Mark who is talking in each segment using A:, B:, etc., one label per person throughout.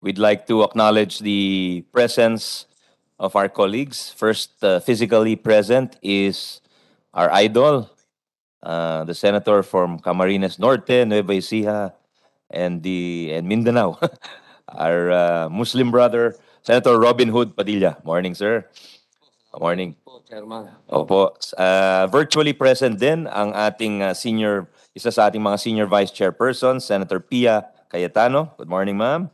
A: We'd like to acknowledge the presence of our colleagues. First, physically present is our idol, the senator from Camarines Norte, Nueva Ecija, and Mindanao, our Muslim brother, Senator Robin Hood Padilla. Morning, sir. Morning. Opo. Virtually present din ang ating isa sa ating mga senior vice chairperson, Senator Pia Cayetano. Good morning, ma'am.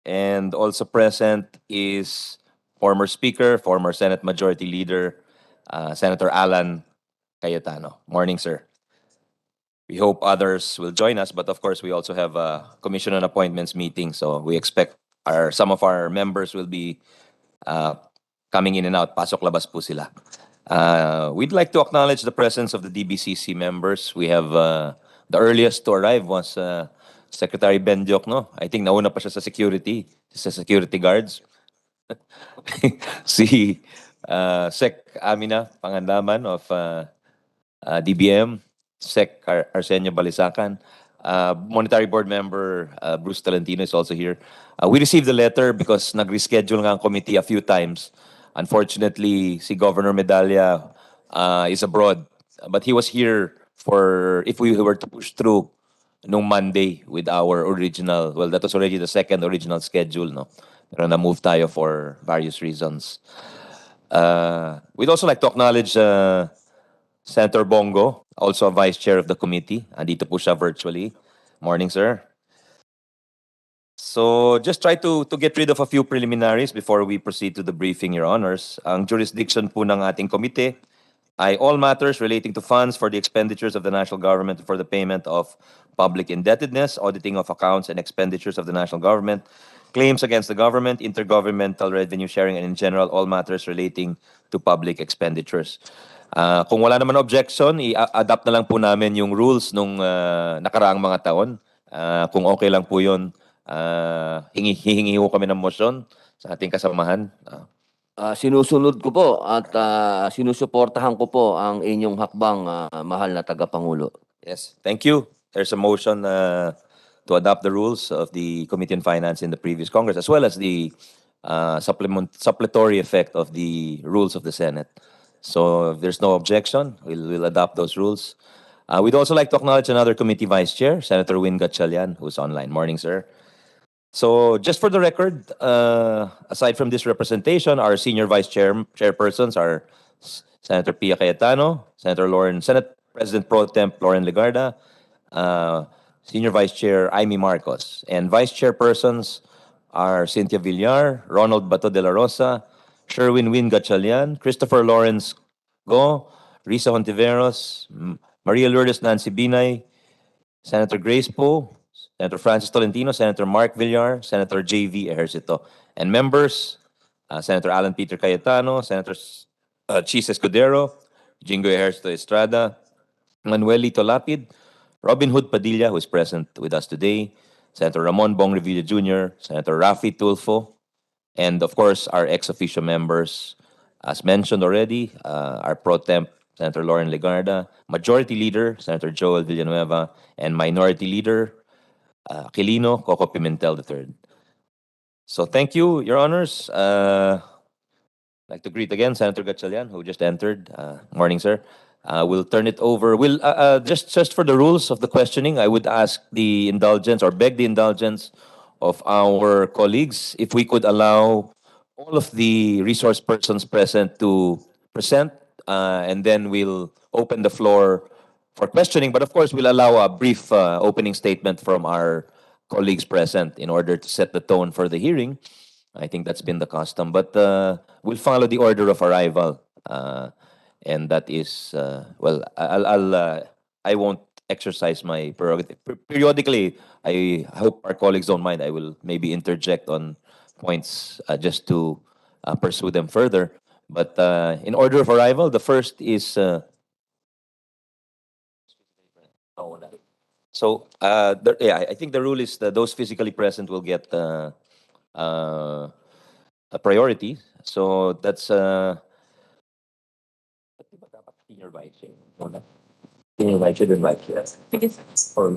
A: And also present is former Speaker, former Senate Majority Leader, Senator Alan Cayetano. Morning, sir. We hope others will join us, but of course, we also have a Commission on Appointments meeting, so we expect some of our members will be coming in and out. Pasok-labas po sila. We'd like to acknowledge the presence of the Dbcc members. We have the earliest to arrive was Secretary Ben Diokno. I think nauna pa siya sa security guards. Si Sec Amina Pangandaman of DBM, Sec Arsenio Balisacan, Monetary Board member Bruce Talentino is also here. We received the letter because nag-reschedule nga ang committee a few times. Unfortunately, si Governor Medalla is abroad, but he was here for if we were to push through nung Monday with our original, well, that was already the second original schedule, no? Pero na-move tayo for various reasons. We'd also like to acknowledge Senator Bongo, also a vice chair of the committee. Andito po siya virtually. Morning, sir. So just try to get rid of a few preliminaries before we proceed to the briefing, Your Honors. Ang jurisdiction po ng ating komite ay all matters relating to funds for the expenditures of the national government for the payment of public indebtedness, auditing of accounts and expenditures of the national government, claims against the government, intergovernmental revenue sharing, and in general, all matters relating to public expenditures. Kung wala naman objection, i-adapt na lang po namin yung rules nung nakaraang mga taon. Kung okay lang po yun, hihingi ho kami ng motion sa ating kasamahan.
B: Sinusunod ko po at sinusuportahan ko po ang inyong hakbang, mahal na tagapangulo.
A: Yes, thank you. There's a motion to adopt the rules of the Committee on Finance in the previous Congress, as well as the supplementary effect of the rules of the Senate. So if there's no objection, we'll adopt those rules. We'd also like to acknowledge another committee vice chair, Senator Win Gatchalian, who's online. Morning, sir. So just for the record, aside from this representation, our senior vice chairpersons are Senator Pia Cayetano, Senate President Pro Temp Lauren Legarda, Senior Vice Chair Amy Marcos, and vice chairpersons are Cynthia Villar, Ronald Bato de la Rosa, Sherwin Win Gatchalian, Christopher Lawrence Go, Risa Hontiveros, Maria Lourdes Nancy Binay, Senator Grace Poe, Senator Francis Tolentino, Senator Mark Villar, Senator J.V. Ejercito, and members, Senator Alan Peter Cayetano, Senator Chis Escudero, Jingo Ejercito Estrada, Manuel Lito Lapid, Robin Hood Padilla, who is present with us today, Senator Ramon Bong Revilla Jr., Senator Rafi Tulfo, and of course, our ex-officio members, as mentioned already, our pro temp, Senator Lauren Legarda, Majority Leader, Senator Joel Villanueva, and Minority Leader, Aquilino Coco Pimentel III. So thank you, Your Honors. I'd like to greet again Senator Gatchalian, who just entered. Morning, sir. We'll turn it over. We'll just for the rules of the questioning, I would ask the indulgence or beg the indulgence of our colleagues if we could allow all of the resource persons present to present, and then we'll open the floor for questioning. But of course, we'll allow a brief opening statement from our colleagues present in order to set the tone for the hearing. I think that's been the custom, but we'll follow the order of arrival. And that is, well, I won't exercise my prerogative. Periodically, I hope our colleagues don't mind. I will maybe interject on points just to pursue them further. But in order of arrival, the first is... So, yeah, I think the rule is that those physically present will get a priority. So that's... Senior vice chair. Senior vice chair. Or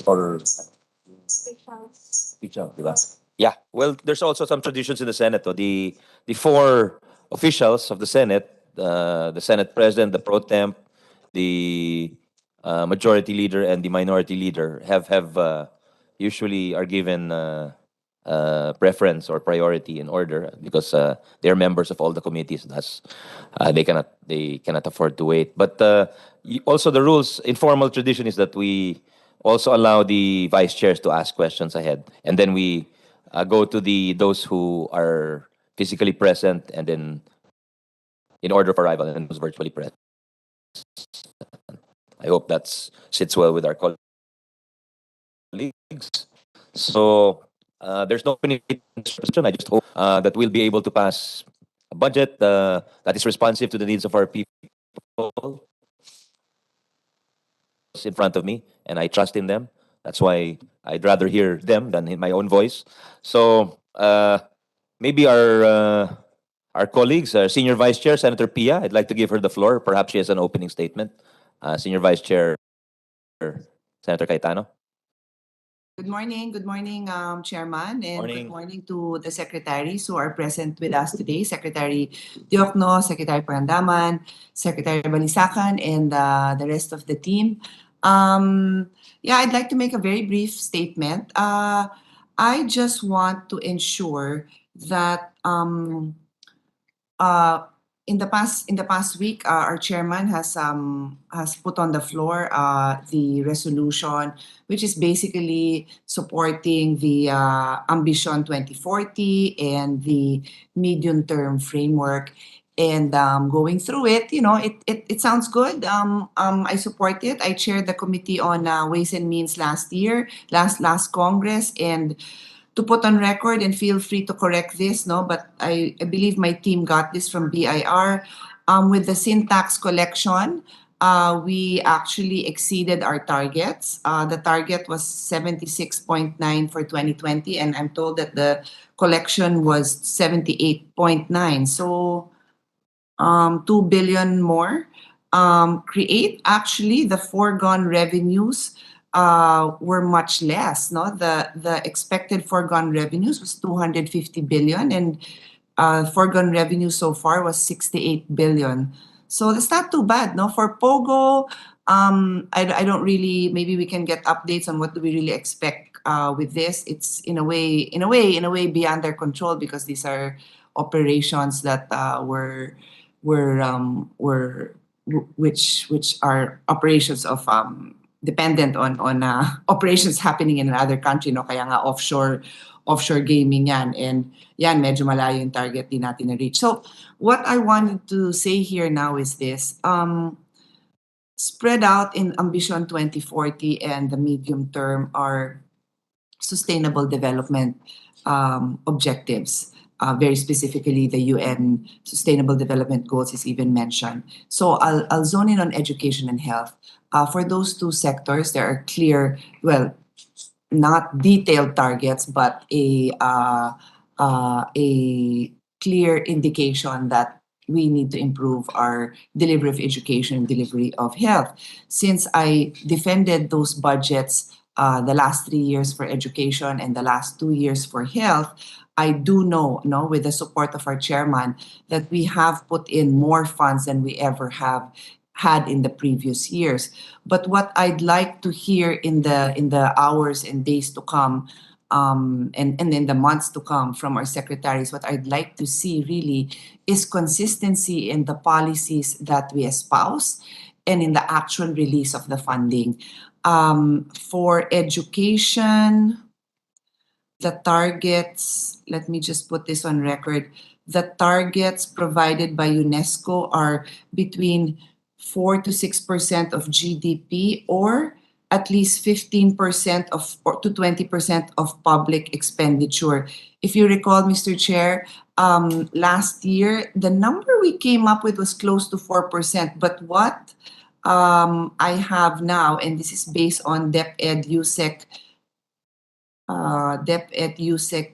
A: speech out, di ba? Yeah, well, there's also some traditions in the Senate. Oh. The four officials of the Senate, the Senate President, the Pro Temp, the Majority Leader, and the Minority Leader have usually are given preference or priority in order because they're members of all the committees. Thus, they cannot afford to wait. But also the rules, informal tradition is that we also allow the vice chairs to ask questions ahead, and then we go to those who are physically present, and then in order of arrival, and those virtually present. I hope that sits well with our colleagues. So there's no question. I just hope that we'll be able to pass a budget that is responsive to the needs of our people in front of me, and I trust in them. That's why I'd rather hear them than in my own voice. So maybe our colleagues, our Senior Vice Chair, Senator Pia, I'd like to give her the floor. Perhaps she has an opening statement. Senior Vice Chair, Senator Cayetano.
C: Good morning, Chairman, and
A: Morning.
C: good morning to the secretaries who are present with us today. Secretary Diokno, Secretary Parandaman, Secretary Balisacan, and the rest of the team. Yeah, I'd like to make a very brief statement. I just want to ensure that in the past week, our chairman has put on the floor the resolution, which is basically supporting the Ambition 2040 and the medium-term framework. And going through it, it sounds good. I support it. I chaired the committee on Ways and Means last year, last Congress, and to put on record, and feel free to correct this, no? But I believe my team got this from BIR. With the syntax collection, we actually exceeded our targets. The target was 76.9 for 2020, and I'm told that the collection was 78.9. So 2 billion more. Create actually the foregone revenues were much less. No, the expected foregone revenues was 250 billion, and foregone revenue so far was 68 billion. So that's not too bad, no? For Pogo, I don't really. Maybe we can get updates on what do we really expect with this. It's in a way beyond their control because these are operations that were which are operations of dependent on operations happening in another country, no? Kaya nga offshore gaming yan, and yan medyo malayo yung target din natin na reach. So what I wanted to say here now is this: spread out in Ambition 2040 and the medium term are sustainable development objectives. Very specifically, the UN Sustainable Development Goals is even mentioned. So I'll zone in on education and health. For those two sectors, there are clear, well, not detailed targets, but a clear indication that we need to improve our delivery of education and delivery of health. Since I defended those budgets the last 3 years for education and the last 2 years for health, I do know, with the support of our chairman, that we have put in more funds than we ever have had in the previous years. But what I'd like to hear in the hours and days to come, and in the months to come from our secretaries, what I'd like to see really is consistency in the policies that we espouse and in the actual release of the funding. For education, the targets, let me just put this on record, the targets provided by UNESCO are between 4 to 6% of GDP, or at least 15% to 20% of public expenditure. If you recall, Mr. Chair, last year, the number we came up with was close to 4%. But what I have now, and this is based on DepEd USEC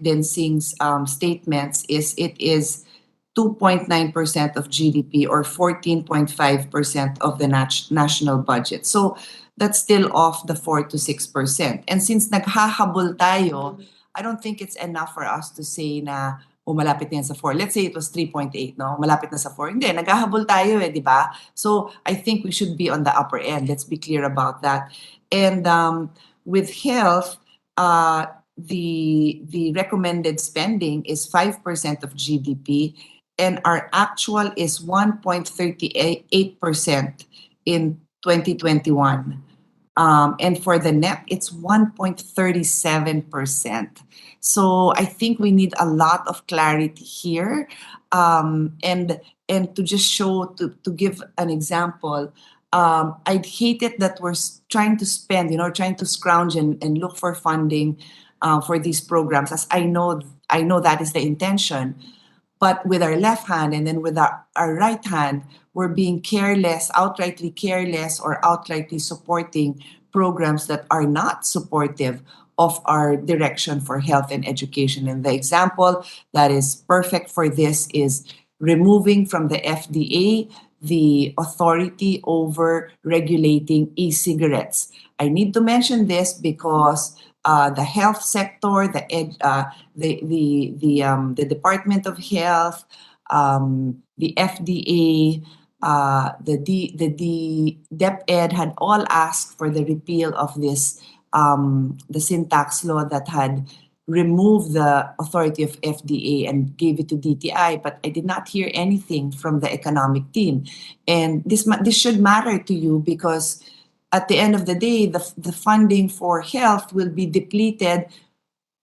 C: Densing's statements, is it is 2.9% of GDP or 14.5% of the national budget. So that's still off the 4 to 6%. And since naghahabol tayo I don't think it's enough for us to say na malapit na yan sa 4. Let's say it was 3.8, no? Malapit na sa 4. Hindi, naghahabol tayo di ba? So I think we should be on the upper end. Let's be clear about that. And with health, the recommended spending is 5% of GDP, and our actual is 1.38% in 2021. And for the net, it's 1.37%. So I think we need a lot of clarity here. And to just show, to give an example, I'd hate it that we're trying to spend, trying to scrounge and look for funding for these programs, as I know that is the intention. But with our left hand and then with our right hand, we're being careless, outrightly careless, or outrightly supporting programs that are not supportive of our direction for health and education. And the example that is perfect for this is removing from the FDA the authority over regulating e-cigarettes. I need to mention this because the health sector, the Department of Health, the FDA, the DepEd had all asked for the repeal of this the sin tax law that had removed the authority of FDA and gave it to DTI, but I did not hear anything from the economic team. And this should matter to you because at the end of the day, the funding for health will be depleted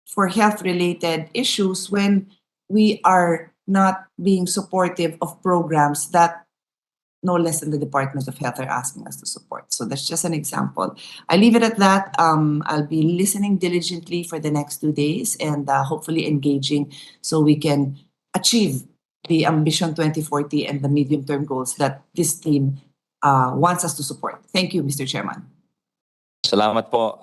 C: for health-related issues when we are not being supportive of programs that no less than the Department of Health are asking us to support. So that's just an example. I leave it at that. I'll be listening diligently for the next 2 days and hopefully engaging so we can achieve the Ambition 2040 and the medium-term goals that this team wants us to support. Thank you, Mr. Chairman.
A: Salamat po,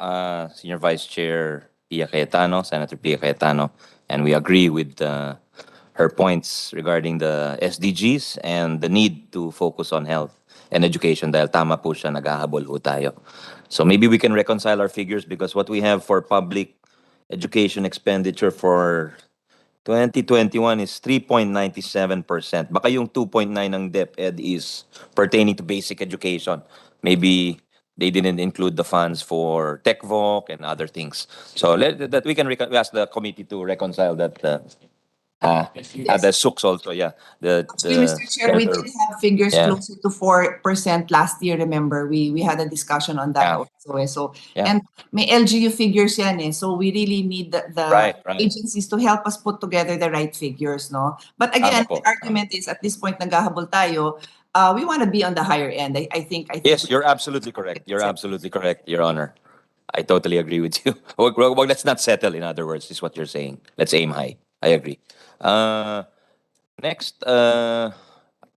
A: Senior Vice Chair Pia Cayetano, Senator Pia Cayetano, and we agree with her points regarding the SDGs and the need to focus on health and education dahil tama po siya, naghahabol po tayo. So maybe we can reconcile our figures because what we have for public education expenditure for 2021 is 3.97%. Baka yung 2.9 ng DepEd is pertaining to basic education. Maybe they didn't include the funds for TechVoc and other things. So that we can ask the committee to reconcile that. The SUCs also, yeah.
C: Actually, Mr. Chair, we did have figures closer to 4% last year, remember? We had a discussion on that also. So, and may LGU figures yan eh. So we really need the
A: Right.
C: agencies to help us put together the right figures, no? But again, the argument is at this point naghahabol tayo, we want to be on the higher end. I think
A: Yes, you're absolutely correct. You're absolutely correct, Your Honor. I totally agree with you. Well, let's not settle, in other words, is what you're saying. Let's aim high. I agree. Next, I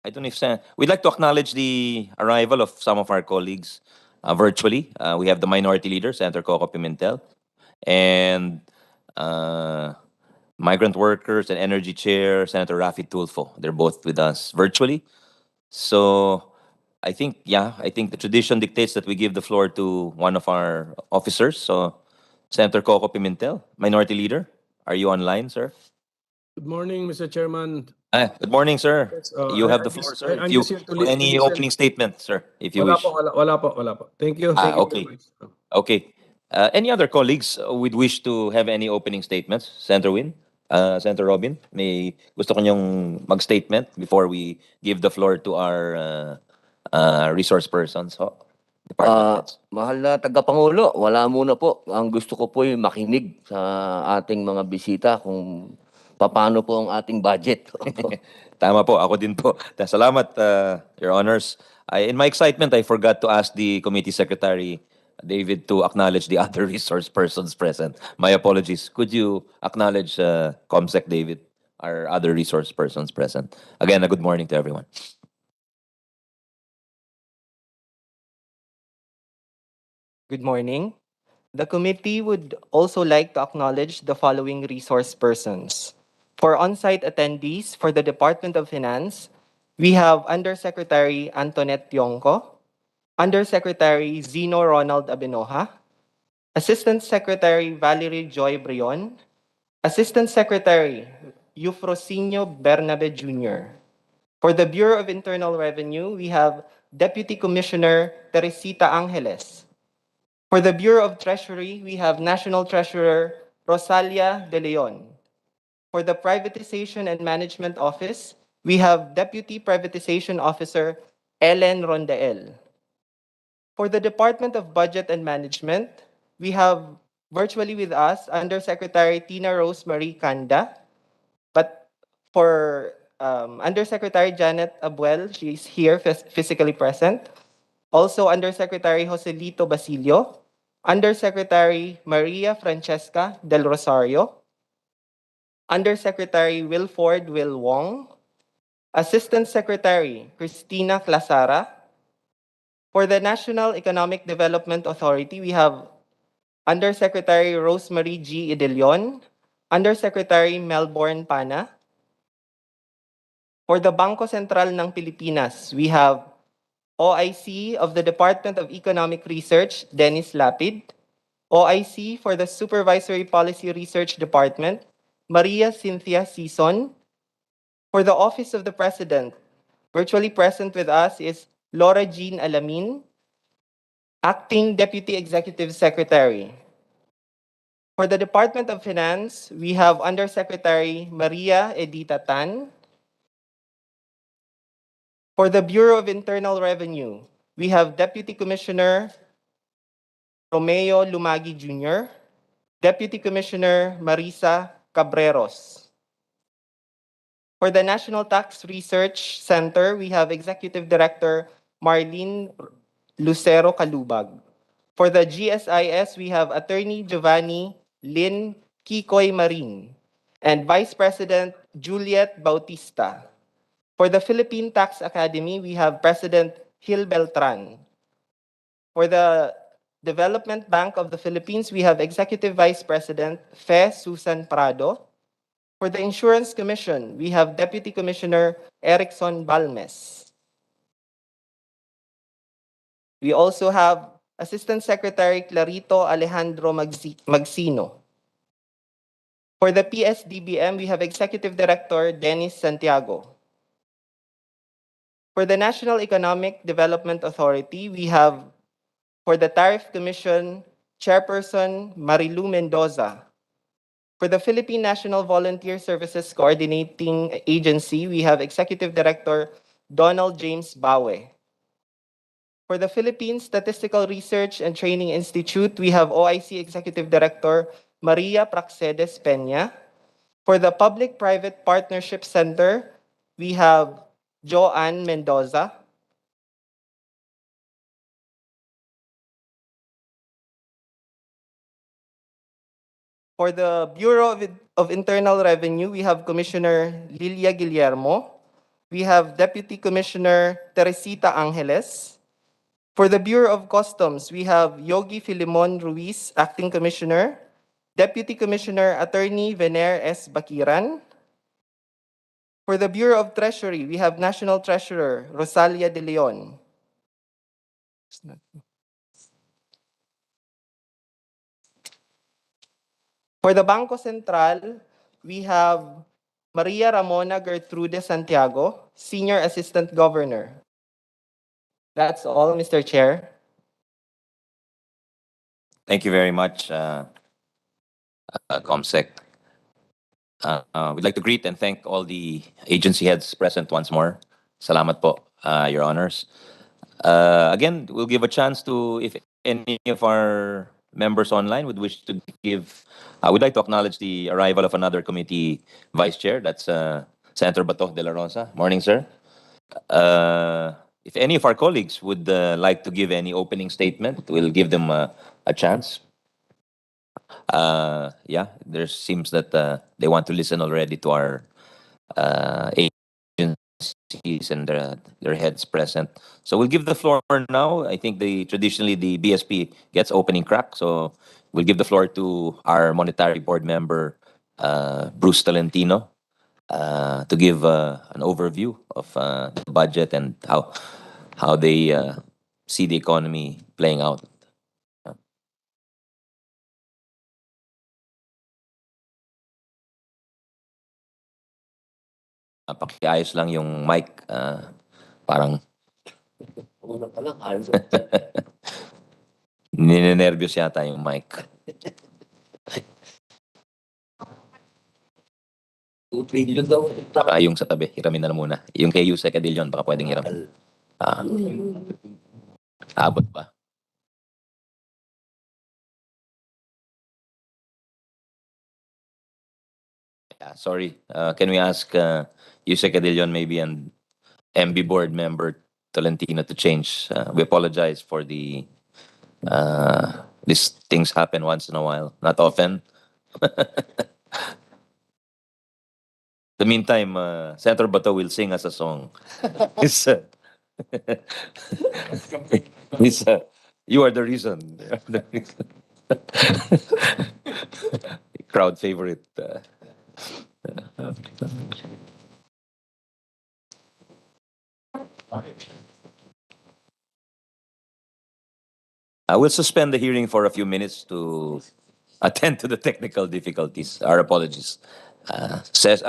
A: don't know if we'd like to acknowledge the arrival of some of our colleagues virtually. We have the Minority Leader, Senator Coco Pimentel, and Migrant Workers and Energy Chair, Senator Rafi Tulfo. They're both with us virtually. So I think the tradition dictates that we give the floor to one of our officers. So Senator Coco Pimentel, Minority Leader, are you online, sir?
D: Good morning, Mr. Chairman.
A: Good morning, sir.
D: Yes,
A: You have the floor, sir.
D: I'm
A: If you
D: just here to
A: for any
D: listen.
A: opening statement, sir, if you wish.
D: Wala po. Thank you. Thank you
A: Okay.
D: very much.
A: Okay. Any other colleagues would wish to have any opening statements? Senator Win? Senator Robin? May gusto ko niyong mag-statement before we give the floor to our resource persons? Department heads.
B: Mahal na tagapangulo, wala muna po. Ang gusto ko po ay makinig sa ating mga bisita kung paano po ang ating budget.
A: Tama po, ako din po. Salamat, Your Honors. In my excitement, I forgot to ask the Committee Secretary, David, to acknowledge the other resource persons present. My apologies. Could you acknowledge ComSec David, our other resource persons present? Again, a good morning to everyone.
E: Good morning. The committee would also like to acknowledge the following resource persons. For on-site attendees for the Department of Finance, we have Undersecretary Antoinette Yongco, Undersecretary Zeno Ronald Abenoja, Assistant Secretary Valerie Joy Brion, Assistant Secretary, Eufrosino Bernabe Jr. For the Bureau of Internal Revenue, we have Deputy Commissioner Teresita Angeles. For the Bureau of Treasury, we have National Treasurer Rosalia De Leon. For the Privatization and Management Office, we have Deputy Privatization Officer Ellen Rondael. For the Department of Budget and Management, we have virtually with us Undersecretary Tina Rose Marie Kanda. But for Undersecretary Janet Abuel, she's here physically present. Also Undersecretary Joselito Basilio, Undersecretary Maria Francesca Del Rosario, Undersecretary Wilford Will Wong, Assistant Secretary Christina Clasara. For the National Economic Development Authority, we have Undersecretary Rosemary G. Idelion, Undersecretary Melbourne Pana. For the Bangko Sentral ng Pilipinas, we have OIC of the Department of Economic Research, Dennis Lapid. OIC for the Supervisory Policy Research Department, Maria Cynthia Sison. For the Office of the President, virtually present with us is Laura Jean Alamin, Acting Deputy Executive Secretary. For the Department of Finance, we have Undersecretary Maria Edita Tan. For the Bureau of Internal Revenue, we have Deputy Commissioner Romeo Lumagi Jr., Deputy Commissioner Marisa Cabreros. For the National Tax Research Center, we have Executive Director Marlene Lucero Calubag. For the GSIS, we have Attorney Giovanni Lynn Kikoy Marin and Vice President Juliet Bautista. For the Philippine Tax Academy, we have President Gil Beltran. For the Development Bank of the Philippines, we have Executive Vice President Fe Susan Prado. For the Insurance Commission, we have Deputy Commissioner Erickson Balmes. We also have Assistant Secretary Clarito Alejandro Magsino. For the PSDBM, we have Executive Director Dennis Santiago. For the National Economic Development Authority, we have, for the Tariff Commission, Chairperson Marilu Mendoza. For the Philippine National Volunteer Services Coordinating Agency, we have Executive Director Donald James Bawe. For the Philippine Statistical Research and Training Institute, we have OIC Executive Director Maria Praxedes Peña. For the Public-Private Partnership Center, we have Joanne Mendoza. For the Bureau of Internal Revenue, we have Commissioner Lilia Guillermo. We have Deputy Commissioner Teresita Angeles. For the Bureau of Customs, we have Yogi Filimon Ruiz, Acting Commissioner. Deputy Commissioner Attorney Vener S. Bakiran. For the Bureau of Treasury, we have National Treasurer Rosalia De Leon. For the Bangko Sentral, we have Maria Ramona Gertrude Santiago, Senior Assistant Governor. That's all, Mr. Chair.
A: Thank you very much, Comsec. We'd like to greet and thank all the agency heads present once more. Salamat po, Your Honors. Again, we'll give a chance to, if any of our members online would wish to give, we'd like to acknowledge the arrival of another committee vice chair. That's Senator Bato de la Rosa. Morning, sir. If any of our colleagues would like to give any opening statement, we'll give them a chance. Yeah, there seems that they want to listen already to our agencies and their heads present. So we'll give the floor now. I think traditionally the BSP gets opening crack. So we'll give the floor to our monetary board member, Bruce Tolentino, to give an overview of the budget and how they see the economy playing out. Pakiayos lang yung mic. Parang
B: Una pa lang, ayaw.
A: ninenervyos yata yung mic.
B: 2 trillion daw.
A: Baka yung sa tabi, hiramin na lang muna. Yung kay Yusek Adilion, baka pwedeng hiramin. Abot pa. Sorry, can we ask Yusek Adilion maybe and MB board member Tolentino to change? We apologize for these things happen once in a while, not often. The meantime, Senator Bato will sing us a song. It's, it's, you are the reason. Crowd favorite. I will suspend the hearing for a few minutes to attend to the technical difficulties. Our apologies. Says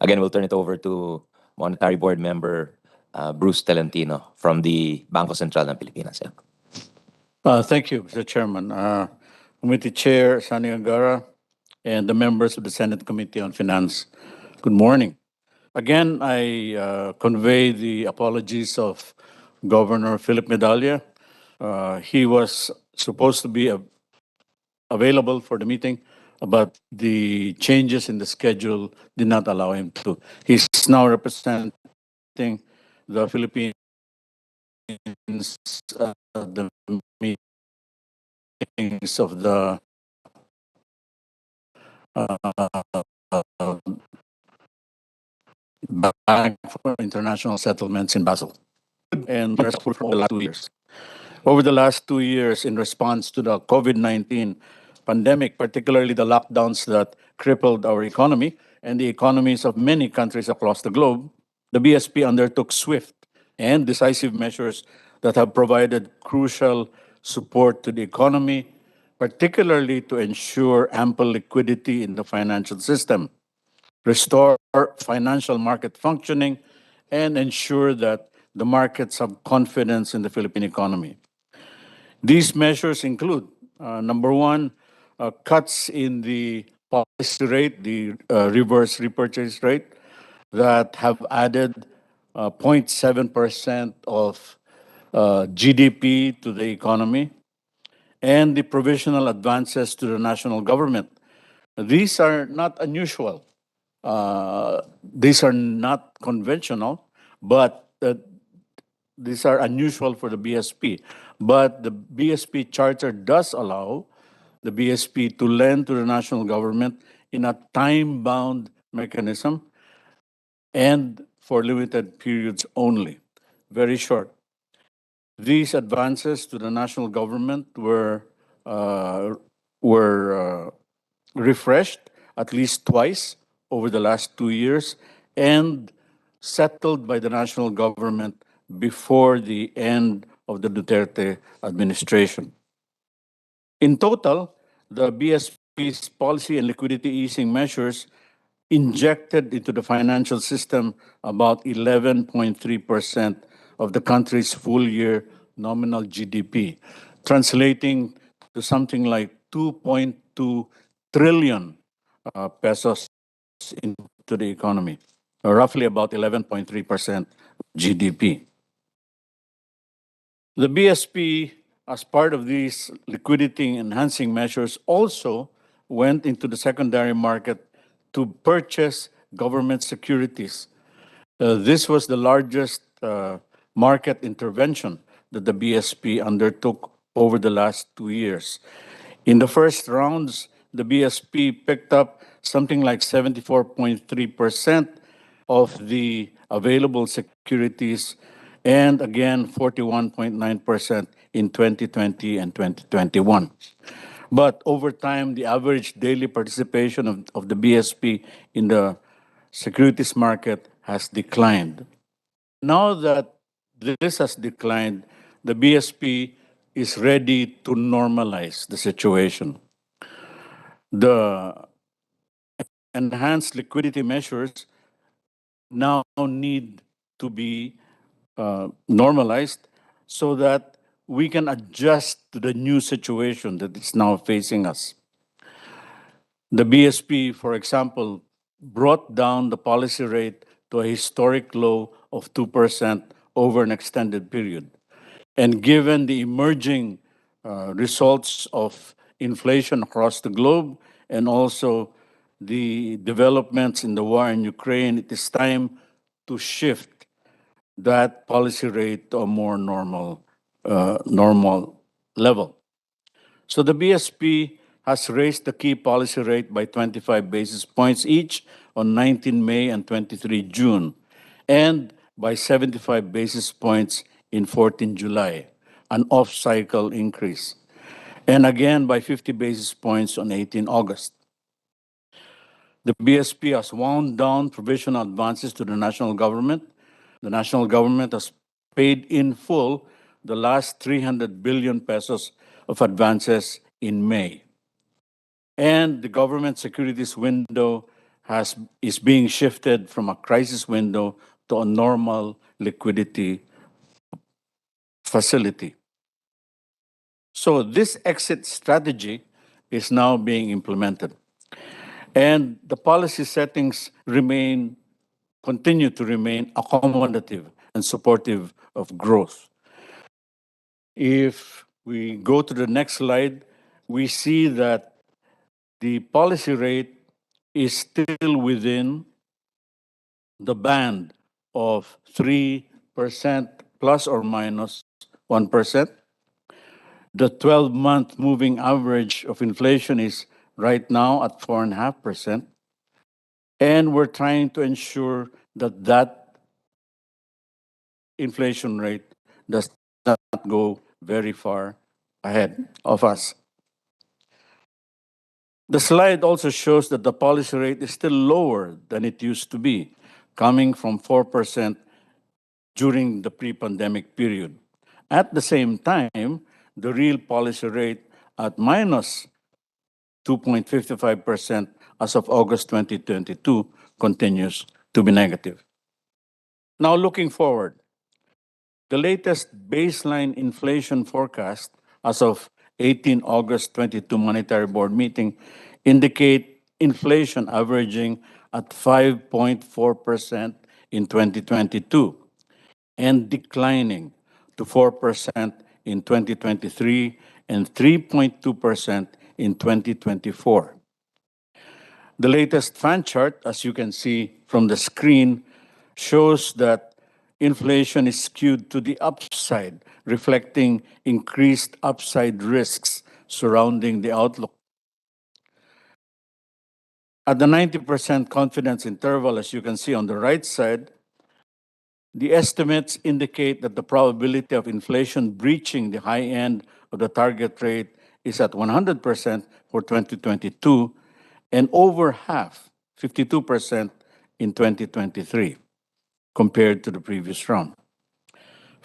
A: again, we'll turn it over to Monetary Board member Bruce Tolentino from the Bangko Sentral ng Pilipinas.
F: Thank you, Mr. Chairman. Committee Chair Sani Angara and the members of the Senate Committee on Finance, good morning. Again, I convey the apologies of Governor Philip Medalla. He was supposed to be available for the meeting, but the changes in the schedule did not allow him to. He's now representing the Philippines the meetings of the Bank for International Settlements in Basel, and for the last 2 years. Over the last 2 years, in response to the COVID-19 pandemic, particularly the lockdowns that crippled our economy and the economies of many countries across the globe, the BSP undertook swift and decisive measures that have provided crucial support to the economy, particularly to ensure ample liquidity in the financial system, restore financial market functioning, and ensure that the markets have confidence in the Philippine economy. These measures include, number one, cuts in the policy rate, the reverse repurchase rate, that have added 0.7% of GDP to the economy, and the provisional advances to the national government. These are not unusual. These are not conventional, but these are unusual for the BSP. But the BSP charter does allow the BSP to lend to the national government in a time-bound mechanism and for limited periods only, very short. These advances to the national government were refreshed at least twice over the last 2 years and settled by the national government before the end of the Duterte administration. In total, the BSP's policy and liquidity easing measures injected into the financial system about 11.3% of the country's full year nominal GDP, translating to something like 2.2 trillion pesos into the economy, or roughly about 11.3% GDP. The BSP, as part of these liquidity enhancing measures, also went into the secondary market to purchase government securities. This was the largest market intervention that the BSP undertook over the last 2 years. In the first rounds, the BSP picked up something like 74.3% of the available securities, and again 41.9% in 2020 and 2021. But over time, the average daily participation of the BSP in the securities market has declined. Now that this has declined, the BSP is ready to normalize the situation. The enhanced liquidity measures now need to be normalized so that we can adjust to the new situation that is now facing us. The BSP, for example, brought down the policy rate to a historic low of 2% over an extended period. And given the emerging results of inflation across the globe and also the developments in the war in Ukraine, it is time to shift that policy rate to a more normal level. So the BSP has raised the key policy rate by 25 basis points each on 19 May and 23 June, and by 75 basis points in 14 July, an off-cycle increase, and again by 50 basis points on 18 August. The BSP has wound down provisional advances to the national government. The national government has paid in full the last 300 billion pesos of advances in May. And the government securities window is being shifted from a crisis window to a normal liquidity facility. So this exit strategy is now being implemented. And the policy settings continue to remain accommodative and supportive of growth. If we go to the next slide, we see that the policy rate is still within the band of 3% plus or minus 1%. The 12-month moving average of inflation is right now at 4.5%. And we're trying to ensure that that inflation rate does not go very far ahead of us. The slide also shows that the policy rate is still lower than it used to be, coming from 4% during the pre-pandemic period. At the same time, the real policy rate at minus 2.55% as of August 2022 continues to be negative. Now looking forward, the latest baseline inflation forecast as of 18 August 22 Monetary Board meeting indicate inflation averaging at 5.4% in 2022 and declining to 4% in 2023 and 3.2% in 2024. The latest fan chart, as you can see from the screen, shows that inflation is skewed to the upside, reflecting increased upside risks surrounding the outlook. At the 90% confidence interval, as you can see on the right side, the estimates indicate that the probability of inflation breaching the high end of the target rate is at 100% for 2022 and over half, 52%, in 2023 compared to the previous round.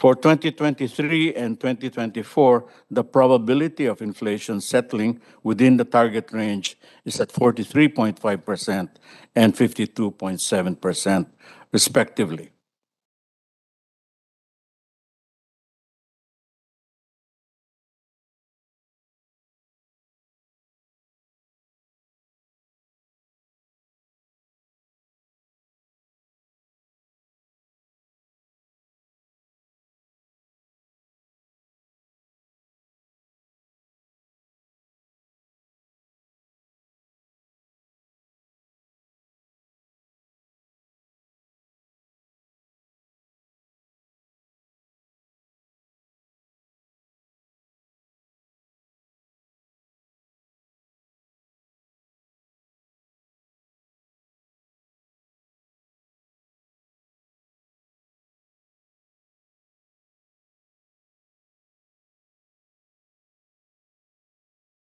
F: For 2023 and 2024, the probability of inflation settling within the target range is at 43.5% and 52.7%, respectively.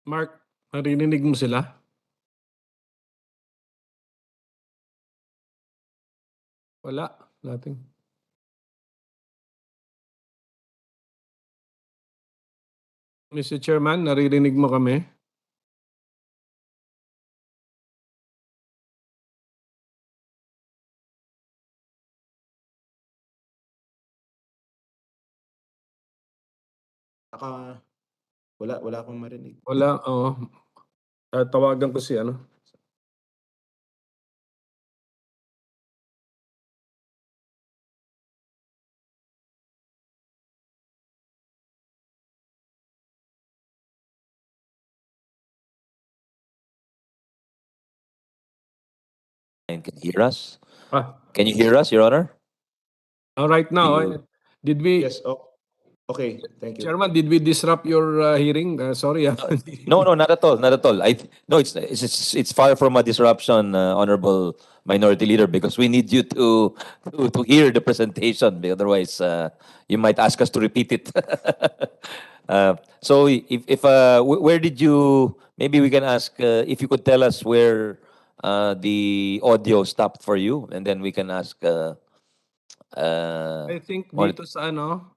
D: Mark, narinig mo sila? Wala. Nothing. Mr. Chairman, naririnig mo kami?
G: Wala akong marinig.
D: Wala, oo. Tawagan ko si ano.
A: And can hear us?
D: Ah,
A: Can you hear us, Your Honor?
D: right now,
A: You-
D: did we,
G: Yes, okay, thank you.
D: Chairman, did we disrupt your hearing? Sorry.
A: No, not at all, not at all. No, it's far from a disruption, Honorable Minority Leader, because we need you to hear the presentation. Otherwise, you might ask us to repeat it. So, if where did you? Maybe we can ask if you could tell us where the audio stopped for you, and then we can ask.
D: I think
A: Mon-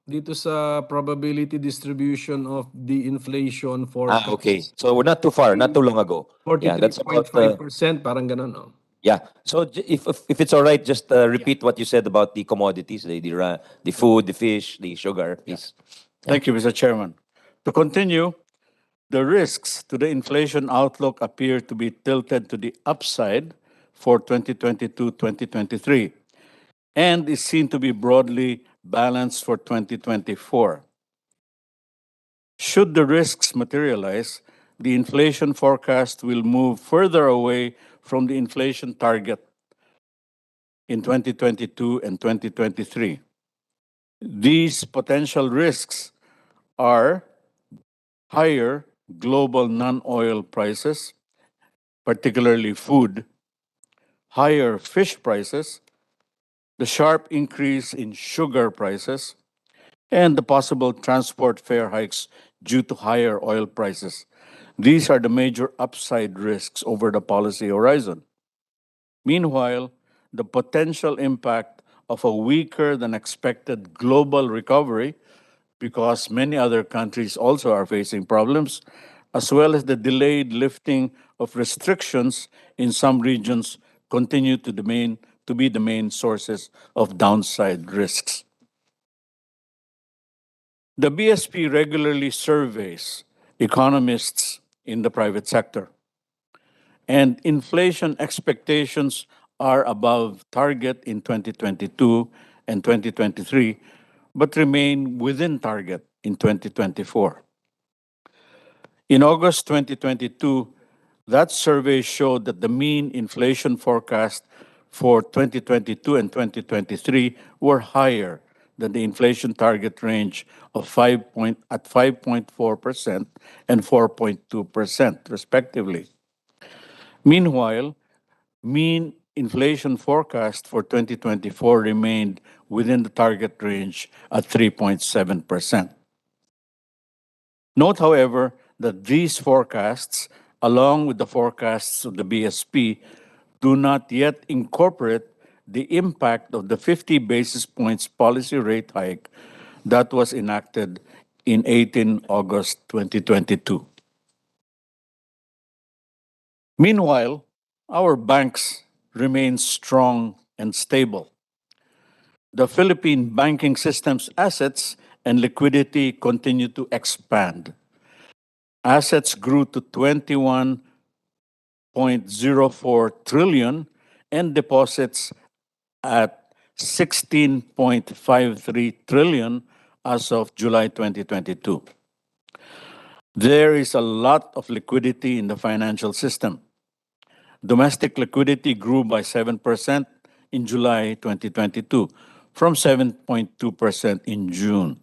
D: dito sa probability distribution of the inflation forecast.
A: okay. So we're not too far, not too long ago. Yeah, that's about
D: 43.5%, parang ganun, no?
A: yeah. So if it's all right, just repeat what you said about the commodities, the food, the fish, the sugar, please.
F: Thank you, Mr. Chairman. To continue, the risks to the inflation outlook appear to be tilted to the upside for 2022-2023 and is seen to be broadly balanced for 2024. Should the risks materialize, the inflation forecast will move further away from the inflation target in 2022 and 2023. These potential risks are higher global non-oil prices, particularly food, higher fish prices, the sharp increase in sugar prices, and the possible transport fare hikes due to higher oil prices. These are the major upside risks over the policy horizon. Meanwhile, the potential impact of a weaker than expected global recovery, because many other countries also are facing problems, as well as the delayed lifting of restrictions in some regions, continue to be the main sources of downside risks. The BSP regularly surveys economists in the private sector, and inflation expectations are above target in 2022 and 2023, but remain within target in 2024. In August 2022, that survey showed that the mean inflation forecast for 2022 and 2023 were higher than the inflation target range of 5.4% and 4.2%, respectively. Meanwhile, mean inflation forecast for 2024 remained within the target range at 3.7%. Note, however, that these forecasts, along with the forecasts of the BSP, do not yet incorporate the impact of the 50 basis points policy rate hike that was enacted in 18 August 2022. Meanwhile, our banks remain strong and stable. The Philippine banking system's assets and liquidity continue to expand. Assets grew to 21.04 trillion and deposits at 16.53 trillion as of July 2022. There is a lot of liquidity in the financial system. Domestic liquidity grew by 7% in July 2022 from 7.2% in June.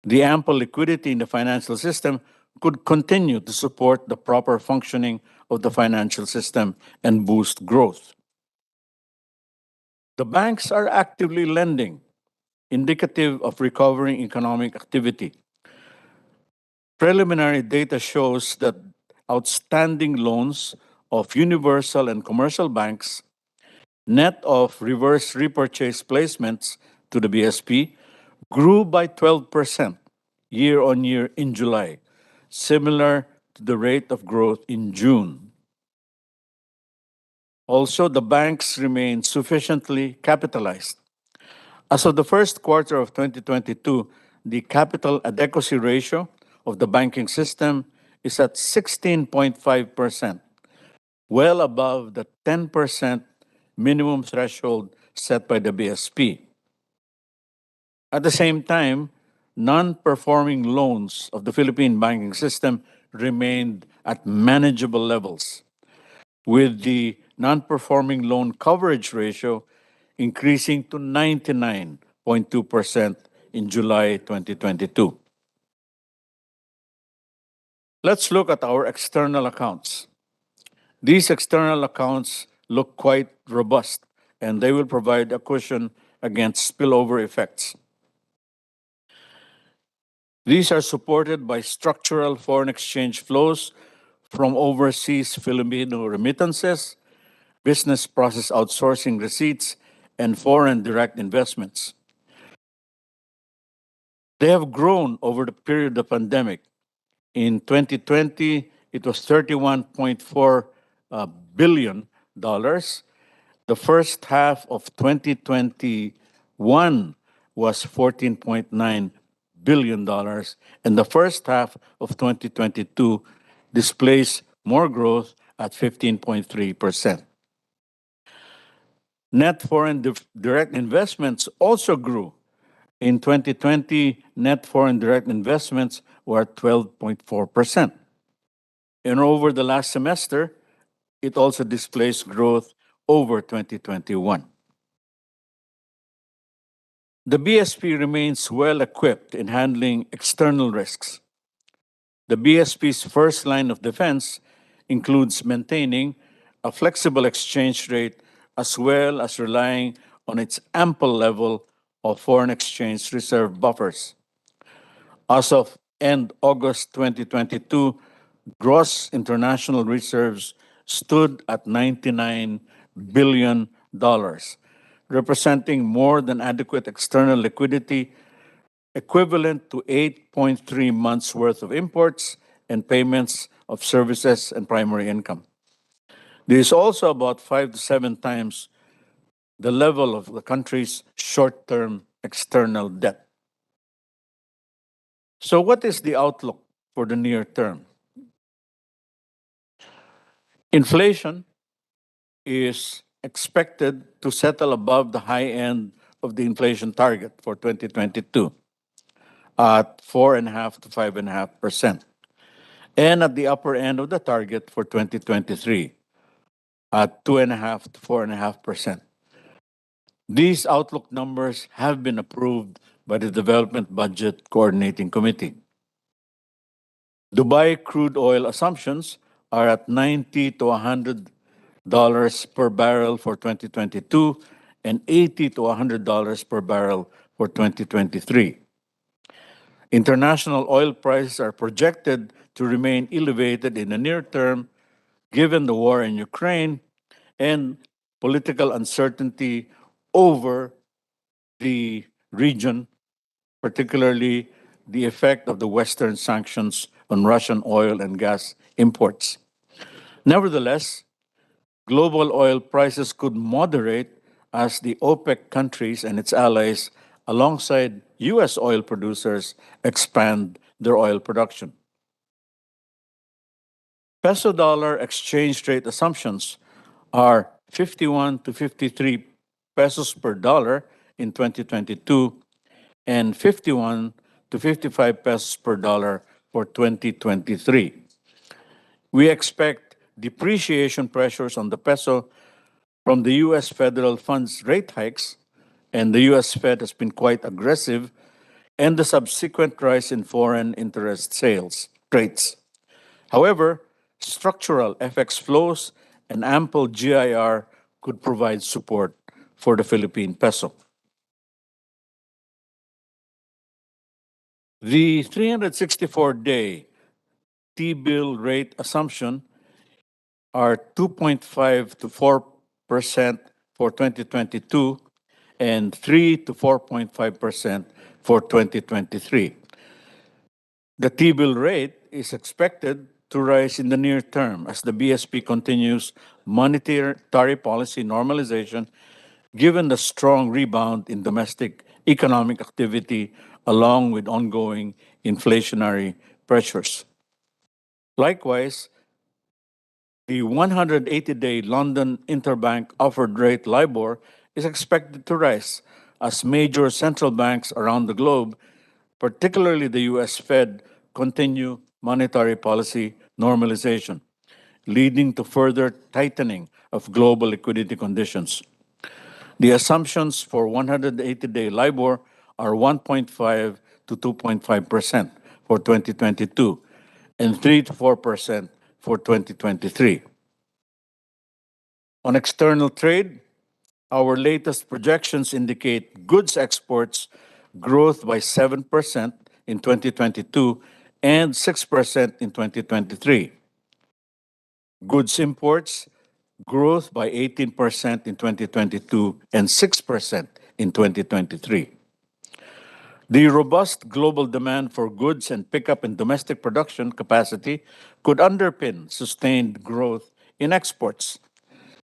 F: The ample liquidity in the financial system could continue to support the proper functioning of the financial system and boost growth. The banks are actively lending, indicative of recovering economic activity. Preliminary data shows that outstanding loans of universal and commercial banks, net of reverse repurchase placements to the BSP, grew by 12% year on year in July, similar to the rate of growth in June. Also, the banks remain sufficiently capitalized. As of the first quarter of 2022, the capital adequacy ratio of the banking system is at 16.5%, well above the 10% minimum threshold set by the BSP. At the same time, non-performing loans of the Philippine banking system remained at manageable levels, with the non-performing loan coverage ratio increasing to 99.2% in July 2022. Let's look at our external accounts. These external accounts look quite robust, and they will provide a cushion against spillover effects. These are supported by structural foreign exchange flows from overseas Filipino remittances, business process outsourcing receipts, and foreign direct investments. They have grown over the period of the pandemic. In 2020, it was $31.4 billion. The first half of 2021 was $14.9 billion, and the first half of 2022 displays more growth at 15.3%. Net foreign direct investments also grew. In 2020, net foreign direct investments were at 12.4%. And over the last semester, it also displays growth over 2021. The BSP remains well equipped in handling external risks. The BSP's first line of defense includes maintaining a flexible exchange rate as well as relying on its ample level of foreign exchange reserve buffers. As of end August 2022, gross international reserves stood at $99 billion, representing more than adequate external liquidity equivalent to 8.3 months' worth of imports and payments of services and primary income. This is also about 5 to 7 times the level of the country's short-term external debt. So what is the outlook for the near term? Inflation is expected to settle above the high end of the inflation target for 2022 at 4.5 to 5.5%, and at the upper end of the target for 2023 at 2.5 to 4.5%. These outlook numbers have been approved by the Development Budget Coordinating Committee. Dubai crude oil assumptions are at $90 to $100 per barrel for 2022 and $80 to $100 per barrel for 2023. International oil prices are projected to remain elevated in the near term given the war in Ukraine and political uncertainty over the region particularly the effect of the Western sanctions on Russian oil and gas imports. Nevertheless, global oil prices could moderate as the OPEC countries and its allies, alongside U.S. oil producers, expand their oil production. Peso dollar exchange rate assumptions are 51 to 53 pesos per dollar in 2022 and 51 to 55 pesos per dollar for 2023. We expect depreciation pressures on the peso from the U.S. federal funds rate hikes, and the U.S. Fed has been quite aggressive, and the subsequent rise in foreign interest sales rates. However, structural FX flows and ample GIR could provide support for the Philippine peso. The 364-day T-bill rate assumption are 2.5 to 4% for 2022 and 3 to 4.5% for 2023. The T-bill rate is expected to rise in the near term as the BSP continues monetary policy normalization given the strong rebound in domestic economic activity along with ongoing inflationary pressures. Likewise, the 180-day London Interbank Offered Rate LIBOR is expected to rise as major central banks around the globe, particularly the US Fed, continue monetary policy normalization, leading to further tightening of global liquidity conditions. The assumptions for 180-day LIBOR are 1.5 to 2.5% for 2022 and 3 to 4% for 2023. On external trade, our latest projections indicate goods exports growth by 7% in 2022 and 6% in 2023. Goods imports growth by 18% in 2022 and 6% in 2023. The robust global demand for goods and pickup in domestic production capacity could underpin sustained growth in exports.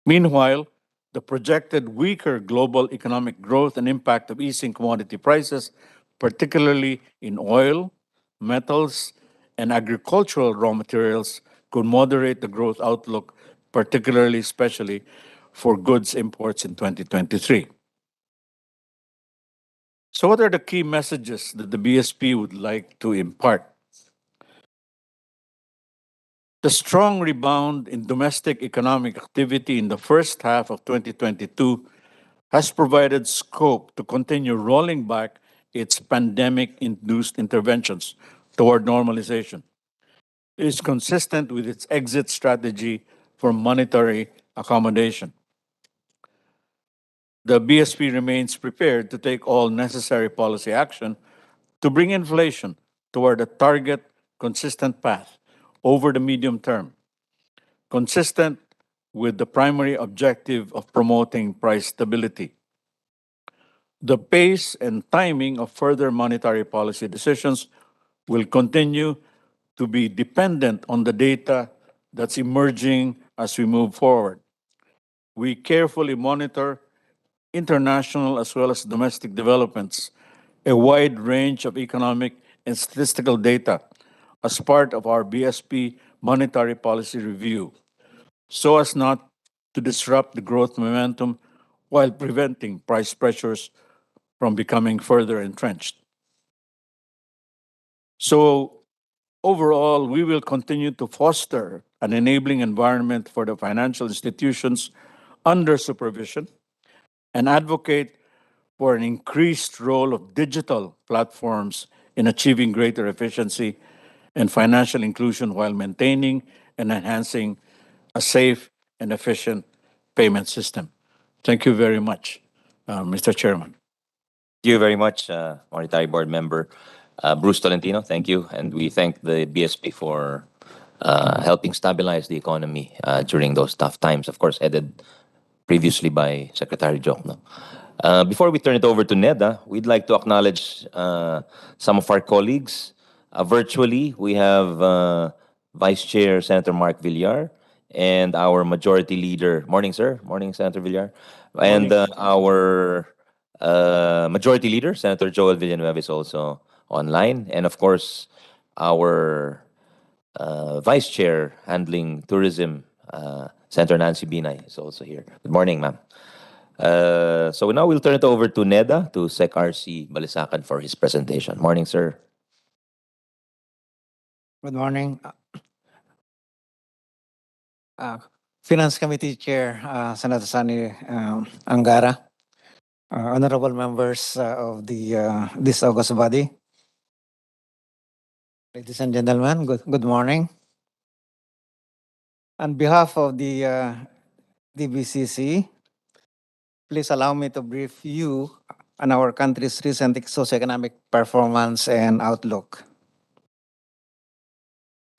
F: Meanwhile, the projected weaker global economic growth and impact of easing commodity prices, particularly in oil, metals, and agricultural raw materials, could moderate the growth outlook, particularly especially for goods imports in 2023. So what are the key messages that the BSP would like to impart? The strong rebound in domestic economic activity in the first half of 2022 has provided scope to continue rolling back its pandemic-induced interventions toward normalization. It is consistent with its exit strategy for monetary accommodation. The BSP remains prepared to take all necessary policy action to bring inflation toward a target consistent path over the medium term, consistent with the primary objective of promoting price stability. The pace and timing of further monetary policy decisions will continue to be dependent on the data that's emerging as we move forward. We carefully monitor international as well as domestic developments, a wide range of economic and statistical data as part of our BSP monetary policy review, so as not to disrupt the growth momentum while preventing price pressures from becoming further entrenched. So, overall, we will continue to foster an enabling environment for the financial institutions under supervision and advocate for an increased role of digital platforms in achieving greater efficiency and financial inclusion while maintaining and enhancing a safe and efficient payment system. Thank you very much, Mr. Chairman.
A: Thank you very much, Monetary Board Member Bruce Tolentino. Thank you. And we thank the BSP for helping stabilize the economy during those tough times, of course, headed previously by Secretary Joc. No? Before we turn it over to Neda, we'd like to acknowledge some of our colleagues. Virtually, we have Vice Chair Senator Mark Villar and our Majority Leader. Morning, sir. Morning, Senator Villar. And our Majority Leader, Senator Joel Villanueva, is also online. And of course, our Vice Chair handling tourism, Senator Nancy Binay, is also here. Good morning, ma'am. So now we'll turn it over to Neda, to Sec RC Balisacan for his presentation. Morning, sir.
H: Good morning. Finance Committee Chair Senator Sani Angara, honorable members of this August body, ladies and gentlemen, good morning. On behalf of the Dbcc, please allow me to brief you on our country's recent socio-economic performance and outlook.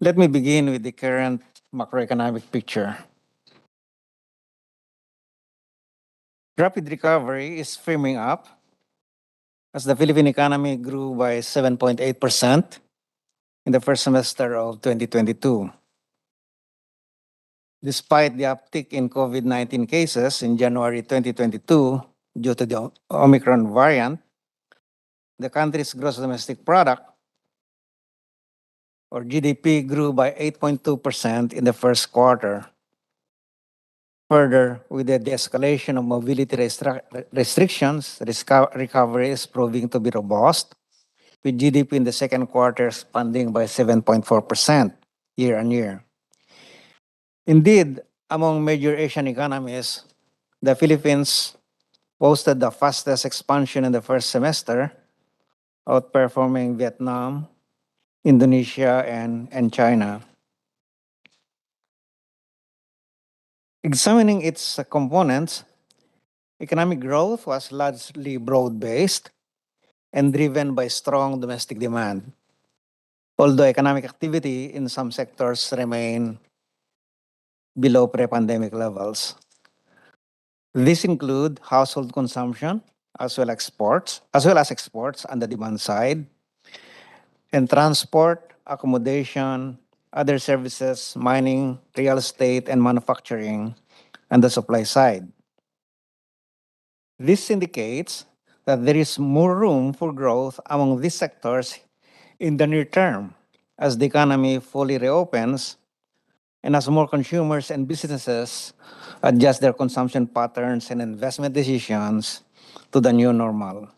H: Let me begin with the current macroeconomic picture. Rapid recovery is firming up as the Philippine economy grew by 7.8% in the first semester of 2022. Despite the uptick in COVID-19 cases in January 2022 due to the Omicron variant, the country's gross domestic product, or GDP, grew by 8.2% in the first quarter. Further, with the de-escalation of mobility restrictions, recovery is proving to be robust, with GDP in the second quarter expanding by 7.4% year-on-year. Indeed, among major Asian economies, the Philippines posted the fastest expansion in the first semester, outperforming Vietnam, Indonesia, and China. Examining its components, economic growth was largely broad-based and driven by strong domestic demand, although economic activity in some sectors remain below pre-pandemic levels. These include household consumption, as well as exports on the demand side, and transport, accommodation, other services, mining, real estate, and manufacturing on the supply side. This indicates that there is more room for growth among these sectors in the near term as the economy fully reopens and as more consumers and businesses adjust their consumption patterns and investment decisions to the new normal.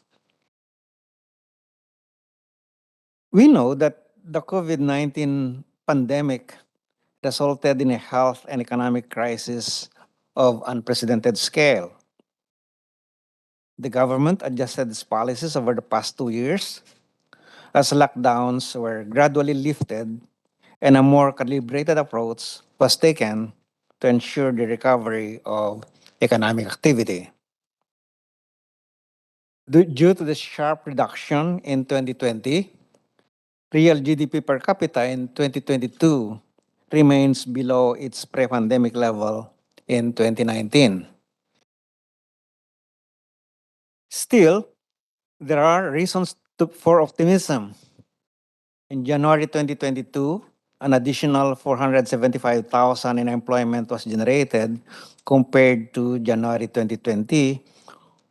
H: We know that the COVID-19 pandemic resulted in a health and economic crisis of unprecedented scale. The government adjusted its policies over the past 2 years as lockdowns were gradually lifted and a more calibrated approach was taken to ensure the recovery of economic activity. Due to the sharp reduction in 2020, real GDP per capita in 2022 remains below its pre-pandemic level in 2019. Still, there are reasons for optimism. In January 2022, an additional 475,000 in employment was generated compared to January 2020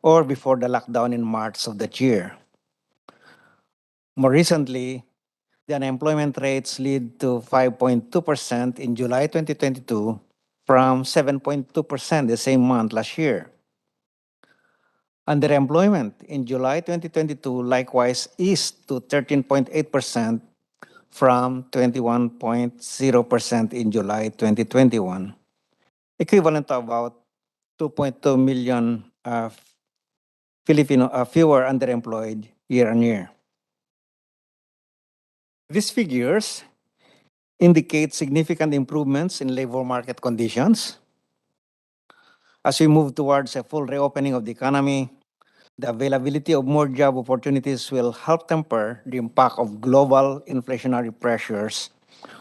H: or before the lockdown in March of that year. More recently, the unemployment rate slid to 5.2% in July 2022 from 7.2% the same month last year. Underemployment in July 2022 likewise eased to 13.8% from 21.0% in July 2021, equivalent to about 2.2 million Filipino fewer underemployed year on year. These figures indicate significant improvements in labor market conditions. As we move towards a full reopening of the economy, the availability of more job opportunities will help temper the impact of global inflationary pressures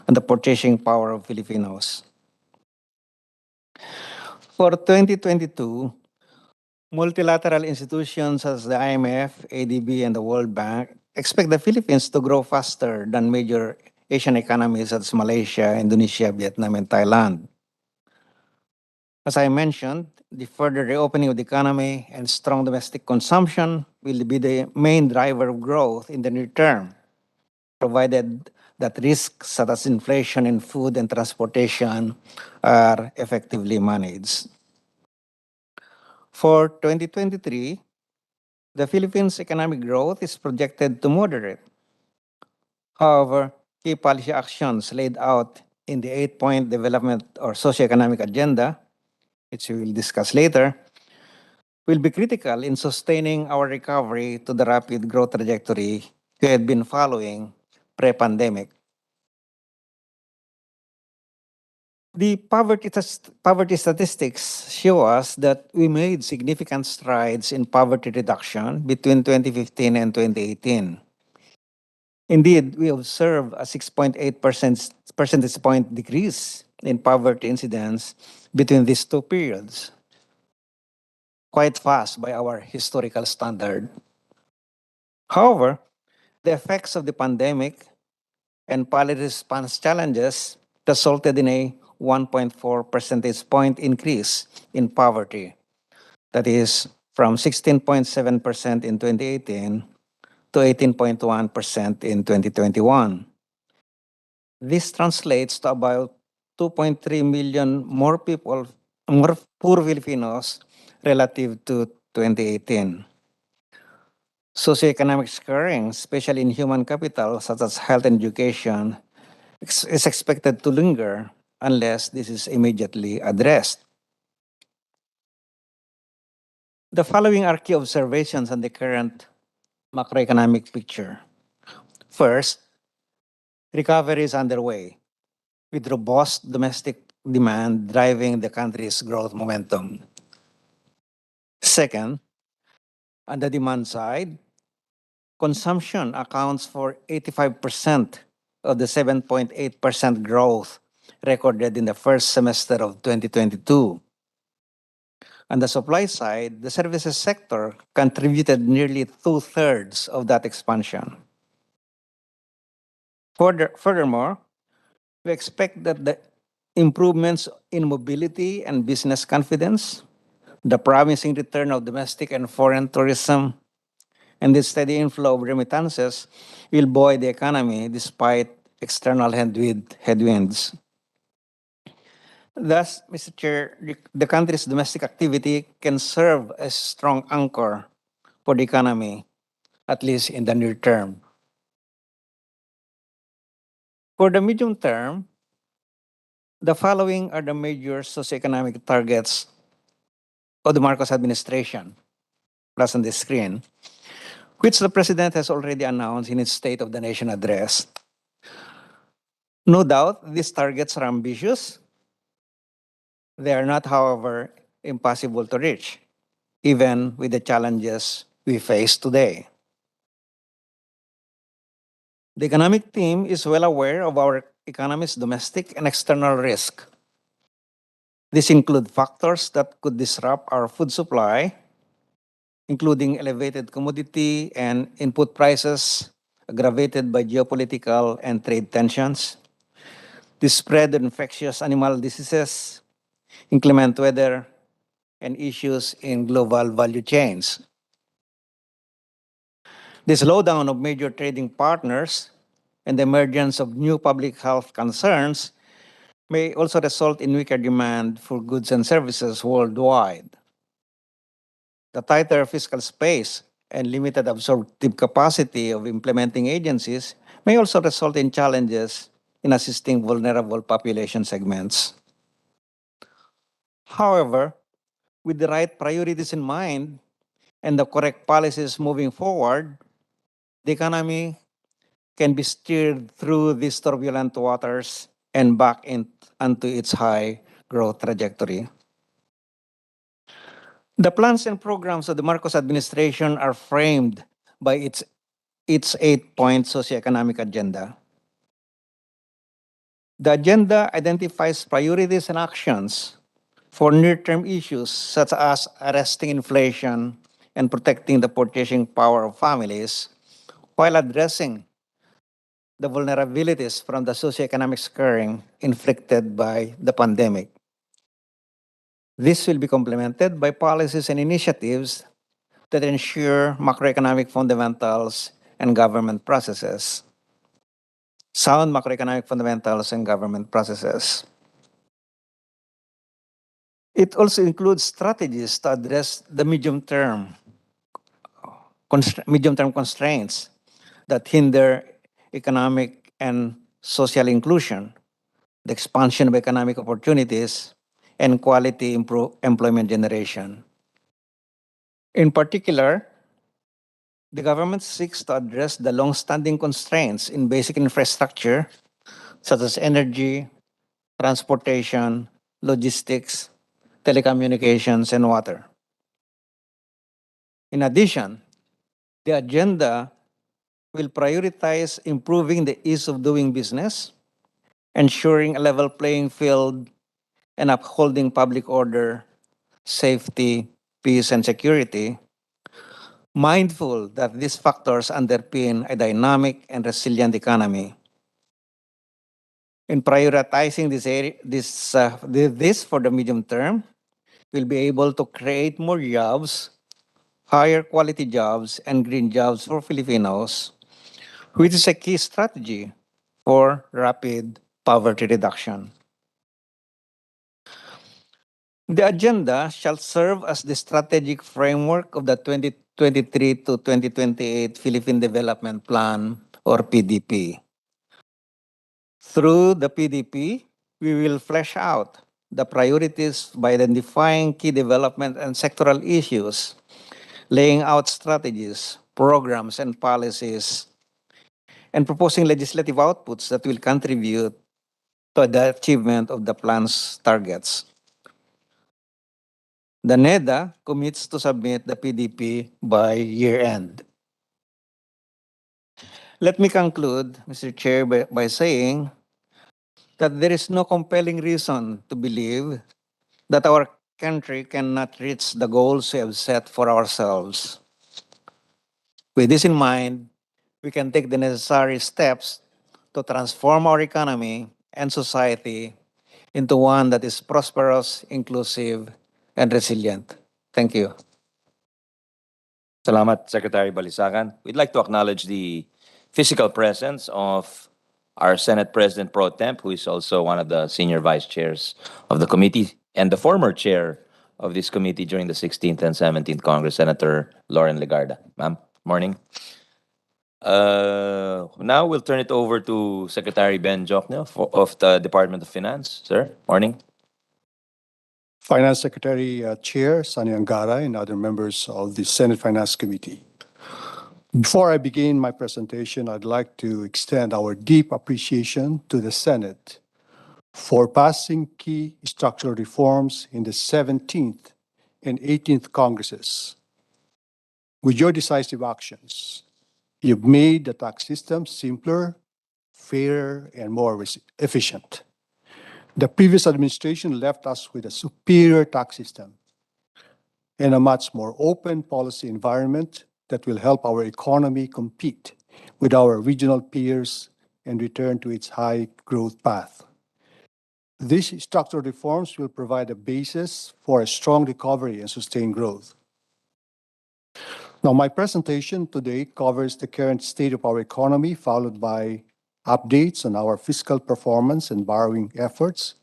H: on the purchasing power of Filipinos. For 2022, Multilateral institutions such as the IMF, ADB, and the World Bank expect the Philippines to grow faster than major Asian economies such as Malaysia, Indonesia, Vietnam, and Thailand. As I mentioned, the further reopening of the economy and strong domestic consumption will be the main driver of growth in the near term, provided that risks such as inflation in food and transportation are effectively managed. For 2023, the Philippines' economic growth is projected to moderate. However, key policy actions laid out in the 8-point development or socio-economic agenda, which we will discuss later, will be critical in sustaining our recovery to the rapid growth trajectory we had been following pre-pandemic. The poverty statistics show us that we made significant strides in poverty reduction between 2015 and 2018. Indeed, we observed a 6.8% percentage point decrease in poverty incidence between these two periods, quite fast by our historical standard. However, the effects of the pandemic and policy response challenges resulted in a 1.4 percentage point increase in poverty. That is from 16.7% in 2018 to 18.1% in 2021. This translates to about 2.3 million more people, more poor Filipinos relative to 2018. Socioeconomic scarring, especially in human capital such as health and education, is expected to linger unless this is immediately addressed. The following are key observations on the current macroeconomic picture. First, recovery is underway, with robust domestic demand driving the country's growth momentum. Second, on the demand side, consumption accounts for 85% of the 7.8% growth recorded in the first semester of 2022. On the supply side, the services sector contributed nearly 2/3 of that expansion. Furthermore, we expect that the improvements in mobility and business confidence, the promising return of domestic and foreign tourism, and the steady inflow of remittances will buoy the economy despite external headwinds. Thus, Mr. Chair, the country's domestic activity can serve as a strong anchor for the economy, at least in the near term. For the medium term, the following are the major socioeconomic targets of the Marcos administration, plus on the screen, which the President has already announced in his State of the Nation address. No doubt, these targets are ambitious. They are not, however, impossible to reach, even with the challenges we face today. The economic team is well aware of our economy's domestic and external risk. These include factors that could disrupt our food supply, including elevated commodity and input prices aggravated by geopolitical and trade tensions, the spread of infectious animal diseases, inclement weather, and issues in global value chains. The slowdown of major trading partners and the emergence of new public health concerns may also result in weaker demand for goods and services worldwide. The tighter fiscal space and limited absorptive capacity of implementing agencies may also result in challenges in assisting vulnerable population segments. However, with the right priorities in mind and the correct policies moving forward, the economy can be steered through these turbulent waters and back onto its high growth trajectory. The plans and programs of the Marcos administration are framed by its 8-point socioeconomic agenda. The agenda identifies priorities and actions for near-term issues such as arresting inflation and protecting the purchasing power of families while addressing the vulnerabilities from the socioeconomic scarring inflicted by the pandemic. This will be complemented by policies and initiatives that ensure macroeconomic fundamentals and government processes. Sound macroeconomic fundamentals and government processes. It also includes strategies to address the medium-term constraints that hinder economic and social inclusion, the expansion of economic opportunities, and quality employment generation. In particular, the government seeks to address the long-standing constraints in basic infrastructure such as energy, transportation, logistics, telecommunications, and water. In addition, the agenda will prioritize improving the ease of doing business, ensuring a level playing field, and upholding public order, safety, peace, and security, mindful that these factors underpin a dynamic and resilient economy. In prioritizing this for the medium term, we'll be able to create more jobs, higher quality jobs, and green jobs for Filipinos, which is a key strategy for rapid poverty reduction. The agenda shall serve as the strategic framework of the 2023 to 2028 Philippine Development Plan, or PDP. Through the PDP, we will flesh out the priorities by identifying key development and sectoral issues, laying out strategies, programs, and policies, and proposing legislative outputs that will contribute to the achievement of the plan's targets. The NEDA commits to submit the PDP by year-end. Let me conclude, Mr. Chair, by saying that there is no compelling reason to believe that our country cannot reach the goals we have set for ourselves. With this in mind, we can take the necessary steps to transform our economy and society into one that is prosperous, inclusive, and resilient. Thank you.
A: Salamat, Secretary Balisacan. We'd like to acknowledge the physical presence of our Senate President Pro Temp, who is also one of the senior vice chairs of the committee and the former chair of this committee during the 16th and 17th Congress, Senator Lauren Legarda. Ma'am, morning. Now we'll turn it over to Secretary Ben Joknel of the Department of Finance. Sir, morning.
I: Finance Secretary Chair Sani Angara and other members of the Senate Finance Committee. Before I begin my presentation, I'd like to extend our deep appreciation to the Senate for passing key structural reforms in the 17th and 18th Congresses. With your decisive actions, you've made the tax system simpler, fairer, and more efficient. The previous administration left us with a superior tax system and a much more open policy environment that will help our economy compete with our regional peers and return to its high growth path. These structural reforms will provide a basis for a strong recovery and sustained growth. Now, my presentation today covers the current state of our economy, followed by updates on our fiscal performance and borrowing efforts,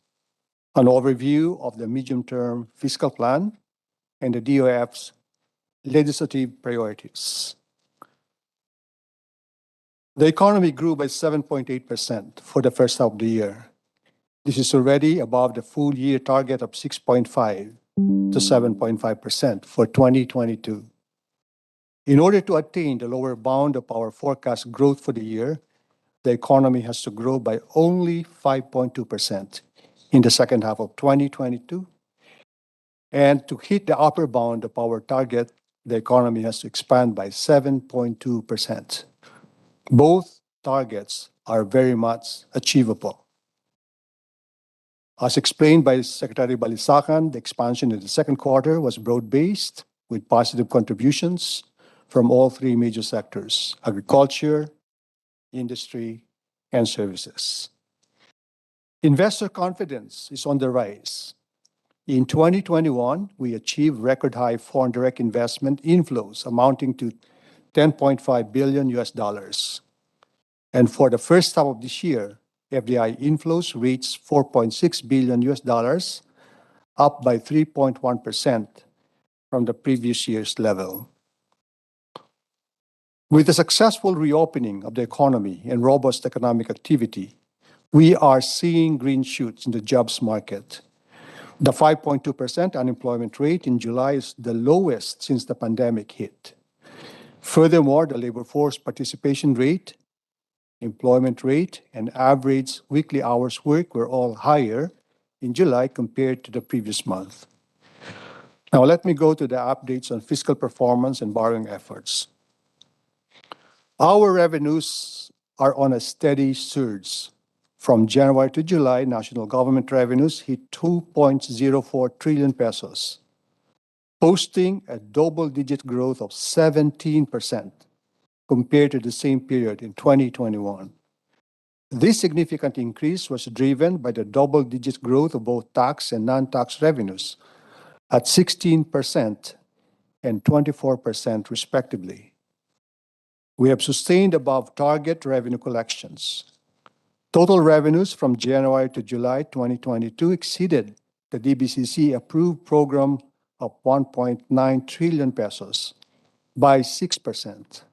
I: an overview of the medium-term fiscal plan, and the DOF's legislative priorities. The economy grew by 7.8% for the first half of the year. This is already above the full year target of 6.5 to 7.5% for 2022. In order to attain the lower bound of our forecast growth for the year, the economy has to grow by only 5.2% in the second half of 2022. And to hit the upper bound of our target, the economy has to expand by 7.2%. Both targets are very much achievable. As explained by Secretary Balisacan, the expansion in the second quarter was broad-based with positive contributions from all three major sectors: agriculture, industry, and services. Investor confidence is on the rise. In 2021, we achieved record high foreign direct investment inflows amounting to $10.5 billion US. And for the first half of this year, FDI inflows reached $4.6 billion US, up by 3.1% from the previous year's level. With the successful reopening of the economy and robust economic activity, we are seeing green shoots in the jobs market. The 5.2% unemployment rate in July is the lowest since the pandemic hit. Furthermore, the labor force participation rate, employment rate, and average weekly hours worked were all higher in July compared to the previous month. Now let me go to the updates on fiscal performance and borrowing efforts. Our revenues are on a steady surge. From January to July, national government revenues hit 2.04 trillion pesos, posting a double-digit growth of 17% compared to the same period in 2021. This significant increase was driven by the double-digit growth of both tax and non-tax revenues at 16% and 24% respectively. We have sustained above target revenue collections. Total revenues from January to July 2022 exceeded the Dbcc approved program of 1.9 trillion pesos by 6%.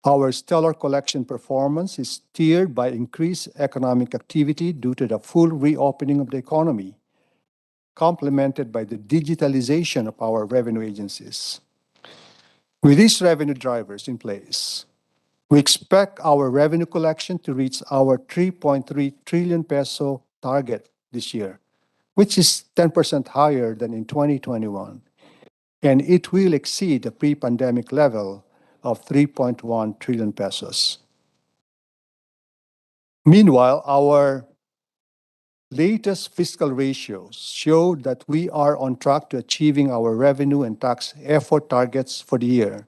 I: Our stellar collection performance is steered by increased economic activity due to the full reopening of the economy, complemented by the digitalization of our revenue agencies. With these revenue drivers in place, we expect our revenue collection to reach our 3.3 trillion peso target this year, which is 10% higher than in 2021, and it will exceed the pre-pandemic level of 3.1 trillion pesos. Meanwhile, our latest fiscal ratios show that we are on track to achieving our revenue and tax effort targets for the year.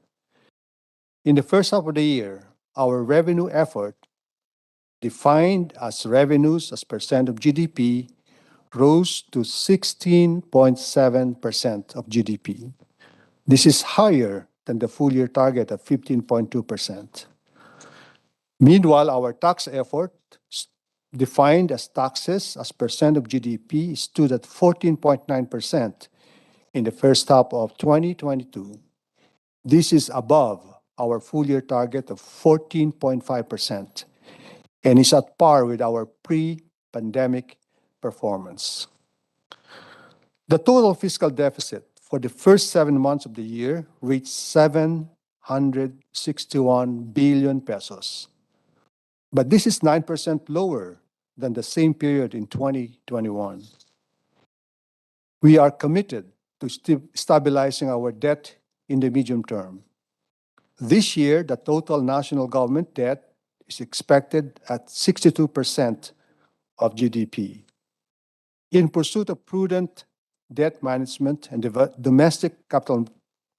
I: In the first half of the year, our revenue effort, defined as revenues as percent of GDP, rose to 16.7% of GDP. This is higher than the full year target of 15.2%. Meanwhile, our tax effort, defined as taxes as percent of GDP, stood at 14.9% in the first half of 2022. This is above our full year target of 14.5% and is at par with our pre-pandemic performance. The total fiscal deficit for the first 7 months of the year reached 761 billion pesos. But this is 9% lower than the same period in 2021. We are committed to stabilizing our debt in the medium term. This year, the total national government debt is expected at 62% of GDP. In pursuit of prudent debt management and domestic capital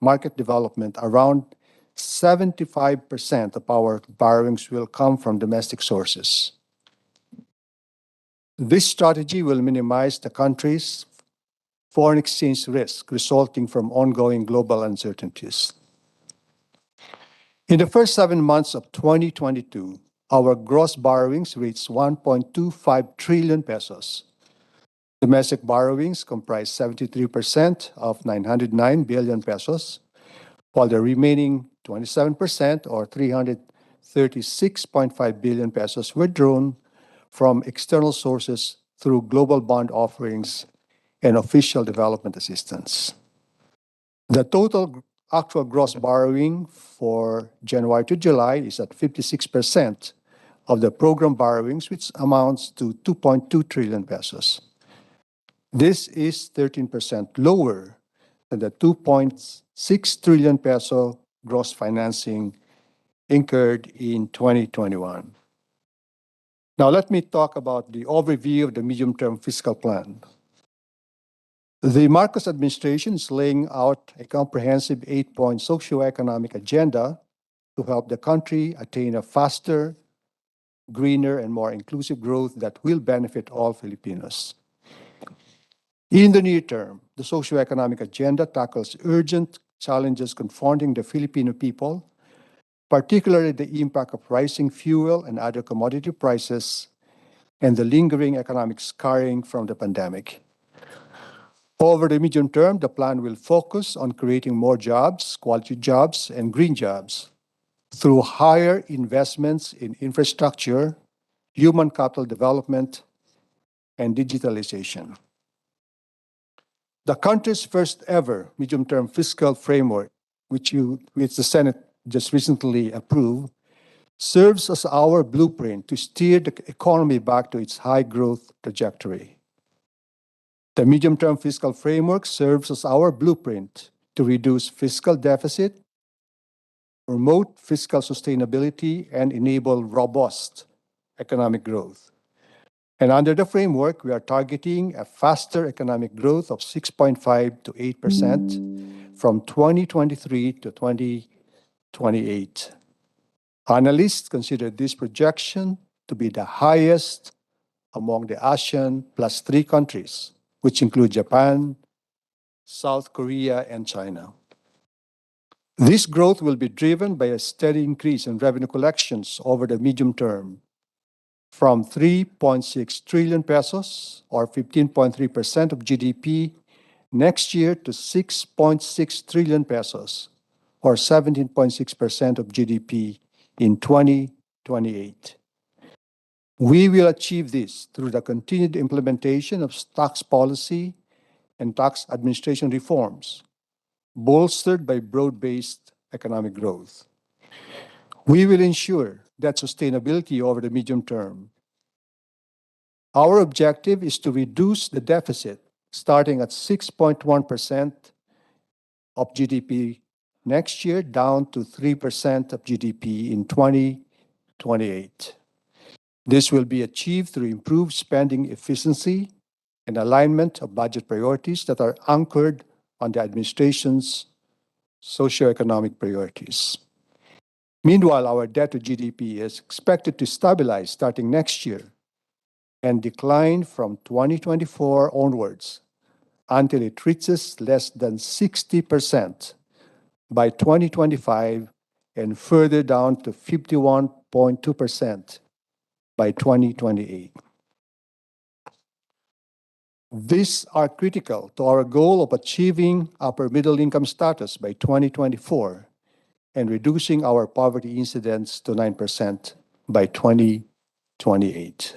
I: market development, around 75% of our borrowings will come from domestic sources. This strategy will minimize the country's foreign exchange risk resulting from ongoing global uncertainties. In the first 7 months of 2022, our gross borrowings reached 1.25 trillion pesos. Domestic borrowings comprise 73% of 909 billion pesos, while the remaining 27% or 336.5 billion pesos were drawn from external sources through global bond offerings and official development assistance. The total actual gross borrowing for January to July is at 56% of the program borrowings, which amounts to 2.2 trillion pesos. This is 13% lower than the 2.6 trillion peso gross financing incurred in 2021. Now, let me talk about the overview of the medium-term fiscal plan. The Marcos administration is laying out a comprehensive 8-point socio-economic agenda to help the country attain a faster, greener, and more inclusive growth that will benefit all Filipinos. In the near term, the socio-economic agenda tackles urgent challenges confronting the Filipino people, particularly the impact of rising fuel and other commodity prices and the lingering economic scarring from the pandemic. Over the medium term, the plan will focus on creating more jobs, quality jobs, and green jobs through higher investments in infrastructure, human capital development, and digitalization. The country's first ever medium-term fiscal framework, which the Senate just recently approved, serves as our blueprint to steer the economy back to its high growth trajectory. The medium-term fiscal framework serves as our blueprint to reduce fiscal deficit, promote fiscal sustainability, and enable robust economic growth. And under the framework, we are targeting a faster economic growth of 6.5 to 8% from 2023 to 2028. Analysts consider this projection to be the highest among the ASEAN plus 3 countries, which include Japan, South Korea, and China. This growth will be driven by a steady increase in revenue collections over the medium term, from 3.6 trillion pesos, or 15.3% of GDP, next year to 6.6 trillion pesos, or 17.6% of GDP in 2028. We will achieve this through the continued implementation of tax policy and tax administration reforms, bolstered by broad-based economic growth. We will ensure that sustainability over the medium term. Our objective is to reduce the deficit starting at 6.1% of GDP next year down to 3% of GDP in 2028. This will be achieved through improved spending efficiency and alignment of budget priorities that are anchored on the administration's socio-economic priorities. Meanwhile, our debt to GDP is expected to stabilize starting next year and decline from 2024 onwards until it reaches less than 60% by 2025 and further down to 51.2% by 2028. These are critical to our goal of achieving upper middle income status by 2024 and reducing our poverty incidence to 9% by 2028.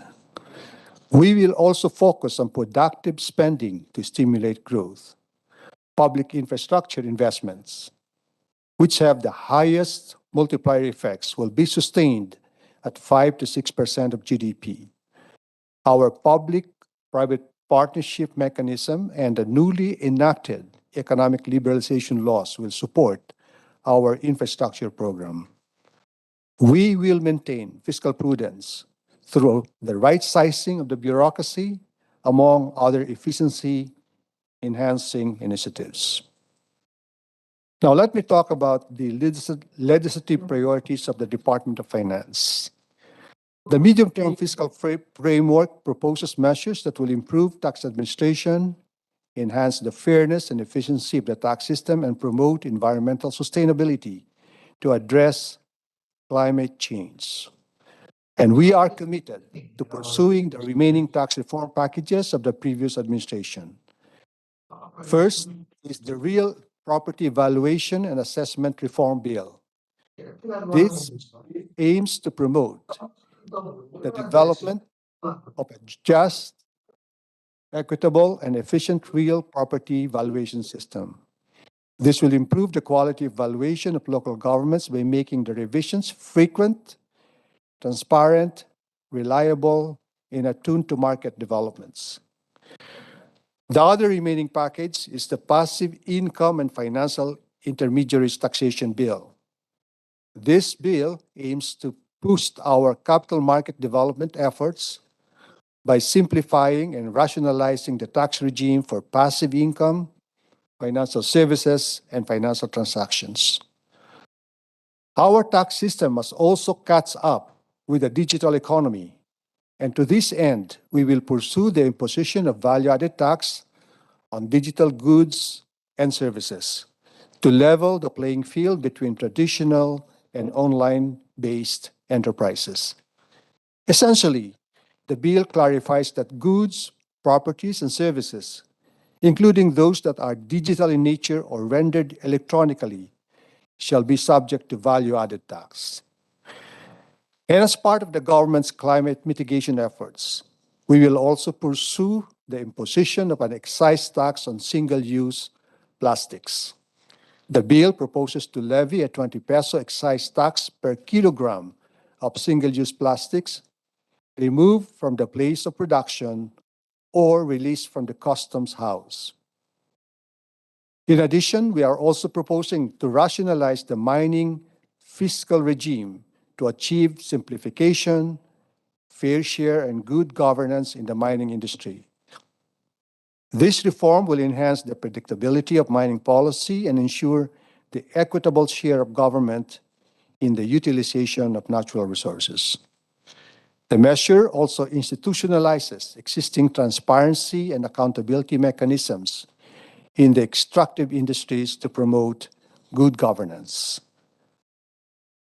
I: We will also focus on productive spending to stimulate growth. Public infrastructure investments, which have the highest multiplier effects, will be sustained at 5 to 6% of GDP. Our public-private partnership mechanism and the newly enacted economic liberalization laws will support our infrastructure program. We will maintain fiscal prudence through the right sizing of the bureaucracy, among other efficiency-enhancing initiatives. Now, let me talk about the legislative priorities of the Department of Finance. The medium-term fiscal framework proposes measures that will improve tax administration, enhance the fairness and efficiency of the tax system, and promote environmental sustainability to address climate change. And we are committed to pursuing the remaining tax reform packages of the previous administration. First is the Real Property Valuation and Assessment Reform Bill. This aims to promote the development of a just, equitable, and efficient real property valuation system. This will improve the quality of valuation of local governments by making the revisions frequent, transparent, reliable, and attuned to market developments. The other remaining package is the Passive Income and Financial Intermediaries Taxation Bill. This bill aims to boost our capital market development efforts by simplifying and rationalizing the tax regime for passive income, financial services, and financial transactions. Our tax system must also catch up with the digital economy, and to this end, we will pursue the imposition of value-added tax on digital goods and services to level the playing field between traditional and online-based enterprises. Essentially, the bill clarifies that goods, properties, and services, including those that are digital in nature or rendered electronically, shall be subject to value-added tax. And as part of the government's climate mitigation efforts, we will also pursue the imposition of an excise tax on single-use plastics. The bill proposes to levy a 20 peso excise tax per kilogram of single-use plastics removed from the place of production or released from the customs house. In addition, we are also proposing to rationalize the mining fiscal regime to achieve simplification, fair share, and good governance in the mining industry. This reform will enhance the predictability of mining policy and ensure the equitable share of government in the utilization of natural resources. The measure also institutionalizes existing transparency and accountability mechanisms in the extractive industries to promote good governance.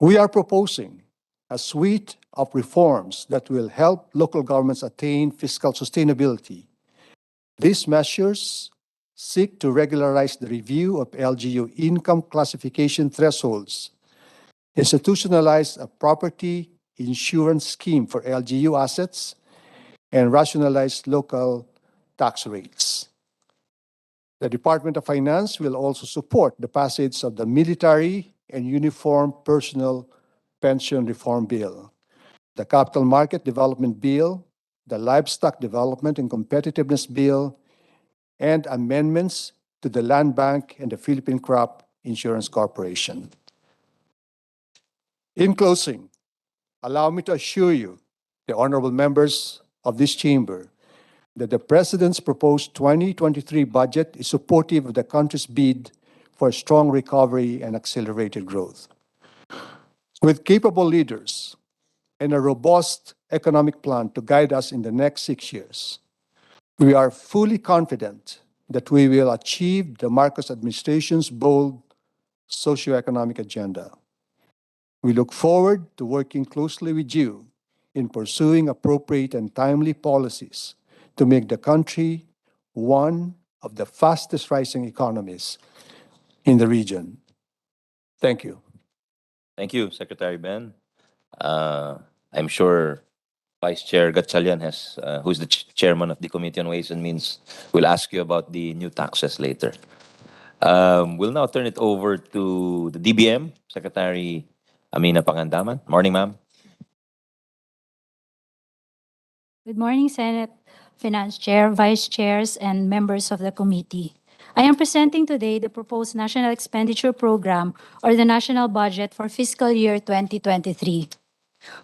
I: We are proposing a suite of reforms that will help local governments attain fiscal sustainability. These measures seek to regularize the review of LGU income classification thresholds, institutionalize a property insurance scheme for LGU assets, and rationalize local tax rates. The Department of Finance will also support the passage of the Military and Uniformed Personnel Pension Reform Bill, the Capital Market Development Bill, the Livestock Development and Competitiveness Bill, and amendments to the Land Bank and the Philippine Crop Insurance Corporation. In closing, allow me to assure you, the honorable members of this chamber, that the President's proposed 2023 budget is supportive of the country's bid for strong recovery and accelerated growth. With capable leaders and a robust economic plan to guide us in the next 6 years, we are fully confident that we will achieve the Marcos administration's bold socio-economic agenda. We look forward to working closely with you in pursuing appropriate and timely policies to make the country one of the fastest rising economies in the region. Thank you.
A: Thank you, Secretary Ben. I'm sure Vice Chair Gatchalian who's the chairman of the Committee on Ways and Means, will ask you about the new taxes later. We'll now turn it over to the DBM, Secretary Amina Pangandaman. Morning, ma'am.
J: Good morning, Senate Finance Chair, Vice Chairs, and members of the committee. I am presenting today the proposed National Expenditure Program, or the National Budget for fiscal year 2023.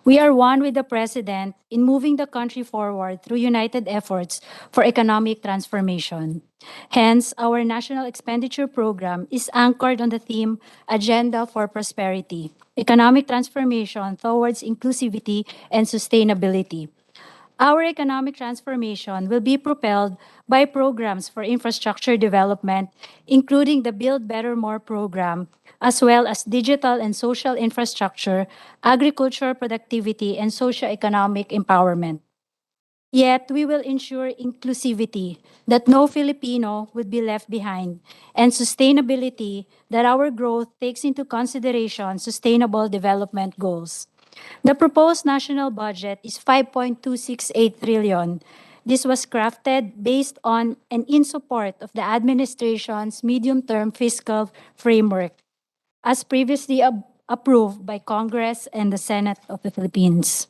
J: We are one with the President in moving the country forward through united efforts for economic transformation. Hence, our National Expenditure Program is anchored on the theme Agenda for Prosperity, Economic Transformation Towards Inclusivity and Sustainability. Our economic transformation will be propelled by programs for infrastructure development, including the Build Better More program, as well as digital and social infrastructure, agriculture productivity, and socio-economic empowerment. Yet, we will ensure inclusivity, that no Filipino would be left behind, and sustainability, that our growth takes into consideration sustainable development goals. The proposed national budget is 5.268 trillion. This was crafted based on and in support of the administration's medium-term fiscal framework, as previously approved by Congress and the Senate of the Philippines.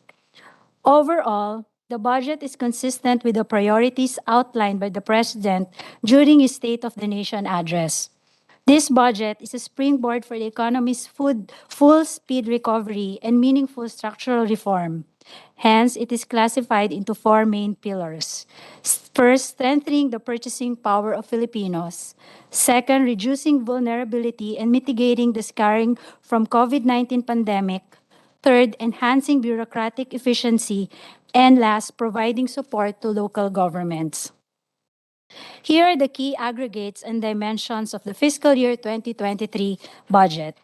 J: Overall, the budget is consistent with the priorities outlined by the President during his State of the Nation address. This budget is a springboard for the economy's full-speed recovery and meaningful structural reform. Hence, it is classified into four main pillars. First, strengthening the purchasing power of Filipinos. Second, reducing vulnerability and mitigating the scarring from COVID-19 pandemic. Third, enhancing bureaucratic efficiency. And last, providing support to local governments. Here are the key aggregates and dimensions of the fiscal year 2023 budget.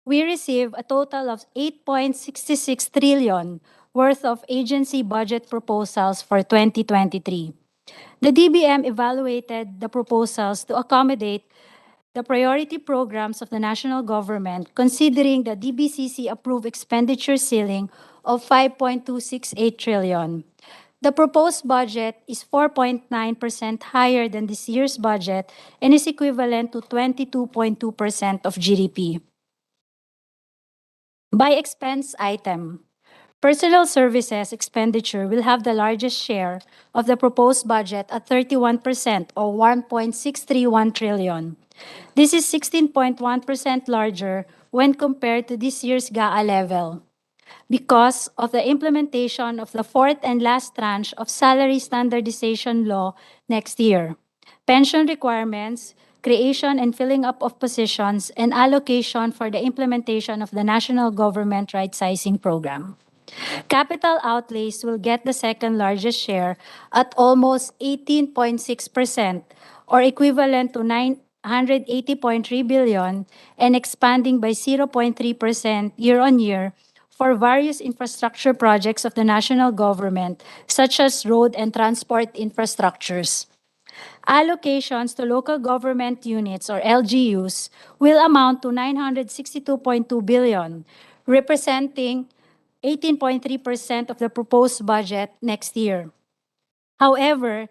J: We receive a total of 8.66 trillion worth of agency budget proposals for 2023. The DBM evaluated the proposals to accommodate the priority programs of the national government, considering the Dbcc approved expenditure ceiling of 5.268 trillion. The proposed budget is 4.9% higher than this year's budget and is equivalent to 22.2% of GDP. By expense item, personal services expenditure will have the largest share of the proposed budget at 31% or 1.631 trillion. This is 16.1% larger when compared to this year's GAA level because of the implementation of the fourth and last tranche of salary standardization law next year, pension requirements, creation and filling up of positions, and allocation for the implementation of the national government right-sizing program. Capital outlays will get the second largest share at almost 18.6% or equivalent to 980.3 billion and expanding by 0.3% year-on-year for various infrastructure projects of the national government such as road and transport infrastructures. Allocations to local government units or LGUs will amount to 962.2 billion, representing 18.3% of the proposed budget next year. However,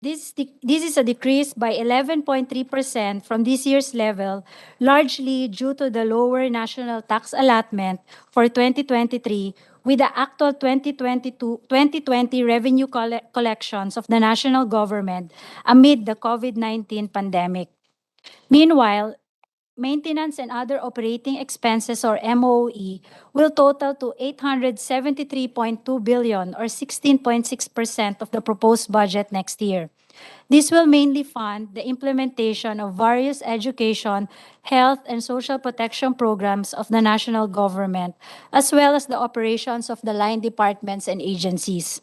J: this is a decrease by 11.3% from this year's level, largely due to the lower national tax allotment for 2023 with the actual 2020 revenue collections of the national government amid the COVID-19 pandemic. Meanwhile, maintenance and other operating expenses or MOE will total to 873.2 billion or 16.6% of the proposed budget next year. This will mainly fund the implementation of various education, health, and social protection programs of the national government, as well as the operations of the line departments and agencies.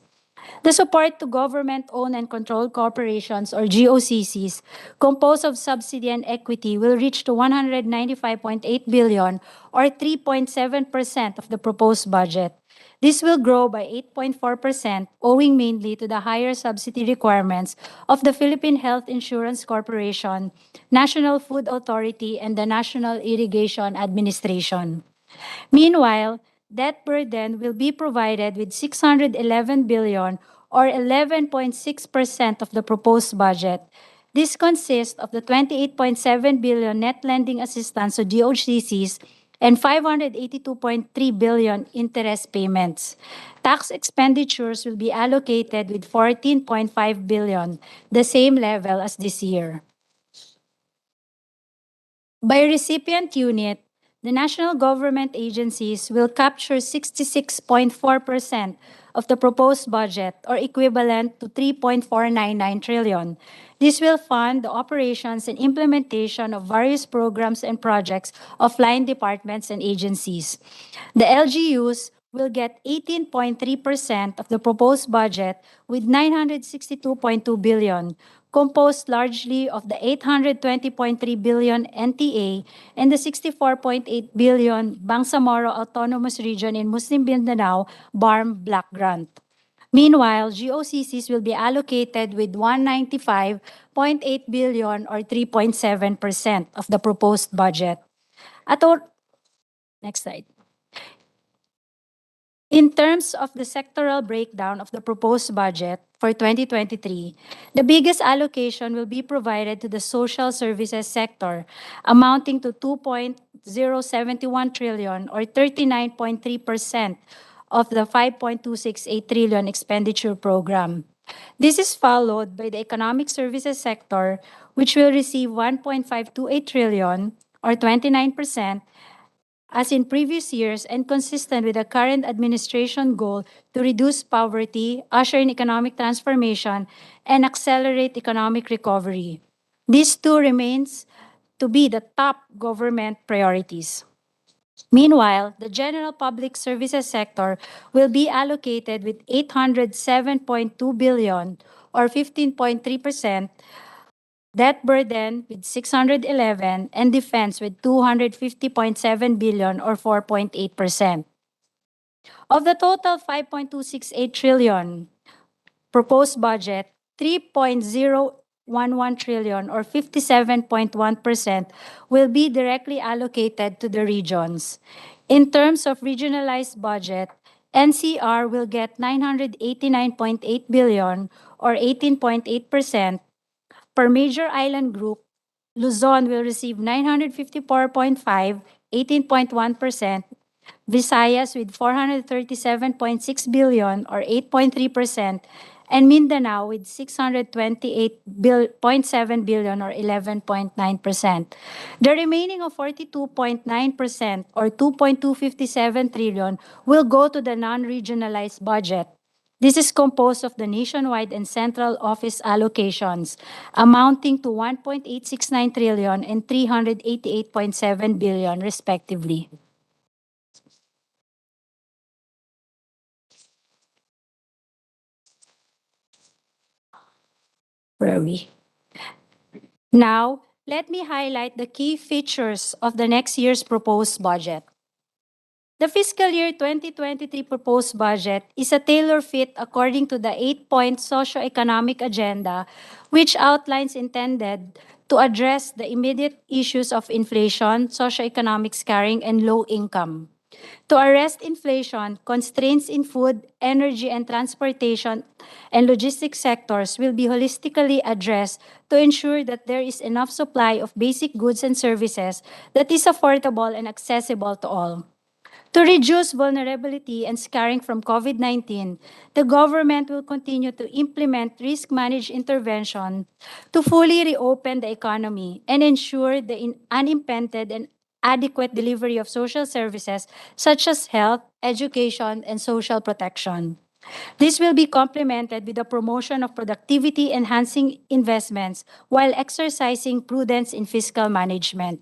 J: The support to government-owned and controlled corporations or GOCCs composed of subsidy and equity will reach to 195.8 billion or 3.7% of the proposed budget. This will grow by 8.4% owing mainly to the higher subsidy requirements of the Philippine Health Insurance Corporation, National Food Authority, and the National Irrigation Administration. Meanwhile, debt burden will be provided with 611 billion or 11.6% of the proposed budget. This consists of the 28.7 billion net lending assistance to GOCCs and 582.3 billion interest payments. Tax expenditures will be allocated with 14.5 billion, the same level as this year. By recipient unit, the national government agencies will capture 66.4% of the proposed budget or equivalent to 3.499 trillion. This will fund the operations and implementation of various programs and projects of line departments and agencies. The LGUs will get 18.3% of the proposed budget with 962.2 billion, composed largely of the 820.3 billion NTA and the 64.8 billion Bangsamoro Autonomous Region in Muslim Mindanao BARM Block Grant. Meanwhile, GOCCs will be allocated with 195.8 billion or 3.7% of the proposed budget. Next slide. In terms of the sectoral breakdown of the proposed budget for 2023, the biggest allocation will be provided to the social services sector, amounting to 2.071 trillion or 39.3% of the 5.268 trillion expenditure program. This is followed by the economic services sector which will receive 1.528 trillion or 29%, as in previous years and consistent with the current administration goal to reduce poverty, usher in economic transformation, and accelerate economic recovery. These two remains to be the top government priorities. Meanwhile, the general public services sector will be allocated with 807.2 billion or 15.3%, debt burden with 611, and defense with 250.7 billion or 4.8%. Of the total 5.268 trillion proposed budget, 3.011 trillion or 57.1% will be directly allocated to the regions. In terms of regionalized budget, NCR will get 989.8 billion or 18.8%. Per major island group, Luzon will receive 954.5, 18.1%, Visayas with 437.6 billion or 8.3%, and Mindanao with 628.7 billion or 11.9%. The remaining of 42.9% or 2.257 trillion will go to the non-regionalized budget. This is composed of the nationwide and central office allocations, amounting to 1.869 trillion and 388.7 billion respectively. Where are we? Now, let me highlight the key features of the next year's proposed budget. The fiscal year 2023 proposed budget is a tailor fit according to the 8-point Socio-Economic Agenda, which outlines intended to address the immediate issues of inflation, socioeconomic scarring, and low income. To arrest inflation, constraints in food, energy, and transportation and logistics sectors will be holistically addressed to ensure that there is enough supply of basic goods and services that is affordable and accessible to all. To reduce vulnerability and scarring from COVID-19, the government will continue to implement risk-managed intervention to fully reopen the economy and ensure the unimpeded and adequate delivery of social services such as health, education, and social protection. This will be complemented with the promotion of productivity-enhancing investments while exercising prudence in fiscal management.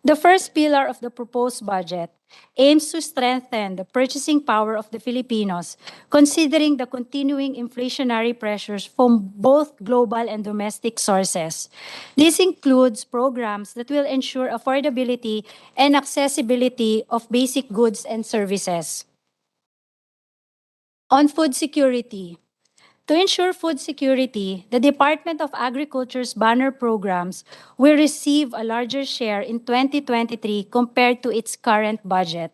J: The first pillar of the proposed budget aims to strengthen the purchasing power of the Filipinos, considering the continuing inflationary pressures from both global and domestic sources. This includes programs that will ensure affordability and accessibility of basic goods and services. On food security, to ensure food security, the Department of Agriculture's banner programs will receive a larger share in 2023 compared to its current budget.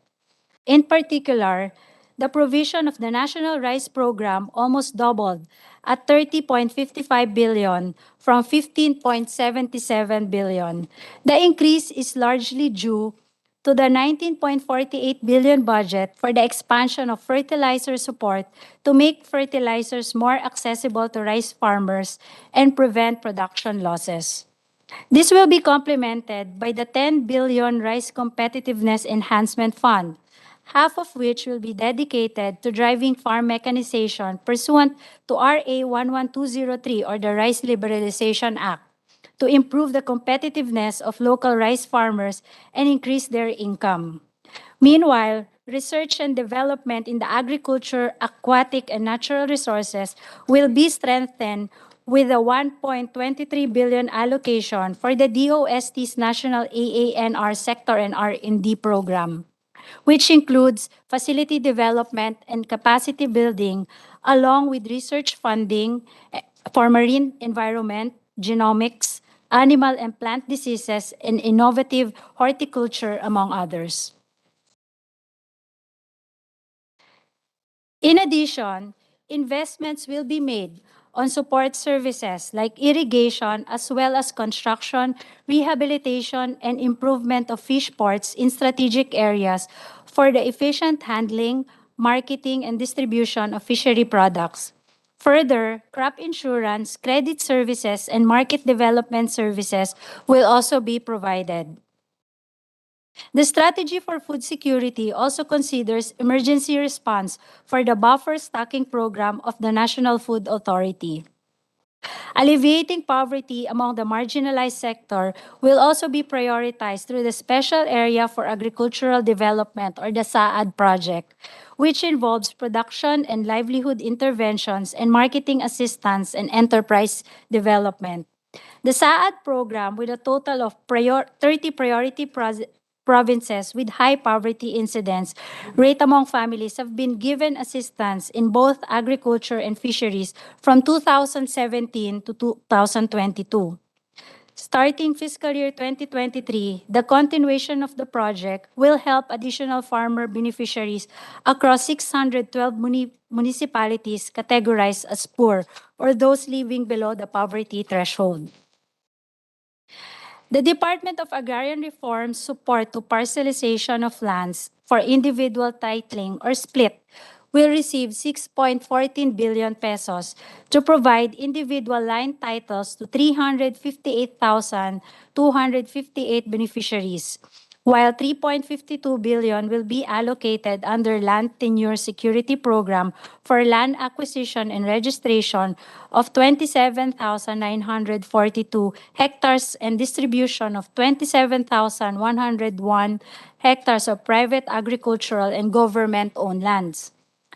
J: In particular, the provision of the National Rice Program almost doubled at 30.55 billion from 15.77 billion. The increase is largely due to the 19.48 billion budget for the expansion of fertilizer support to make fertilizers more accessible to rice farmers and prevent production losses. This will be complemented by the 10 billion Rice Competitiveness Enhancement Fund, half of which will be dedicated to driving farm mechanization pursuant to RA 11203 or the Rice Liberalization Act, to improve the competitiveness of local rice farmers and increase their income. Meanwhile, research and development in the agriculture, aquatic, and natural resources will be strengthened with a 1.23 billion allocation for the DOST's National AANR Sector and R&D program, which includes facility development and capacity building, along with research funding for marine environment, genomics, animal and plant diseases, and innovative horticulture, among others. In addition, investments will be made on support services like irrigation as well as construction, rehabilitation, and improvement of fish ports in strategic areas for the efficient handling, marketing, and distribution of fishery products. Further, crop insurance, credit services, and market development services will also be provided. The strategy for food security also considers emergency response for the buffer stocking program of the National Food Authority. Alleviating poverty among the marginalized sector will also be prioritized through the Special Area for Agricultural Development or the SAAD project, which involves production and livelihood interventions and marketing assistance and enterprise development. The SAAD program, with a total of 30 priority provinces with high poverty incidence rate among families, have been given assistance in both agriculture and fisheries from 2017 to 2022. Starting fiscal year 2023, the continuation of the project will help additional farmer beneficiaries across 612 municipalities categorized as poor or those living below the poverty threshold. The Department of Agrarian Reform's support to parcelization of lands for individual titling or split will receive 6.14 billion pesos to provide individual line titles to 358,258 beneficiaries, while 3.52 billion will be allocated under Land Tenure Security Program for land acquisition and registration of 27,942 hectares and distribution of 27,101 hectares of private agricultural and government-owned lands.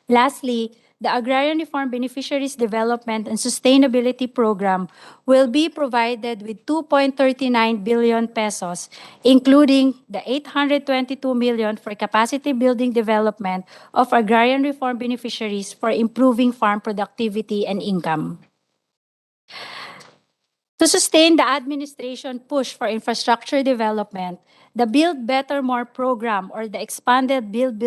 J: Lastly, the Agrarian Reform Beneficiaries Development and Sustainability Program will be provided with 2.39 billion pesos, including the 822 million for capacity building development of agrarian reform beneficiaries for improving farm productivity and income. To sustain the administration push for infrastructure development, the Build Better More program, or the expanded Build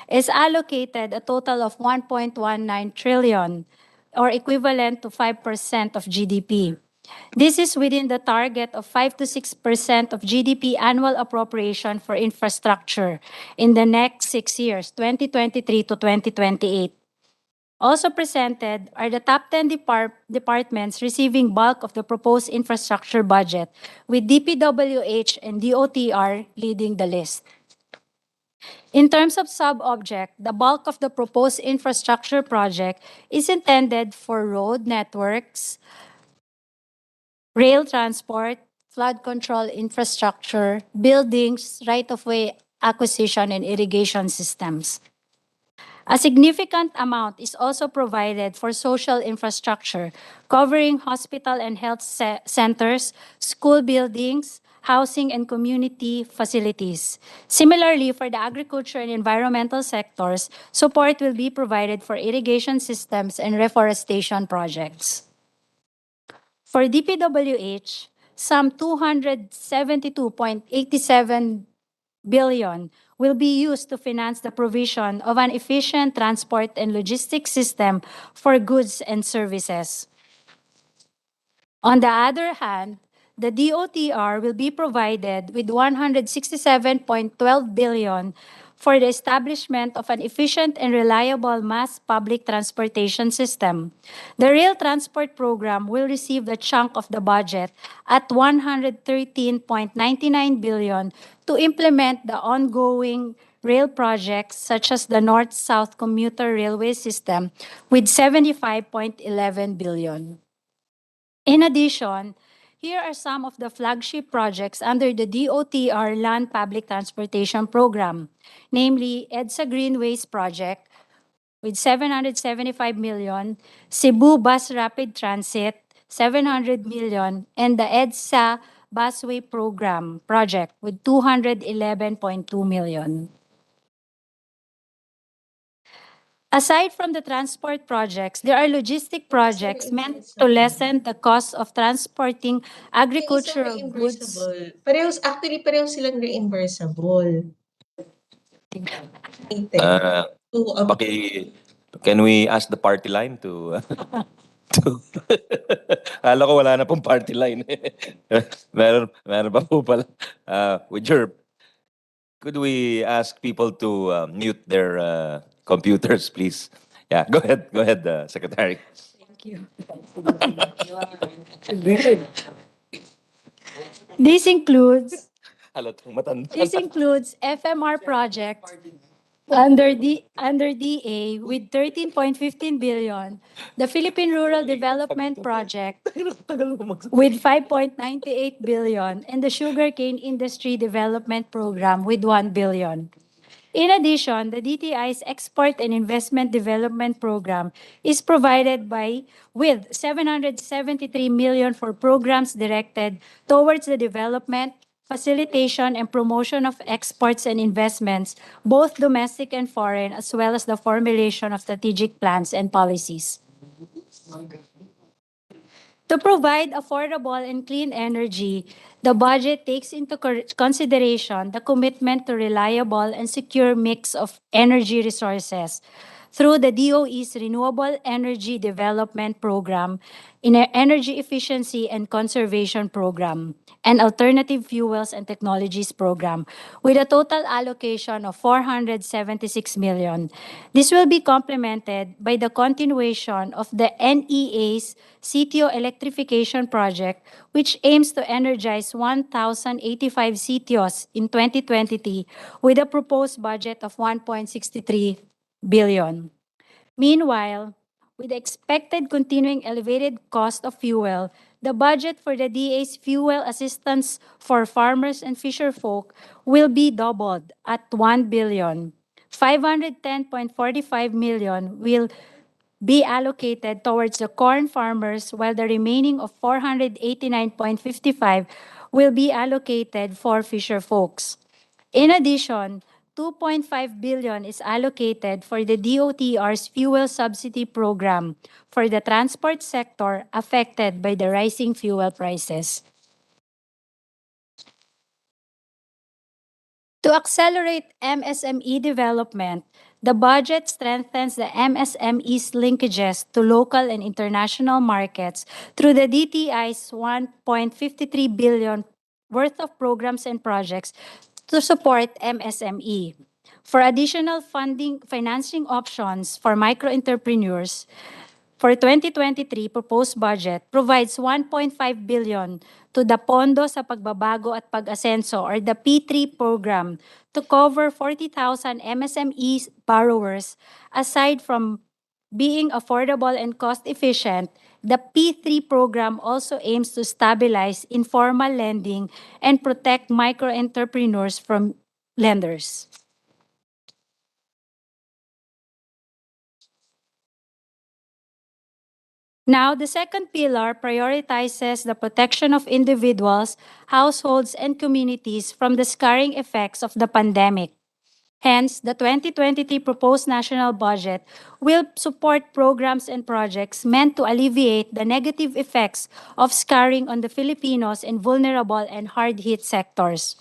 J: is allocated a total of 1.19 trillion, or equivalent to 5% of GDP. This is within the target of 5 to 6% of GDP annual appropriation for infrastructure in the next 6 years, 2023 to 2028. Also presented are the top 10 departments receiving bulk of the proposed infrastructure budget, with DPWH and DOTR leading the list. In terms of sub-object, the bulk of the proposed infrastructure project is intended for road networks, rail transport, flood control infrastructure, buildings, right-of-way acquisition, and irrigation systems. A significant amount is also provided for social infrastructure, covering hospital and health centers, school buildings, housing and community facilities. Similarly, for the agriculture and environmental sectors, support will be provided for irrigation systems and reforestation projects. For DPWH, some 272.87 billion will be used to finance the provision of an efficient transport and logistics system for goods and services. On the other hand, the DOTR will be provided with 167.12 billion for the establishment of an efficient and reliable mass public transportation system. The rail transport program will receive the chunk of the budget at 113.99 billion to implement the ongoing rail projects such as the North-South Commuter Railway System with 75.11 billion. In addition, here are some of the flagship projects under the DOTR Land Public Transportation Program, namely EDSA Greenways Project with 775 million, Cebu Bus Rapid Transit, 700 million, and the EDSA Busway Program project with 211.2 million. Aside from the transport projects, there are logistic projects meant to lessen the cost of transporting agricultural goods.
K: Pareho silang reimbursable.
A: Can we ask the party line to... Akala ko wala na pong party line. meron pa po pala. Could we ask people to mute their computers, please? Yeah, go ahead, Secretary.
J: Thank you. This includes This includes FMR project under DA with 13.15 billion, the Philippine Rural Development Project with 5.98 billion, and the Sugarcane Industry Development Program with 1 billion. In addition, the DTI's Export and Investment Development Program is provided with 773 million for programs directed towards the development, facilitation, and promotion of exports and investments, both domestic and foreign, as well as the formulation of strategic plans and policies. To provide affordable and clean energy, the budget takes into consideration the commitment to reliable and secure mix of energy resources through the DOE's Renewable Energy Development Program, Energy Efficiency and Conservation Program, and Alternative Fuels and Technologies Program, with a total allocation of 476 million. This will be complemented by the continuation of the NEA's CTO Electrification Project, which aims to energize 1,085 CTOs in 2020 with a proposed budget of 1.63 billion. Meanwhile, with the expected continuing elevated cost of fuel, the budget for the DA's fuel assistance for farmers and fisherfolk will be doubled at 1 billion. 510.45 million will be allocated towards the corn farmers, while the remaining of 489.55 will be allocated for fisher folks. In addition, 2.5 billion is allocated for the DOTR's fuel subsidy program for the transport sector affected by the rising fuel prices. To accelerate MSME development, the budget strengthens the MSME's linkages to local and international markets through the DTI's 1.53 billion worth of programs and projects to support MSME. For additional financing options for micro-entrepreneurs, for 2023 proposed budget provides 1.5 billion to the Pondo sa Pagbabago at Pag-asenso or the P3 program to cover 40,000 MSME borrowers. Aside from being affordable and cost efficient, the P3 program also aims to stabilize informal lending and protect micro-entrepreneurs from lenders. Now, the second pillar prioritizes the protection of individuals, households, and communities from the scarring effects of the pandemic. Hence, the 2023 proposed national budget will support programs and projects meant to alleviate the negative effects of scarring on the Filipinos in vulnerable and hard-hit sectors.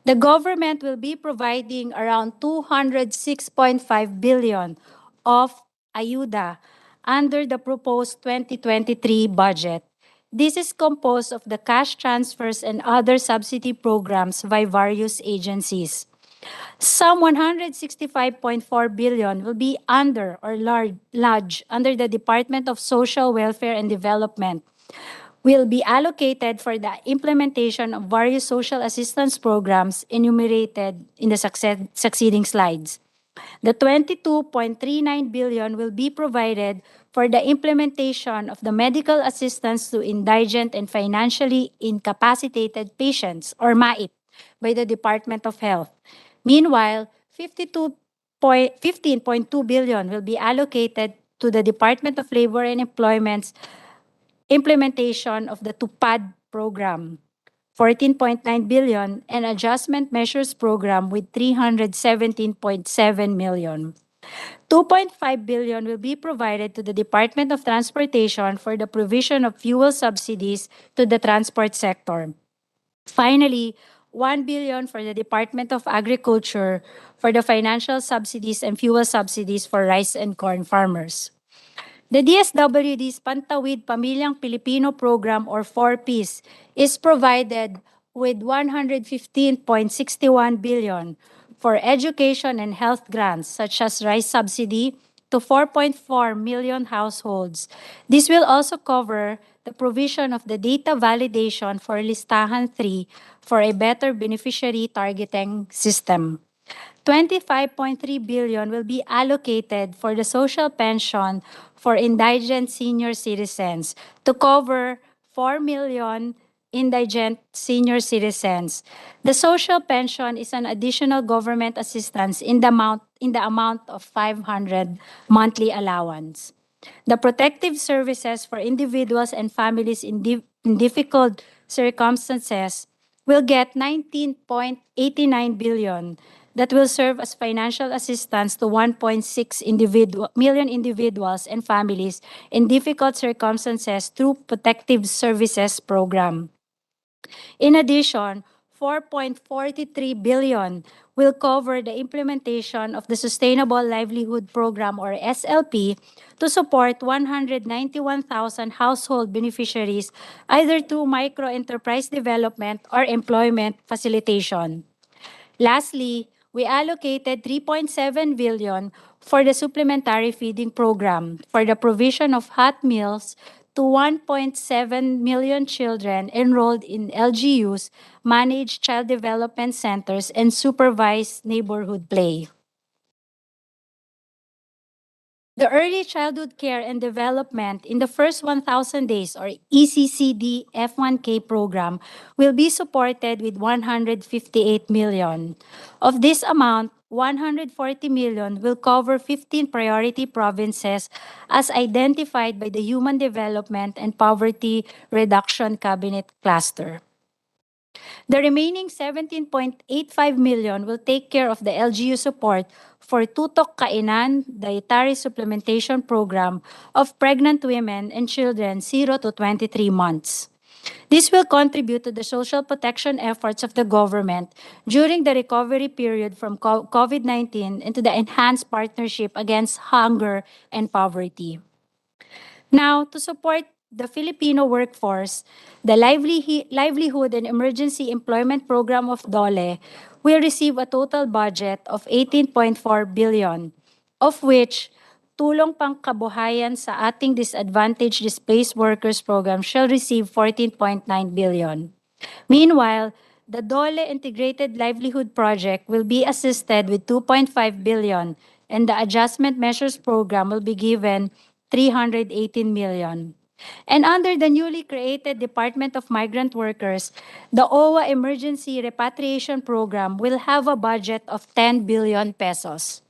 J: The government will be providing around 206.5 billion of ayuda under the proposed 2023 budget. This is composed of the cash transfers and other subsidy programs by various agencies. Some 165.4 billion will be under or lodged under the Department of Social Welfare and Development, will be allocated for the implementation of various social assistance programs enumerated in the succeeding slides. The 22.39 billion will be provided for the implementation of the medical assistance to indigent and financially incapacitated patients, or MAIP, by the Department of Health. Meanwhile, 15.2 billion will be allocated to the Department of Labor and Employment's implementation of the TUPAD program, 14.9 billion, and adjustment measures program with 317.7 million. 2.5 billion will be provided to the Department of Transportation for the provision of fuel subsidies to the transport sector. Finally, 1 billion for the Department of Agriculture for the financial subsidies and fuel subsidies for rice and corn farmers. The DSWD's Pantawid Pamilyang Pilipino Program, or 4Ps, is provided with 115.61 billion for education and health grants such as rice subsidy, to 4.4 million households. This will also cover the provision of the data validation for Listahan 3 for a better beneficiary targeting system. 25.3 billion will be allocated for the social pension for indigent senior citizens to cover 4 million indigent senior citizens. The social pension is an additional government assistance in the amount of 500 monthly allowance. The protective services for individuals and families in difficult circumstances will get 19.89 billion that will serve as financial assistance to 1.6 million individuals and families in difficult circumstances through Protective Services Program. In addition, 4.43 billion will cover the implementation of the Sustainable Livelihood Program or SLP to support 191,000 household beneficiaries either through micro-enterprise development or employment facilitation. Lastly, we allocated 3.7 billion for the supplementary feeding program for the provision of hot meals to 1.7 million children enrolled in LGUs, managed child development centers, and supervised neighborhood play. The Early Childhood Care and Development in the First 1,000 Days or ECCD F1K program will be supported with 158 million. Of this amount, 140 million will cover 15 priority provinces as identified by the Human Development and Poverty Reduction Cabinet Cluster. The remaining 17.85 million will take care of the LGU support for Tutok Kainan Dietary Supplementation Program of pregnant women and children 0 to 23 months. This will contribute to the social protection efforts of the government during the recovery period from COVID-19 and to the enhanced partnership against hunger and poverty. Now, to support the Filipino workforce, the Livelihood and Emergency Employment Program of DOLE will receive a total budget of 18.4 billion, of which Tulong Pangkabuhayan sa Ating Disadvantaged Displaced Workers Program shall receive 14.9 billion. Meanwhile, the DOLE Integrated Livelihood Project will be assisted with 2.5 billion and the Adjustment Measures Program will be given 318 million. And under the newly created Department of Migrant Workers, the OWA Emergency Repatriation Program will have a budget of 10 billion pesos.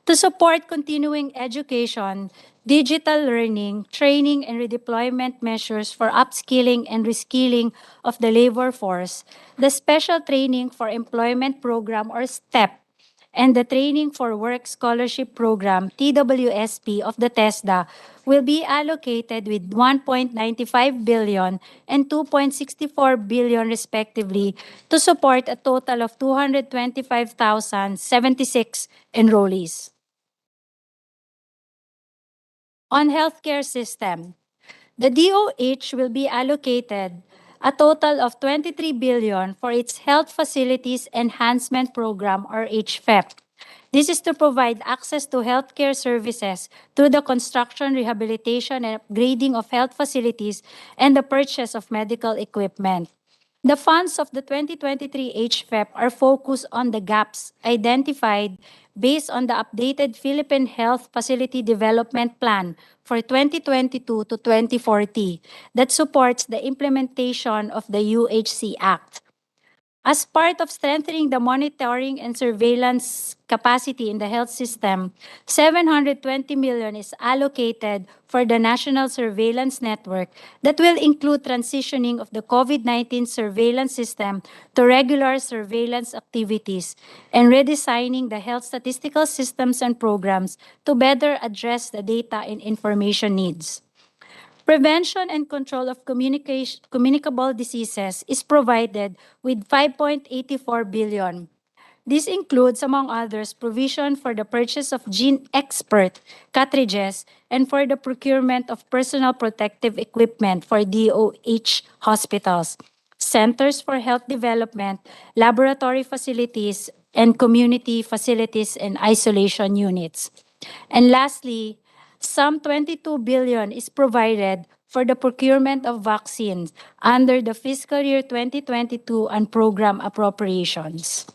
J: To support continuing education, digital learning, training, and redeployment measures for upskilling and reskilling of the labor force, the Special Training for Employment Program or STEP, and the Training for Work Scholarship Program, TWSP, of the TESDA will be allocated with 1.95 billion and 2.64 billion respectively to support a total of 225,076 enrollees. On healthcare system, the DOH will be allocated a total of 23 billion for its Health Facilities Enhancement Program or HFEP. This is to provide access to healthcare services through the construction, rehabilitation, and upgrading of health facilities and the purchase of medical equipment. The funds of the 2023 HFEP are focused on the gaps identified based on the updated Philippine Health Facility Development Plan for 2022 to 2040 that supports the implementation of the UHC Act. As part of strengthening the monitoring and surveillance capacity in the health system, 720 million is allocated for the National Surveillance Network that will include transitioning of the COVID-19 surveillance system to regular surveillance activities and redesigning the health statistical systems and programs to better address the data and information needs. Prevention and control of communicable diseases is provided with 5.84 billion. This includes, among others, provision for the purchase of Gene Expert cartridges and for the procurement of personal protective equipment for DOH hospitals, centers for health development, laboratory facilities, and community facilities and isolation units. And lastly, some 22 billion is provided for the procurement of vaccines under the fiscal year 2022 and program appropriations.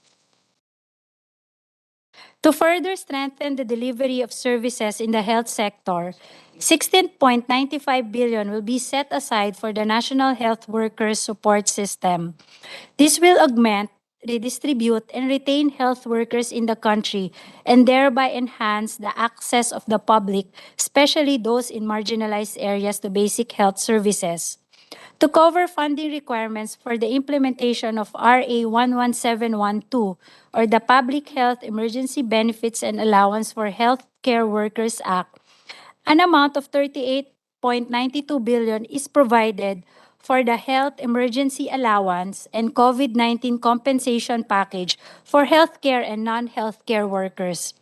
J: To further strengthen the delivery of services in the health sector, 16.95 billion will be set aside for the National Health Workers Support System. This will augment, redistribute, and retain health workers in the country and thereby enhance the access of the public, especially those in marginalized areas, to basic health services. To cover funding requirements for the implementation of RA 11712, or the Public Health Emergency Benefits and Allowance for Healthcare Workers Act, an amount of 38.92 billion is provided for the Health Emergency Allowance and COVID-19 compensation package for healthcare and non-healthcare workers.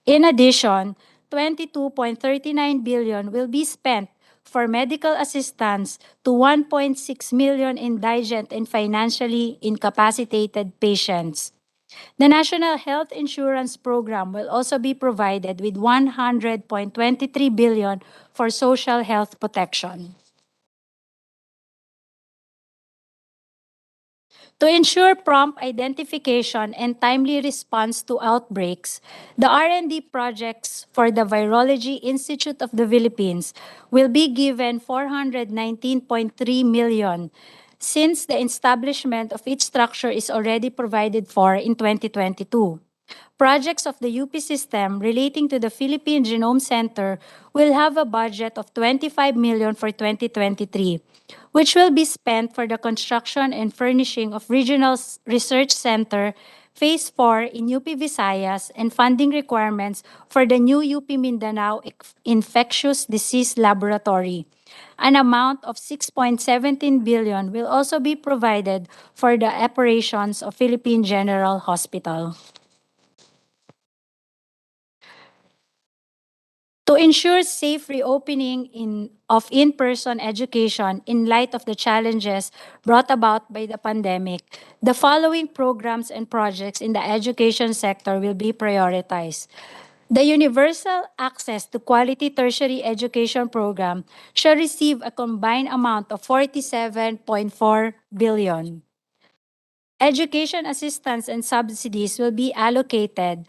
J: In addition, 22.39 billion will be spent for medical assistance to 1.6 million indigent and financially incapacitated patients. The National Health Insurance Program will also be provided with 100.23 billion for social health protection. To ensure prompt identification and timely response to outbreaks, the R&D projects for the Virology Institute of the Philippines will be given 419.3 million, since the establishment of each structure is already provided for in 2022. Projects of the UP system relating to the Philippine Genome Center will have a budget of 25 million for 2023, which will be spent for the construction and furnishing of Regional Research Center Phase 4 in UP Visayas and funding requirements for the new UP Mindanao Infectious Disease Laboratory. An amount of 6.17 billion will also be provided for the operations of Philippine General Hospital. To ensure safe reopening of in-person education in light of the challenges brought about by the pandemic, the following programs and projects in the education sector will be prioritized. The Universal Access to Quality Tertiary Education Program shall receive a combined amount of 47.4 billion. Education assistance and subsidies will be allocated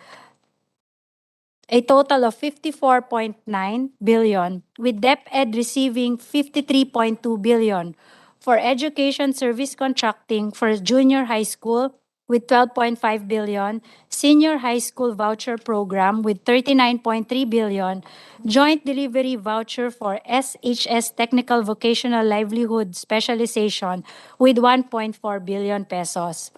J: a total of 54.9 billion, with DepEd receiving 53.2 billion for education service contracting for junior high school with 12.5 billion, senior high school voucher program with 39.3 billion, joint delivery voucher for SHS Technical Vocational Livelihood Specialization with 1.4 billion pesos.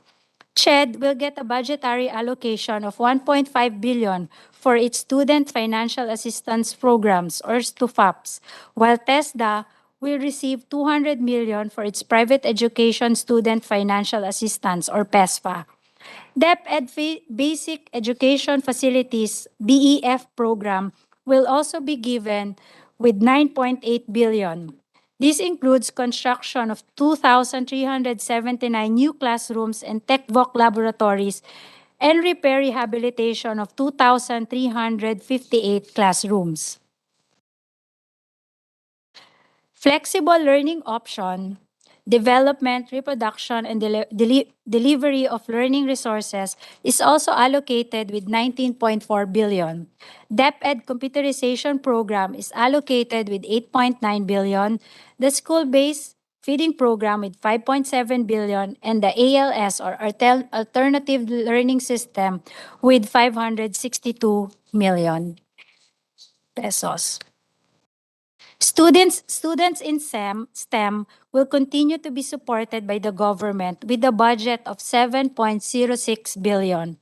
J: CHED will get a budgetary allocation of 1.5 billion for its student financial assistance programs, or STUFAPs, while TESDA will receive 200 million for its private education student financial assistance, or PESFA. DepEd Basic Education Facilities BEF program will also be given with 9.8 billion. This includes construction of 2,379 new classrooms and TechVoc laboratories and repair rehabilitation of 2,358 classrooms. Flexible learning option, development, reproduction, and delivery of learning resources is also allocated with 19.4 billion. DepEd Computerization Program is allocated with 8.9 billion. The school-based feeding program with 5.7 billion, and the ALS, or Alternative Learning System, with 562 million pesos. Students in STEM will continue to be supported by the government with a budget of 7.06 billion.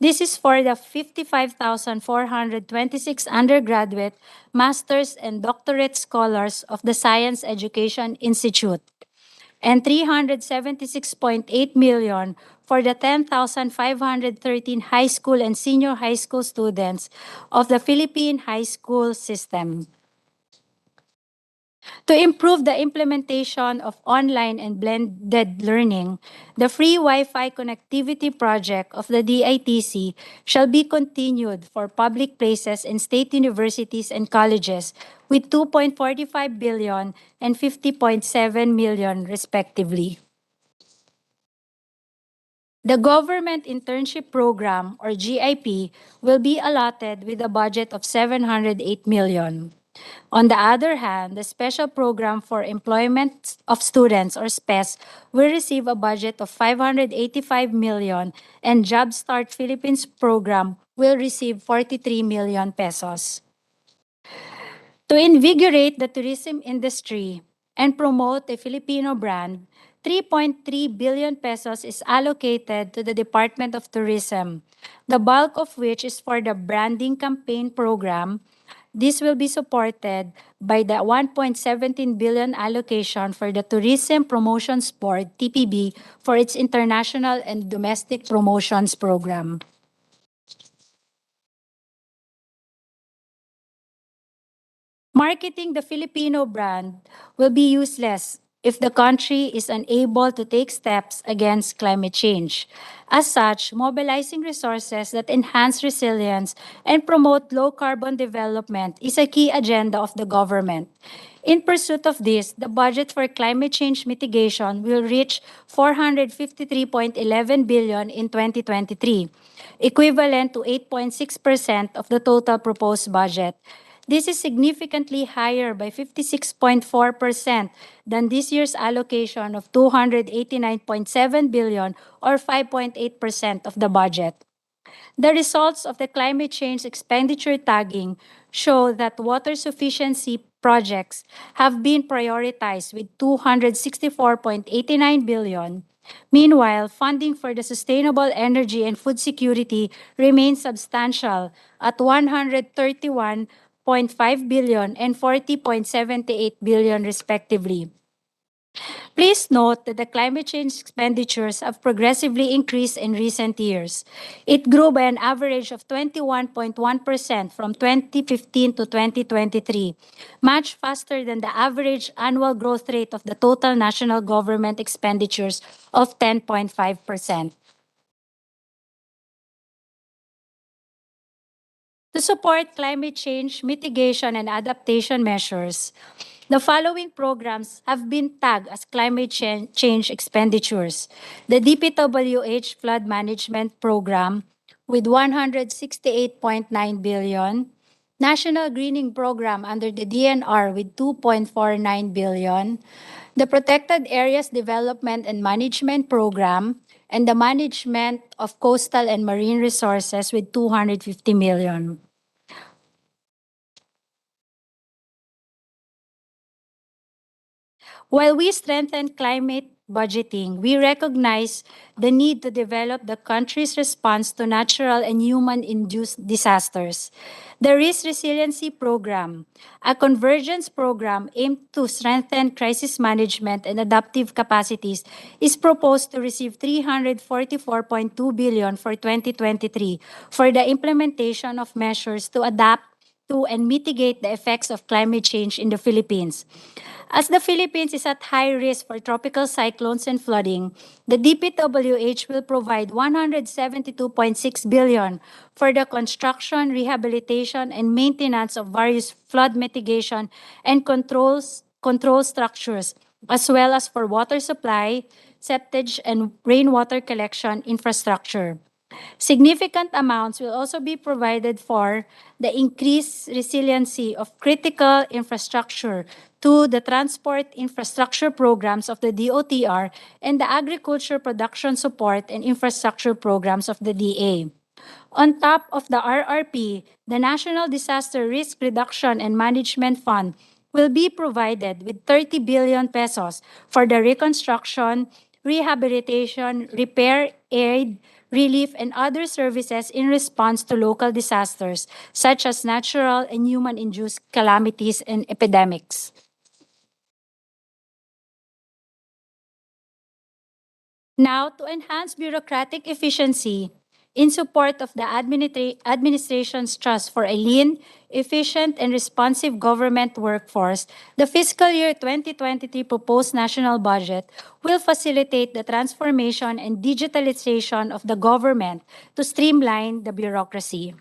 J: This is for the 55,426 undergraduate, master's, and doctorate scholars of the Science Education Institute, and 376.8 million for the 10,513 high school and senior high school students of the Philippine high school system. To improve the implementation of online and blended learning, the free Wi-Fi connectivity project of the DITC shall be continued for public places and state universities and colleges with 2.45 billion and 50.7 million respectively. The Government Internship Program, or GIP, will be allotted with a budget of 708 million. On the other hand, the Special Program for Employment of Students, or SPES, will receive a budget of 585 million, and Jumpstart Philippines program will receive 43 million pesos. To invigorate the tourism industry and promote a Filipino brand, 3.3 billion pesos is allocated to the Department of Tourism, the bulk of which is for the branding campaign program. This will be supported by the 1.17 billion allocation for the Tourism Promotions Board, TPB, for its international and domestic promotions program. Marketing the Filipino brand will be useless if the country is unable to take steps against climate change. As such, mobilizing resources that enhance resilience and promote low-carbon development is a key agenda of the government. In pursuit of this, the budget for climate change mitigation will reach 453.11 billion in 2023, equivalent to 8.6% of the total proposed budget. This is significantly higher by 56.4% than this year's allocation of 289.7 billion or 5.8% of the budget. The results of the climate change expenditure tagging show that water sufficiency projects have been prioritized with 264.89 billion. Meanwhile, funding for the sustainable energy and food security remains substantial at 131.5 billion and 40.78 billion respectively. Please note that the climate change expenditures have progressively increased in recent years. It grew by an average of 21.1% from 2015 to 2023, much faster than the average annual growth rate of the total national government expenditures of 10.5%. To support climate change mitigation and adaptation measures, the following programs have been tagged as climate change expenditures. The DPWH Flood Management Program with 168.9 billion, National Greening Program under the DNR with 2.49 billion, the Protected Areas Development and Management Program, and the Management of Coastal and Marine Resources with 250 million. While we strengthen climate budgeting, we recognize the need to develop the country's response to natural and human-induced disasters. The Resiliency Program, a convergence program aimed to strengthen crisis management and adaptive capacities, is proposed to receive 344.2 billion for 2023 for the implementation of measures to adapt to and mitigate the effects of climate change in the Philippines. As the Philippines is at high risk for tropical cyclones and flooding, the DPWH will provide 172.6 billion for the construction, rehabilitation, and maintenance of various flood mitigation and control structures, as well as for water supply, septage, and rainwater collection infrastructure. Significant amounts will also be provided for the increased resiliency of critical infrastructure to the transport infrastructure programs of the DOTR and the agriculture production support and infrastructure programs of the DA. On top of the RRP, the National Disaster Risk Reduction and Management Fund will be provided with 30 billion pesos for the reconstruction, rehabilitation, repair, aid, relief, and other services in response to local disasters such as natural and human-induced calamities and epidemics. Now, to enhance bureaucratic efficiency, in support of the administration's trust for a lean, efficient, and responsive government workforce, the fiscal year 2023 proposed national budget will facilitate the transformation and digitalization of the government to streamline the bureaucracy.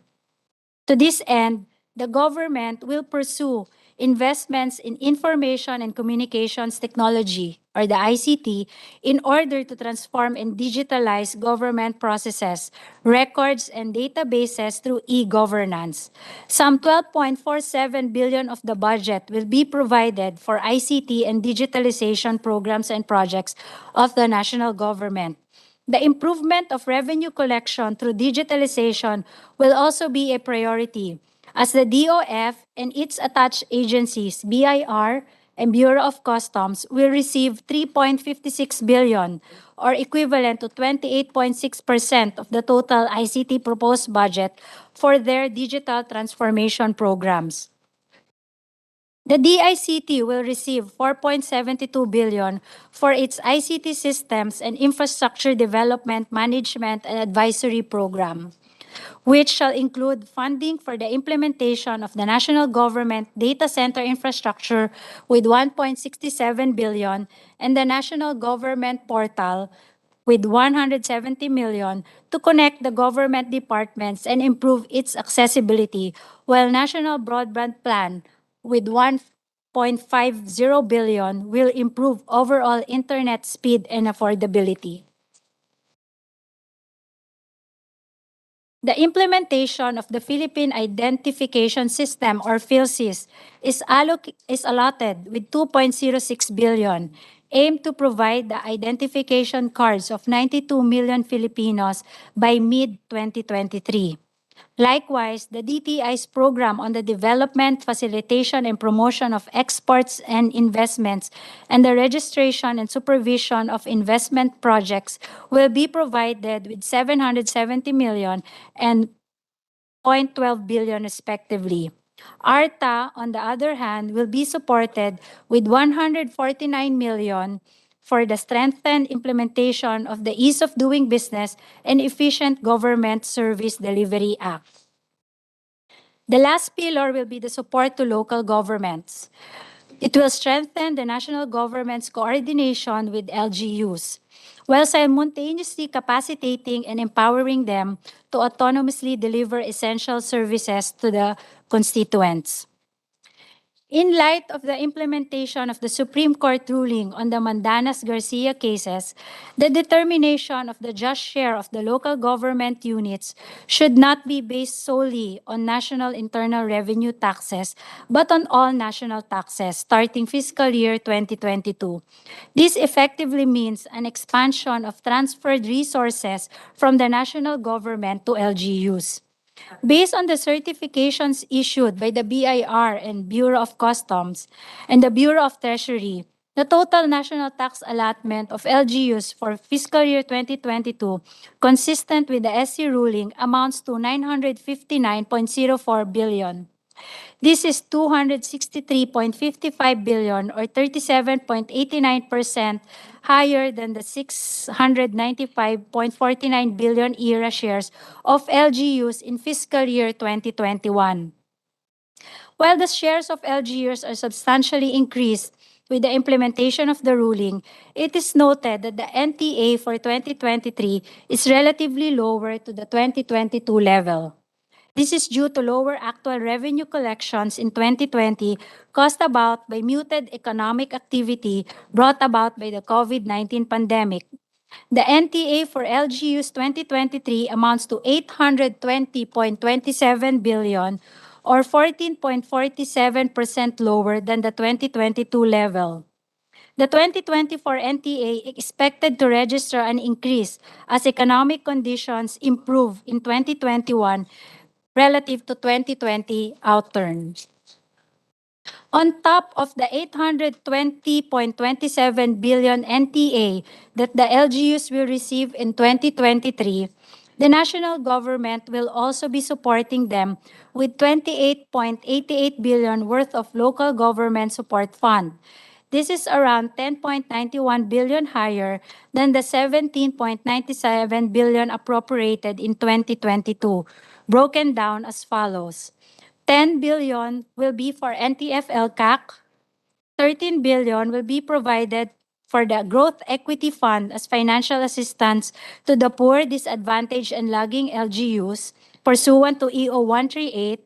J: To this end, the government will pursue investments in information and communications technology, or the ICT, in order to transform and digitalize government processes, records, and databases through e-governance. Some 12.47 billion of the budget will be provided for ICT and digitalization programs and projects of the national government. The improvement of revenue collection through digitalization will also be a priority, as the DOF and its attached agencies, BIR and Bureau of Customs, will receive 3.56 billion, or equivalent to 28.6% of the total ICT proposed budget for their digital transformation programs. The DICT will receive 4.72 billion for its ICT systems and infrastructure development, management, and advisory program, which shall include funding for the implementation of the national government data center infrastructure with 1.67 billion and the national government portal with 170 million to connect the government departments and improve its accessibility, while National Broadband Plan with 1.50 billion will improve overall internet speed and affordability. The implementation of the Philippine Identification System, or PhilSys, is allotted with 2.06 billion, aimed to provide the identification cards of 92 million Filipinos by mid-2023. Likewise, the DTI's program on the development, facilitation, and promotion of exports and investments and the registration and supervision of investment projects will be provided with 770 million and 0.12 billion respectively. ARTA, on the other hand, will be supported with 149 million for the strengthened implementation of the Ease of Doing Business and Efficient Government Service Delivery Act. The last pillar will be the support to local governments. It will strengthen the national government's coordination with LGUs, while simultaneously capacitating and empowering them to autonomously deliver essential services to the constituents. In light of the implementation of the Supreme Court ruling on the Mandanas-Garcia cases, the determination of the just share of the local government units should not be based solely on national internal revenue taxes, but on all national taxes starting fiscal year 2022. This effectively means an expansion of transferred resources from the national government to LGUs. Based on the certifications issued by the BIR and Bureau of Customs and the Bureau of Treasury, the total national tax allotment of LGUs for fiscal year 2022, consistent with the SC ruling, amounts to 959.04 billion. This is 263.55 billion, or 37.89% higher than the 695.49 billion ERA shares of LGUs in fiscal year 2021. While the shares of LGUs are substantially increased with the implementation of the ruling, it is noted that the NTA for 2023 is relatively lower to the 2022 level. This is due to lower actual revenue collections in 2020 caused about by muted economic activity brought about by the COVID-19 pandemic. The NTA for LGU's 2023 amounts to 820.27 billion, or 14.47% lower than the 2022 level. The 2024 NTA is expected to register an increase as economic conditions improve in 2021 relative to 2020 outturn. On top of the 820.27 billion NTA that the LGUs will receive in 2023, the national government will also be supporting them with 28.88 billion worth of local government support fund. This is around 10.91 billion higher than the 17.97 billion appropriated in 2022, broken down as follows. 10 billion will be for NTFL CAC, 13 billion will be provided for the Growth Equity Fund as financial assistance to the poor, disadvantaged, and lagging LGUs pursuant to EO 138,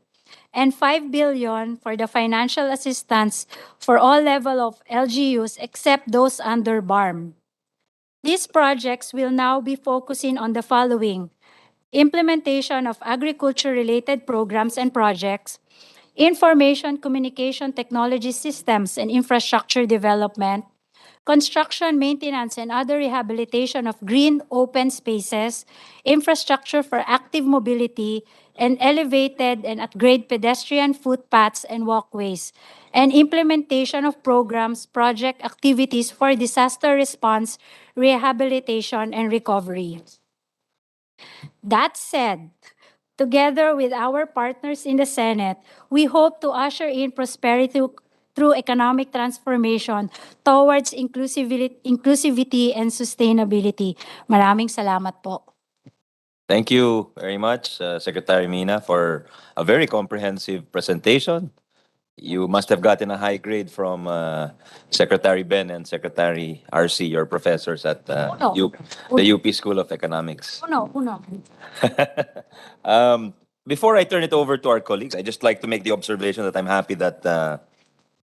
J: and 5 billion for the financial assistance for all level of LGUs except those under BARM. These projects will now be focusing on the following: implementation of agriculture-related programs and projects, information communication technology systems and infrastructure development, construction, maintenance, and other rehabilitation of green open spaces, infrastructure for active mobility, and elevated and upgrade pedestrian footpaths and walkways, and implementation of programs, project activities for disaster response, rehabilitation, and recovery. That said, together with our partners in the Senate, we hope to usher in prosperity through economic transformation towards inclusivity and sustainability. Maraming salamat po.
A: Thank you very much, Secretary Mina, for a very comprehensive presentation. You must have gotten a high grade from Secretary Ben and Secretary RC, your professors at
J: Uno.
A: the UP School of Economics.
J: Uno.
A: Before I turn it over to our colleagues, I just like to make the observation that I'm happy that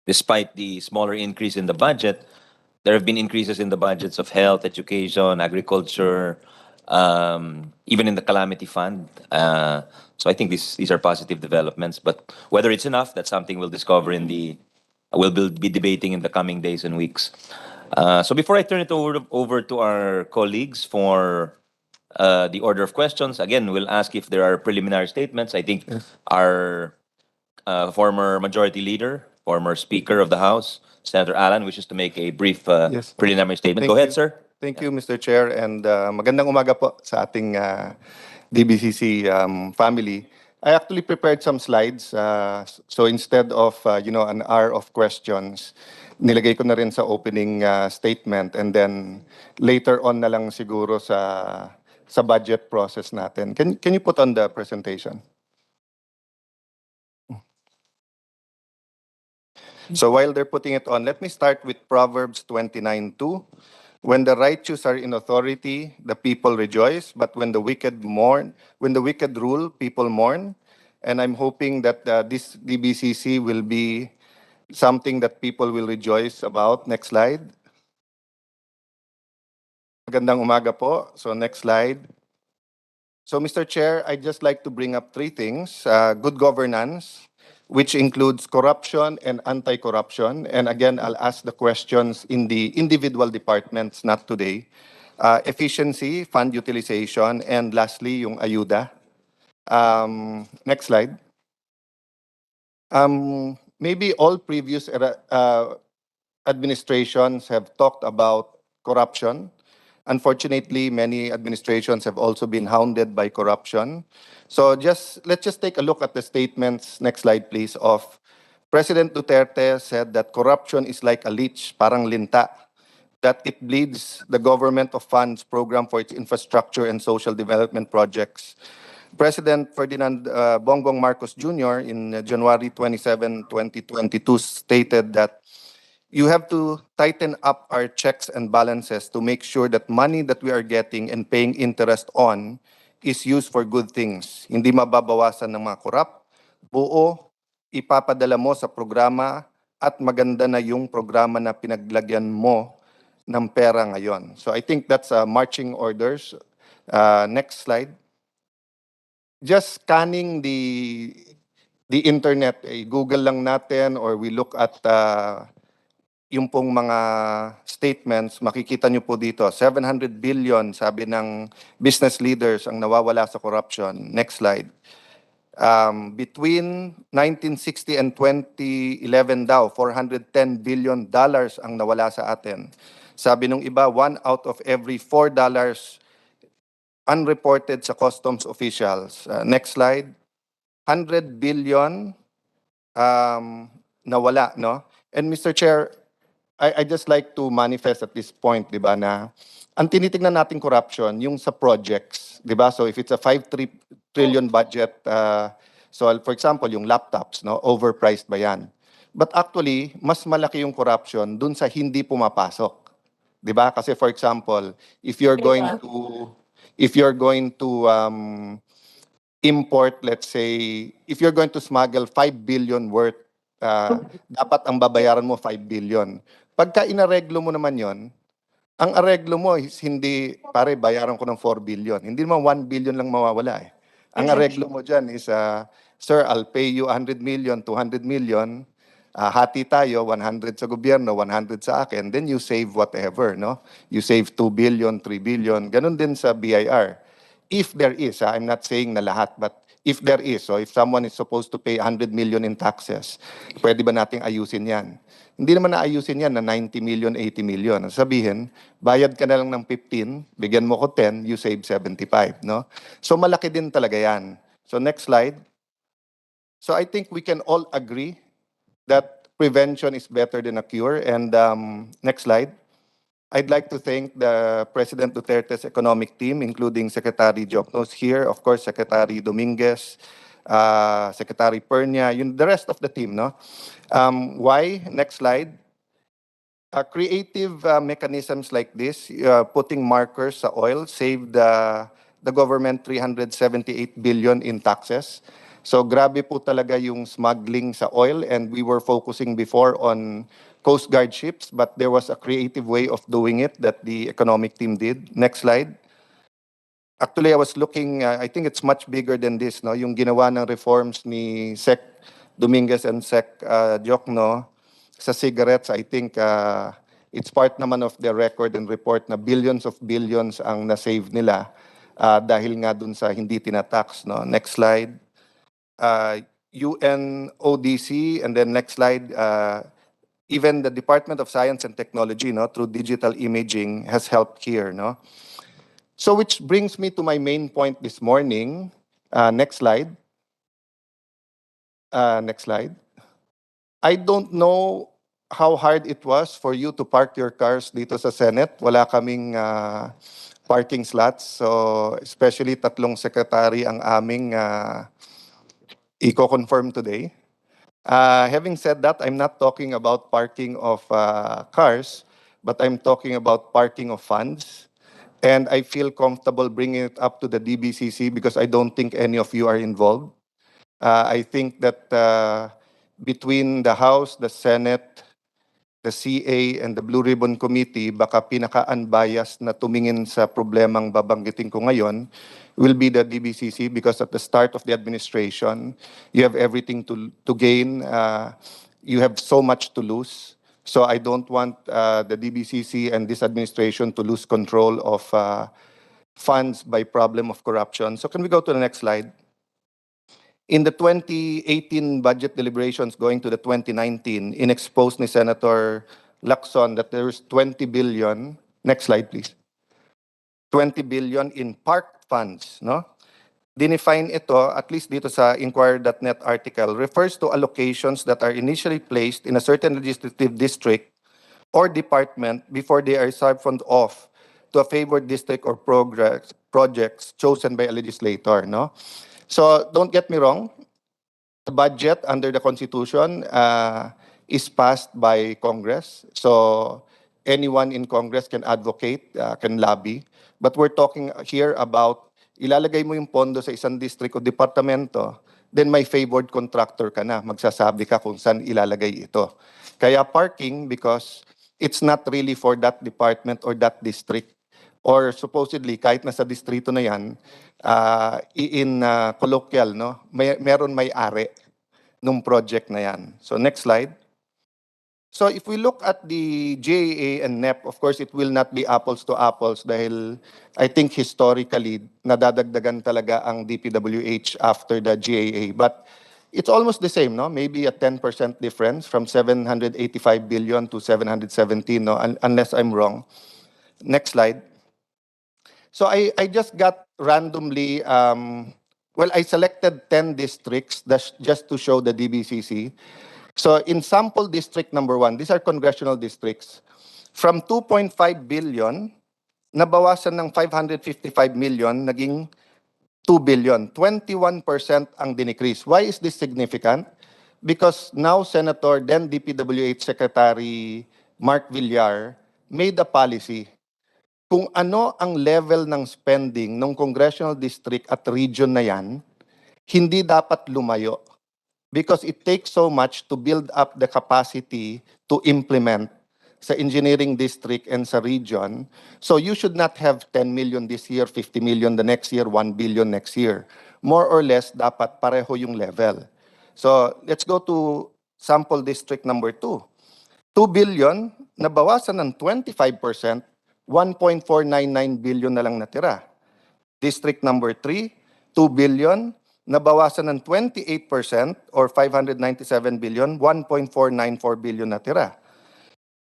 A: despite the smaller increase in the budget, there have been increases in the budgets of health, education, agriculture, even in the calamity fund. So I think these are positive developments. But whether it's enough, that's something we'll discover we'll be debating in the coming days and weeks. So before I turn it over to our colleagues for the order of questions, again, we'll ask if there are preliminary statements. I think our former majority leader, former Speaker of the House, Senator Alan, wishes to make a brief
L: Yes.
A: preliminary statement.
L: Thank
A: Go ahead,
L: you.
A: sir.
L: Thank you, Mr. Chair, and magandang umaga po sa ating DBCC family. I actually prepared some slides. So instead of an hour of questions, nilagay ko na rin sa opening statement, and then later on na lang siguro sa budget process natin. Can you put on the presentation? So while they're putting it on, let me start with Proverbs 29:2. When the righteous are in authority, the people rejoice, but when the wicked rule, people mourn. And I'm hoping that this DBCC will be something that people will rejoice about. Next slide. Magandang umaga po. So next slide. So Mr. Chair, I'd just like to bring up three things. Good governance, which includes corruption and anti-corruption. And again, I'll ask the questions in the individual departments, not today. Efficiency, fund utilization, and lastly, yung ayuda. Next slide. Maybe all previous administrations have talked about corruption. Unfortunately, many administrations have also been hounded by corruption. So let's just take a look at the statements, next slide please, of President Duterte said that corruption is like a leech, parang linta, that it bleeds the government of funds program for its infrastructure and social development projects. President Ferdinand Bongbong Marcos Jr. in January 27, 2022 stated that you have to tighten up our checks and balances to make sure that money that we are getting and paying interest on is used for good things. Hindi mababawasan ng mga korap, buo, ipapadala mo sa programa at maganda na yung programa na pinaglagyan mo ng pera ngayon. So I think that's marching orders. Next slide. Just scanning the internet, Google lang natin or we look at yung pong mga statements, makikita nyo po dito, 700 billion, sabi ng business leaders, ang nawawala sa corruption. Next slide. Between 1960 and 2011 daw, $410 billion ang nawala sa atin. Sabi nung iba, 1 out of every $4 unreported sa customs officials. Next slide. 100 billion nawala, no? And Mr. Chair, I just like to manifest at this point, di ba, na ang tinitingnan nating corruption, yung sa projects, di ba? So if it's a 5 trillion budget, so for example, yung laptops, no, overpriced ba yan? But actually, mas malaki yung corruption dun sa hindi pumapasok. Di ba? Kasi for example, if you're going to import, let's say, if you're going to smuggle 5 billion worth, dapat ang babayaran mo 5 billion. Pagka inareglo mo naman yon, ang areglo mo is hindi, pare, bayaran ko ng 4 billion. Hindi naman 1 billion lang mawawala eh. Ang areglo mo dyan is, sir, I'll pay you 100 million, 200 million, hati tayo, 100 sa gobyerno, 100 sa akin, then you save whatever, no? You save 2 billion, 3 billion, ganun din sa BIR. If there is, I'm not saying na lahat, but if there is, so if someone is supposed to pay 100 million in taxes, pwede ba nating ayusin yan? Hindi naman naayusin yan na 90 million, 80 million. Sabihin, bayad ka na lang ng 15, bigyan mo ko 10, you save 75, no? So malaki din talaga yan. So next slide. So I think we can all agree that prevention is better than a cure. And next slide. I'd like to thank the President Duterte's economic team, including Secretary Joknos here, of course, Secretary Dominguez, Secretary Pernia, the rest of the team, no? Why? Next slide. Creative mechanisms like this, putting markers sa oil, saved the government 378 billion in taxes. So grabe po talaga yung smuggling sa oil, and we were focusing before on Coast Guard ships, but there was a creative way of doing it that the economic team did. Next slide. Actually, I was looking, I think it's much bigger than this, no? Yung ginawa ng reforms ni Sec Dominguez and Sec Jokno sa cigarettes, I think it's part naman of their record and report na billions of billions ang na-save nila dahil nga dun sa hindi tinatax, no? Next slide. UNODC, and then next slide, even the Department of Science and Technology, no, through digital imaging has helped here, no? So which brings me to my main point this morning. Next slide. Next slide. I don't know how hard it was for you to park your cars dito sa Senate. Wala kaming parking slots. So especially tatlong secretary ang aming i-confirm today. Having said that, I'm not talking about parking of cars, but I'm talking about parking of funds. And I feel comfortable bringing it up to the DBCC because I don't think any of you are involved. I think that between the House, the Senate, the CA, and the Blue Ribbon Committee, baka pinaka-unbiased na tumingin sa problemang babanggitin ko ngayon will be the DBCC because at the start of the administration, you have everything to gain. You have so much to lose. So I don't want the DBCC and this administration to lose control of funds by problem of corruption. So can we go to the next slide? In the 2018 budget deliberations going to the 2019, inexposed ni Senator Lacson that there's 20 billion, next slide please, 20 billion in parked funds, no? Dinefine ito, at least dito sa Inquirer.net article, refers to allocations that are initially placed in a certain legislative district or department before they are siphoned off to a favored district or projects chosen by a legislator, no? So don't get me wrong, the budget under the Constitution is passed by Congress. So anyone in Congress can advocate, can lobby. But we're talking here about ilalagay mo yung pondo sa isang district o departamento, then may favored contractor ka na. Magsasabi ka kung saan ilalagay ito. Kaya parking because it's not really for that department or that district. Or supposedly, kahit nasa distrito na yan, in colloquial, no? Meron may-ari nung project na yan. So next slide. So if we look at the GAA and NEP, of course, it will not be apples to apples dahil I think historically, nadadagdagan talaga ang DPWH after the GAA. But it's almost the same, no? Maybe a 10% difference from 785 billion to 717, no? Unless I'm wrong. Next slide. So I just got randomly, well, I selected 10 districts just to show the DBCC. So in sample district number 1, these are congressional districts, from 2.5 billion, nabawasan ng 555 million, naging 2 billion. 21% ang dinecrease. Why is this significant? Because now Senator, then DPWH Secretary Mark Villar made a policy kung ano ang level ng spending ng congressional district at region na yan, hindi dapat lumayo. Because it takes so much to build up the capacity to implement sa engineering district and sa region. So you should not have 10 million this year, 50 million the next year, 1 billion next year. More or less, dapat pareho yung level. So let's go to sample district number 2. 2 billion, nabawasan ng 25%, 1.499 billion na lang natira. District number 3, 2 billion, nabawasan ng 28% or 597 billion, 1.494 billion natira.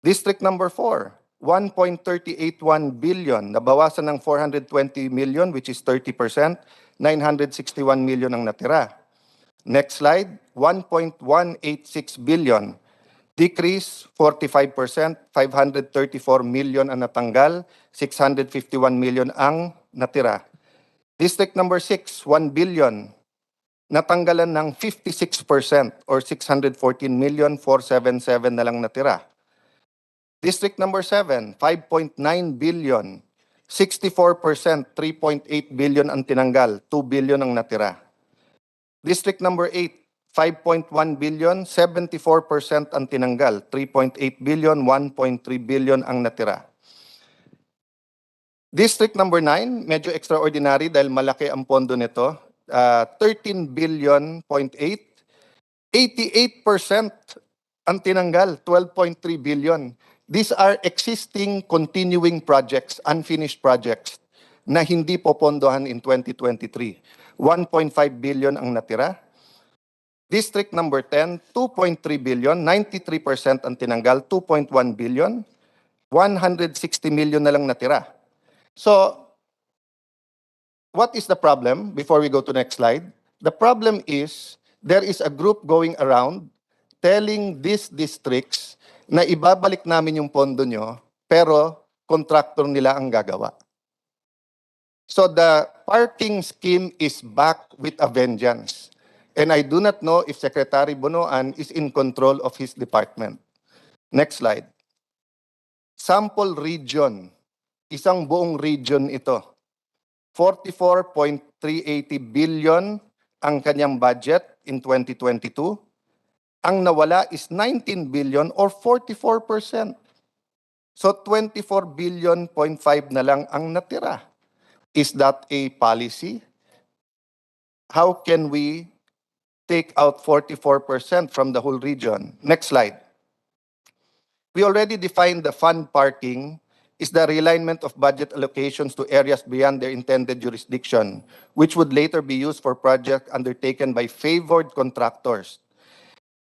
L: District number 4, 1.381 billion, nabawasan ng 420 million which is 30%, 961 million ang natira. Next slide, 1.186 billion, decrease 45%, 534 million ang natanggal, 651 million ang natira. District number 6, 1 billion, natanggalan ng 56% or 614 million, 477 na lang natira. District number 7, 5.9 billion, 64%, 3.8 billion ang tinanggal, 2 billion ang natira. District number 8, 5.1 billion, 74% ang tinanggal, 3.8 billion, 1.3 billion ang natira. District number 9, medyo extraordinary dahil malaki ang pondo nito, 13 billion, 88% ang tinanggal, 12.3 billion. These are existing continuing projects, unfinished projects na hindi popondohan in 2023. 1.5 billion ang natira. District number 10, 2.3 billion, 93% ang tinanggal, 2.1 billion, 160 million na lang natira. So, what is the problem before we go to next slide? The problem is there is a group going around telling these districts na ibabalik namin yung pondo nyo, pero contractor nila ang gagawa. So the parking scheme is back with a vengeance. And I do not know if Secretary Bonoan is in control of his department. Next slide. Sample region. Isang buong region ito. 44.380 billion ang kanyang budget in 2022. Ang nawala is 19 billion or 44%. So 24 billion, 0.5 na lang ang natira. Is that a policy? How can we take out 44% from the whole region? Next slide. We already defined the fund parking is the realignment of budget allocations to areas beyond their intended jurisdiction, which would later be used for projects undertaken by favored contractors.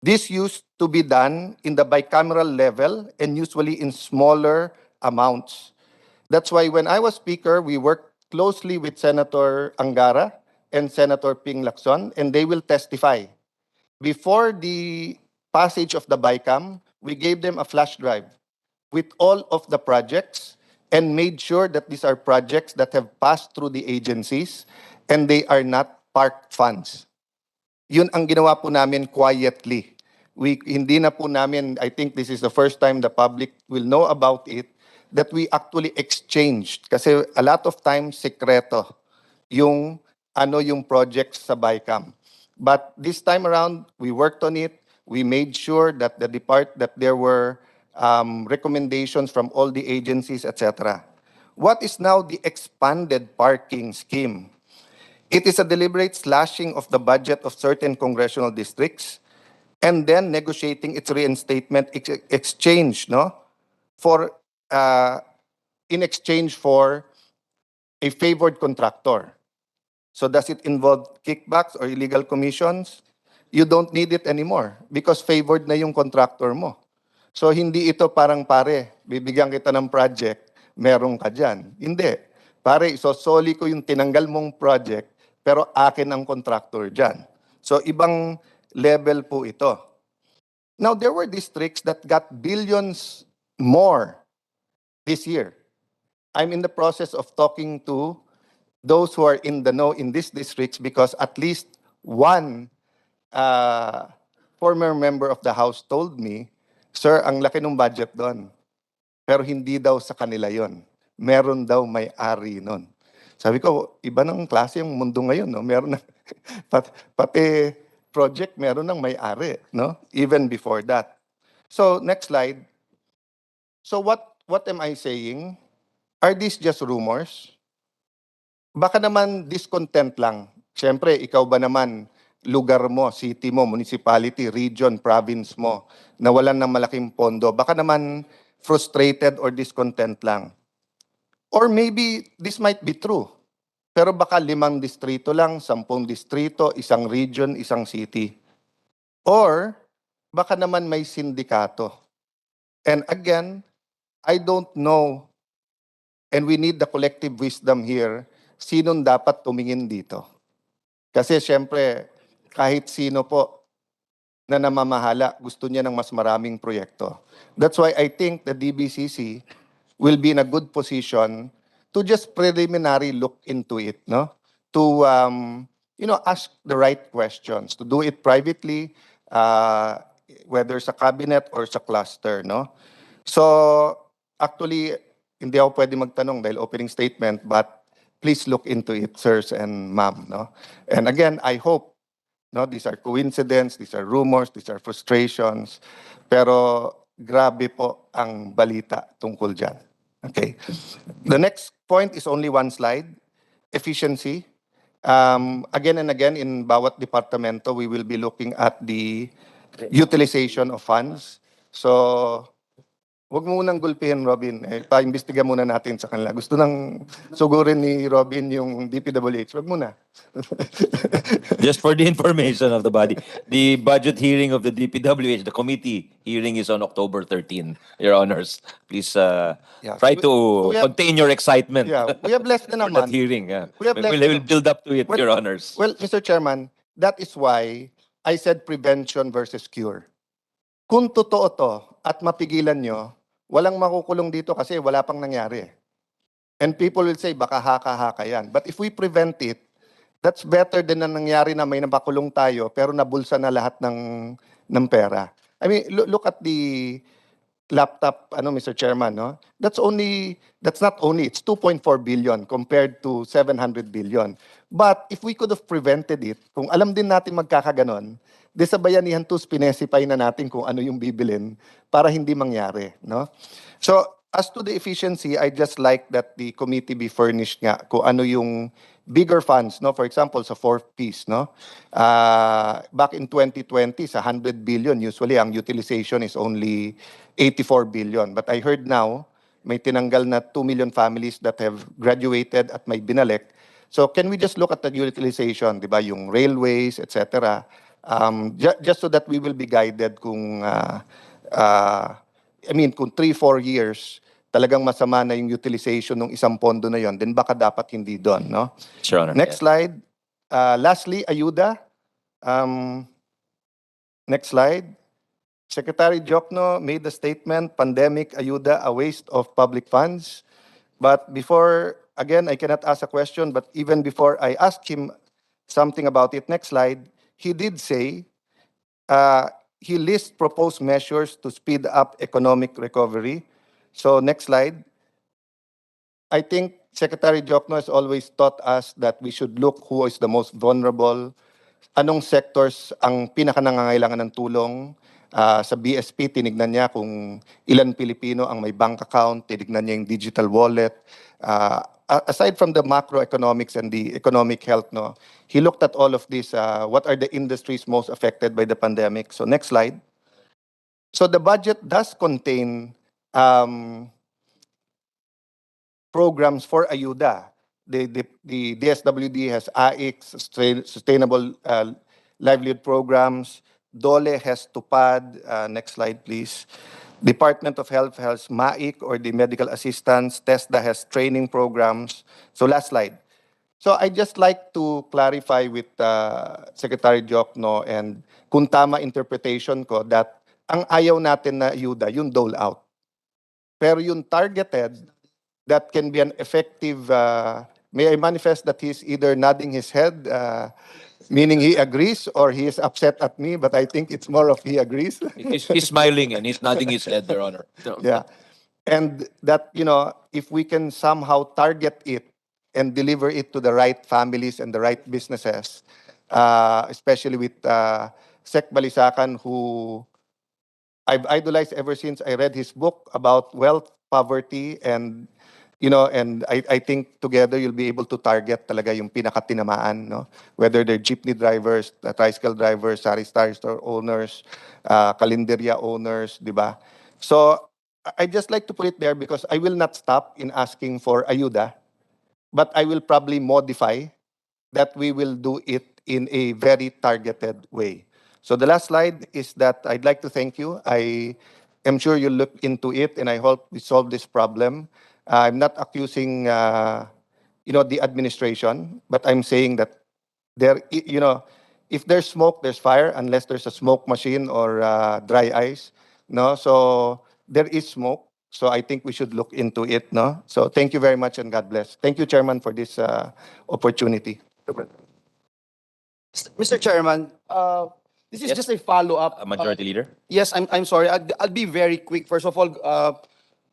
L: This used to be done in the bicameral level and usually in smaller amounts. That's why when I was Speaker, we worked closely with Senator Angara and Senator Ping Lacson, and they will testify. Before the passage of the BICAM, we gave them a flash drive with all of the projects and made sure that these are projects that have passed through the agencies and they are not parked funds. Yun ang ginawa po namin quietly. Hindi na po namin, I think this is the first time the public will know about it, that we actually exchanged. Kasi a lot of times, sekreto yung projects sa BICAM. But this time around, we worked on it. We made sure that that there were recommendations from all the agencies, etc. What is now the expanded parking scheme? It is a deliberate slashing of the budget of certain congressional districts and then negotiating its reinstatement exchange, for in exchange for a favored contractor. So does it involve kickbacks or illegal commissions? You don't need it anymore because favored na yung contractor mo. So hindi ito parang pare, bibigyan kita ng project, meron ka dyan. Hindi. Pare, isosoli ko yung tinanggal mong project, pero akin ang contractor dyan. So ibang level po ito. Now, there were districts that got billions more this year. I'm in the process of talking to those who are in the know in these districts because at least one former member of the House told me, Sir, ang laki ng budget doon. Pero hindi daw sa kanila yon. Meron daw may-ari nun. Sabi ko, iba ng klase yung mundo ngayon. No? Meron na, pati project, meron ng may-ari. No? Even before that. So, next slide. So, what am I saying? Are these just rumors? Baka naman discontent lang. Siyempre, ikaw ba naman, lugar mo, city mo, municipality, region, province mo, nawalan ng malaking pondo, baka naman frustrated or discontent lang. Or maybe this might be true. Pero baka 5 distrito lang, 10 distrito, isang region, isang city. Or baka naman may sindikato. And again, I don't know, and we need the collective wisdom here, sinong dapat tumingin dito. Kasi siyempre, kahit sino po na namamahala, gusto niya ng mas maraming proyekto. That's why I think the DBCC will be in a good position to just preliminary look into it, no? To, ask the right questions, to do it privately, whether sa cabinet or sa cluster, no? So, actually, hindi ako pwede magtanong dahil opening statement, but please look into it, sirs and ma'am, no? And again, I hope, no, these are coincidence, these are rumors, these are frustrations, pero grabe po ang balita tungkol dyan. Okay. The next point is only one slide, efficiency. Again and again, in bawat departamento, we will be looking at the utilization of funds. So, huwag mo munang gulpihin, Robin. Pa-imbestiga muna natin sa kanila. Gusto nang sugurin ni Robin yung DPWH. Huwag muna.
A: Just for the information of the body, the budget hearing of the DPWH, the committee hearing is on October 13, Your Honors. Please
L: Yeah,
A: try
L: so
A: to
L: we have-
A: contain your excitement
L: Yeah, we have less than a
A: for that
L: month.
A: hearing. Yeah.
L: We have less
A: We'll
L: than a-
A: build up to it,
L: Well-
A: Your Honors.
L: Well, Mr. Chairman, that is why I said prevention versus cure. Kung totoo to at mapigilan nyo, walang makukulong dito kasi wala pang nangyari. And people will say, baka haka-haka yan. But if we prevent it, that's better than na nangyari na may napakulong tayo pero nabulsa na lahat ng pera. I mean, look at the laptop, Mr. Chairman, no? That's not only, it's 2.4 billion compared to 700 billion. But if we could have prevented it, kung alam din natin magkakaganon, de sa bayanihan to specify na natin kung ano yung bibilin para hindi mangyari, no? So, as to the efficiency, I just like that the committee be furnished nga kung ano yung bigger funds, no? For example, sa fourth piece, no? Back in 2020, sa 100 billion, usually ang utilization is only 84 billion. But I heard now, may tinanggal na 2 million families that have graduated at may binalik. So can we just look at the utilization, di ba? Yung railways, etc. Just so that we will be guided kung, kung 3-4 years, talagang masama na yung utilization ng isang pondo na yon, then baka dapat hindi doon, no?
A: Your Honor.
L: Next slide. Lastly, ayuda. Next slide. Secretary Jokno made the statement, pandemic ayuda, a waste of public funds. But before, again, I cannot ask a question, but even before I asked him something about it, next slide, he did say, he lists proposed measures to speed up economic recovery. So next slide. I think Secretary Jokno has always taught us that we should look who is the most vulnerable, anong sectors ang pinakanangangailangan ng tulong. Sa BSP, tinignan niya kung ilan Pilipino ang may bank account, tinignan niya yung digital wallet. Aside from the macroeconomics and the economic health, no, he looked at all of this. What are the industries most affected by the pandemic? So next slide. So the budget does contain programs for ayuda. The DSWD has AIX, Sustainable Livelihood Programs. DOLE has TUPAD. Next slide, please. Department of Health has MAIC, or the Medical Assistance. TESDA has training programs. So last slide. So I just like to clarify with Secretary Jokno, and kung tama interpretation ko, that ang ayaw natin na ayuda, yung dole out. Pero yung targeted, that can be an effective, may I manifest that he's either nodding his head, meaning he agrees, or he is upset at me, but I think it's more of he agrees.
A: He's smiling and he's nodding his head, Your Honor.
L: Yeah. And that, if we can somehow target it and deliver it to the right families and the right businesses, especially with Sec Balisacan, who I've idolized ever since I read his book about wealth, poverty, and and I think together you'll be able to target talaga yung pinakatinamaan, no? Whether they're jeepney drivers, tricycle drivers, sari-sari store owners, kalenderya owners, di ba? So I just like to put it there because I will not stop in asking for ayuda, but I will probably modify that we will do it in a very targeted way. So the last slide is that I'd like to thank you. I am sure you'll look into it, and I hope we solve this problem. I'm not accusing, the administration, but I'm saying that if there's smoke, there's fire, unless there's a smoke machine or dry ice. No, so there is smoke. So I think we should look into it. No, so thank you very much, and God bless. Thank you, Chairman, for this opportunity.
M: Mr. Chairman, this is
A: Yes.
M: just a follow-up.
A: Majority Leader.
M: Yes, I'm sorry. I'll be very quick. First of all,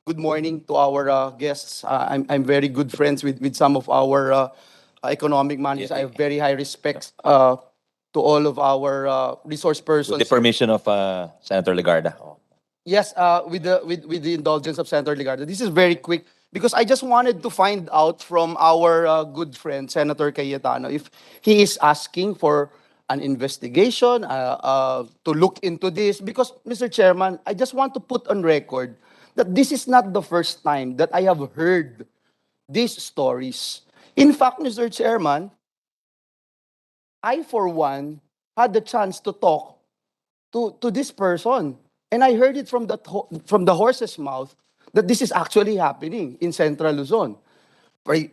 M: good morning to our guests. I'm very good friends with some of our economic managers. I have very high respect to all of our resource
A: With
M: persons.
A: the permission of Senator Legarda.
M: Yes, with the indulgence of Senator Ligardo. This is very quick because I just wanted to find out from our good friend Senator Cayetano if he is asking for an investigation to look into this. Because, Mr. Chairman, I just want to put on record that this is not the first time that I have heard these stories. In fact, Mr. Chairman, I, for one, had the chance to talk to this person. And I heard it from from the horse's mouth that this is actually happening in Central Luzon.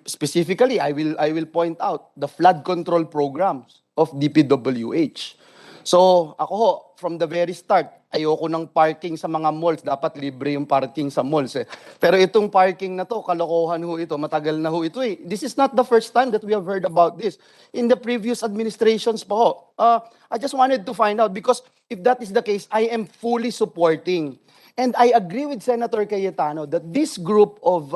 M: Specifically, I will point out the flood control programs of DPWH. So ako ho, from the very start, ayoko ng parking sa mga malls. Dapat libre yung parking sa malls eh. Pero itong parking na to, kalokohan ho ito, matagal na ho ito eh. This is not the first time that we have heard about this. In the previous administrations pa ho. I just wanted to find out because if that is the case, I am fully supporting. And I agree with Senator Cayetano that this group of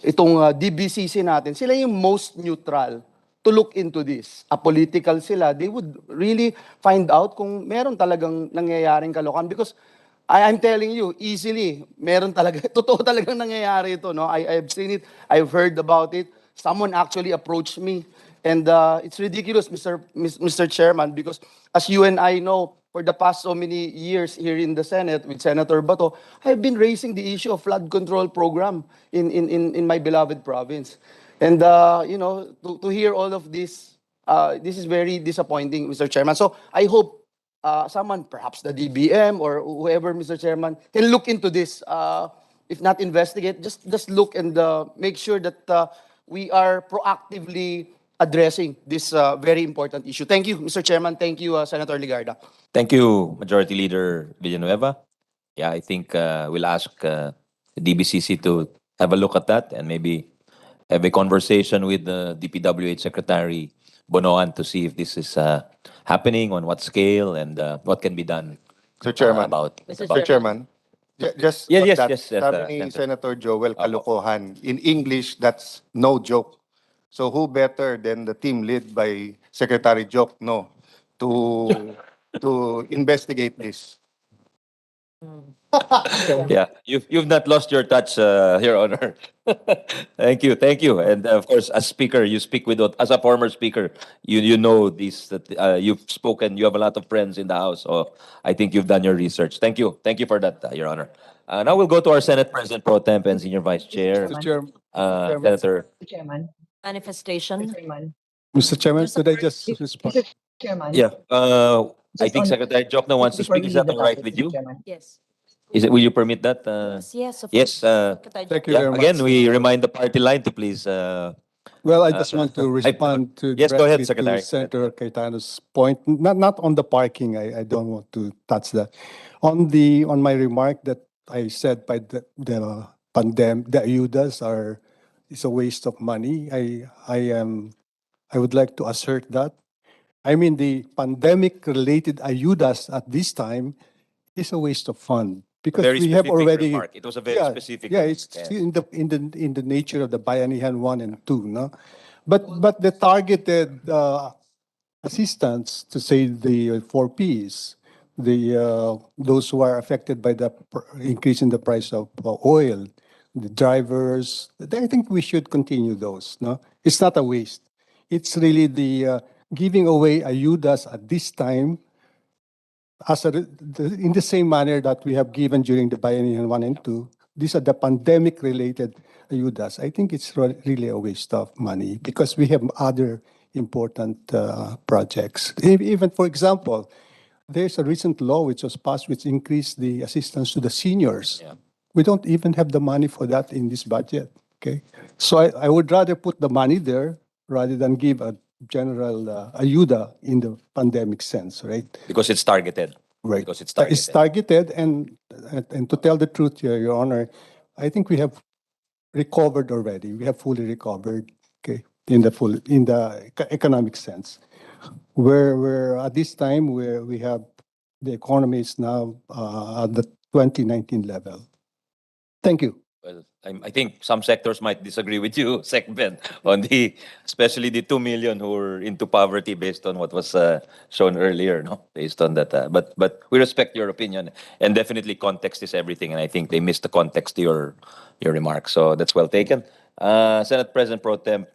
M: itong DBCC natin, sila yung most neutral to look into this. Apolitical sila, they would really find out kung meron talagang nangyayaring kalokohan because I'm telling you, easily, meron talaga, totoo talagang nangyayari ito, no? I've seen it, I've heard about it. Someone actually approached me and it's ridiculous, Mr. Chairman, because as you and I know, for the past so many years here in the Senate with Senator Bato, I've been raising the issue of flood control program in my beloved province. And, to hear all of this, this is very disappointing, Mr. Chairman. So I hope someone, perhaps the DBM or whoever, Mr. Chairman, can look into this. If not investigate, just look and make sure that we are proactively addressing this very important issue. Thank you, Mr. Chairman. Thank you, Senator Ligarda.
A: Thank you, Majority Leader Villanueva. Yeah, I think we'll ask the DBCC to have a look at that and maybe have a conversation with the DPWH Secretary Bonoan to see if this is happening, on what scale, and what can be done
L: Mr. Chairman.
A: about.
L: Mr. Chairman, just
A: Yes,
L: on
A: yes,
L: that,
A: yes, yes,
L: sabi ni
A: Senator.
L: Senator Joel, kalokohan. In English, that's no joke. So who better than the team led by Secretary Jokno to investigate this?
A: Yeah, you've not lost your touch, Your Honor. Thank you, and of course, as speaker, you speak with as a former speaker, you know this that you've spoken. You have a lot of friends in the house, so I think you've done your research. Thank you for that, Your Honor. Now we'll go to our Senate President Pro Temp and Senior Vice Chair,
I: Mr. Chairman.
A: Senator.
K: Chairman.
N: Manifestation.
K: Chairman.
I: Mr. Chairman, could I just respond?
K: Chairman.
A: Yeah, I
K: Just
A: think
K: on-
A: Secretary Jokno wants to
K: Before
A: speak.
K: we
A: Is
K: leave
A: that
K: the
A: all right
K: topic,
A: with
K: Mr.
A: you?
K: Chairman.
N: Yes.
A: Will you permit that?
N: Yes, of
A: Yes.
N: course. Secretary
I: Thank you
A: Yeah.
I: very much.
A: Again, we remind the party line to please
I: Well, I just want to respond to
A: Yes, go ahead,
I: directly
A: Secretary.
I: to Senator Cayetano's point. Not on the parking. I don't want to touch that. On my remark that I said by the pandemic, the ayudas are is a waste of money. I would like to assert that. I mean, the pandemic-related ayudas at this time is a waste of fund because
A: Very
I: we have
A: specific
I: already.
A: remark. It was a very
I: Yeah,
A: specific
I: yeah,
A: remark.
I: it's
A: Yes.
I: in the nature of the Bayanihan 1 and 2, no? But the targeted assistance, to say the four Ps, those who are affected by the increase in the price of oil, the drivers, I think we should continue those. No, it's not a waste. It's really the giving away ayudas at this time in the same manner that we have given during the biennial 1 and 2. These are the pandemic-related ayudas. I think it's really a waste of money because we have other important projects. Even, for example, there's a recent law which was passed which increased the assistance to the seniors.
A: Yeah.
I: We don't even have the money for that in this budget. Okay, so I would rather put the money there rather than give a general ayuda in the pandemic sense, right?
A: Because it's targeted.
I: Right.
A: Because it's targeted.
I: It's targeted, and to tell the truth, Your Honor, I think we have recovered already. We have fully recovered, okay, in the economic sense. We're at this time where we have the economy is now at the 2019 level. Thank you.
A: Well, I think some sectors might disagree with you, Sec Ben, on especially the 2 million who are into poverty based on what was shown earlier, no? Based on that. But we respect your opinion, and definitely context is everything, and I think they missed the context to your remarks. So that's well taken. Senate President Pro Temp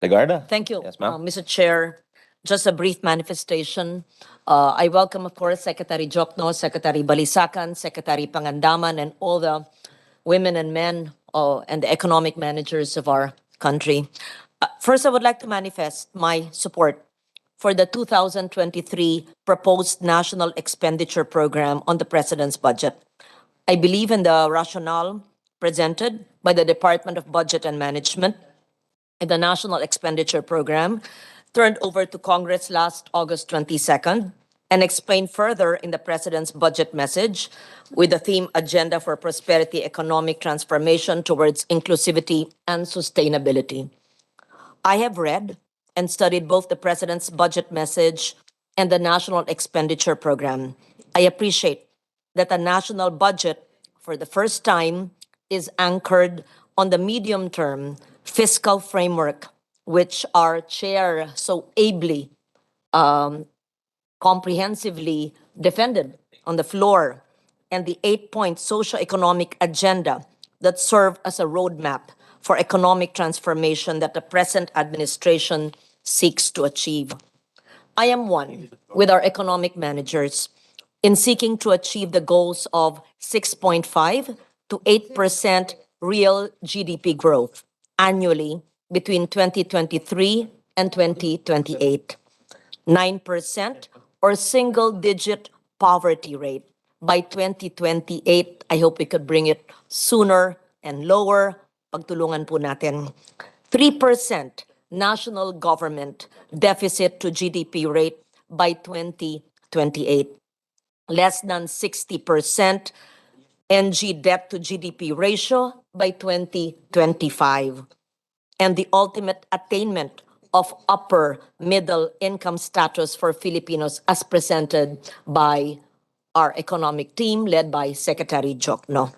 A: Legarda.
N: Thank you,
A: Yes, ma'am.
N: Mr. Chair. Just a brief manifestation. I welcome, of course, Secretary Jokno, Secretary Balisacan, Secretary Pangandaman, and all the women and men and the economic managers of our country. First, I would like to manifest my support for the 2023 proposed National Expenditure Program on the President's budget. I believe in the rationale presented by the Department of Budget and Management and the National Expenditure Program turned over to Congress last August 22nd and explained further in the President's budget message with the theme Agenda for Prosperity, Economic Transformation towards Inclusivity and Sustainability. I have read and studied both the President's budget message and the National Expenditure Program. I appreciate that the national budget, for the first time, is anchored on the medium-term fiscal framework, which our chair so ably, comprehensively defended on the floor, and the 8-point socio-economic agenda that serve as a roadmap for economic transformation that the present administration seeks to achieve. I am one with our economic managers in seeking to achieve the goals of 6.5 to 8% real GDP growth annually between 2023 and 2028, 9% or single-digit poverty rate by 2028. I hope we could bring it sooner and lower. Pagtulungan po natin. 3% national government deficit to GDP rate by 2028. Less than 60% NG debt to GDP ratio by 2025. And the ultimate attainment of upper middle income status for Filipinos as presented by our economic team led by Secretary Jokno.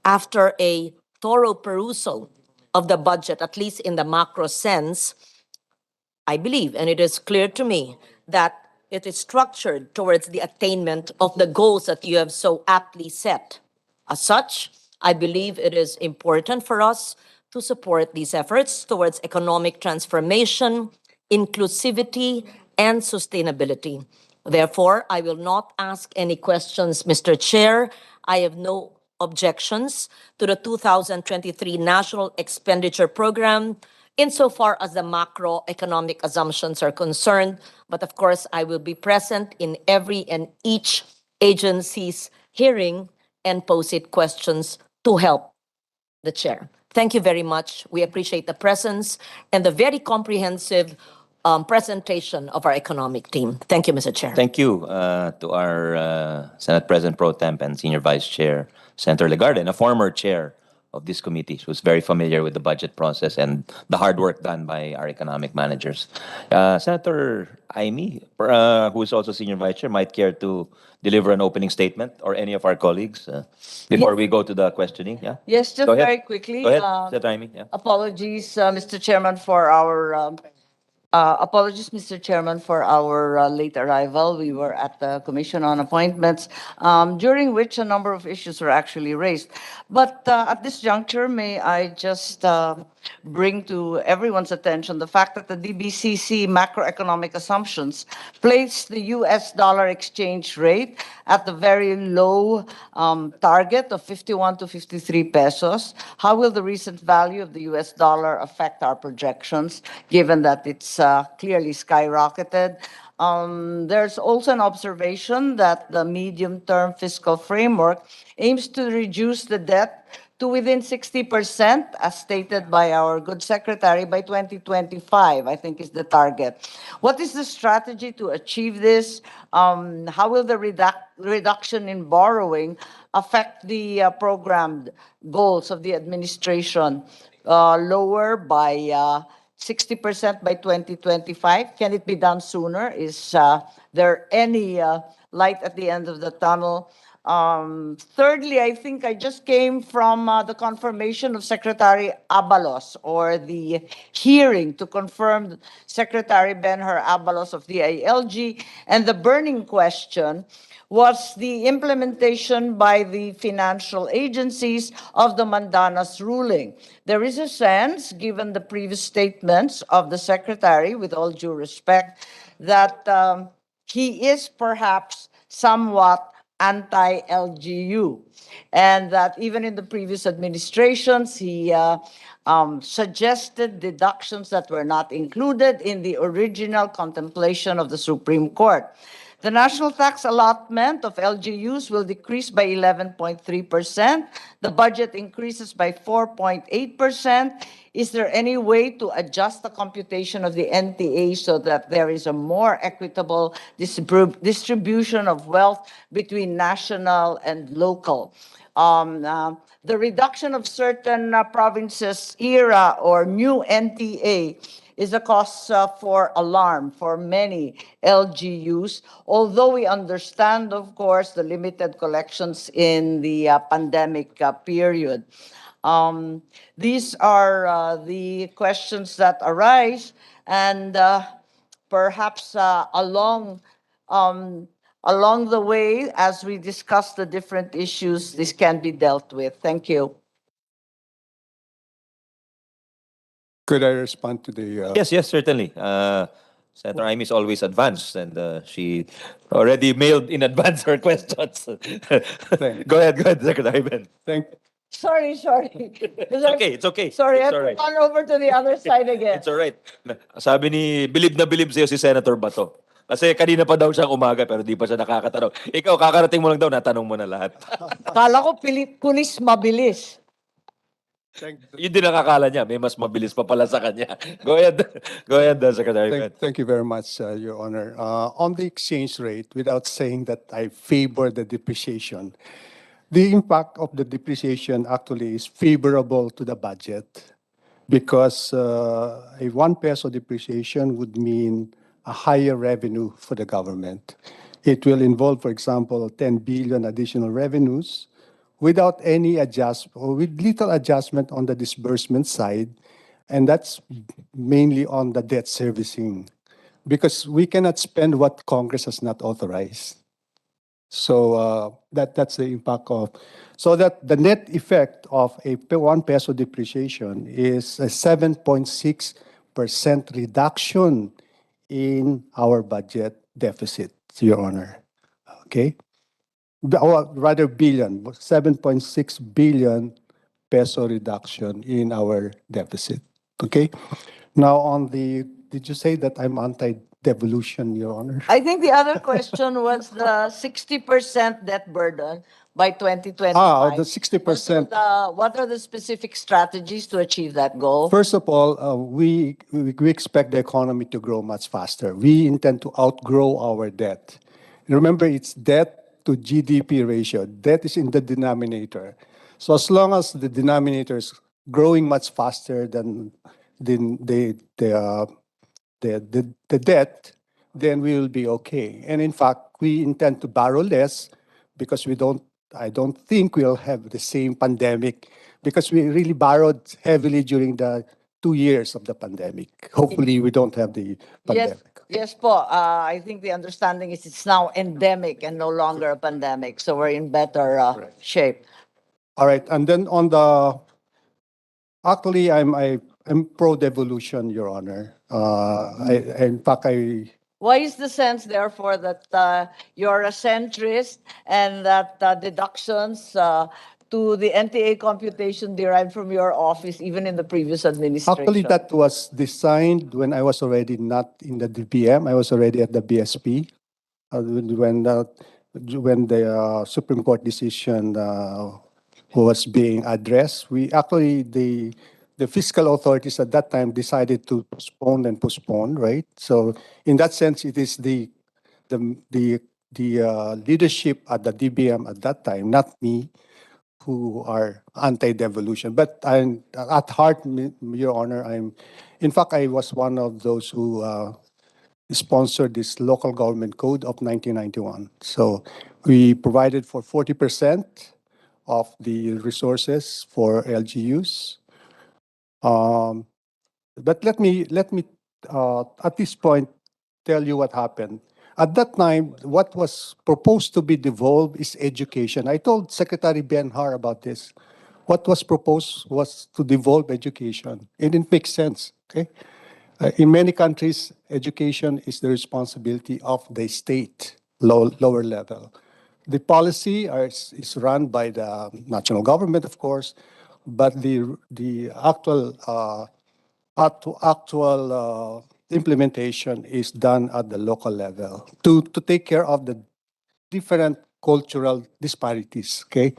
N: After a thorough perusal of the budget, at least in the macro sense, I believe, and it is clear to me, that it is structured towards the attainment of the goals that you have so aptly set. As such, I believe it is important for us to support these efforts towards economic transformation, inclusivity, and sustainability. Therefore, I will not ask any questions, Mr. Chair. I have no objections to the 2023 National Expenditure Program insofar as the macroeconomic assumptions are concerned. But of course, I will be present in every and each agency's hearing and pose it questions to help the chair. Thank you very much. We appreciate the presence and the very comprehensive presentation of our economic team. Thank you, Mr. Chair.
A: Thank you to our Senate President Pro Temp and Senior Vice Chair, Senator Legarda, and a former chair of this committee. She was very familiar with the budget process and the hard work done by our economic managers. Senator Aimee, who is also Senior Vice Chair, might care to deliver an opening statement, or any of our colleagues, before we go to the questioning. Yeah?
O: Yes, just
A: Go ahead.
O: very quickly.
A: Go ahead, Senator Aimee. Yeah.
O: Apologies, Mr. Chairman, for our apologies, Mr. Chairman, for our late arrival. We were at the Commission on Appointments, during which a number of issues were actually raised. But at this juncture, may I just bring to everyone's attention the fact that the DBCC macroeconomic assumptions place the US dollar exchange rate at the very low target of 51 to 53 pesos. How will the recent value of the US dollar affect our projections, given that it's clearly skyrocketed? There's also an observation that the medium-term fiscal framework aims to reduce the debt to within 60%, as stated by our good secretary, by 2025, I think is the target. What is the strategy to achieve this? How will the reduction in borrowing affect the programmed goals of the administration? Lower by 60% by 2025? Can it be done sooner? Is there any light at the end of the tunnel? Thirdly, I think I just came from the confirmation of Secretary Abalos, or the hearing to confirm Secretary Benher Abalos of the ILG, and the burning question was the implementation by the financial agencies of the Mandanas ruling. There is a sense, given the previous statements of the Secretary, with all due respect, that he is perhaps somewhat anti-LGU, and that even in the previous administrations, he suggested deductions that were not included in the original contemplation of the Supreme Court. The national tax allotment of LGUs will decrease by 11.3%. The budget increases by 4.8%. Is there any way to adjust the computation of the NTA so that there is a more equitable distribution of wealth between national and local? The reduction of certain provinces' ERA or new NTA is a cause for alarm for many LGUs, although we understand, of course, the limited collections in the pandemic period. These are the questions that arise, and perhaps along the way, as we discuss the different issues, this can be dealt with. Thank you.
I: Could I respond to the...
A: Yes, certainly. Senator Aimee is always advanced, and she already mailed in advance her questions. Go ahead, Secretary Ben.
O: Sorry.
A: It's okay.
O: Sorry,
A: It's
O: I
A: all right.
O: have to run over to the other side again.
A: It's all right. Sabi ni, bilib na bilib sa'yo si Senator Bato. Kasi kanina pa daw siyang umaga pero di pa siya nakakatanong. Ikaw, kakarating mo lang daw, natanong mo na lahat.
O: Kala ko pulis mabilis.
A: Yun din nakakala niya, may mas mabilis pa pala sa kanya. Go ahead, Secretary.
I: Thank you very much, Your Honor. On the exchange rate, without saying that I favor the depreciation, the impact of the depreciation actually is favorable to the budget, because a 1 peso depreciation would mean a higher revenue for the government. It will involve, for example, 10 billion additional revenues without any adjustment, or with little adjustment on the disbursement side, and that's mainly on the debt servicing, because we cannot spend what Congress has not authorized. So that's the impact of, so that the net effect of a 1 peso depreciation is a 7.6% reduction in our budget deficit, Your Honor. Okay? Or rather billion, 7.6 billion peso reduction in our deficit. Okay? Now on the, did you say that I'm anti-devolution, Your Honor?
O: I think the other question was the 60% debt burden. by 2025.
I: The 60%.
O: What are the specific strategies to achieve that goal?
I: First of all, we expect the economy to grow much faster. We intend to outgrow our debt. Remember, it's debt to GDP ratio. Debt is in the denominator. So as long as the denominator is growing much faster than the debt, then we will be okay. And in fact, we intend to borrow less because I don't think we'll have the same pandemic because we really borrowed heavily during the 2 years of the pandemic. Hopefully, we don't have the pandemic.
O: Yes, po. I think the understanding is it's now endemic and no longer a pandemic, so we're in better shape.
I: All right, and then actually, I'm pro-devolution, Your Honor. In fact,
O: Why is the sense, therefore, that you're a centrist and that deductions to the NTA computation derived from your office, even in the previous administration?
I: Actually, that was designed when I was already not in the DBM. I was already at the BSP when the Supreme Court decision was being addressed. We actually the fiscal authorities at that time decided to postpone, right? So in that sense, it is the leadership at the DBM at that time, not me, who are anti-devolution. But I'm at heart, Your Honor, in fact, I was one of those who sponsored this local government code of 1991. So we provided for 40% of the resources for LGUs. But let me at this point tell you what happened. At that time, what was proposed to be devolved is education. I told Secretary Ben-Hur about this. What was proposed was to devolve education, and it makes sense. Okay, in many countries, education is the responsibility of the state, lower level. The policy is run by the national government, of course, but the actual implementation is done at the local level to take care of the different cultural disparities. Okay.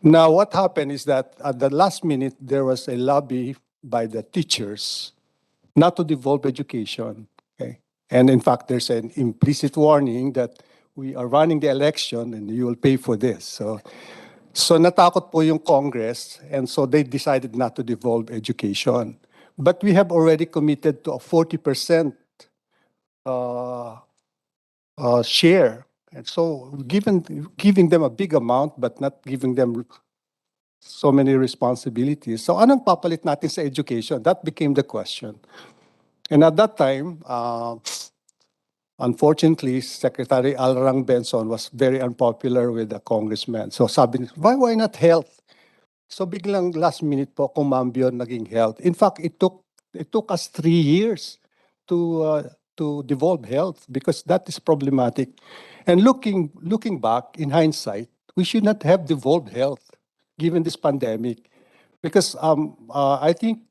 I: Now, what happened is that at the last minute, there was a lobby by the teachers not to devolve education. Okay. And in fact, there's an implicit warning that we are running the election and you will pay for this. So natakot po yung Congress, and so they decided not to devolve education. But we have already committed to a 40% share. And so giving them a big amount but not giving them so many responsibilities. So anong papalit natin sa education? That became the question. And at that time, unfortunately, Secretary Alrang Benson was very unpopular with the congressman. So sabi niya, why not health? So biglang last minute po kumambyo naging health. In fact, it took us 3 years to devolve health because that is problematic. And looking back in hindsight, we should not have devolved health given this pandemic, because I think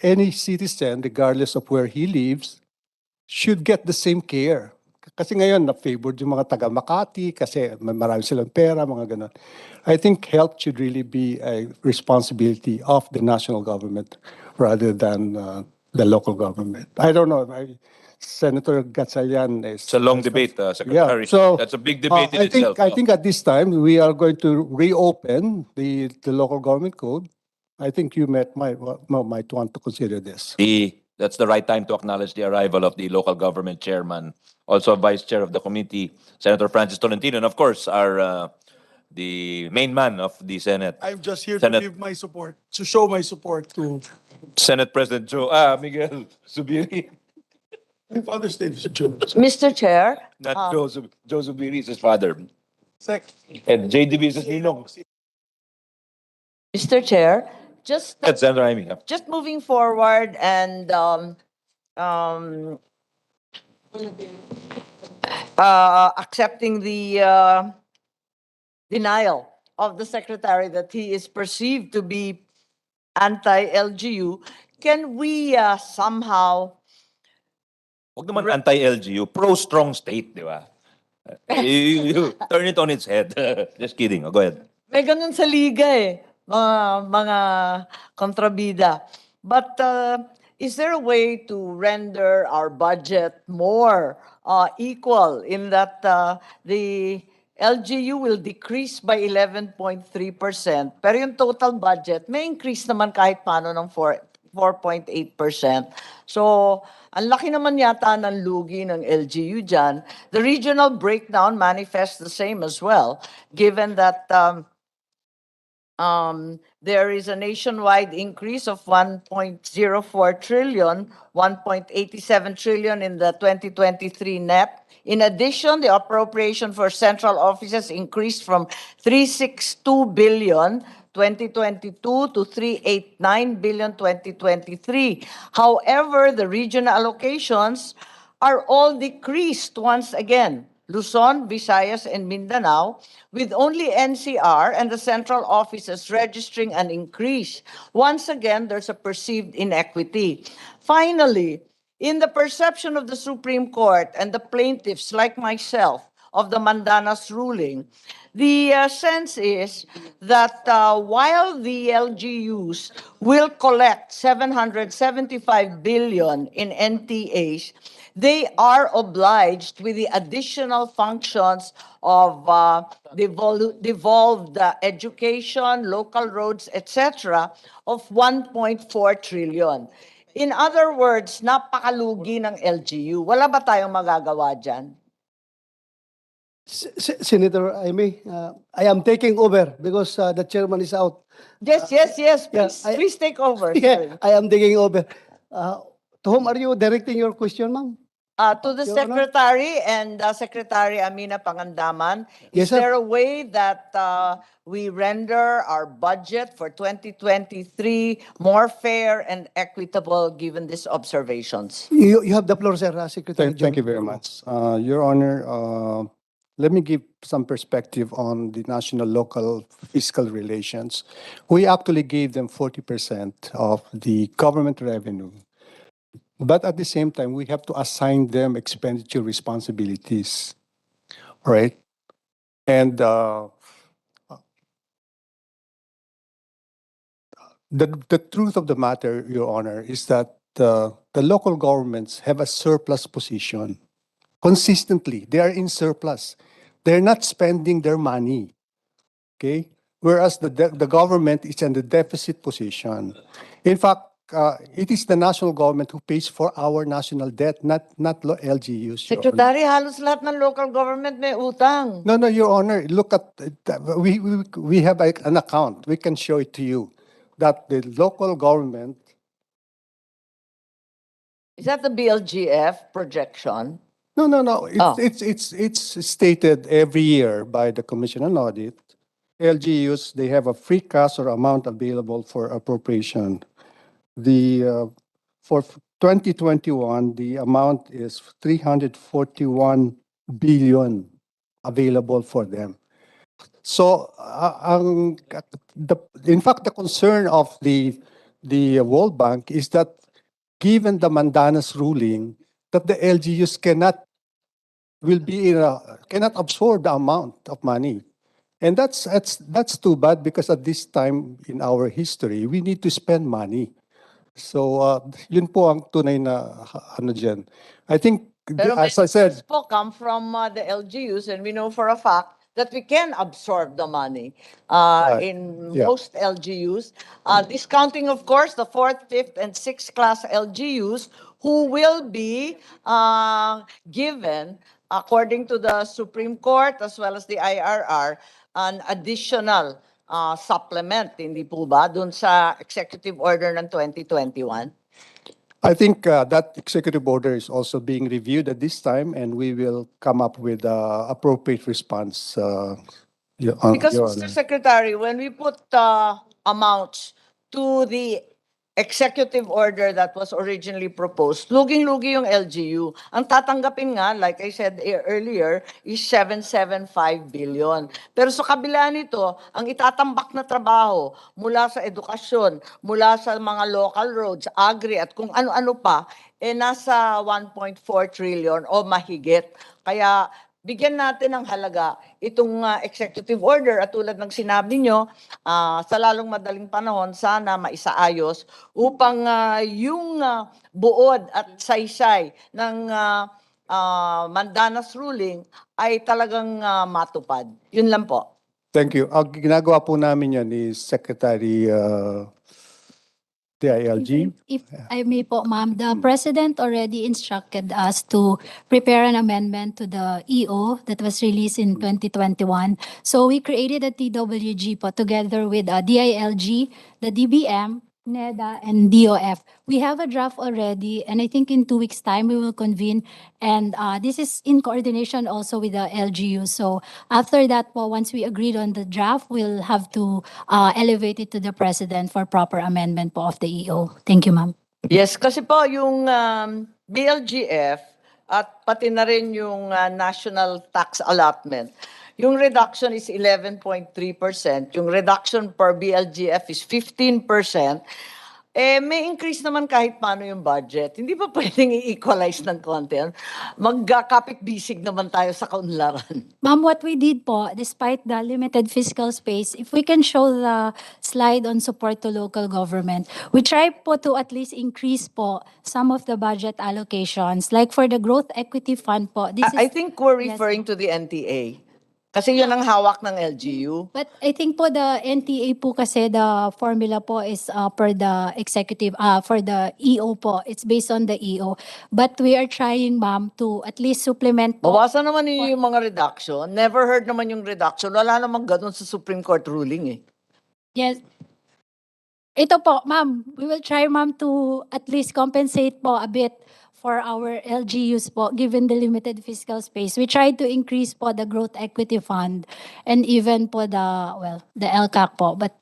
I: any citizen, regardless of where he lives, should get the same care. Kasi ngayon, na-favored yung mga taga Makati kasi marami silang pera, mga ganun. I think health should really be a responsibility of the national government rather than the local government. I don't know. Senator Gatchalian is...
A: It's a long debate, Secretary.
I: Yeah, so
A: that's a big debate in
I: I think,
A: itself.
I: I think at this time, we are going to reopen the local government code. I think you might want to consider this.
A: That's the right time to acknowledge the arrival of the local government chairman, also vice chair of the committee, Senator Francis Tolentino, and of course, the main man of the Senate.
P: I'm just here
A: Senate,
P: to give my support, to show my support to
A: Senate President Miguel Zubiri.
P: my father's name is Joe.
O: Mr. Chair,
A: Not Joe Zubiri is his father. And Dbcc Ninong.
O: Mr. Chair, just
A: That's Senator Amy.
O: just moving forward and accepting the denial of the secretary that he is perceived to be anti-LGU, can we somehow...
A: Huwag naman anti-LGU, pro-strong state, di ba? You turn it on its head. Just kidding. Go ahead.
O: May ganun sa liga eh, mga kontrabida. But is there a way to render our budget more equal in that the LGU will decrease by 11.3%, pero yung total budget may increase naman kahit paano ng 4.8%. So, ang laki naman yata ng lugi ng LGU dyan. The regional breakdown manifests the same as well, given that there is a nationwide increase of 1.04 trillion, 1.87 trillion in the 2023 net. In addition, the appropriation for central offices increased from 362 billion 2022 to 389 billion 2023. However, the regional allocations are all decreased once again. Luzon, Visayas, and Mindanao, with only NCR and the central offices registering an increase. Once again, there's a perceived inequity. Finally, in the perception of the Supreme Court and the plaintiffs like myself of the Mandanas ruling, the sense is that while the LGUs will collect 775 billion in NTAs, they are obliged with the additional functions of devolved education, local roads, etc., of 1.4 trillion. In other words, napakalugi ng LGU. Wala ba tayong magagawa dyan?
Q: Senator Amy, I am taking over because the chairman is out.
O: Yes. Please take over.
Q: Yeah, I am taking over. To whom are you directing your question, ma'am?
O: To the
Q: Your Honor?
O: Secretary and Secretary Amina Pangandaman, is
Q: Yes, sir.
O: there a way that we render our budget for 2023 more fair and equitable given these observations?
Q: You have the floor, sir, Secretary.
I: Thank you very much. Your Honor, let me give some perspective on the national-local fiscal relations. We actually gave them 40% of the government revenue. But at the same time, we have to assign them expenditure responsibilities, right? And the truth of the matter, Your Honor, is that the local governments have a surplus position. Consistently, they are in surplus. They're not spending their money, okay? Whereas the government is in the deficit position. In fact, it is the national government who pays for our national debt, not LGUs. Your Honor.
O: Secretary, halos lahat ng local government may utang.
I: No, Your Honor. Look at we have an account. We can show it to you that the local government.
O: Is that the BLGF projection?
I: No.
O: Oh.
I: It's stated every year by the Commission on Audit. LGUs, they have a free cash or amount available for appropriation. For 2021, the amount is 341 billion available for them. So, in fact, the concern of the World Bank is that given the Mandanas ruling, that the LGUs cannot absorb the amount of money. And that's too bad because at this time in our history, we need to spend money. So, yun po ang tunay na ano dyan. I think,
O: Pero
I: as I said,
O: po come from the LGUs, and we know for a fact that we can absorb the money in
I: yeah.
O: most LGUs. Discounting, of course, the 4th, 5th, and 6th class LGUs who will be given, according to the Supreme Court as well as the IRR, an additional supplement, hindi po ba, dun sa executive order ng 2021?
I: I think that executive order is also being reviewed at this time, and we will come up with appropriate response.
O: Because,
I: Your
O: Mr.
I: Honor.
O: Secretary, when we put amounts to the executive order that was originally proposed, luging-lugi yung LGU. Ang tatanggapin nga, like I said earlier, is 775 billion. Pero sa kabila nito, ang itatambak na trabaho mula sa edukasyon, mula sa mga local roads, agri, at kung ano-ano pa, nasa 1.4 trillion o mahigit. Kaya bigyan natin ng halaga itong executive order at tulad ng sinabi nyo, sa lalong madaling panahon, sana maisaayos upang yung buod at saysay ng Mandanas ruling ay talagang matupad. Yun lang po.
I: Thank you. Ang ginagawa po namin yan ni Secretary DILG.
J: If I may po, ma'am, the President already instructed us to prepare an amendment to the EO that was released in 2021. So we created a TWG po together with DILG, the DBM, NEDA, and DOF. We have a draft already, and I think in 2 weeks' time we will convene. And this is in coordination also with the LGU. So after that po, once we agreed on the draft, we'll have to elevate it to the President for proper amendment po of the EO. Thank you, ma'am.
O: Yes, kasi po yung BLGF at pati na rin yung national tax allotment, yung reduction is 11.3%, yung reduction per BLGF is 15%, may increase naman kahit paano yung budget. Hindi pa pwedeng i-equalize ng konti. Magkakapit-bisig naman tayo sa kaunlaran.
J: Ma'am, what we did po, despite the limited fiscal space, if we can show the slide on support to local government, we try po to at least increase po some of the budget allocations. Like for the Growth Equity Fund po, this is...
O: I think we're
J: Yes.
O: referring to the NTA. Kasi yun ang hawak ng LGU.
J: But I think po the NTA po kasi the formula po is per the executive, for the EO po. It's based on the EO. But we are trying, ma'am, to at least supplement po.
O: Bawasan naman yung mga reduction. Never heard naman yung reduction. Wala namang ganun sa Supreme Court ruling eh.
J: Yes. Ito po, ma'am, we will try, ma'am, to at least compensate po a bit for our LGUs po, given the limited fiscal space. We tried to increase po the Growth Equity Fund and even po the LCAC po. But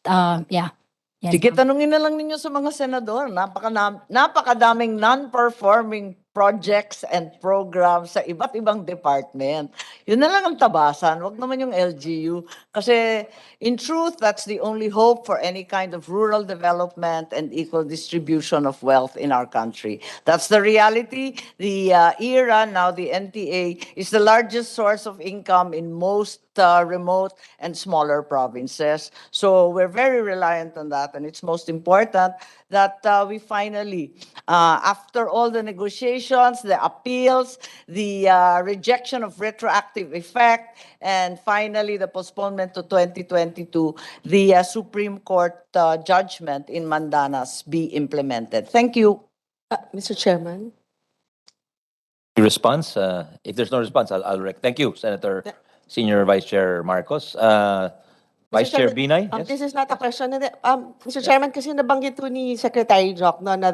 J: yeah. Yes,
O: Sige,
J: ma'am.
O: tanungin na lang ninyo sa mga senador. Napakadaming non-performing projects and programs sa iba't ibang department. Yun na lang ang tabasan. Wag naman yung LGU. Kasi in truth, that's the only hope for any kind of rural development and equal distribution of wealth in our country. That's the reality. The ERA, now the NTA, is the largest source of income in most remote and smaller provinces. So we're very reliant on that, and it's most important that we finally, after all the negotiations, the appeals, the rejection of retroactive effect, and finally the postponement to 2022, the Supreme Court judgment in Mandanas be implemented. Thank you.
K: Mr. Chairman.
A: Response? If there's no response, I'll thank you, Senator Senior Vice Chair Marcos. Vice Chair
K: Chairman,
A: Binay? Yes?
K: This is not a question. Mr. Chairman, kasi nabanggit po ni Secretary Joc no, na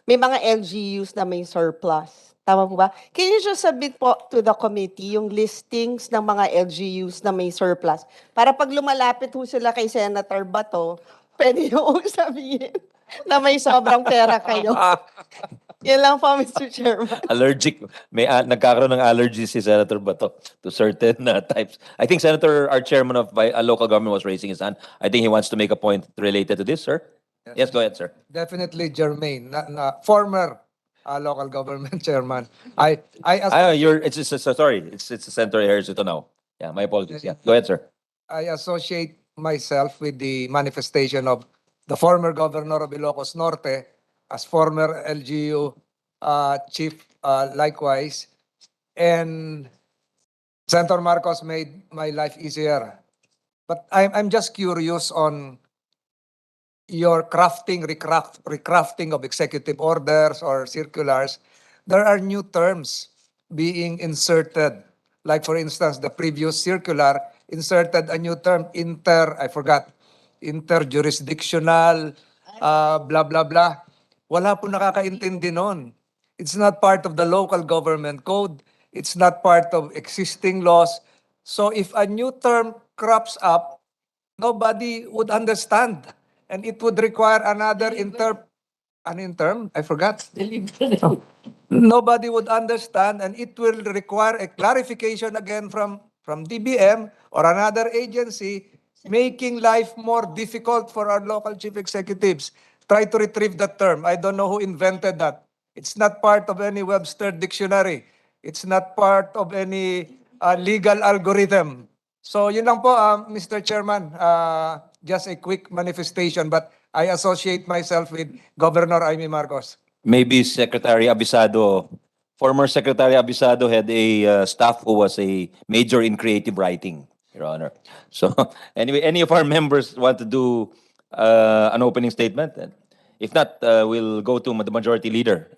K: may mga LGUs na may surplus. Tama po ba? Can you just submit po to the committee yung listings ng mga LGUs na may surplus? Para pag lumalapit po sila kay Senator Bato, pwede yung sabihin na may sobrang pera kayo. Yan lang po, Mr. Chairman.
A: Allergic. May nagkakaroon ng allergy si Senator Bato to certain types. I think our chairman of a local government was raising his hand. I think he wants to make a point related to this, sir. Yes, go ahead, sir.
R: Definitely germane. Former local government chairman.
A: Sorry. It's Senator Ejercito now. Yeah, my apologies. Yeah, go ahead, sir.
R: I associate myself with the manifestation of the former governor of Ilocos Norte as former LGU chief likewise. And Senator Marcos made my life easier. But I'm just curious on your recrafting of executive orders or circulars. There are new terms being inserted. Like for instance, the previous circular inserted a new term, interjurisdictional, blah, blah, blah. Wala po nakakaintindi nun. It's not part of the local government code. It's not part of existing laws. So if a new term crops up, nobody would understand. And it would require another I forgot. Nobody would understand, and it will require a clarification again from DBM or another agency, making life more difficult for our local chief executives. Try to retrieve that term. I don't know who invented that. It's not part of any Webster dictionary. It's not part of any legal algorithm. So yun lang po, Mr. Chairman. Just a quick manifestation, but I associate myself with Governor Amy Marcos.
A: Maybe Secretary Abisado, former Secretary Abisado had a staff who was a major in creative writing, Your Honor. So anyway, any of our members want to do an opening statement? If not, we'll go to the Majority Leader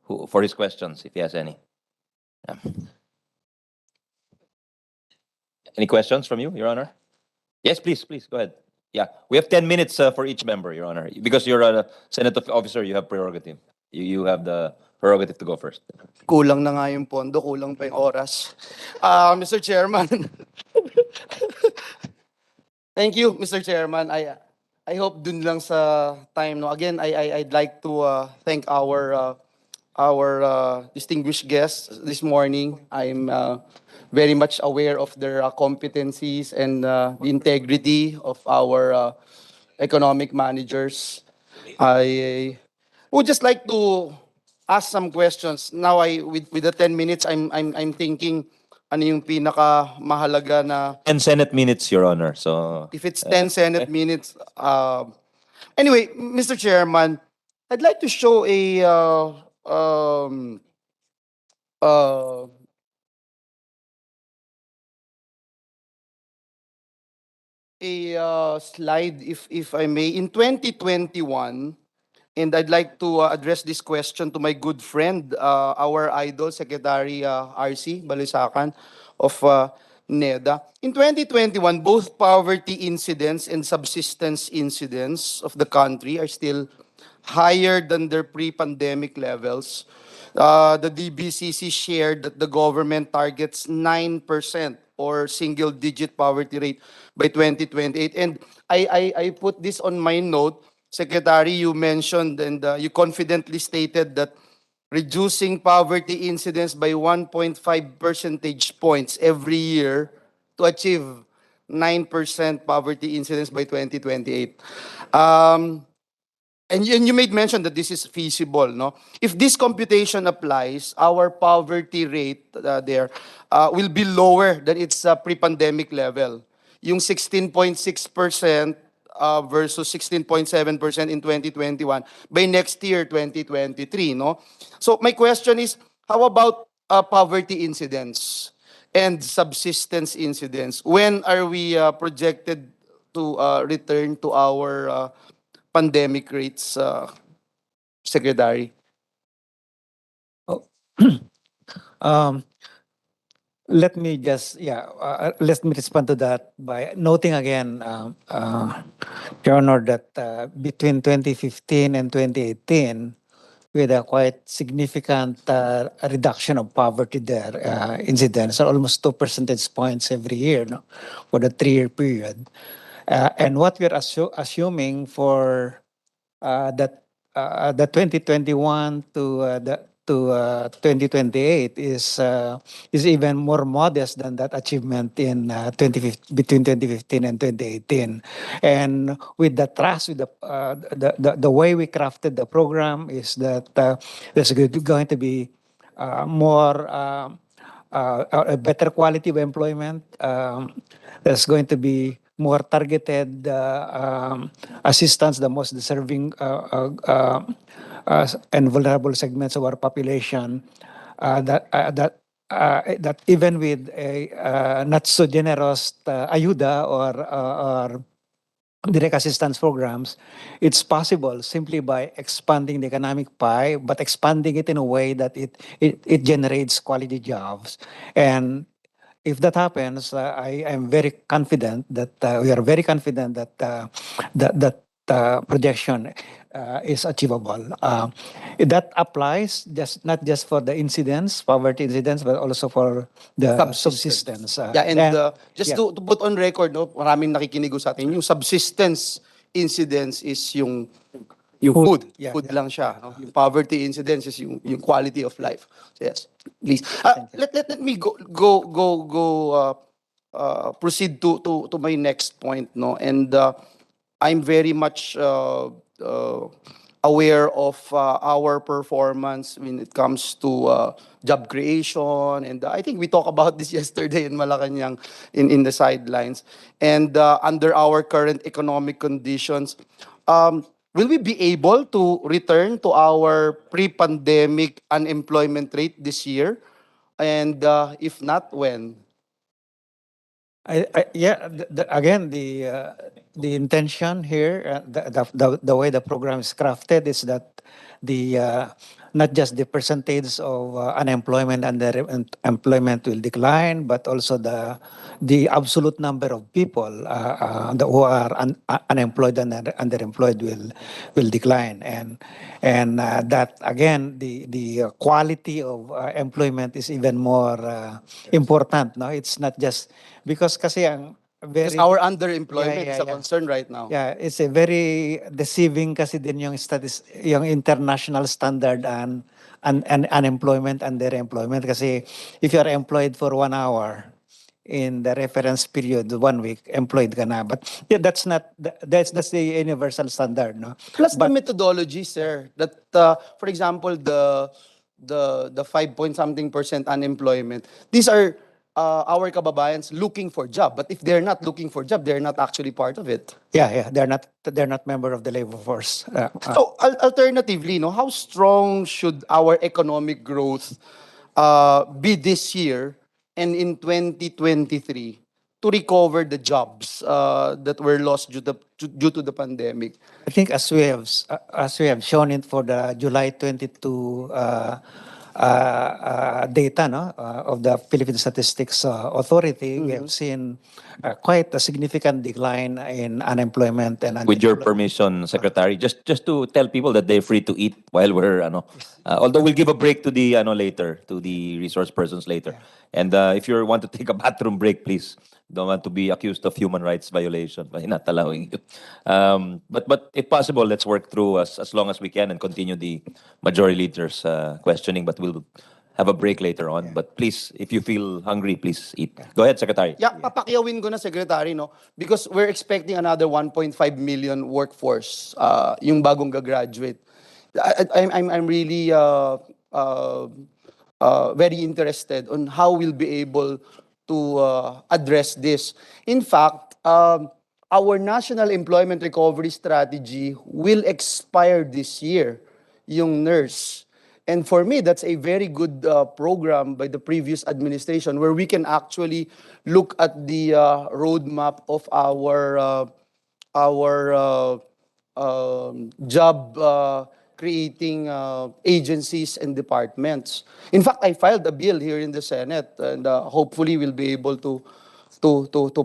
A: for his questions, if he has any. Yeah. Any questions from you, Your Honor? Yes, please, go ahead. Yeah, we have 10 minutes for each member, Your Honor. Because you're a Senate officer, you have prerogative. You have the prerogative to go first.
M: Kulang na nga yung pondo, kulang pa yung oras. Mr. Chairman. Thank you, Mr. Chairman. I hope dun lang sa time. No? Again, I'd like to thank our distinguished guests this morning. I'm very much aware of their competencies and the integrity of our economic managers. I would just like to ask some questions. Now, with the 10 minutes, I'm thinking ano yung pinaka mahalaga na
A: 10 Senate minutes, Your Honor. So
M: if it's 10 Senate minutes. Anyway, Mr. Chairman, I'd like to show uh, a slide, if I may. In 2021, and I'd like to address this question to my good friend, our idol, Secretary RC Balisacan of NEDA. In 2021, both poverty incidents and subsistence incidents of the country are still higher than their pre-pandemic levels. The Dbcc shared that the government targets 9% or single-digit poverty rate by 2028. And I put this on my note. Secretary, you mentioned and you confidently stated that reducing poverty incidence by 1.5 percentage points every year to achieve 9% poverty incidence by 2028. And you made mention that this is feasible, no? If this computation applies, our poverty rate there will be lower than its pre-pandemic level. Yung 16.6% versus 16.7% in 2021 by next year, 2023, no? So my question is, how about poverty incidence and subsistence incidence? When are we projected to return to our pandemic rates, Secretary?
H: Let me just, let me respond to that by noting again, Your Honor, that between 2015 and 2018, we had a quite significant reduction of poverty there, incidence, almost 2 percentage points every year, no, for the 3-year period. And what we're assuming for the 2021 to 2028 is even more modest than that achievement in between 2015 and 2018. And with the trust, with the way we crafted the program is that there's going to be more a better quality of employment. There's going to be more targeted assistance, the most deserving and vulnerable segments of our population. That even with a not so generous ayuda or direct assistance programs, it's possible simply by expanding the economic pie, but expanding it in a way that it generates quality jobs. And if that happens, I am very confident that we are very confident that that projection is achievable. That applies not just for the incidents, poverty incidents, but also for the subsistence.
M: Just to put on record, no, maraming nakikinig sa atin, yung subsistence incidence is yung food. Food lang siya. No? Yung poverty incidence is yung quality of life. So yes, please. Let me proceed to my next point, no. And I'm very much aware of our performance when it comes to job creation. And I think we talked about this yesterday in Malacanang in the sidelines. And under our current economic conditions, will we be able to return to our pre-pandemic unemployment rate this year? And if not, when?
H: Yeah, again, the intention here, the way the program is crafted is that the not just the percentage of unemployment and the employment will decline, but also the absolute number of people who are unemployed and underemployed will decline, and that again the quality of employment is even more important. No, it's not just because kasi ang
M: Because
H: very
M: our underemployment is a
H: yeah.
M: concern right now.
H: Yeah, it's a very deceiving kasi din yung yung international standard and unemployment and underemployment kasi if you are employed for 1 hour in the reference period 1 week employed ka na, but yeah, that's the universal standard, no?
M: Plus the
H: But
M: methodology, sir, that for example the 5 point something percent unemployment, these are our kababayans looking for job, but if they're not looking for job, they're not actually part of it.
H: yeah, they're not member of the labor force.
M: So alternatively, no, how strong should our economic growth be this year and in 2023 to recover the jobs that were lost due to the pandemic?
H: I think as we have shown it for the July 22 data, no, of the Philippine Statistics Authority, we have seen quite a significant decline in unemployment and
A: With your
H: underemployment.
A: permission, Secretary, just to tell people that they're free to eat while we're although we'll give a break to the later to the resource persons later. And if you want to take a bathroom break, please don't want to be accused of human rights violation by not allowing you. But if possible, let's work through as long as we can and continue the majority leaders questioning. But we'll have a break later on. But please, if you feel hungry, please eat. Go ahead, Secretary.
M: Yeah, papakyawin ko na, Secretary, no? Because we're expecting another 1.5 million workforce, yung bagong gagraduate. I'm really very interested on how we'll be able to address this. In fact, our National Employment Recovery Strategy will expire this year, yung nurse. And for me, that's a very good program by the previous administration where we can actually look at the roadmap of our job creating agencies and departments. In fact, I filed a bill here in the Senate, and hopefully we'll be able to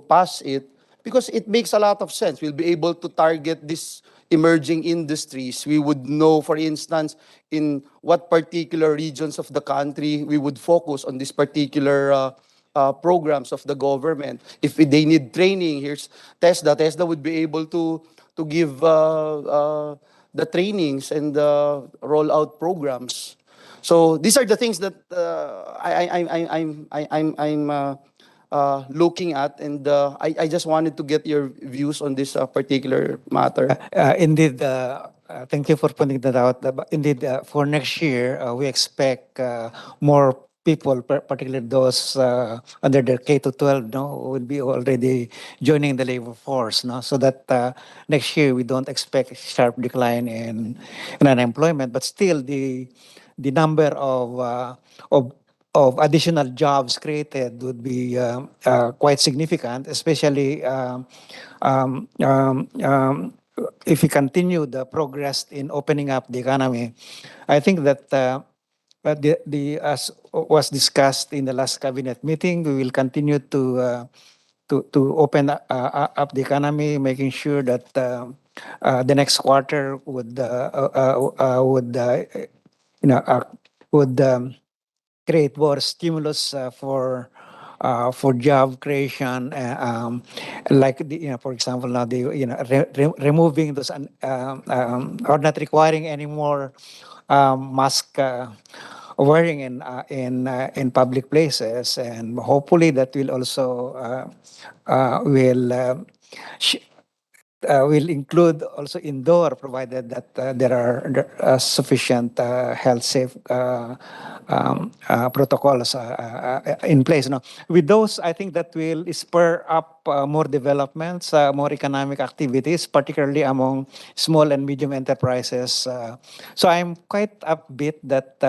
M: pass it because it makes a lot of sense. We'll be able to target these emerging industries. We would know, for instance, in what particular regions of the country we would focus on this particular programs of the government. If they need training, here's TESDA. TESDA would be able to give the trainings and roll out programs. So these are the things that I'm looking at, and I just wanted to get your views on this particular matter.
H: Indeed, thank you for pointing that out. Indeed, for next year, we expect more people, particularly those under the K to 12, no, will be already joining the labor force, no, so that next year we don't expect a sharp decline in unemployment, but still the number of additional jobs created would be quite significant, especially if we continue the progress in opening up the economy. I think that as was discussed in the last cabinet meeting, we will continue to open up the economy, making sure that the next quarter would create more stimulus for job creation, like for example, now removing those or not requiring any more mask wearing in public places, and hopefully that will also will will include also indoor, provided that there are sufficient health safe protocols in place. No? With those, I think that will spur up more developments, more economic activities, particularly among small and medium enterprises. So I'm quite upbeat that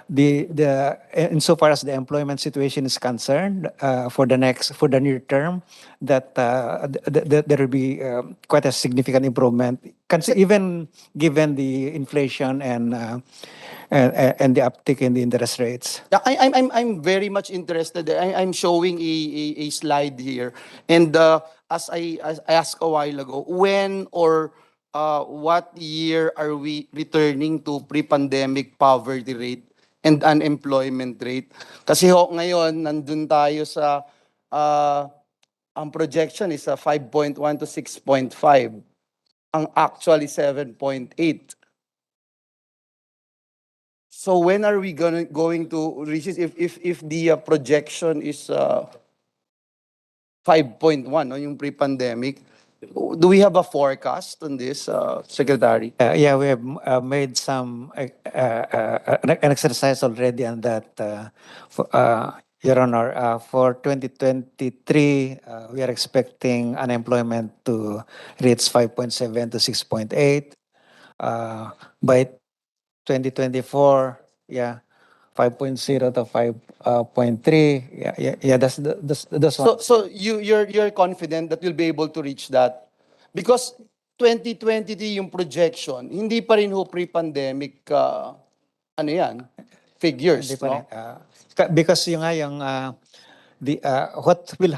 H: the insofar as the employment situation is concerned, for the near term, that there will be quite a significant improvement, even given the inflation and the uptick in the interest rates.
M: Yeah, I'm very much interested. I'm showing a slide here, and as I asked a while ago, when or what year are we returning to pre-pandemic poverty rate and unemployment rate? Kasi ho, ngayon nandun tayo sa ang projection is 5.1 to 6.5. Ang actually 7.8. So when are we going to reach this? If the projection is 5.1, no, yung pre-pandemic, do we have a forecast on this, Secretary?
H: Yeah, we have made some an exercise already on that, Your Honor. For 2023, we are expecting unemployment to reach 5.7 to 6.8. By 2024, yeah, 5.0 to 5.3. Yeah, that's one.
M: So you're confident that you'll be able to reach that? Because 2023 yung projection, hindi pa rin ho pre-pandemic, ano yan, figures,
H: Hindi pa
M: no?
H: rin, because yung nga yung what will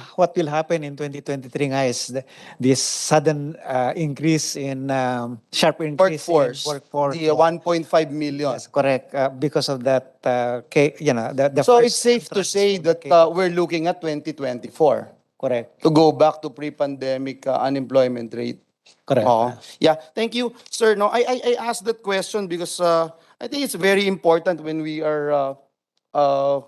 H: happen in 2023 nga is this sudden increase in sharp increase in workforce.
M: The 1.5 million.
H: Yes, correct. Because of that, the
M: So
H: first
M: it's safe to say that we're looking at 2024
H: correct.
M: to go back to pre-pandemic unemployment rate.
H: Correct.
M: Yeah, thank you, sir. No, I asked that question because I think it's very important when we are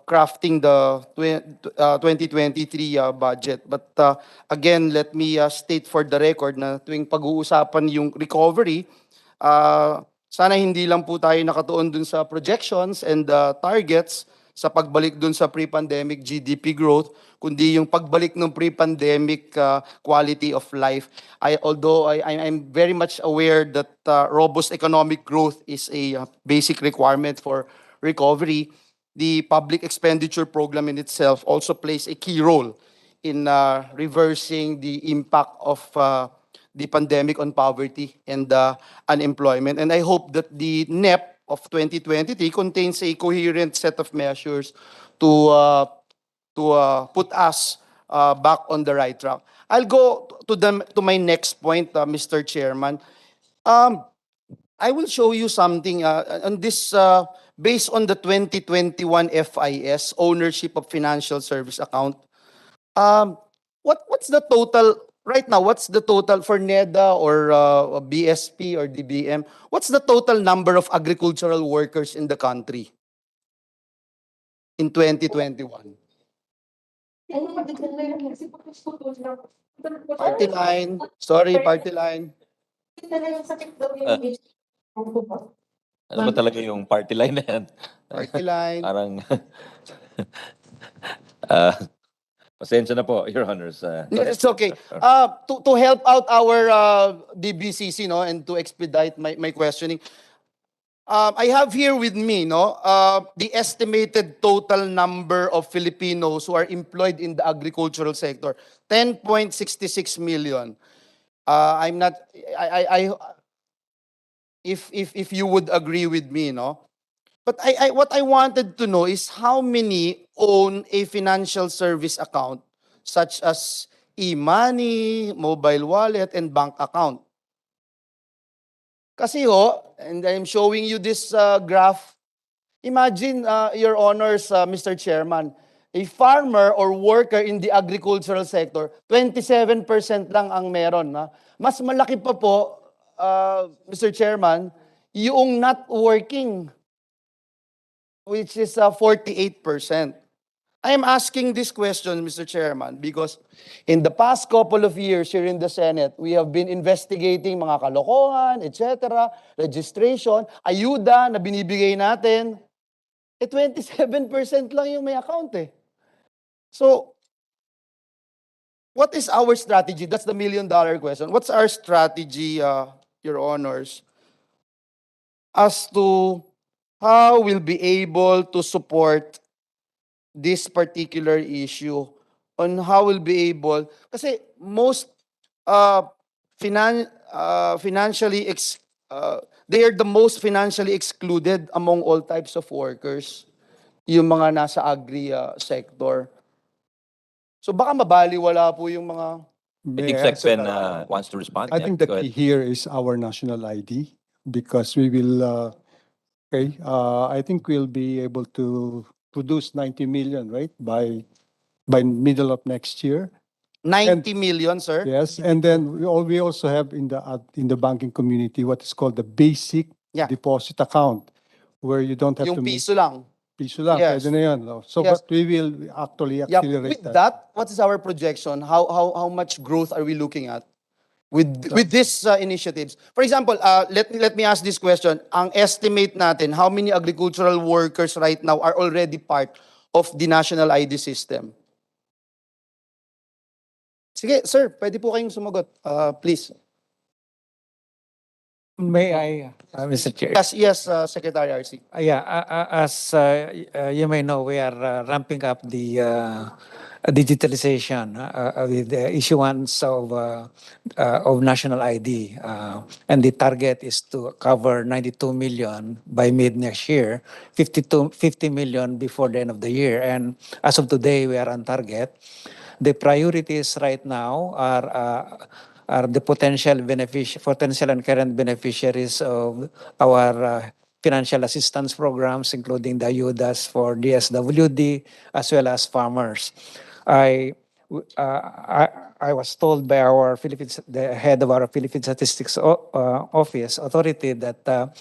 M: crafting the 2023 budget. But again, let me state for the record na tuwing pag-uusapan yung recovery, sana hindi lang po tayo nakatuon dun sa projections and targets sa pagbalik dun sa pre-pandemic GDP growth, kundi yung pagbalik ng pre-pandemic quality of life. Although I'm very much aware that robust economic growth is a basic requirement for recovery, the public expenditure program in itself also plays a key role in reversing the impact of the pandemic on poverty and unemployment. And I hope that the NEP of 2023 contains a coherent set of measures to put us back on the right track. I'll go to my next point, Mr. Chairman. I will show you something on this based on the 2021 FIS ownership of financial service account. What's the total right now? What's the total for NEDA or BSP or DBM? What's the total number of agricultural workers in the country in 2021? Party line. Sorry, party line.
A: Ano ba talaga yung party line na yan?
M: Party line.
A: Parang, pasensya na po, Your Honors.
M: It's okay. To help out our DBCC, no, and to expedite my questioning, I have here with me, no, the estimated total number of Filipinos who are employed in the agricultural sector, 10.66 million. I'm not, if you would agree with me, no. But what I wanted to know is how many own a financial service account, such as e-money, mobile wallet, and bank account. Kasi ho, and I'm showing you this graph. Imagine, Your Honors, Mr. Chairman, a farmer or worker in the agricultural sector, 27% lang ang meron. Mas malaki pa po, Mr. Chairman, yung not working, which is 48%. I am asking this question, Mr. Chairman, because in the past couple of years here in the Senate, we have been investigating mga kalokohan, etc., registration, ayuda na binibigay natin. 27% lang yung may account eh. So, what is our strategy? That's the million-dollar question. What's our strategy, Your Honors, as to how we'll be able to support this particular issue, on how we'll be able, kasi most financially they are the most financially excluded among all types of workers, yung mga nasa agri sector. So baka mabaliwala po yung mga...
A: I
I: May
A: think
I: I answer
A: Secpen
I: that?
A: wants to respond.
I: I
A: Yeah,
I: think the
A: go
I: key
A: ahead.
I: here is our national ID because we will, I think we'll be able to produce 90 million, right, by middle of next year.
M: 90 million, sir?
I: Yes, and then we also have in the banking community what is called the basic
M: Yeah.
I: deposit account, where you don't have
M: Yung
I: to make
M: piso lang.
I: piso lang,
M: Yes.
I: pwede na yun, no? So,
M: Yes.
I: but we will actually
M: Yeah,
I: accelerate
M: with that, what is our projection? How much growth are we looking at with these initiatives? For example, let me ask this question. Ang estimate natin, how many agricultural workers right now are already part of the national ID system? Sige, sir, pwede po kayong sumagot. Please.
H: May I, Mr. Chair?
M: Yes, Secretary RC.
H: As you may know, we are ramping up the digitalization with the issuance of national ID, and the target is to cover 92 million by mid next year, 50 million before the end of the year, and as of today, we are on target. The priorities right now are the potential and current beneficiaries of our financial assistance programs, including the ayudas for DSWD as well as farmers. I was told by the head of our Philippine Statistics Office authority that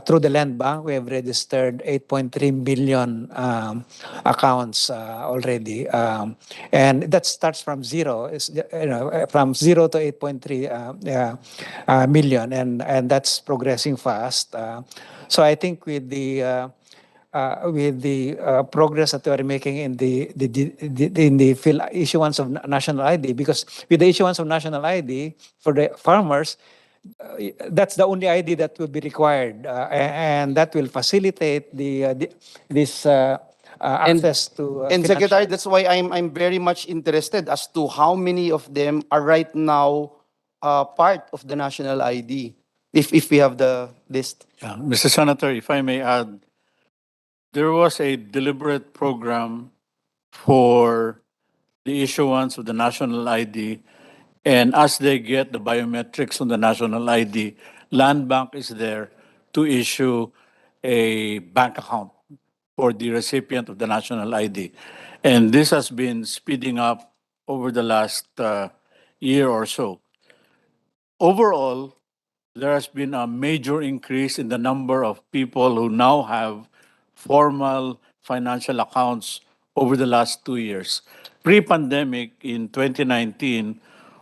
H: through the Land Bank, we have registered 8.3 million accounts already, and that starts from zero. From 0 to 8.3 million, and that's progressing fast. So I think with the progress that we are making in the issuance of national ID, because with the issuance of national ID for the farmers, that's the only ID that will be required, and that will facilitate this access to
M: And Secretary, that's why I'm very much interested as to how many of them are right now part of the national ID, if we have the list.
F: Mr. Senator, if I may add, there was a deliberate program for the issuance of the national ID, and as they get the biometrics on the national ID, Land Bank is there to issue a bank account for the recipient of the national ID. And this has been speeding up over the last year or so. Overall, there has been a major increase in the number of people who now have formal financial accounts over the last 2 years. Pre-pandemic in 2019,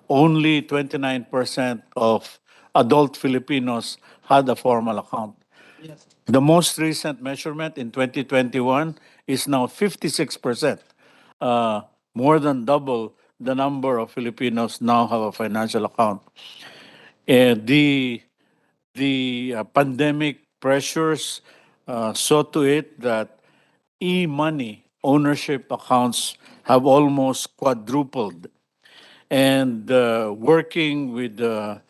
F: only 29% of adult Filipinos had a formal account. The most recent measurement in 2021 is now 56%, more than double the number of Filipinos now have a financial account. And the pandemic pressures saw to it that e-money ownership accounts have almost quadrupled. And working with the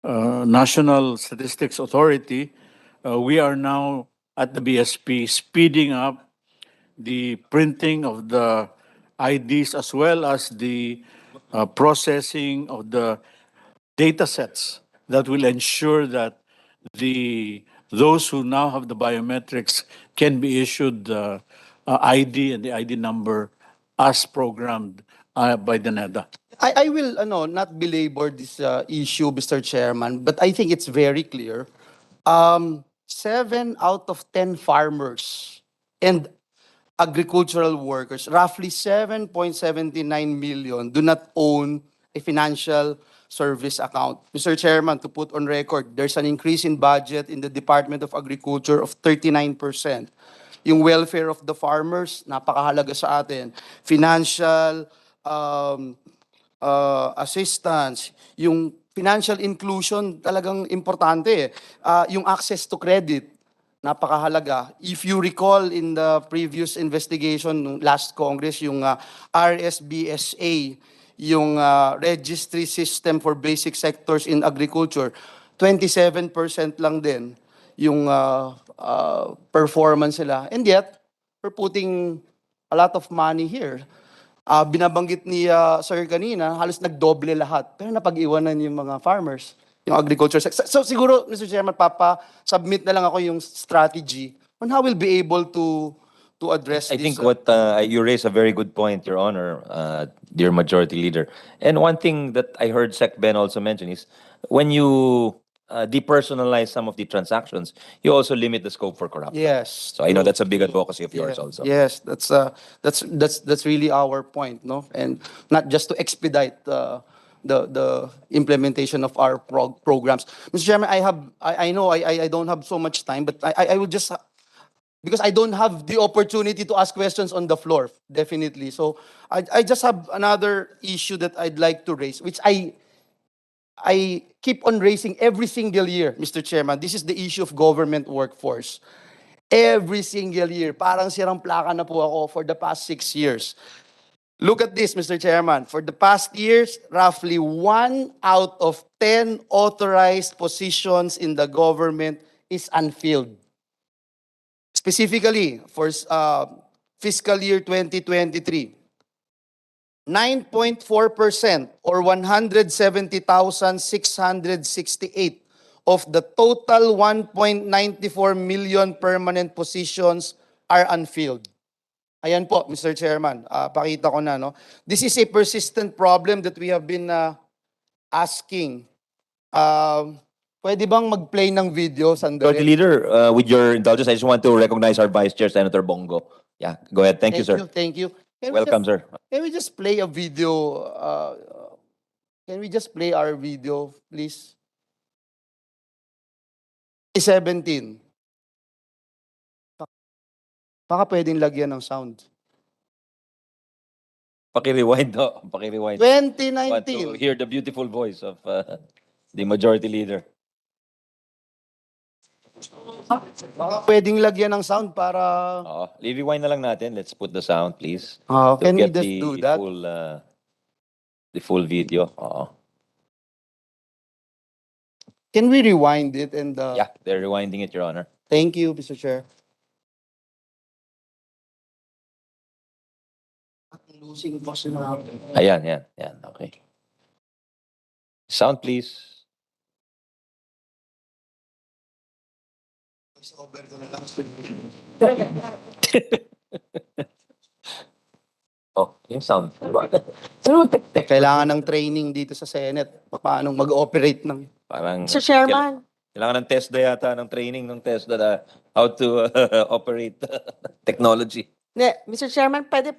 F: National Statistics Authority, we are now at the BSP speeding up the printing of the IDs as well as the processing of the data sets that will ensure that those who now have the biometrics can be issued the ID and the ID number as programmed by the NEDA.
M: I will not belabor this issue, Mr. Chairman, but I think it's very clear. 7 out of 10 farmers and agricultural workers, roughly 7.79 million, do not own a financial service account. Mr. Chairman, to put on record, there's an increase in budget in the Department of Agriculture of 39%. Yung welfare of the farmers, napakahalaga sa atin. Financial assistance, yung financial inclusion talagang importante eh. Yung access to credit, napakahalaga. If you recall in the previous investigation nung last Congress, yung RSBSA, yung Registry System for Basic Sectors in Agriculture, 27% lang din yung performance nila. And yet, we're putting a lot of money here. Binabanggit ni Sir kanina, halos nagdoble lahat. Pero napag-iwanan yung mga farmers, yung agriculture sector. So siguro, Mr. Chairman, submit na lang ako yung strategy on how we'll be able to address
A: I
M: this.
A: think what you raise a very good point, Your Honor, dear Majority Leader. And one thing that I heard Sec Ben also mention is when you depersonalize some of the transactions, you also limit the scope for corruption.
M: Yes.
A: So I know that's a big advocacy of yours
M: Yeah.
A: also.
M: Yes, that's really our point, no? And not just to expedite the implementation of our programs. Mr. Chairman, I know I don't have so much time, but I will just because I don't have the opportunity to ask questions on the floor, definitely. So I just have another issue that I'd like to raise, which I keep on raising every single year, Mr. Chairman. This is the issue of government workforce. Every single year, parang sirang plaka na po ako for the past 6 years. Look at this, Mr. Chairman. For the past years, roughly 1 out of 10 authorized positions in the government is unfilled. Specifically, for fiscal year 2023, 9.4% or 170,668 of the total 1.94 million permanent positions are unfilled. Ayan po, Mr. Chairman, pakita ko na, no? This is a persistent problem that we have been asking. Pwede bang mag-play ng video,
A: Majority
M: sandali?
A: Leader, with your indulgence, I just want to recognize our Vice Chair, Senator Bongo. Yeah, go ahead. Thank you, sir.
M: Thank you.
A: Welcome, sir.
M: Can we just play a video? Can we just play our video, please? 17. Baka pwedeng lagyan ng sound.
A: Paki-rewind, no? Paki-rewind. Want to
M: 2019.
A: hear the beautiful voice of the Majority Leader.
M: Baka pwedeng lagyan ng sound para...
A: Rewind na lang natin. Let's put the sound, please.
M: Can we
A: get
M: just
A: the
M: do that?
A: the full video.
M: Can we rewind it and...
A: Yeah, they're rewinding it, Your Honor.
M: Thank you, Mr. Chair. Losing po sila.
A: Ayan, yan. Okay. Sound, please. Yung sound.
M: Kailangan ng training dito sa Senate. Paano mag-operate ng...
A: Parang,
K: Mr. Chairman.
A: Kailangan ng TESDA yata, ng training ng TESDA na how to operate technology.
K: Mr. Chairman, pwede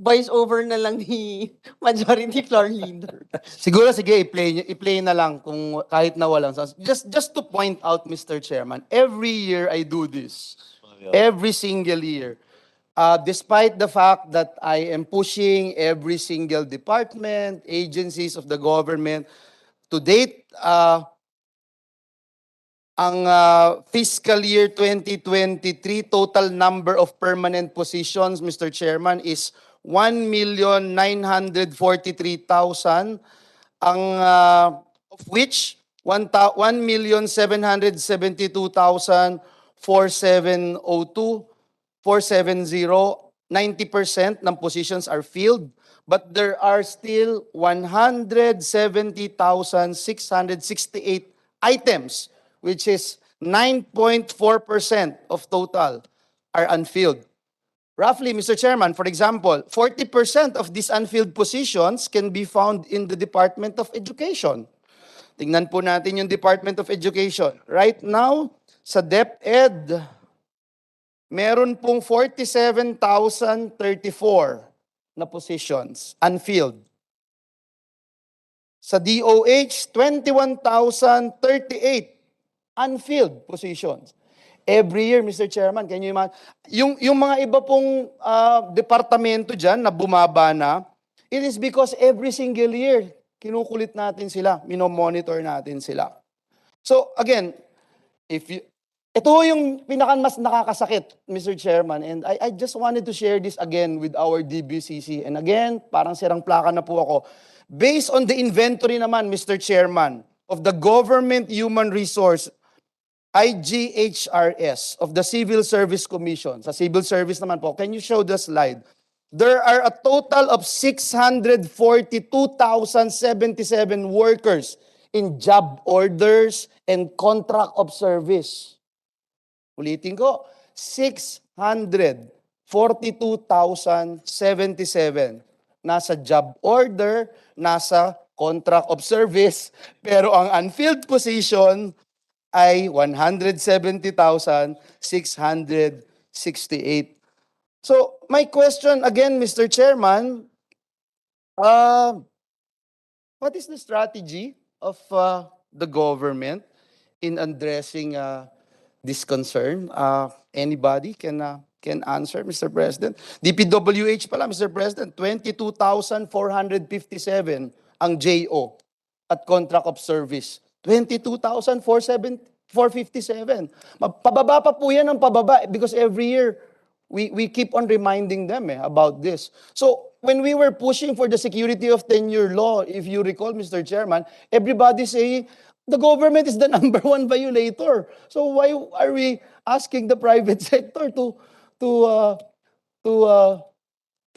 K: voice over na lang ni Majority Floor Leader.
M: Siguro, sige, i-play na lang kung kahit na walang sounds. Just to point out, Mr. Chairman, every year I do this. Every single year. Despite the fact that I am pushing every single department, agencies of the government, to date, ang fiscal year 2023 total number of permanent positions, Mr. Chairman, is 1,943,000, of which 1,772,470, 90% ng positions are filled, but there are still 170,668 items, which is 9.4% of total, are unfilled. Roughly, Mr. Chairman, for example, 40% of these unfilled positions can be found in the Department of Education. Tingnan po natin yung Department of Education. Right now, sa DepEd, meron pong 47,034 na positions unfilled. Sa DOH, 21,038 unfilled positions. Every year, Mr. Chairman, can you imagine? Yung mga iba pong departamento dyan na bumaba na, it is because every single year, kinukulit natin sila, minomonitor natin sila. So again, ito yung mas nakakasakit, Mr. Chairman, and I just wanted to share this again with our Dbcc. And again, parang sirang plaka na po ako. Based on the inventory naman, Mr. Chairman, of the Government Human Resource, IGHRS, of the Civil Service Commission, sa Civil Service naman po, can you show the slide? There are a total of 642,077 workers in job orders and contract of service. Ulitin ko, 642,077 nasa job order, nasa contract of service, pero ang unfilled position ay 170,668. So, my question again, Mr. Chairman, what is the strategy of the government in addressing this concern? Anybody can answer, Mr. President? DPWH pala, Mr. President, 22,457 ang JO at contract of service. 22,457. Pababa pa po yan ng pababa because every year we keep on reminding them about this. So when we were pushing for the security of tenure law, if you recall, Mr. Chairman, everybody saying the government is the number one violator. So why are we asking the private sector to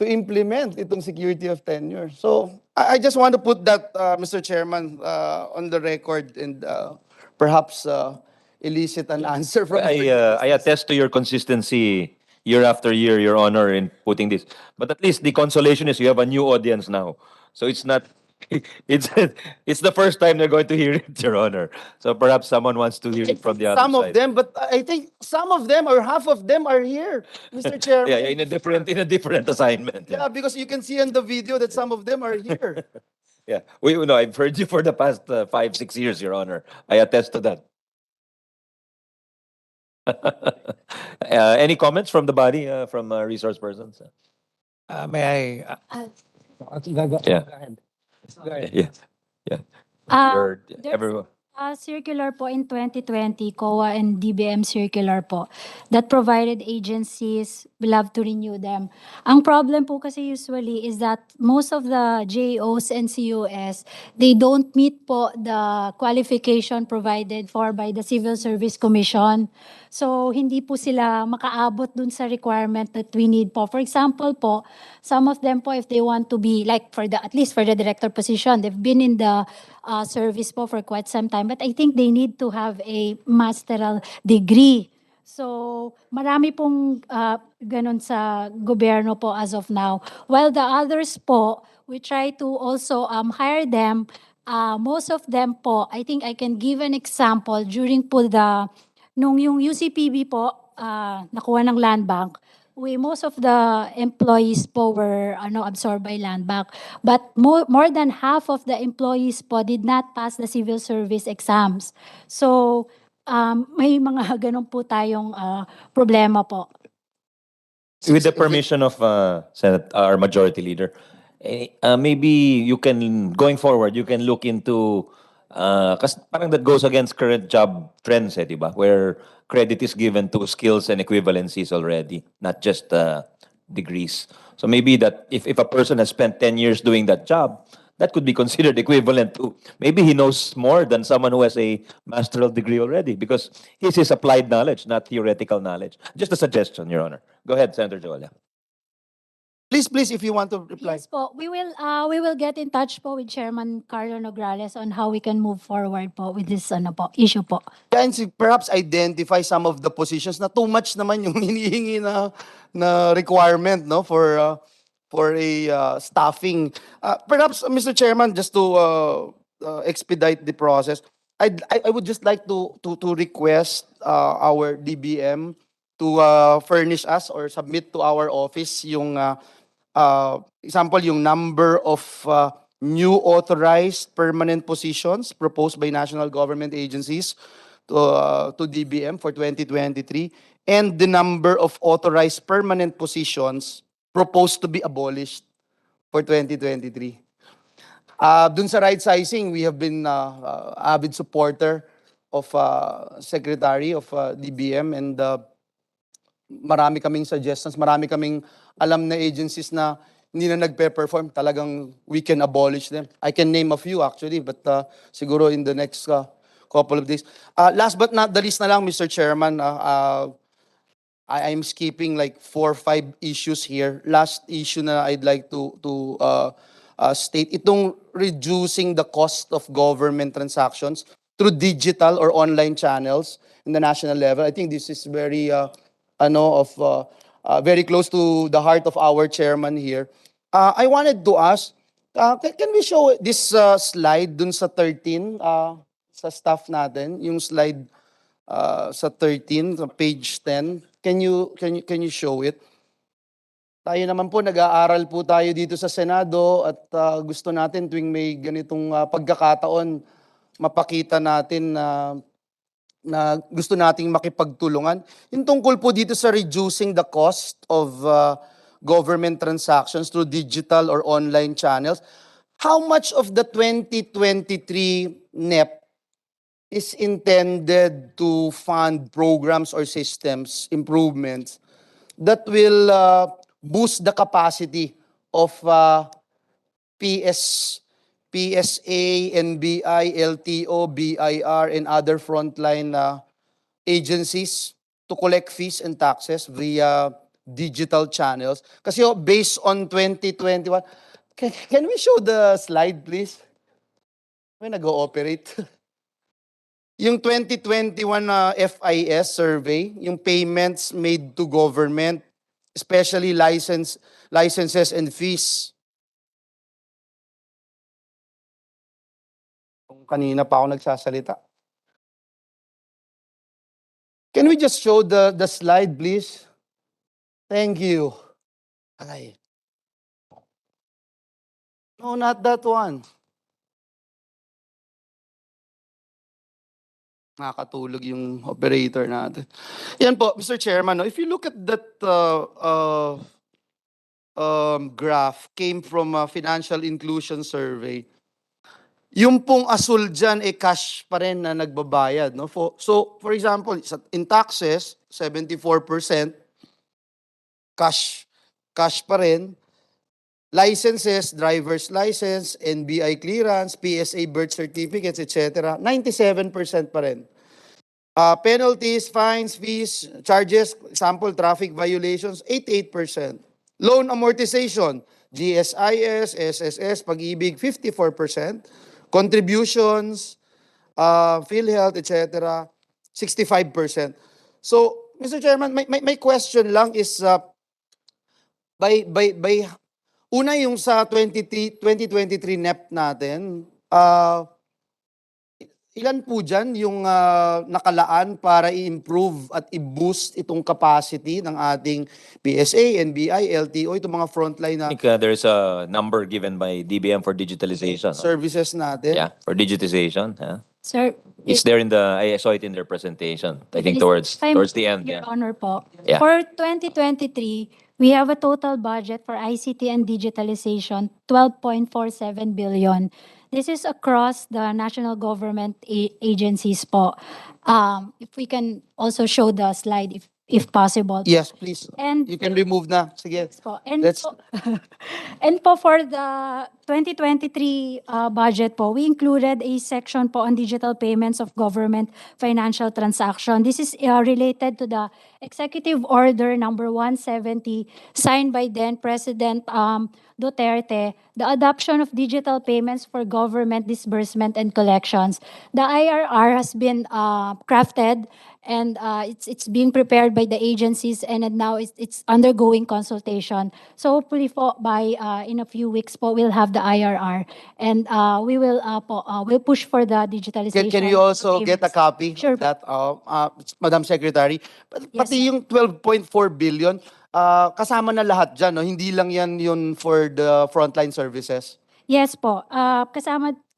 M: implement itong security of tenure? So I just want to put that, Mr. Chairman, on the record and perhaps elicit an answer from
A: I attest to your consistency year after year, Your Honor, in putting this. But at least the consolation is you have a new audience now. So it's not, it's the first time they're going to hear it, Your Honor. So perhaps someone wants to hear it from the other
M: some
A: side.
M: of them, but I think some of them or half of them are here, Mr. Chairman.
A: Yeah, in a different assignment.
M: Yeah, because you can see on the video that some of them are here.
A: Yeah, I've heard you for the past 5-6 years, Your Honor. I attest to that. Any comments from the body, from resource persons?
H: May I?
A: Yeah.
H: Go ahead.
A: Yeah. Yeah.
J: There's
A: Everyone.
J: a circular po in 2020, COA and DBM circular po, that provided agencies, we love to renew them. Ang problem po kasi usually is that most of the JOs and COS, they don't meet po the qualification provided for by the Civil Service Commission. So, hindi po sila makaabot dun sa requirement that we need po. For example po, some of them po, if they want to be, like at least for the director position, they've been in the service po for quite some time. But I think they need to have a masteral degree. So, marami pong ganun sa gobyerno po as of now. While the others po, we try to also hire them. Most of them po, I think I can give an example during po nung yung UCPB po, nakuha ng land bank, most of the employees po were absorbed by land bank. But more than half of the employees po did not pass the civil service exams. So, may mga ganun po tayong problema po.
A: With the permission of Senate, our Majority Leader, maybe you can, going forward, you can look into, kasi parang that goes against current job trends, di ba? Where credit is given to skills and equivalencies already, not just degrees. So maybe that if a person has spent 10 years doing that job, that could be considered equivalent to, maybe he knows more than someone who has a master's degree already, because it's his applied knowledge, not theoretical knowledge. Just a suggestion, Your Honor. Go ahead, Senator Joel.
M: Please, if you want to reply.
J: Yes po, we will get in touch po with Chairman Carlo Nograles on how we can move forward po with this issue po.
M: And perhaps identify some of the positions na too much naman yung hinihingi na requirement for a staffing. Perhaps, Mr. Chairman, just to expedite the process, I would just like to request our DBM furnish us or submit to our office yung example, yung number of new authorized permanent positions proposed by national government agencies to DBM for 2023, and the number of authorized permanent positions proposed to be abolished for 2023. Dun sa right sizing, we have been avid supporter of Secretary of DBM, and marami kaming suggestions, marami kaming alam na agencies na hindi na nagpe-perform, talagang we can abolish them. I can name a few actually, but siguro in the next couple of days. Last but not the least na lang, Mr. Chairman, I'm skipping like 4 or 5 issues here. Last issue na I'd like to state, itong reducing the cost of government transactions through digital or online channels in the national level. I think this is very very close to the heart of our chairman here. I wanted to ask, can we show this slide dun sa 13 sa staff natin, yung slide sa 13, sa page 10. Can you show it? Tayo naman po, nag-aaral po tayo dito sa Senado at gusto natin tuwing may ganitong pagkakataon, mapakita natin na gusto nating makipagtulungan. Yung tungkol po dito sa reducing the cost of government transactions through digital or online channels, how much of the 2023 NEP is intended to fund programs or systems improvements that will boost the capacity of PSA, NBI, LTO, BIR, and other frontline agencies to collect fees and taxes via digital channels? Kasi based on 2021, can we show the slide, please? May nag-ooperate. Yung 2021 FIS survey, yung payments made to government, especially licenses and fees. Kanina pa ako nagsasalita. Can we just show the slide, please? Thank you. Ay. No, not that one. Nakakatulog yung operator natin. Yan po, Mr. Chairman, if you look at that graph, came from a financial inclusion survey, yung pong asul dyan, cash pa rin na nagbabayad. No? So, for example, in taxes, 74%, cash pa rin. Licenses, driver's license, NBI clearance, PSA birth certificates, etc., 97% pa rin. Penalties, fines, fees, charges, example, traffic violations, 88%. Loan amortization, GSIS, SSS, Pag-ibig, 54%. Contributions, PhilHealth, etc., 65%. So, Mr. Chairman, my question lang is, una yung sa 2023 NEP natin, ilan po dyan yung nakalaan para i-improve at i-boost itong capacity ng ating PSA, NBI, LTO, itong mga frontline na
A: I think there's a number given by DBM for digitalization. No?
M: services natin?
A: Yeah, for digitization. Yeah.
J: Sir,
A: It's there I saw it in their presentation. I think towards the end.
J: Your
A: Yeah.
J: Honor po.
A: Yeah.
J: For 2023, we have a total budget for ICT and digitalization, 12.47 billion. This is across the national government agencies po. If we can also show the slide if possible.
M: Yes, please.
J: And
M: You can remove na. Sige.
J: po. And
M: Let's,
J: po, and po for the 2023 budget po, we included a section po on digital payments of government financial transaction. This is related to the Executive Order number 170 signed by then President Duterte, the adoption of digital payments for government disbursement and collections. The IRR has been crafted and it's being prepared by the agencies, and now it's undergoing consultation. So hopefully po by in a few weeks po we'll have the IRR. And we'll push for the digitalization.
M: Can you also
J: of
M: get a
J: payments.
M: copy
J: Sure
M: of that, Madam Secretary?
J: Yes,
M: Pati yung 12.4 billion, kasama na lahat dyan, no? Hindi lang yan yun for the frontline services.
J: Yes po.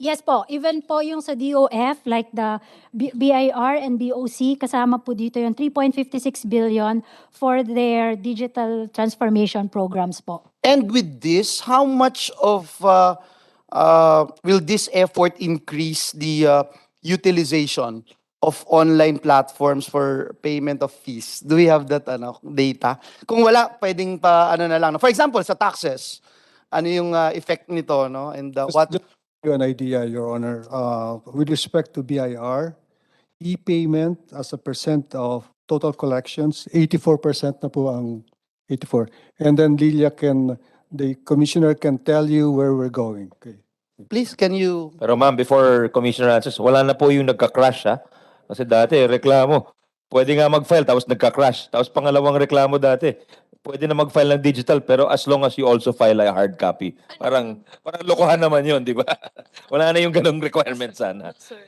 J: Yes po. Even po yung sa DOF, like the BIR and BOC, kasama po dito yung 3.56 billion for their digital transformation programs po.
M: And with this, how much of will this effort increase the utilization of online platforms for payment of fees? Do we have that data? Kung wala, pwedeng pa ano na lang. For example, sa taxes, ano yung effect nito, no? And what
I: Just to give you an idea, Your Honor, with respect to BIR, e-payment as a percent of total collections, 84% na po ang 84. And then the commissioner can tell you where we're going. Okay.
M: please, can you...
A: Pero ma'am, before Commissioner answers, wala na po yung nagka-crash ha. Kasi dati, reklamo. Pwede nga mag-file tapos nagka-crash. Tapos pangalawang reklamo dati, pwede na mag-file ng digital pero as long as you also file a hard copy. Parang lokohan naman yun, di ba? Wala na yung ganong requirement sana.
S: Sir.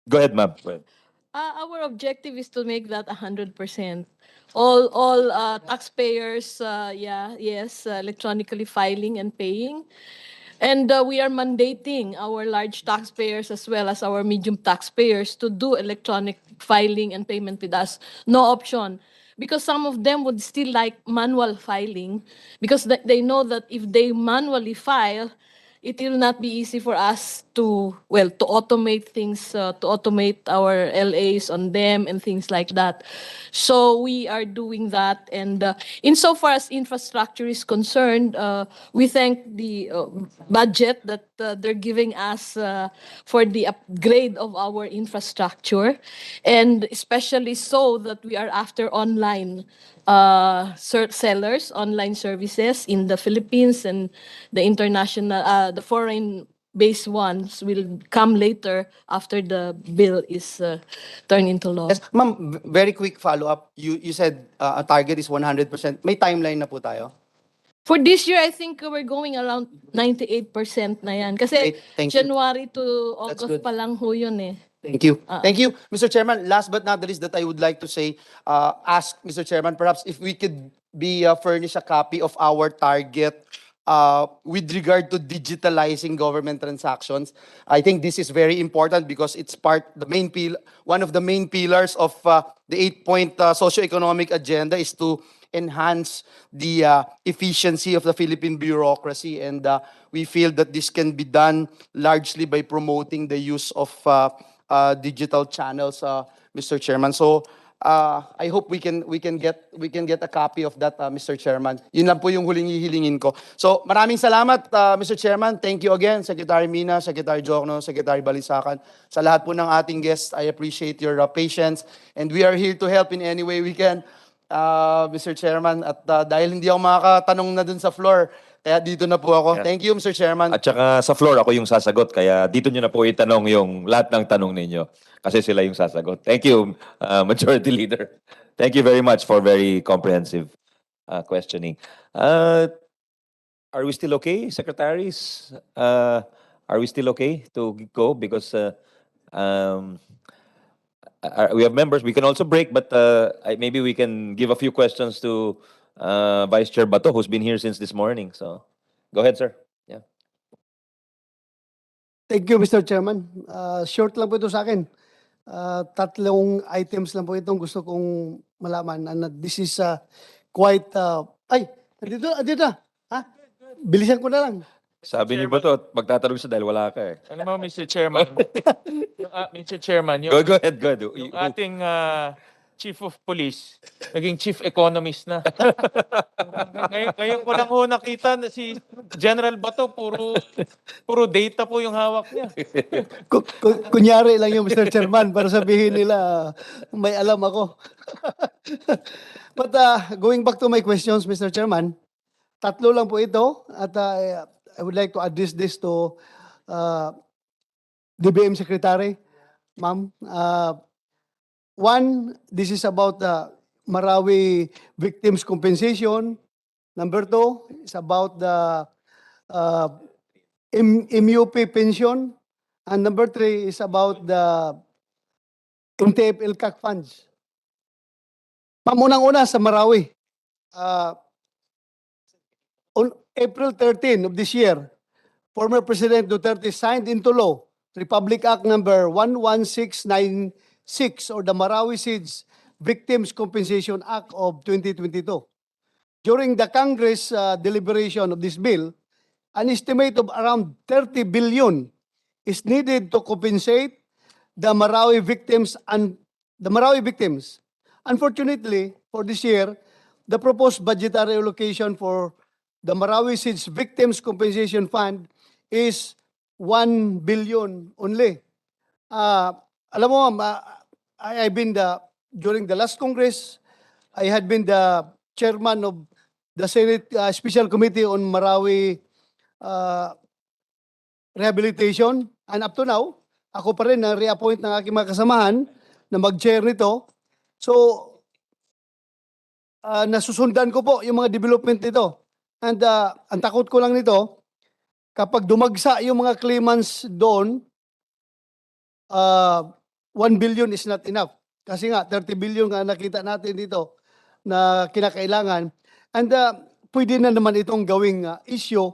A: Go ahead, ma'am. Go ahead.
S: Our objective is to make that 100%. All taxpayers, electronically filing and paying. And we are mandating our large taxpayers as well as our medium taxpayers to do electronic filing and payment with us. No option. Because some of them would still like manual filing because they know that if they manually file, it will not be easy for us to automate things, to automate our LAs on them and things like that. So we are doing that. And insofar as infrastructure is concerned, we thank the budget that they're giving us for the upgrade of our infrastructure. And especially so that we are after online sellers, online services in the Philippines, and the international, the foreign-based ones will come later after the bill is turned into law.
M: Yes, ma'am, very quick follow-up. You said a target is 100%. May timeline na po tayo?
S: For this year, I think we're going around 98% na yan. Kasi
M: Great, thank you.
S: January to
M: That's
S: August
M: good.
S: pa lang ho yun eh.
M: Thank you. Thank you, Mr. Chairman. Last but not the least that I would like to say, ask Mr. Chairman, perhaps if we could be furnish a copy of our target with regard to digitalizing government transactions. I think this is very important because it's one of the main pillars of the 8-point socio-economic agenda is to enhance the efficiency of the Philippine bureaucracy. And we feel that this can be done largely by promoting the use of digital channels, Mr. Chairman. So I hope we can get a copy of that, Mr. Chairman. Yun lang po yung huling hihilingin ko. So maraming salamat, Mr. Chairman. Thank you again, Secretary Mina, Secretary Jokno, Secretary Balisacan. Sa lahat po ng ating guests, I appreciate your patience. And we are here to help in any way we can, Mr. Chairman. At dahil hindi ako makakatanong na dun sa floor, kaya dito na po ako.
A: Yeah.
M: Thank you, Mr. Chairman.
A: At saka sa floor, ako yung sasagot. Kaya dito nyo na po itanong yung lahat ng tanong ninyo. Kasi sila yung sasagot. Thank you, Majority Leader. Thank you very much for very comprehensive questioning. Are we still okay, Secretaries? Are we still okay to go? Because we have members. We can also break, but maybe we can give a few questions to Vice Chair Bato, who's been here since this morning. So, go ahead, sir. Yeah.
Q: Thank you, Mr. Chairman. Short lang po ito sa akin. Tatlong items lang po itong gusto kong malaman. And this is quite... andito na. Ha? Bilisan ko na lang.
A: Sabi niyo ba to, magtatanong siya dahil wala ka eh.
T: Ano mo, Mr. Chairman? Mr. Chairman,
A: Go ahead, go ahead.
T: yung ating Chief of Police, naging Chief Economist na. ngayon ko lang ho nakita na si General Bato, puro data po yung hawak niya.
Q: Kunyari lang yung Mr. Chairman para sabihin nila may alam ako. But going back to my questions, Mr. Chairman, tatlo lang po ito at I would like to address this to DBM Secretary. Ma'am, one, this is about Marawi victims compensation. Number two is about the MUP pension, and number 3 is about the NTF LCAC funds. Ma'am, unang-una sa Marawi, on April 13 of this year, former President Duterte signed into law Republic Act number 11696 or the Marawi Seeds Victims Compensation Act of 2022. During the Congress deliberation of this bill, an estimate of around 30 billion is needed to compensate the Marawi victims and the Marawi victims. Unfortunately, for this year, the proposed budgetary allocation for the Marawi Seeds Victims Compensation Fund is 1 billion only. Alam mo, ma'am, I've been during the last Congress, I had been the chairman of the Senate Special Committee on Marawi Rehabilitation. And up to now, ako pa rin na reappoint ng aking mga kasamahan na mag-chair nito. So, nasusundan ko po yung mga development nito. And ang takot ko lang nito, kapag dumagsa yung mga claimants doon, 1 billion is not enough. Kasi nga, 30 billion nga nakita natin dito na kinakailangan. And pwede na naman itong gawing issue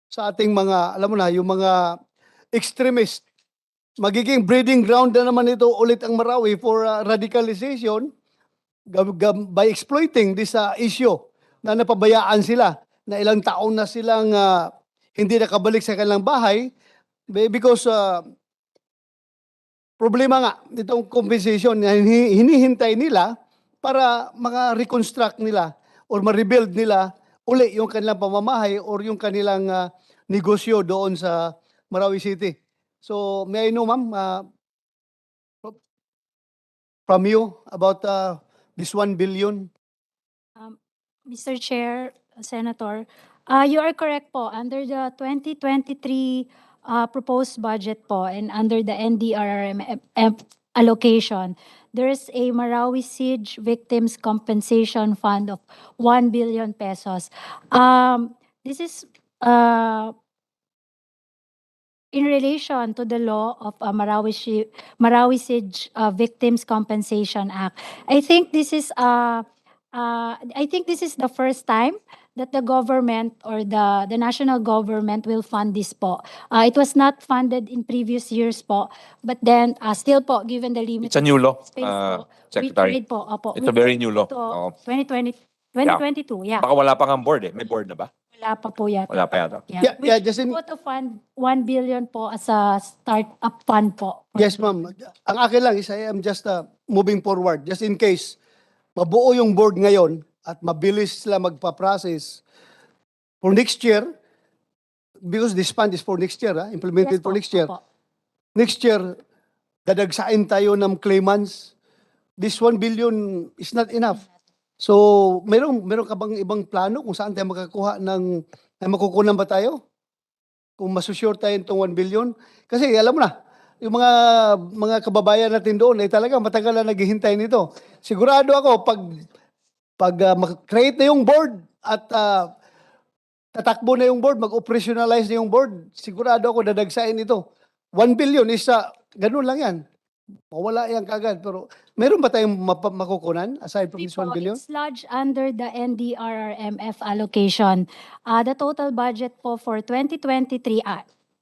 Q: sa ating mga, alam mo na, yung mga extremist. Magiging breeding ground na naman ito ulit ang Marawi for radicalization by exploiting this issue na napabayaan sila na ilang taon na silang hindi nakabalik sa kanilang bahay because problema nga itong compensation na hinihintay nila para maka-reconstruct nila or ma-rebuild nila uli yung kanilang pamamahay or yung kanilang negosyo doon sa Marawi City. So, may I know, ma'am, from you about this 1 billion?
J: Mr. Chair, Senator, you are correct po. Under the 2023 proposed budget po and under the NDRRM allocation, there is a Marawi Siege Victims Compensation Fund of 1 billion pesos. This is in relation to the law of Marawi Siege Victims Compensation Act. I think this is the first time that the government or the national government will fund this po. It was not funded in previous years po, but then still po, given the limited
A: It's a new law,
J: space po,
A: Secretary.
J: we tried po, opo,
A: It's a very new law.
J: to
A: Oo.
J: 2022, yeah.
A: Baka wala pa ang board eh. May board na ba?
J: Wala pa po yata.
A: Wala pa yata.
J: Yeah,
Q: Yeah, just in,
J: po to fund 1 billion po as a start-up fund po.
Q: yes, ma'am. Ang akin lang is I am just moving forward. Just in case, mabuo yung board ngayon at mabilis sila magpa-process for next year, because this fund is for next year, implemented
J: Yes
Q: for
J: po,
Q: next year.
J: opo.
Q: Next year, dadagsain tayo ng claimants. This 1 billion is not enough. So, meron ka bang ibang plano kung saan tayo makakuha makukunan ba tayo? Kung masusure tayo itong 1 billion? Kasi alam mo na, yung mga kababayan natin doon ay talaga matagal na naghihintay nito. Sigurado ako, pag mag-create na yung board at tatakbo na yung board, mag-operationalize na yung board, sigurado ako dadagsain ito. 1 billion is, ganun lang yan. Mawala yan kagad. Pero meron ba tayong makukunan aside from this 1 billion?
J: It's lodged under the NDRRMF allocation. The total budget po for 2023,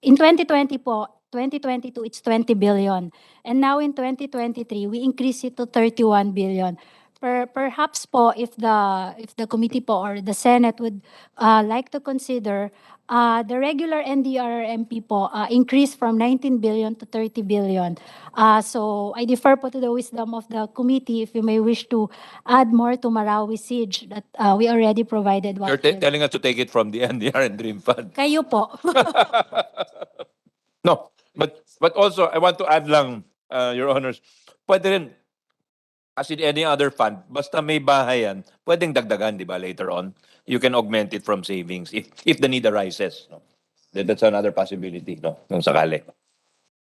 J: in 2020 po, 2022, it's 20 billion. And now in 2023, we increase it to 31 billion. Perhaps po, if the committee po or the Senate would like to consider, the regular NDRRMP po increase from 19 billion to 30 billion. So I defer po to the wisdom of the committee if you may wish to add more to Marawi Siege that we already provided.
A: You're telling us to take it from the NDR and Dream Fund.
J: Kayo po.
A: No, but also I want to add lang, Your Honors, pwede rin, as in any other fund, basta may bahay yan, pwedeng dagdagan, di ba, later on. You can augment it from savings if the need arises. No? That's another possibility, no? Kung sakali.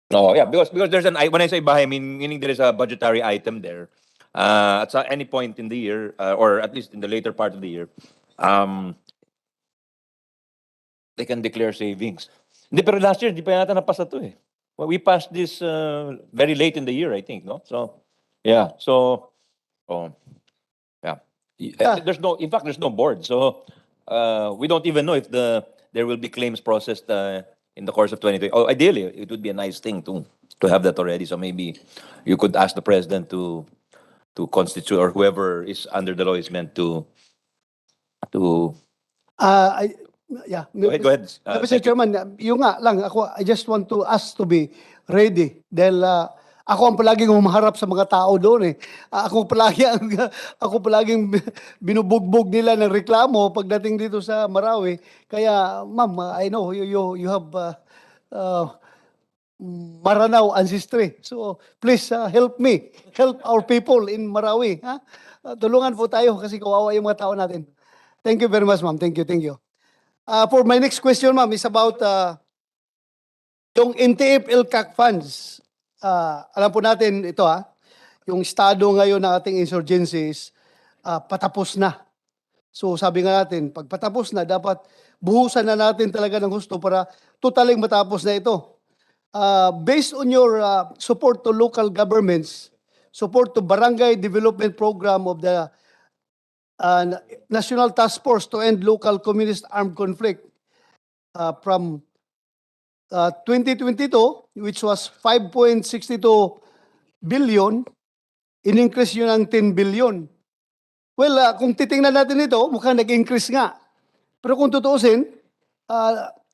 A: No, yeah, because there's when I say bahay, meaning there is a budgetary item there. At any point in the year, or at least in the later part of the year, they can declare savings. Hindi, pero last year, di pa yata napasa to eh. Well, we passed this very late in the year, I think, no? So, yeah. So, yeah. There's no, in fact, there's no board. So, we don't even know if there will be claims processed in the course of 2020. Oh, ideally, it would be a nice thing to have that already. So maybe you could ask the president to constitute, or whoever is under the law is meant to.
Q: Yeah.
A: Go ahead.
Q: Mr.
A: Thank you.
Q: Chairman, yung nga lang, I just want to ask to be ready. Dahil ako ang palaging humaharap sa mga tao doon eh. Ako palaging binubugbog nila ng reklamo pagdating dito sa Marawi. Kaya, ma'am, I know you have Maranao ancestry. So, please help me. Help our people in Marawi. Ha? Tulungan po tayo kasi kawawa yung mga tao natin. Thank you very much, ma'am. Thank you. For my next question, ma'am, is about yung NTF-LCAC funds. Alam po natin ito yung estado ngayon ng ating insurgencies, patapos na. So sabi nga natin, pag patapos na, dapat buhusan na natin talaga ng gusto para totaling matapos na ito. Based on your support to local governments, support to Barangay Development Program of the National Task Force to End Local Communist Armed Conflict from 2022, which was 5.62 billion, in-increase yun ng 10 billion. Well, kung titingnan natin ito, mukhang nag-increase nga. Pero kung tutuusin,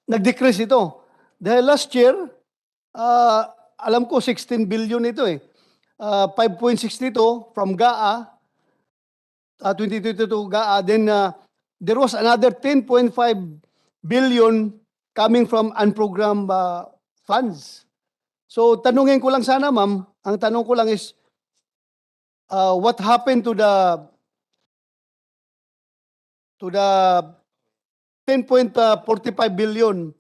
Q: nag-decrease ito. Dahil last year, alam ko 16 billion ito eh. 5.62 from GAA, 2022 GAA, then there was another 10.5 billion coming from unprogrammed funds. So tanungin ko lang sana, ma'am, ang tanong ko lang is, what happened to the 10.45 billion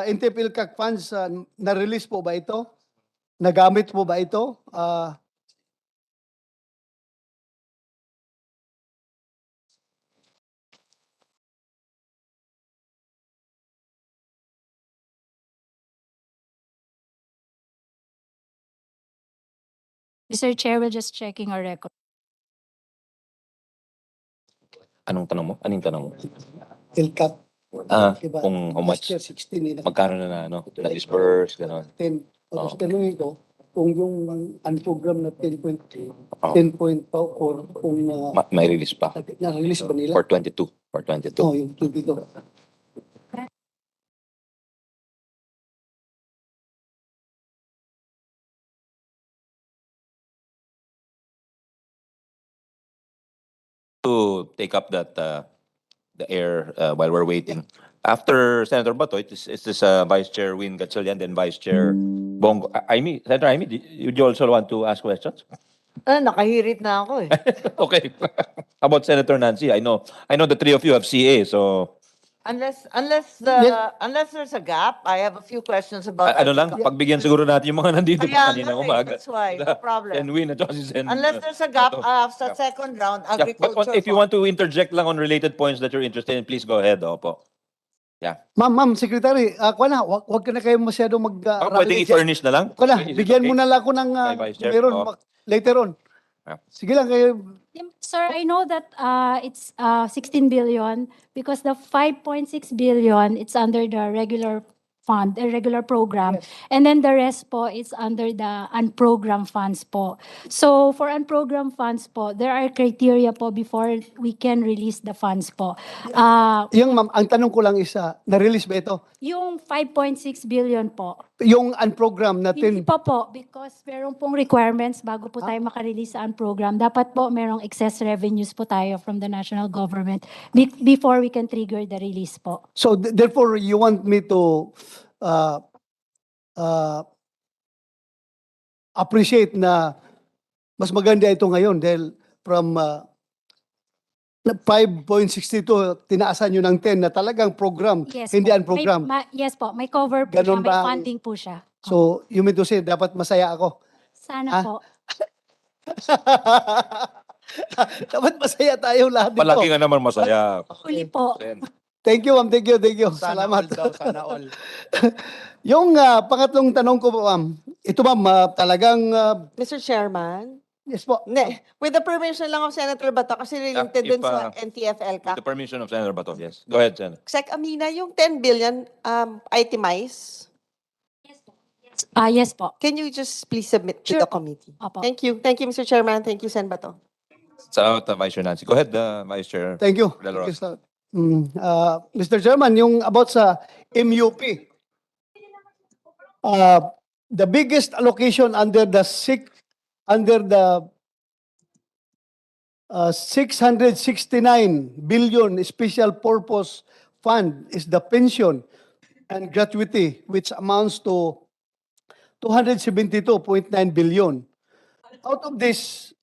Q: NTF-LCAC funds, na-release po ba ito? Nagamit po ba ito?
J: Mr. Chair, we're just checking our record.
A: Anong tanong mo? Anong tanong mo?
Q: LCAC. Diba?
A: Kung how much?
Q: Last year, 16
A: Magkano na-disperse, gano'n.
Q: 10. Tapos tanongin ko, kung yung unprogrammed na 10.4, kung
A: May release pa.
Q: na-release ba nila?
A: For 22.
Q: Oh, yung 22.
A: To take up that the air while we're waiting. After Senator Bato, it's this Vice Chair Win Gatchalian, then Vice Chair Bongo. Senator Aimee, would you also want to ask questions?
O: Nakahirit na ako eh.
A: Okay. How about Senator Nancy? I know the three of you have CA, so
O: Unless there's a gap, I have a few questions about
A: ano lang, pagbigyan siguro natin yung mga nandito
O: Kaya
A: kaninang
O: nga eh,
A: umaga.
O: that's why, no problem.
A: Then Win at si Sen.
O: Unless there's a gap sa second round,
A: Yeah, but
O: agriculture.
A: if you want to interject lang on related points that you're interested in, please go ahead. Opo. Yeah.
Q: Ma'am, Secretary, wag ka na kayo masyado
A: Pwedeng i-furnish na lang? Is it
Q: Bigyan
A: okay?
Q: mo na lang ako ng
A: Kay Vice Chair?
Q: meron
A: Oo.
Q: later on.
A: Yeah.
Q: Sige lang kayo.
J: Sir, I know that it's 16 billion because the 5.6 billion, it's under the regular fund, the regular program.
Q: Yes.
J: And then the rest po is under the unprogrammed funds po. So for unprogrammed funds po, there are criteria po before we can release the funds po.
Q: Yung ma'am, ang tanong ko lang is, na-release ba ito?
J: Yung 5.6 billion po.
Q: Yung unprogrammed
J: Hindi
Q: natin.
J: pa po because meron pong requirements bago po tayo makarelease sa unprogram. Dapat po merong excess revenues po tayo from the national government before we can trigger the release po.
Q: So therefore, you want me to appreciate na mas maganda ito ngayon dahil from 5.62, tinaasan nyo ng 10 na talagang program,
J: Yes
Q: hindi
J: po.
Q: unprogram.
J: Yes po, may cover po
Q: Ganun
J: siya, may
Q: ba ang-
J: funding po siya.
Q: So, you mean to say, dapat masaya ako?
J: Sana po.
Q: Dapat masaya tayong lahat dito.
A: Palagi nga naman masaya.
J: Huli po.
Q: Thank you, ma'am. Thank you, thank you.
M: Sana
Q: Salamat.
M: all daw, sana all.
Q: Yung pangatlong tanong ko po, ma'am. Ito, ma'am, talagang...
K: Mr. Chairman?
Q: Yes po.
K: With the permission lang of Senator Bato, kasi related dun sa NTFL
A: With the permission of Senator Bato, yes. Go ahead, Senator.
K: Sec Amina, yung 10 billion itemize?
J: Yes po.
K: Can you just please submit to the committee?
J: Opo.
K: Thank you. Thank you, Mr. Chairman. Thank you, Sen Bato.
A: Salamat, Vice Chair Nancy. Go ahead, Vice Chair.
Q: Thank you.
A: De La Rosa.
Q: Mr. Chairman, yung about sa MUP, the biggest allocation under the 669 billion special purpose fund is the pension and gratuity, which amounts to 272.9 billion. Out of this,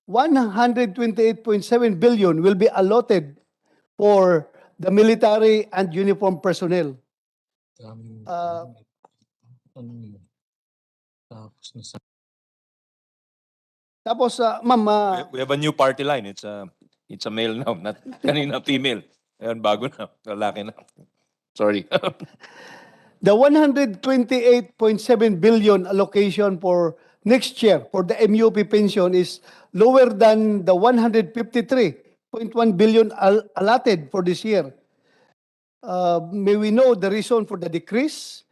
Q: 128.7 billion will be allotted for the military and uniformed personnel. Tapos, ma'am,
A: We have a new party line. It's a male now, not kanina female. Ayan, bago na. Lalaki na. Sorry.
Q: the 128.7 billion allocation for next year for the MUP pension is lower than the 153.1 billion allotted for this year. May we know the reason for the decrease?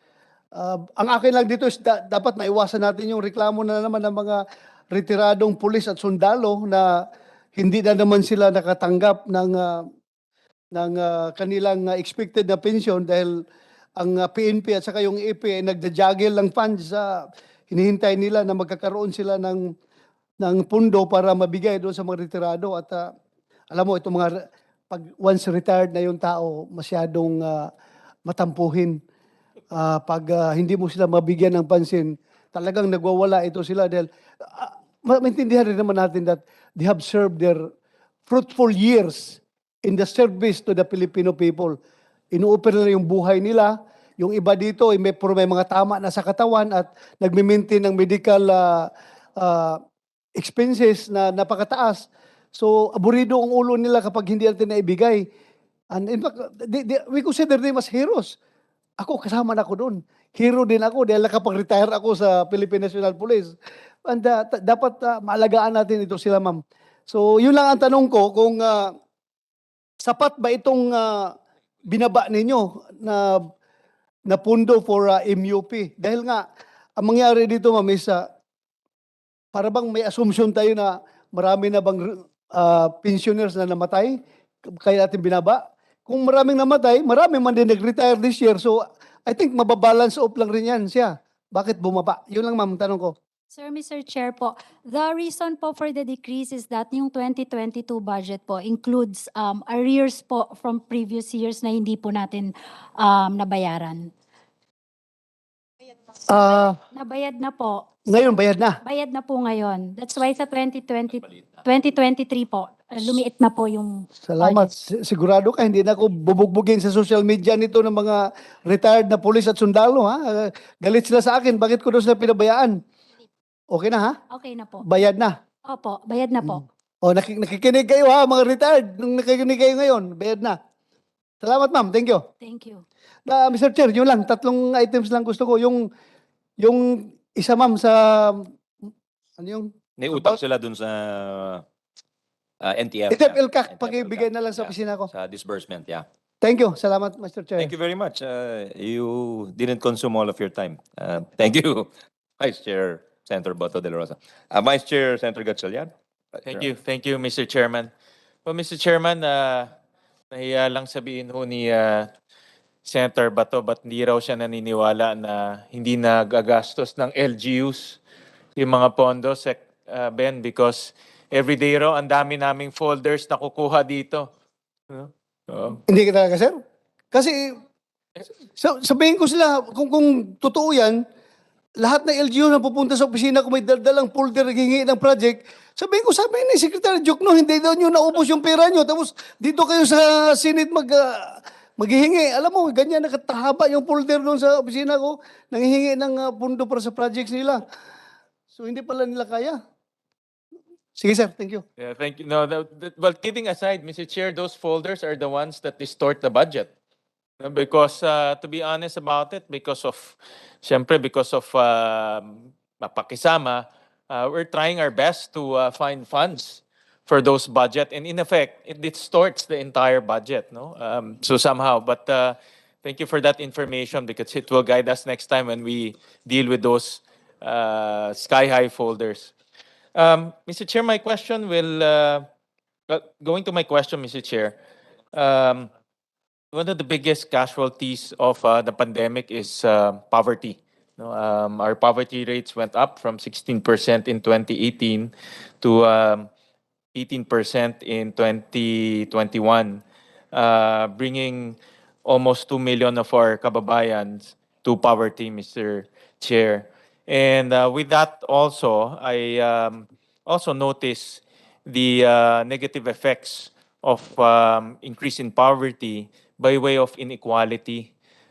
Q: Ang akin lang dito is dapat maiwasan natin yung reklamo na naman ng mga retiradong pulis at sundalo na hindi na naman sila nakatanggap ng kanilang expected na pension dahil ang PNP at saka yung EP ay nagda-juggle ng funds sa hinihintay nila na magkakaroon sila ng pundo para mabigay doon sa mga retirado. At alam mo, itong mga pag once retired na yung tao, masyadong matampuhin. Pag hindi mo sila mabigyan ng pansin, talagang nagwawala ito sila dahil maintindihan rin naman natin that they have served their fruitful years in the service to the Filipino people. Inu-offer nila yung buhay nila. Yung iba dito ay may mga tama na sa katawan at nagmi-maintain ng medical expenses na napakataas. So, aburido ang ulo nila kapag hindi natin naibigay. And in fact, we consider them as heroes. Ako, kasama na ako doon. Hero din ako dahil nakapag-retire ako sa Philippine National Police. And dapat maalagaan natin ito sila, ma'am. So, yun lang ang tanong ko kung sapat ba itong binaba ninyo na pundo for MUP? Dahil nga, ang mangyari dito, ma'am, is para bang may assumption tayo na marami na bang pensioners na namatay, kaya natin binaba. Kung maraming namatay, marami man din nag-retire this year. So, I think mababalance off lang rin yan siya. Bakit bumaba? Yun lang, ma'am, tanong ko.
J: Sir, Mr. Chair po, the reason po for the decrease is that yung 2022 budget po includes arrears po from previous years na hindi po natin nabayaran. Nabayad na po.
Q: Ngayon, bayad na.
J: Bayad na po ngayon. That's why sa 2023 po, lumiit na po yung
Q: Salamat. Sigurado ka, hindi na ako bubugbugin sa social media nito ng mga retired na pulis at sundalo. Ha? Galit sila sa akin. Bakit ko doon sila pinabayaan? Okay na, ha?
J: Okay na po.
Q: Bayad na.
J: Opo, bayad na po.
Q: Nakikinig kayo, ha, mga retired. Nung nakikinig kayo ngayon, bayad na. Salamat, ma'am. Thank you.
J: Thank you.
Q: Mr. Chair, yun lang. 3 items lang gusto ko. Yung isa, ma'am, sa... Ano yung...
A: May utang sila dun sa NTF.
Q: NTFL CAC, pag-ibigay na lang sa opisina ko.
A: Sa disbursement, yeah.
Q: Thank you. Salamat, Mr. Chair.
A: Thank you very much. You didn't consume all of your time. Thank you, Vice Chair Senator Bato de la Rosa. Vice Chair Senator Gatchalian.
T: Thank you, Mr. Chairman. Well, Mr. Chairman, nahiya lang sabihin ho ni Senator Bato, ba't hindi raw siya naniniwala na hindi nagagastos ng LGUs yung mga pondo, Ben, because every day raw, ang dami naming folders na kukuha dito.
Q: Hindi ka talaga, sir? Kasi, sabihin ko sila, kung totoo yan, lahat ng LGU na pupunta sa opisina kung may daldalang folder naghingi ng project, sabihin ni Secretary Jokno, hindi daw nyo naubos yung pera nyo. Tapos dito kayo sa Senate maghihingi. Alam mo, ganyan nakatahaba yung folder doon sa opisina ko, nanghihingi ng pundo para sa projects nila. So hindi pala nila kaya. Sige, sir. Thank you.
T: Yeah, thank you. No, well, kidding aside, Mr. Chair, those folders are the ones that distort the budget. Because to be honest about it, syempre because of mapakisama, we're trying our best to find funds for those budget, and in effect, it distorts the entire budget, no? So somehow, but thank you for that information because it will guide us next time when we deal with those sky-high folders. Mr. Chair, my question will, going to my question, Mr. Chair, one of the biggest casualties of the pandemic is poverty. No, our poverty rates went up from 16% in 2018 to 18% in 2021, bringing almost 2 million of our kababayans to poverty, Mr. Chair. And with that also, I also notice the negative effects of increase in poverty by way of inequality.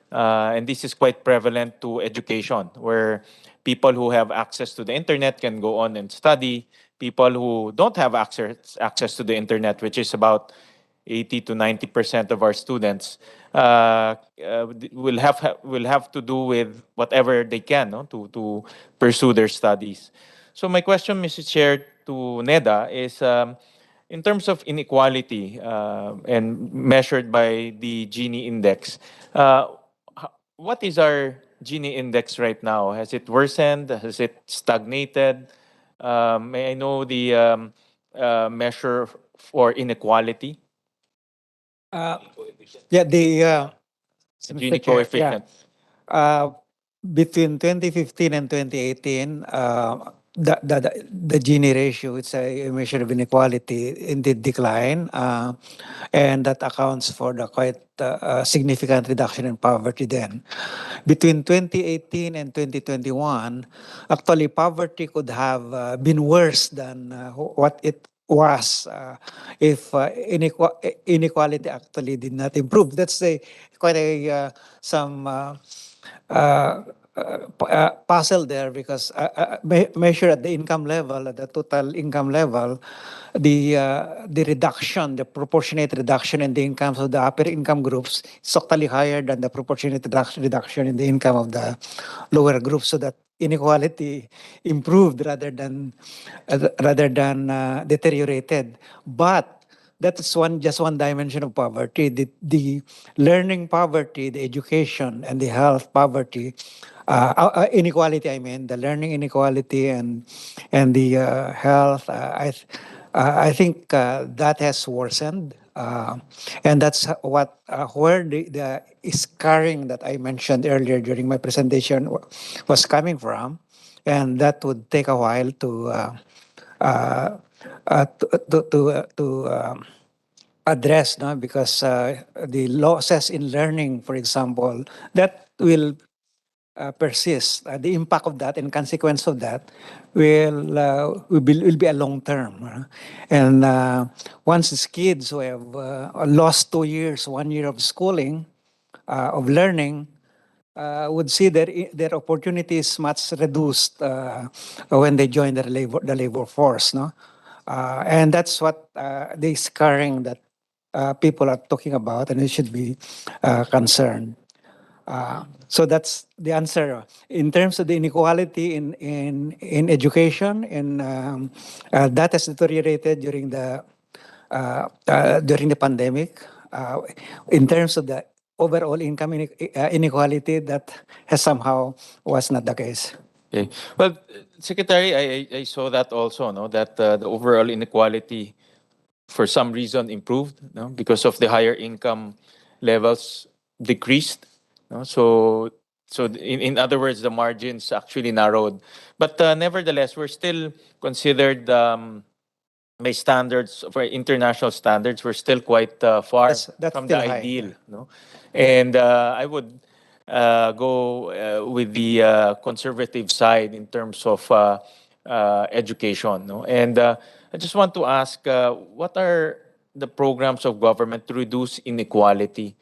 T: And this is quite prevalent to education, where people who have access to the internet can go on and study. People who don't have access to the internet, which is about 80 to 90% of our students, will have to do with whatever they can, no, to pursue their studies. So my question, Mr. Chair, to NEDA is, in terms of inequality and measured by the Gini index, what is our Gini index right now? Has it worsened? Has it stagnated? May I know the measure for inequality?
H: Yeah,
T: Gini
H: Mr. Chair, yeah.
T: coefficient.
H: Between 2015 and 2018, the Gini ratio, it's a measure of inequality, indeed decline, and that accounts for the quite significant reduction in poverty then. Between 2018 and 2021, actually poverty could have been worse than what it was if inequality actually did not improve. That's quite some puzzle there, because measure at the income level, at the total income level, the reduction, the proportionate reduction in the incomes of the upper income groups is actually higher than the proportionate reduction in the income of the lower groups, so that inequality improved rather than deteriorated. But that's just one dimension of poverty. The learning poverty, the education and the health poverty, inequality. I mean, the learning inequality and the health. I think that has worsened, and that's what where the scarring that I mentioned earlier during my presentation was coming from, and that would take a while to address, no? Because the losses in learning, for example, that will persist. The impact of that and consequence of that will be a long term. And once these kids who have lost 2 years, 1 year of schooling, of learning, would see their opportunities much reduced when they join the labor force, no? And that's what the scarring that people are talking about, and it should be concerned. So that's the answer. In terms of the inequality in education, that has deteriorated during the pandemic. In terms of the overall income inequality, that has somehow was not the case.
T: Okay. Well, Secretary, I saw that also, no, that the overall inequality for some reason improved, no, because of the higher income levels decreased, no? So in other words, the margins actually narrowed. But nevertheless, we're still considered by standards, for international standards, we're still quite far
H: That's
T: from the
H: still high.
T: ideal, no? And I would go with the conservative side in terms of education, no? And I just want to ask, what are the programs of government to reduce inequality,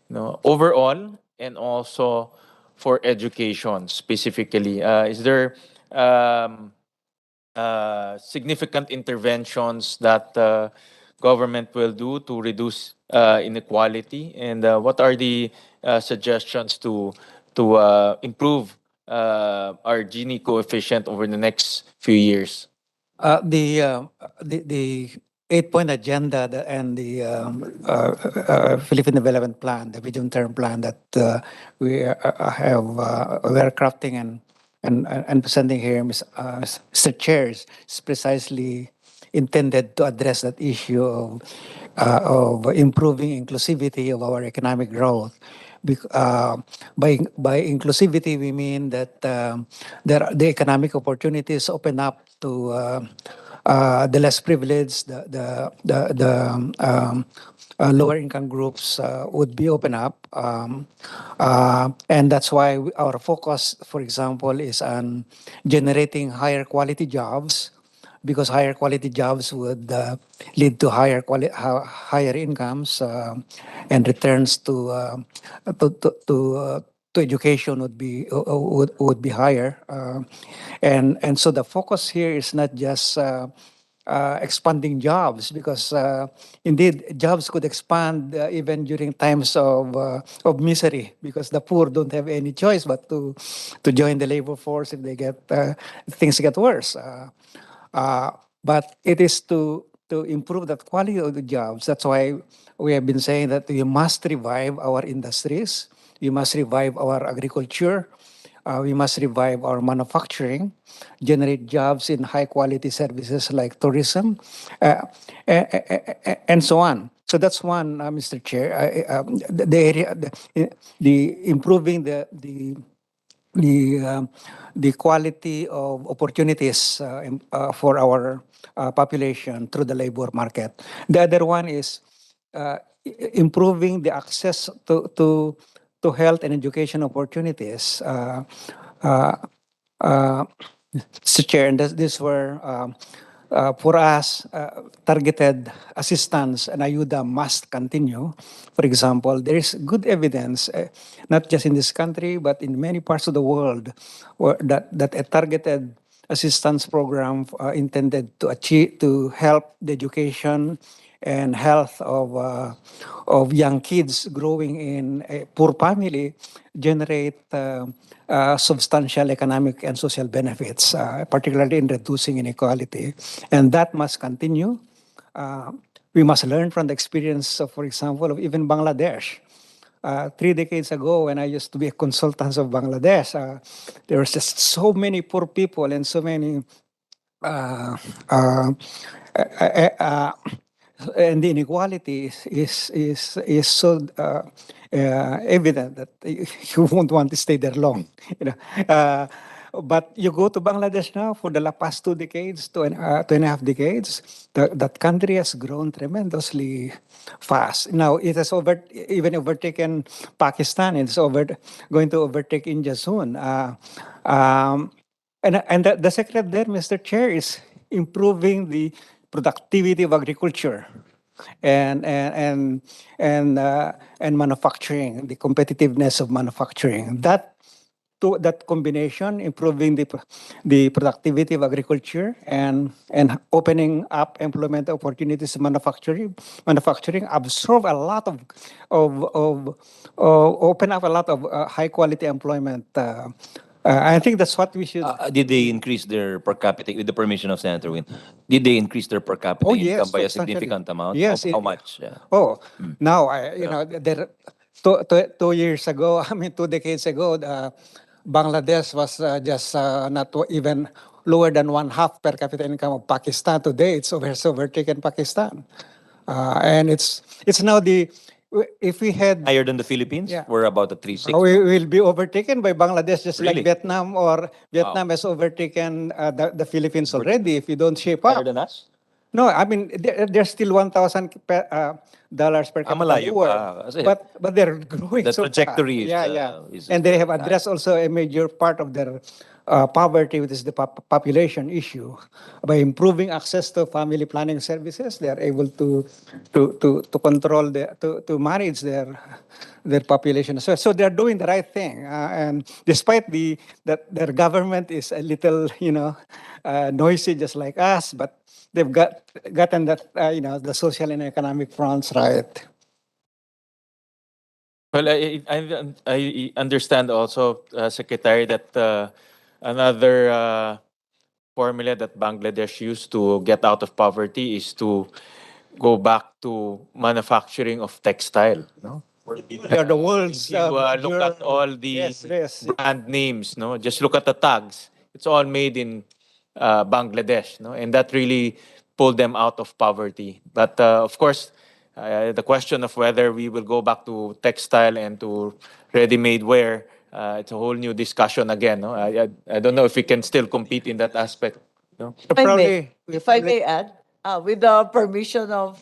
T: no, overall, and also for education specifically? Is there significant interventions that government will do to reduce inequality, and what are the suggestions to improve our Gini coefficient over the next few years?
H: The 8-point agenda and the Philippine Development Plan, the medium-term plan that we are crafting and presenting here, Mr. Chair, is precisely intended to address that issue of improving inclusivity of our economic growth. By inclusivity, we mean that the economic opportunities open up to the less privileged, the lower income groups would be open up. And that's why our focus, for example, is on generating higher quality jobs, because higher quality jobs would lead to higher incomes, and returns to education would be higher. And so the focus here is not just expanding jobs, because indeed jobs could expand even during times of misery, because the poor don't have any choice but to join the labor force if they get things get worse. But it is to improve that quality of the jobs. That's why we have been saying that we must revive our industries, we must revive our agriculture, we must revive our manufacturing, generate jobs in high quality services like tourism, and so on. So that's one, Mr. Chair. The area, the improving the quality of opportunities for our population through the labor market. The other one is improving the access to health and education opportunities. Mr. Chair, and these were for us, targeted assistance and ayuda must continue. For example, there is good evidence, not just in this country, but in many parts of the world, that a targeted assistance program intended to help the education and health of young kids growing in a poor family generate substantial economic and social benefits, particularly in reducing inequality. And that must continue. We must learn from the experience, for example, of even Bangladesh. 3 decades ago, when I used to be a consultant of Bangladesh, there was just so many poor people and so many and the inequality is so evident that you won't want to stay there long. But you go to Bangladesh now for the past 2 decades, 2.5 decades, that country has grown tremendously fast. Now it has even overtaken Pakistan. It's going to overtake India soon. And the secret there, Mr. Chair, is improving the productivity of agriculture and manufacturing, the competitiveness of manufacturing. That combination, improving the productivity of agriculture and opening up employment opportunities in manufacturing absorb a lot of open up a lot of high quality employment. I think that's what we should.
A: Did they increase their per capita, with the permission of Senator Win? Did they increase their per capita
H: yes,
A: income by a
H: substantially.
A: significant amount?
H: Yes.
A: How much? Yeah.
H: Now there 2 years ago, I mean 2 decades ago, Bangladesh was just not even lower than 1/2 per capita income of Pakistan. Today, it's overtaken Pakistan, and it's now if we had
A: Higher than the Philippines?
H: Yeah.
A: We're about at 3.6.
H: we will be overtaken by Bangladesh, just
A: Really?
H: like Vietnam, or Vietnam has overtaken the Philippines already. If you don't shape
A: Higher
H: up.
A: than us?
H: No, I mean there's still $1,000 dollars per capita
A: malayo
H: lower,
A: pa, kasi
H: but they're growing
A: the
H: so
A: trajectory
H: fast.
A: is,
H: Yeah.
A: is
H: And they have
A: very high.
H: addressed also a major part of their poverty, which is the population issue. By improving access to family planning services, they are able to control to manage their population as well. So they are doing the right thing, and despite that their government is a little noisy, just like us, but they've gotten that the social and economic fronts right.
T: Well, I understand also, Secretary, that another formula that Bangladesh used to get out of poverty is to go back to manufacturing of textile. No?
H: They are the world's
T: If you look at all the brand names, no, just look at the tags. It's all made in Bangladesh, no, and that really pulled them out of poverty. But of course, the question of whether we will go back to textile and to ready-made wear, it's a whole new discussion again. No, I don't know if we can still compete in that aspect. No?
O: If I may add, with the permission of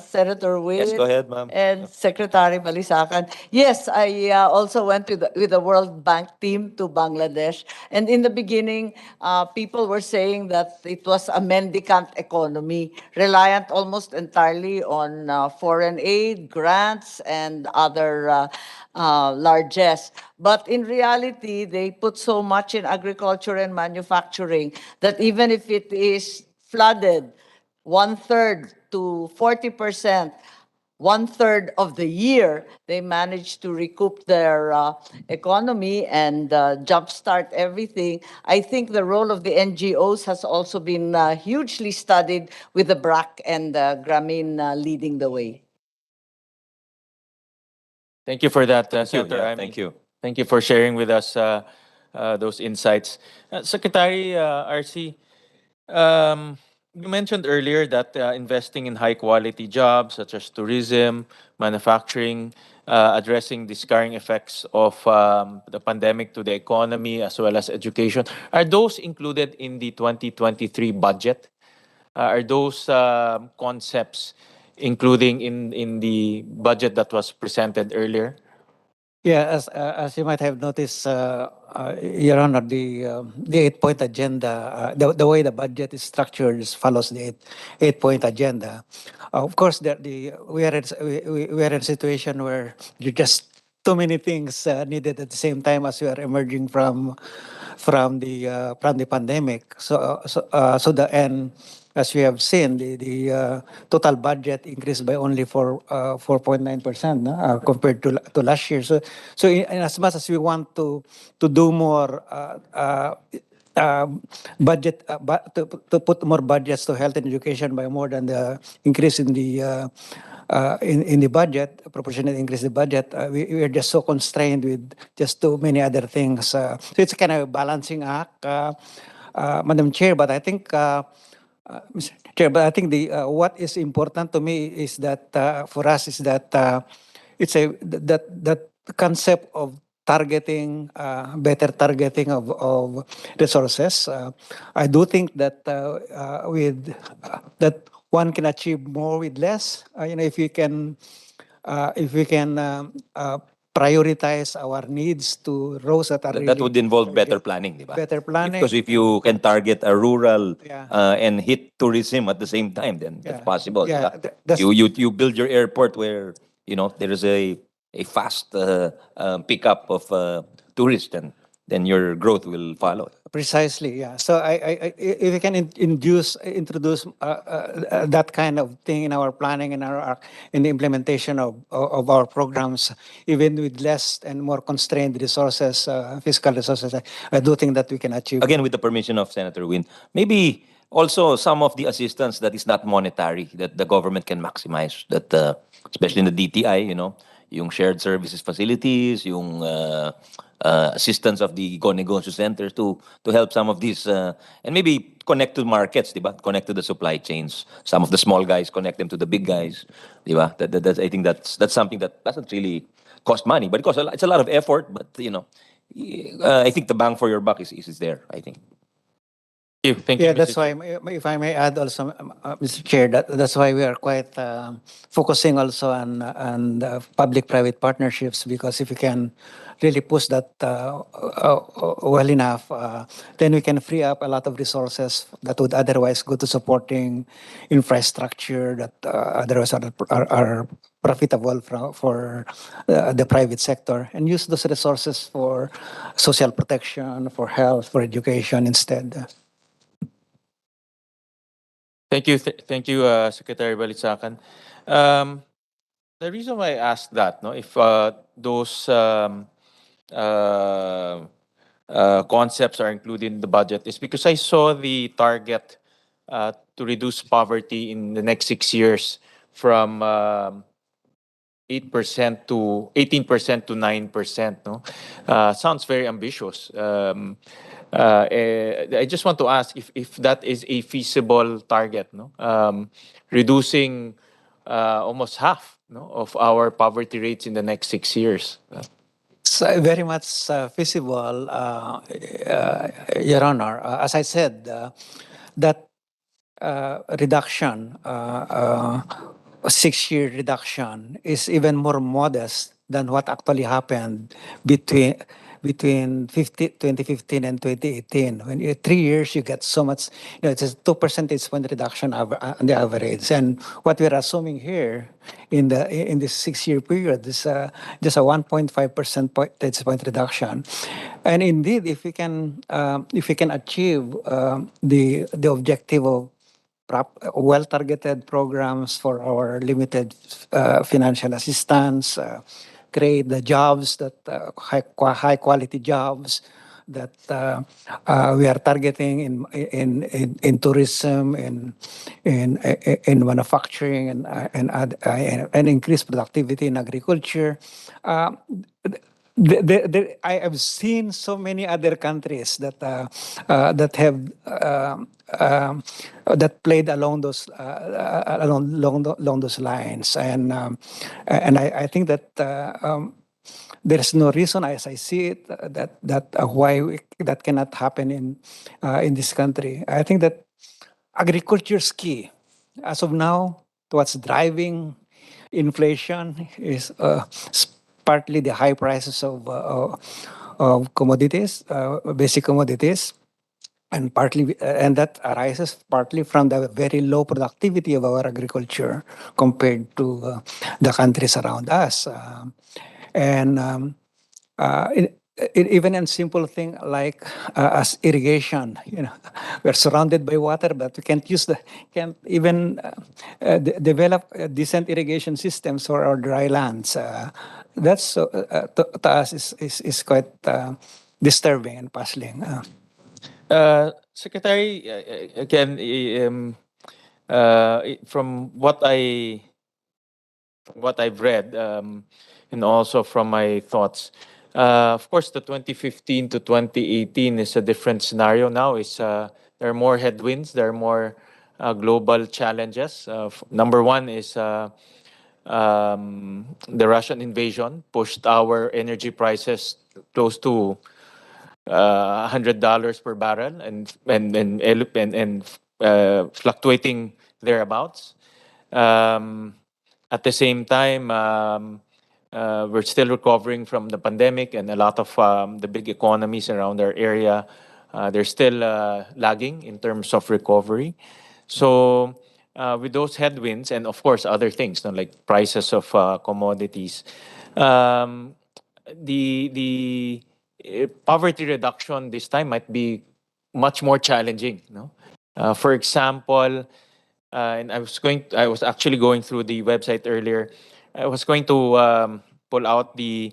O: Senator Witt
A: Yes, go ahead, ma'am.
O: and Secretary Balisacan, yes, I also went with the World Bank team to Bangladesh. And in the beginning, people were saying that it was a mendicant economy, reliant almost entirely on foreign aid, grants, and other largesse. But in reality, they put so much in agriculture and manufacturing that even if it is flooded 1/3 to 40%, 1/3 of the year, they managed to recoup their economy and jumpstart everything. I think the role of the NGOs has also been hugely studied, with the BRAC and Grameen leading the way.
T: Thank you for that,
A: Thank you.
T: Senator
A: Yeah,
T: Amy.
A: thank you.
T: Thank you for sharing with us those insights. Secretary RC, you mentioned earlier that investing in high quality jobs such as tourism, manufacturing, addressing the scarring effects of the pandemic to the economy as well as education, are those included in the 2023 budget? Are those concepts including in the budget that was presented earlier?
H: Yeah, as you might have noticed, Your Honor, the 8-point agenda, the way the budget is structured follows the 8-point agenda. Of course, we are in a situation where you just too many things needed at the same time as we are emerging from the pandemic. So the end. As we have seen, the total budget increased by only 4.9% compared to last year. So in as much as we want to do more to put more budgets to health and education by more than the increase in the budget, proportionate increase in the budget, we are just so constrained with just too many other things. So it's kind of a balancing act, Madam Chair. But I think. Mr. Chair, but I think what is important to me is that for us is that it's that concept of targeting, better targeting of resources. I do think that with that one can achieve more with less. If we can prioritize our needs to roles that are
A: That would involve better planning, di ba?
H: better planning.
A: Because if you can target a rural
H: Yeah.
A: and hit tourism at the same time, then that's
H: Yeah.
A: possible.
H: Yeah,
A: di ba?
H: that's-
A: You build your airport where there is a fast pickup of tourists, and then your growth will follow.
H: Precisely, yeah. So if we can introduce that kind of thing in our planning and in the implementation of our programs, even with less and more constrained resources, fiscal resources, I do think that we can achieve.
A: Again, with the permission of Senator Win, maybe also some of the assistance that is not monetary that the government can maximize, that especially in the DTI, yung shared services facilities, yung assistance of the go-negosyo centers to help some of these and maybe connect to markets, di ba? Connect to the supply chains. Some of the small guys connect them to the big guys, di ba? I think that's something that doesn't really cost money, but it's a lot of effort. But I think the bang for your buck is there, I think.
T: Thank you,
H: Yeah,
T: Mr.
H: that's
T: Chair.
H: why, if I may add also, Mr. Chair, that's why we are quite focusing also on public-private partnerships, because if we can really push that well enough, then we can free up a lot of resources that would otherwise go to supporting infrastructure that otherwise are profitable for the private sector, and use those resources for social protection, for health, for education instead.
T: Thank you, Secretary Balitsakan. The reason why I asked that, no, if those concepts are included in the budget, is because I saw the target to reduce poverty in the next 6 years from 8% to 18% to 9%. No, sounds very ambitious. I just want to ask if that is a feasible target. No, reducing almost half, no, of our poverty rates in the next 6 years.
H: It's very much feasible, Your Honor. As I said, that reduction, 6-year reduction, is even more modest than what actually happened between 2015 and 2018. When 3 years, you get so much, it's a 2 percentage point reduction on the average. And what we're assuming here in this 6-year period is just a 1.5 percentage point reduction. And indeed, if we can achieve the objective of well-targeted programs for our limited financial assistance, create the jobs that high quality jobs that we are targeting in tourism, in manufacturing, and increase productivity in agriculture. I have seen so many other countries that have that played along those along those lines, and I think that there's no reason, as I see it, that why that cannot happen in this country. I think that agriculture is key. As of now, what's driving inflation is partly the high prices of commodities, basic commodities, and that arises partly from the very low productivity of our agriculture compared to the countries around us. And even in simple thing like as irrigation, we're surrounded by water, but we can't even develop decent irrigation systems for our dry lands. That's to us is quite disturbing and puzzling.
T: Secretary, again, from what I've read, and also from my thoughts, of course, the 2015 to 2018 is a different scenario now. There are more headwinds, there are more global challenges. Number one is the Russian invasion pushed our energy prices close to $100 per barrel and fluctuating thereabouts. At the same time, we're still recovering from the pandemic, and a lot of the big economies around our area, they're still lagging in terms of recovery. So, with those headwinds, and of course other things, like prices of commodities, the poverty reduction this time might be much more challenging. No, for example, and I was actually going through the website earlier. I was going to pull out the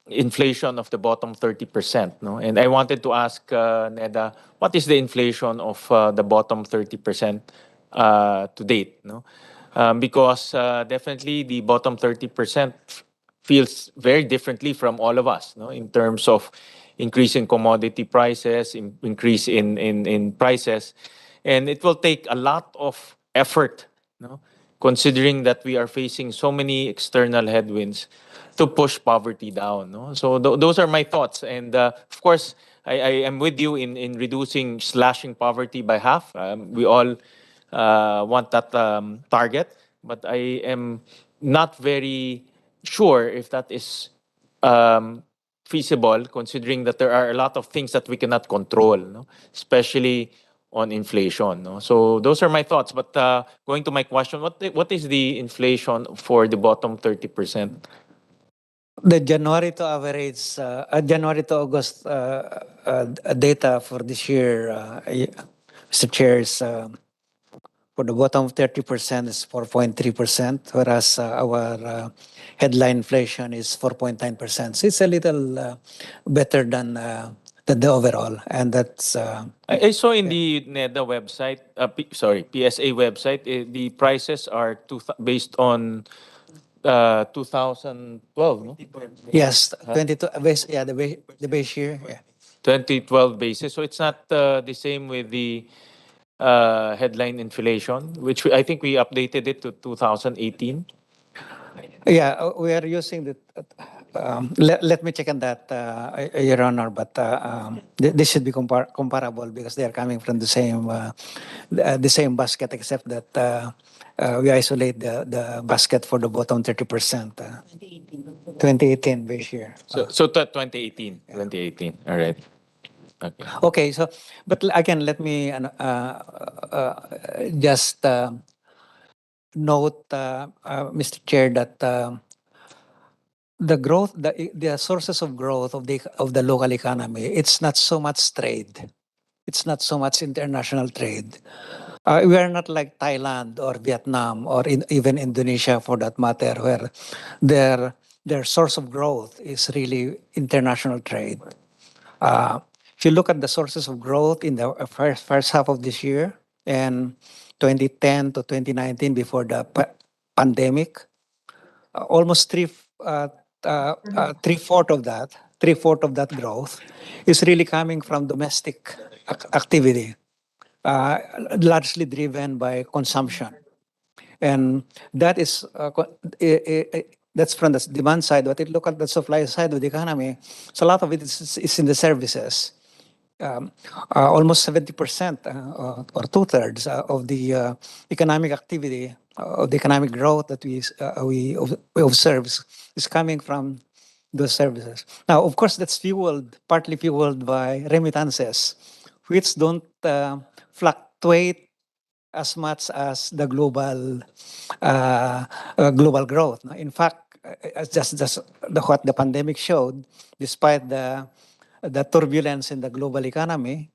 T: inflation of the bottom 30%. No, and I wanted to ask Neda, what is the inflation of the bottom 30% to date? No, because definitely the bottom 30% feels very differently from all of us, no, in terms of increase in commodity prices, increase in prices. And it will take a lot of effort, no, considering that we are facing so many external headwinds to push poverty down. No? So those are my thoughts. And of course, I am with you in reducing, slashing poverty by half. We all want that target, but I am not very sure if that is feasible, considering that there are a lot of things that we cannot control, no? Especially on inflation. No? So those are my thoughts. But going to my question, what is the inflation for the bottom 30%?
H: The January to average, January to August data for this year, Mr. Chair, is for the bottom 30% is 4.3%, whereas our headline inflation is 4.9%. So it's a little better than the overall, and that's.
T: I saw in the NEDA website, PSA website, the prices are based on 2012, no?
H: Yes, 22 base. Yeah, the base year. Yeah.
T: 2012 basis. So it's not the same with the headline inflation, which I think we updated it to 2018.
H: Yeah, we are using the. Let me check on that, Your Honor. But this should be comparable because they are coming from the same basket, except that we isolate the basket for the bottom 30%. 2018 base year.
T: So 2018. 2018. All right. Okay.
H: Okay. So, but again, let me just note, Mr. Chair, that the growth, the sources of growth of the local economy, it's not so much trade. It's not so much international trade. We are not like Thailand or Vietnam or even Indonesia, for that matter, where their source of growth is really international trade. If you look at the sources of growth in the first half of this year and 2010 to 2019, before the pandemic, almost three-fourth of that growth is really coming from domestic activity, largely driven by consumption, and that is that's from the demand side. But if you look at the supply side of the economy, so a lot of it is in the services. Almost 70% or two-thirds of the economic activity, of the economic growth that we observe is coming from those services. Now, of course, that's partly fueled by remittances, which don't fluctuate as much as the global growth. In fact, just what the pandemic showed, despite the turbulence in the global economy,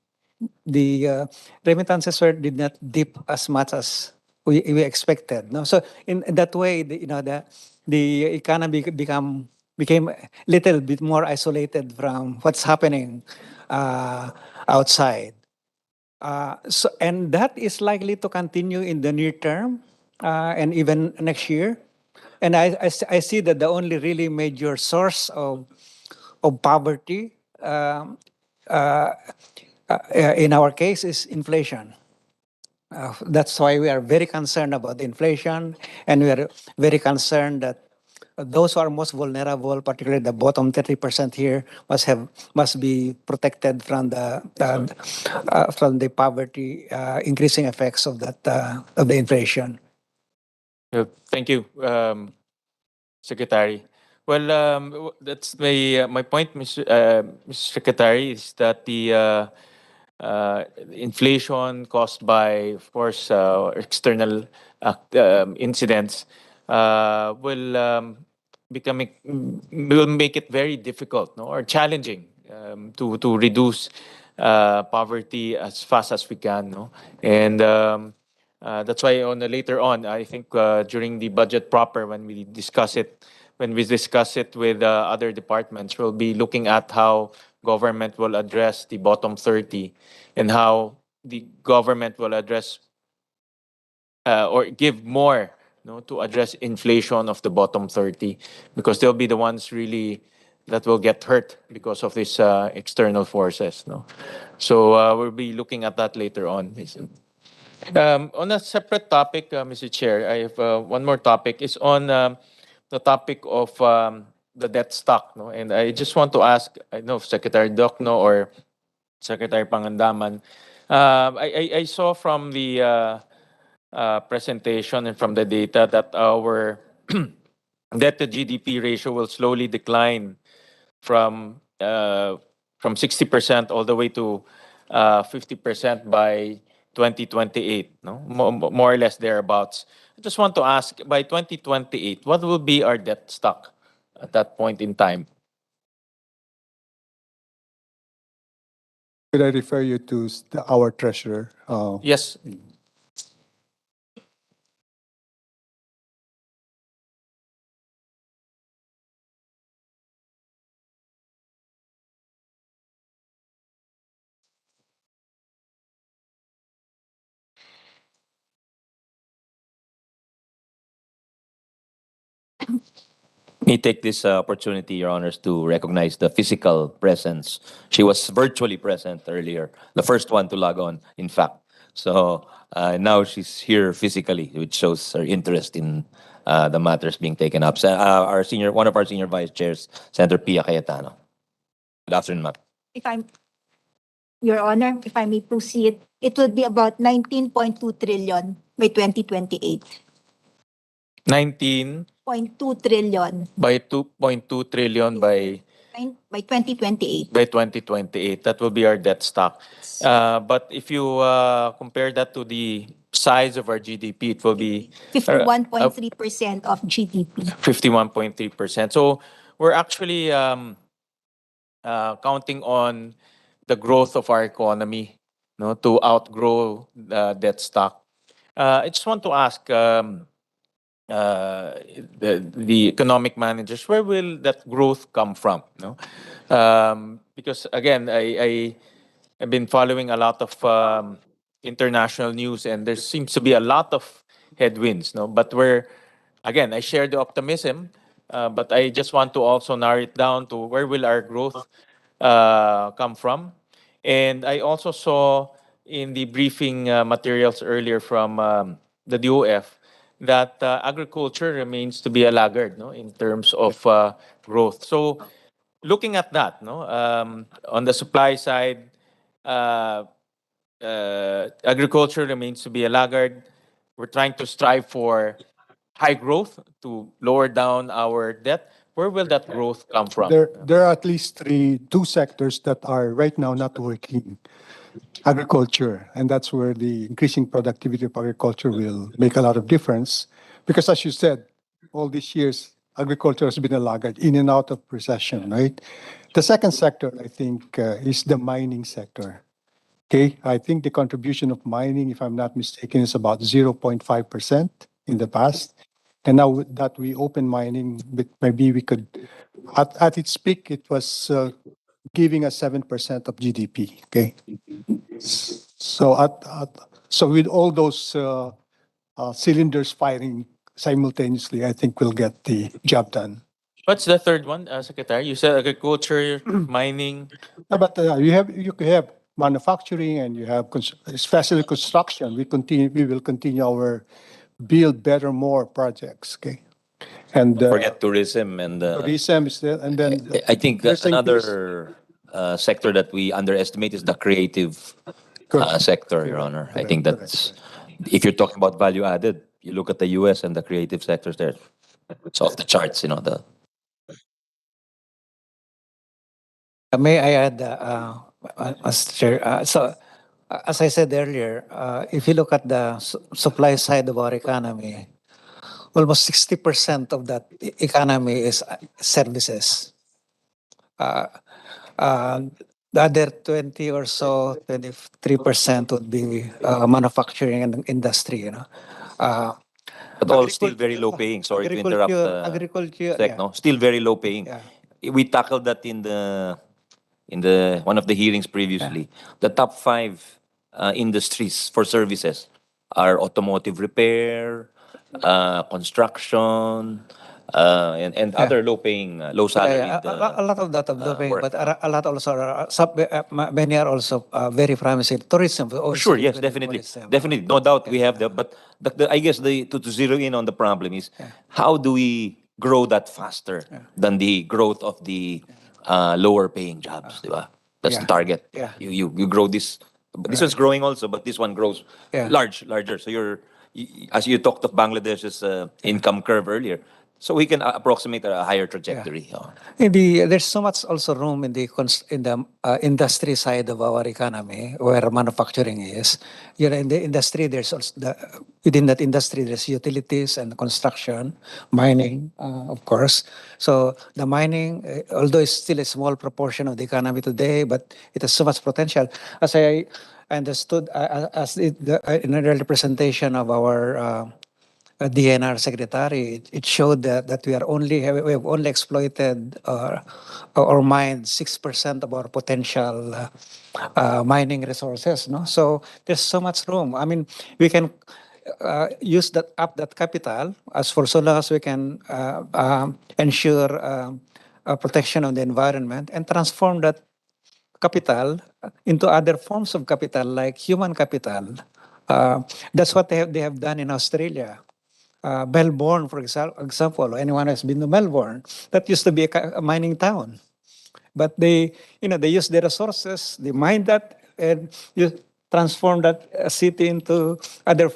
H: the remittances did not dip as much as we expected. No, so in that way, the economy became a little bit more isolated from what's happening outside. And that is likely to continue in the near term and even next year. And I see that the only really major source of poverty in our case is inflation. That's why we are very concerned about inflation, and we are very concerned that those who are most vulnerable, particularly the bottom 30% here, must be protected from the poverty increasing effects of the inflation.
T: Thank you, Secretary. Well, that's my point, Mr. Secretary, is that the inflation caused by, of course, external incidents will make it very difficult, no, or challenging to reduce poverty as fast as we can, no, and that's why later on, I think during the budget proper, when we discuss it with other departments, we'll be looking at how government will address the bottom 30 and how the government will address or give more, to address inflation of the bottom 30, because they'll be the ones really that will get hurt because of these external forces. No? So we'll be looking at that later on. On a separate topic, Mr. Chair, I have one more topic. It's on the topic of the debt stock. No? And I just want to ask, I know if Secretary Docno or Secretary Pangandaman. I saw from the presentation and from the data that our debt to GDP ratio will slowly decline from 60% all the way to 50% by 2028, no? More or less thereabouts. I just want to ask, by 2028, what will be our debt stock at that point in time?
I: Could I refer you to our treasurer?
T: Yes.
A: Me take this opportunity, Your Honors, to recognize the physical presence. She was virtually present earlier, the first one to log on, in fact. So now she's here physically, which shows her interest in the matters being taken up. One of our senior vice chairs, Senator Pia Cayetano. Good afternoon, ma'am.
U: If I'm, Your Honor, if I may proceed, it will be about 19.2 trillion by 2028.
T: 19
U: 0.2 trillion
T: by 2.2 trillion by
U: 2028.
T: 2028. That will be our debt stock. But if you compare that to the size of our GDP, it will be
U: 51.3% of GDP.
T: 51.3%. So we're actually counting on the growth of our economy, no, to outgrow debt stock. I just want to ask the economic managers, where will that growth come from? No, because again, I've been following a lot of international news, and there seems to be a lot of headwinds. No, but again, I share the optimism, but I just want to also narrow it down to where will our growth come from. And I also saw in the briefing materials earlier from the DOF that agriculture remains to be a laggard, no, in terms of growth. So looking at that, no, on the supply side, agriculture remains to be a laggard. We're trying to strive for high growth to lower down our debt. Where will that growth come from?
I: There are at least two sectors that are right now not working. Agriculture, and that's where the increasing productivity of agriculture will make a lot of difference. Because as you said, all these years, agriculture has been a laggard in and out of recession, right? The second sector, I think, is the mining sector. Okay, I think the contribution of mining, if I'm not mistaken, is about 0.5% in the past. And now that we open mining, maybe we could, at its peak, it was giving us 7% of GDP. Okay, so so with all those cylinders firing simultaneously, I think we'll get the job done.
T: What's the third one, Secretary? You said agriculture, mining.
I: But you have manufacturing and you have especially construction. We will continue our build better more projects. Okay, and
A: Forget tourism and
I: tourism is there, and then
A: I think
I: there's
A: another sector that we underestimate is the creative sector, Your Honor. I think that's, if you're talking about value added, you look at the US and the creative sectors there. It's off the charts, you know.
H: May I add, Mr. Chair? As I said earlier, if you look at the supply side of our economy, almost 60% of that economy is services. The other 20 or so, 23% would be manufacturing and industry, you know.
A: But all still very low paying. Sorry to interrupt.
H: Agriculture,
A: Sec, no? Still very low paying. We tackled that in the one of the hearings previously. The top 5 industries for services are automotive repair, construction, and other low-paying, low-salaried.
H: A lot of that of low paying, but a lot also are, many are also very promising. Tourism.
A: Sure, yes, definitely. Definitely, no doubt we have that. But I guess to zero in on the problem is how do we grow that faster than the growth of the lower paying jobs, di ba? That's
H: Yeah.
A: the target.
H: Yeah.
A: You grow this. But this one's growing also, but this one grows
H: Yeah.
A: larger. So as you talked of Bangladesh's income curve earlier, so we can approximate a higher trajectory.
H: There's so much also room in the industry side of our economy where manufacturing is. In the industry, there's also within that industry there's utilities and construction, mining, of course. So the mining, although it's still a small proportion of the economy today, but it has so much potential. As I understood, in an early presentation of our DNR secretary, it showed that we have only exploited or mined 6% of our potential mining resources. No, so there's so much room. I mean, we can use that capital as for so long as we can ensure protection of the environment and transform that capital into other forms of capital like human capital. That's what they have done in Australia. Melbourne, for example, anyone has been to Melbourne, that used to be a mining town. But they use their resources, they mine that, and you transform that city into other,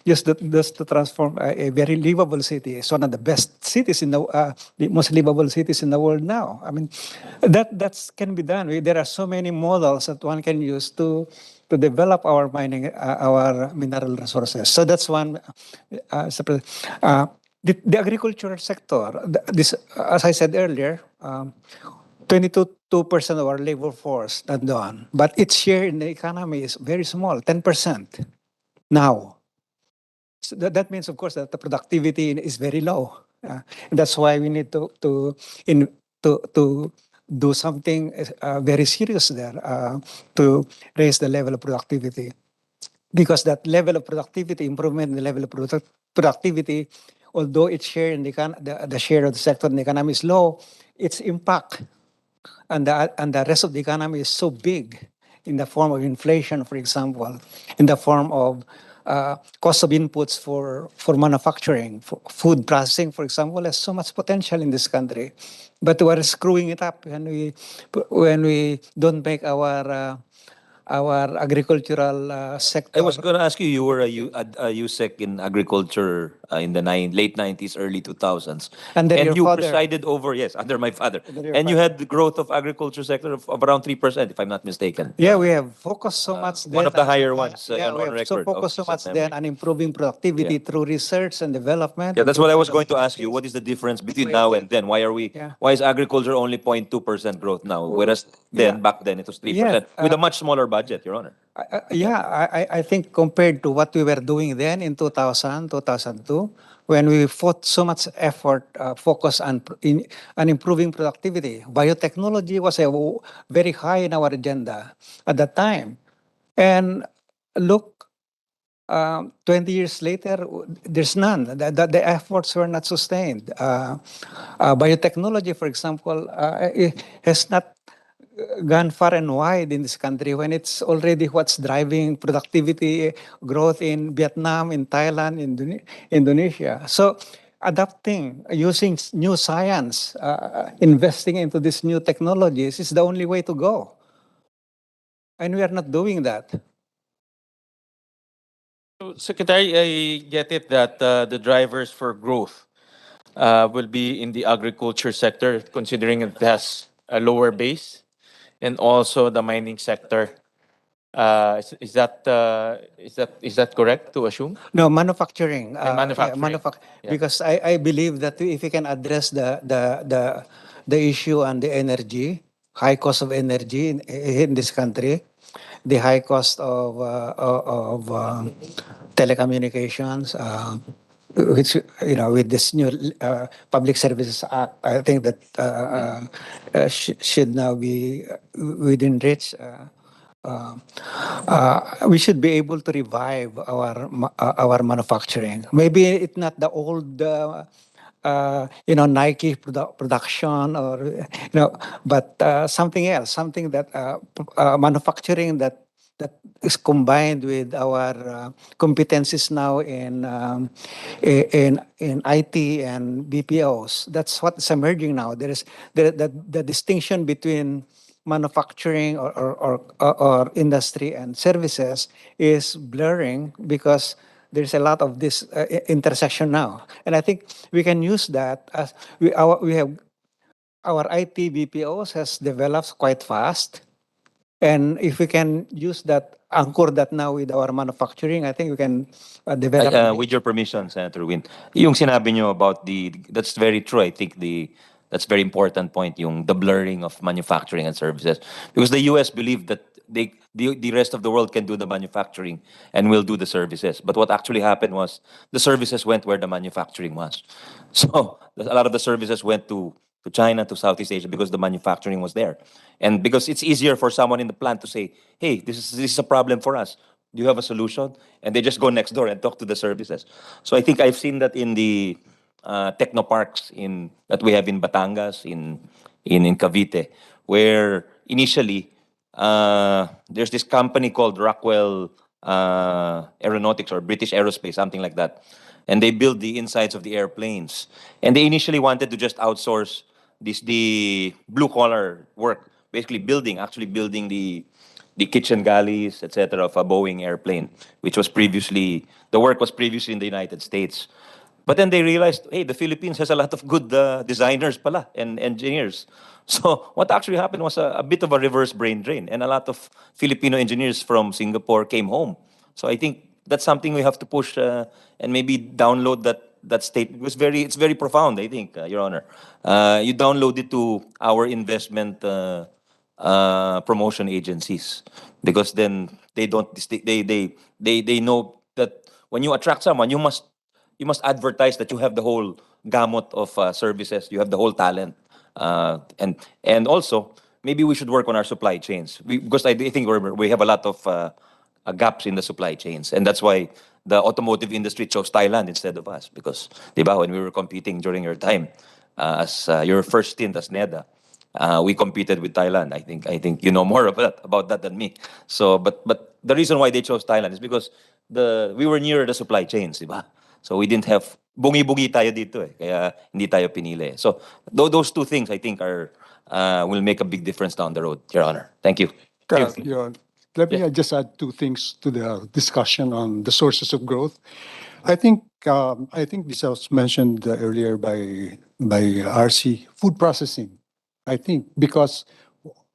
H: use this to transform a very livable city. It's one of the best cities the most livable cities in the world now. I mean, that can be done. There are so many models that one can use to develop our mining, our mineral resources. So that's one. The agricultural sector, as I said earlier, 22% of our labor force done, but its share in the economy is very small, 10% now. So that means, of course, that the productivity is very low. And that's why we need to do something very serious there to raise the level of productivity. Because that level of productivity, improvement in the level of productivity, although its share in the share of the sector in the economy is low, its impact and the rest of the economy is so big in the form of inflation, for example, in the form of cost of inputs for manufacturing, for food processing, for example, has so much potential in this country. But we're screwing it up when we don't make our agricultural sector.
A: I was going to ask you, you were a USEC in agriculture in the late 90s, early 2000s.
H: Under
A: and
H: your
A: you
H: father.
A: presided over, yes, under my father.
H: Under your
A: And you
H: father.
A: had the growth of agriculture sector of around 3%, if I'm not mistaken.
H: Yeah, we have focused so much
A: One
H: then.
A: of the higher ones
H: Yeah,
A: on
H: we have so
A: record.
H: focused so
A: recent
H: much
A: memory.
H: then on improving productivity through research and development.
A: Yeah, that's what I was going to ask you. What is the difference between now and then? Why is agriculture only 0.2% growth now? Whereas back then it was 3% with a much smaller budget, Your Honor.
H: I think compared to what we were doing then in 2000, 2002, when we put so much effort, focus on improving productivity, biotechnology was very high in our agenda at that time. And look, 20 years later, there's none. The efforts were not sustained. Biotechnology, for example, has not gone far and wide in this country when it's already what's driving productivity growth in Vietnam, in Thailand, in Indonesia. So adapting, using new science, investing into these new technologies is the only way to go. And we are not doing that.
T: So, Secretary, I get it that the drivers for growth will be in the agriculture sector, considering it has a lower base, and also the mining sector. Is that correct to assume?
H: No, manufacturing.
T: And manufacturing. Yeah.
H: Because I believe that if we can address the issue on the energy, high cost of energy in this country, the high cost of telecommunications, which with this new Public Services Act, I think that should now be within reach. We should be able to revive our manufacturing. Maybe it's not the old, Nike production or but something else, something that manufacturing that is combined with our competencies now in IT and BPOs. That's what's emerging now. There is the distinction between manufacturing or industry and services is blurring because there's a lot of this intersection now. And I think we can use that as we have our IT BPOs has developed quite fast. And if we can use that, anchor that now with our manufacturing, I think we can develop.
A: With your permission, Senator Win, yung sinabi nyo about that's very true. I think that's very important point, yung the blurring of manufacturing and services. Because the US believe that the rest of the world can do the manufacturing and will do the services. But what actually happened was the services went where the manufacturing was. So a lot of the services went to China, to Southeast Asia, because the manufacturing was there. And because it's easier for someone in the plant to say, hey, this is a problem for us. Do you have a solution? And they just go next door and talk to the services. So I think I've seen that in the technoparks that we have in Batangas, in Cavite, where initially there's this company called Rockwell Aeronautics or British Aerospace, something like that. And they build the insides of the airplanes. And they initially wanted to just outsource the blue collar work, basically actually building the kitchen galleys, etc., of a Boeing airplane, which was the work was previously in the United States. But then they realized, hey, the Philippines has a lot of good designers pala and engineers. So what actually happened was a bit of a reverse brain drain, and a lot of Filipino engineers from Singapore came home. So I think that's something we have to push and maybe download that statement. It's very profound, I think, Your Honor. You download it to our investment promotion agencies, because then they don't they know that when you attract someone, you must advertise that you have the whole gamut of services, you have the whole talent, and also maybe we should work on our supply chains, because I think we have a lot of gaps in the supply chains, and that's why the automotive industry chose Thailand instead of us, because, di ba, when we were competing during your time as your first stint as NEDA, we competed with Thailand. I think you know more about that than me. So, but the reason why they chose Thailand is because we were near the supply chains, di ba? So we didn't have bungi-bungi tayo dito kaya hindi tayo pinili. So those two things I think will make a big difference down the road, Your Honor. Thank you.
I: Let me just add two things to the discussion on the sources of growth. I think this was mentioned earlier by RC, food processing. I think because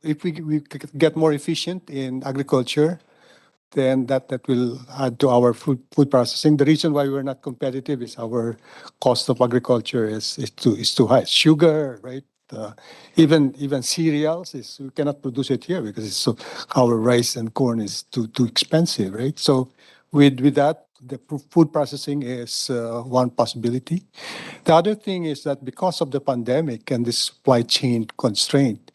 I: if we get more efficient in agriculture, then that will add to our food processing. The reason why we're not competitive is our cost of agriculture is too high. Sugar, right? Even cereals we cannot produce it here because our rice and corn is too expensive, right? So with that, the food processing is one possibility. The other thing is that because of the pandemic and this supply chain constraint,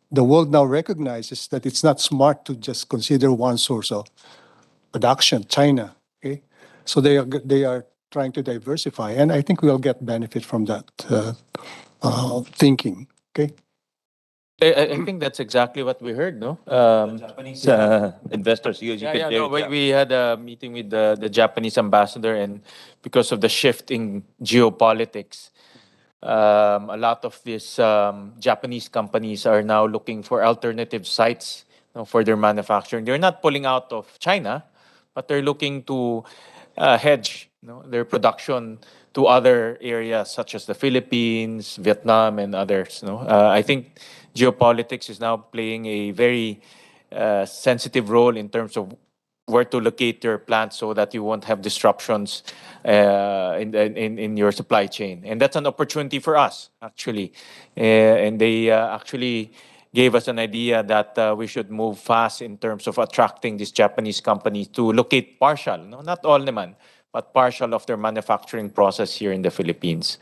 I: the world now recognizes that it's not smart to just consider one source of production, China. Okay, so they are trying to diversify, and I think we'll get benefit from that thinking. Okay.
T: I think that's exactly what we heard, no?
A: Japanese investors, you can share it, yeah.
T: We had a meeting with the Japanese ambassador, and because of the shift in geopolitics, a lot of these Japanese companies are now looking for alternative sites, for their manufacturing. They're not pulling out of China, but they're looking to hedge, their production to other areas such as the Philippines, Vietnam, and others. I think geopolitics is now playing a very sensitive role in terms of where to locate your plant so that you won't have disruptions in your supply chain. And that's an opportunity for us, actually. And they actually gave us an idea that we should move fast in terms of attracting these Japanese companies to locate partial, not all naman, but partial of their manufacturing process here in the Philippines.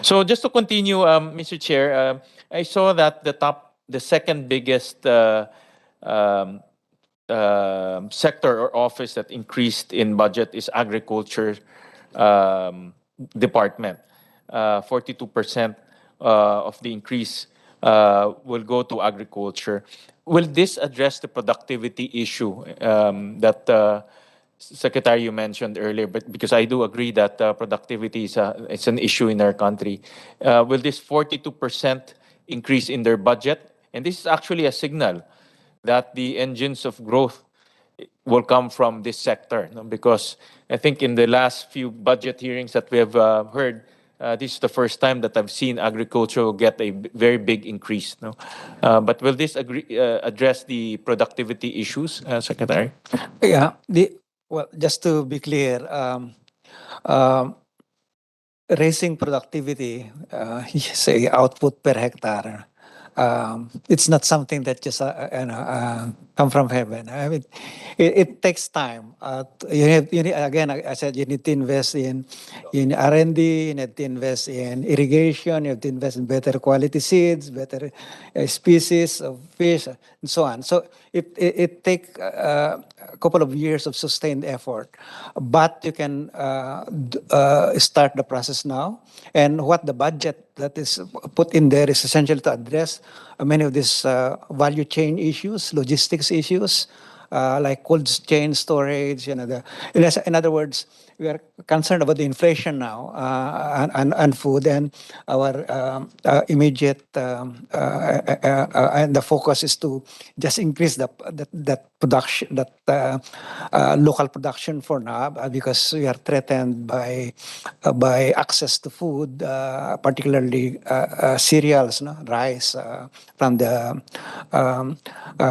T: So just to continue, Mr. Chair, I saw that the second biggest sector or office that increased in budget is agriculture department. 42% of the increase will go to agriculture. Will this address the productivity issue that Secretary you mentioned earlier? But because I do agree that productivity is it's an issue in our country. Will this 42% increase in their budget And this is actually a signal that the engines of growth will come from this sector, no? Because I think in the last few budget hearings that we have heard, this is the first time that I've seen agriculture will get a very big increase. No? But will this address the productivity issues, Secretary?
H: Yeah. Well, just to be clear, um, raising productivity, say output per hectare, it's not something that just come from heaven. I mean, it takes time. You need, again, I said you need to invest in R&D, you need to invest in irrigation, you have to invest in better quality seeds, better species of fish, and so on. So it takes a couple of years of sustained effort, but you can start the process now. And what the budget that is put in there is essential to address many of these value chain issues, logistics issues, like cold chain storage. In other words, we are concerned about the inflation now and food, and our immediate and the focus is to just increase that production, local production for now, because we are threatened by access to food, particularly cereals, no? Rice from the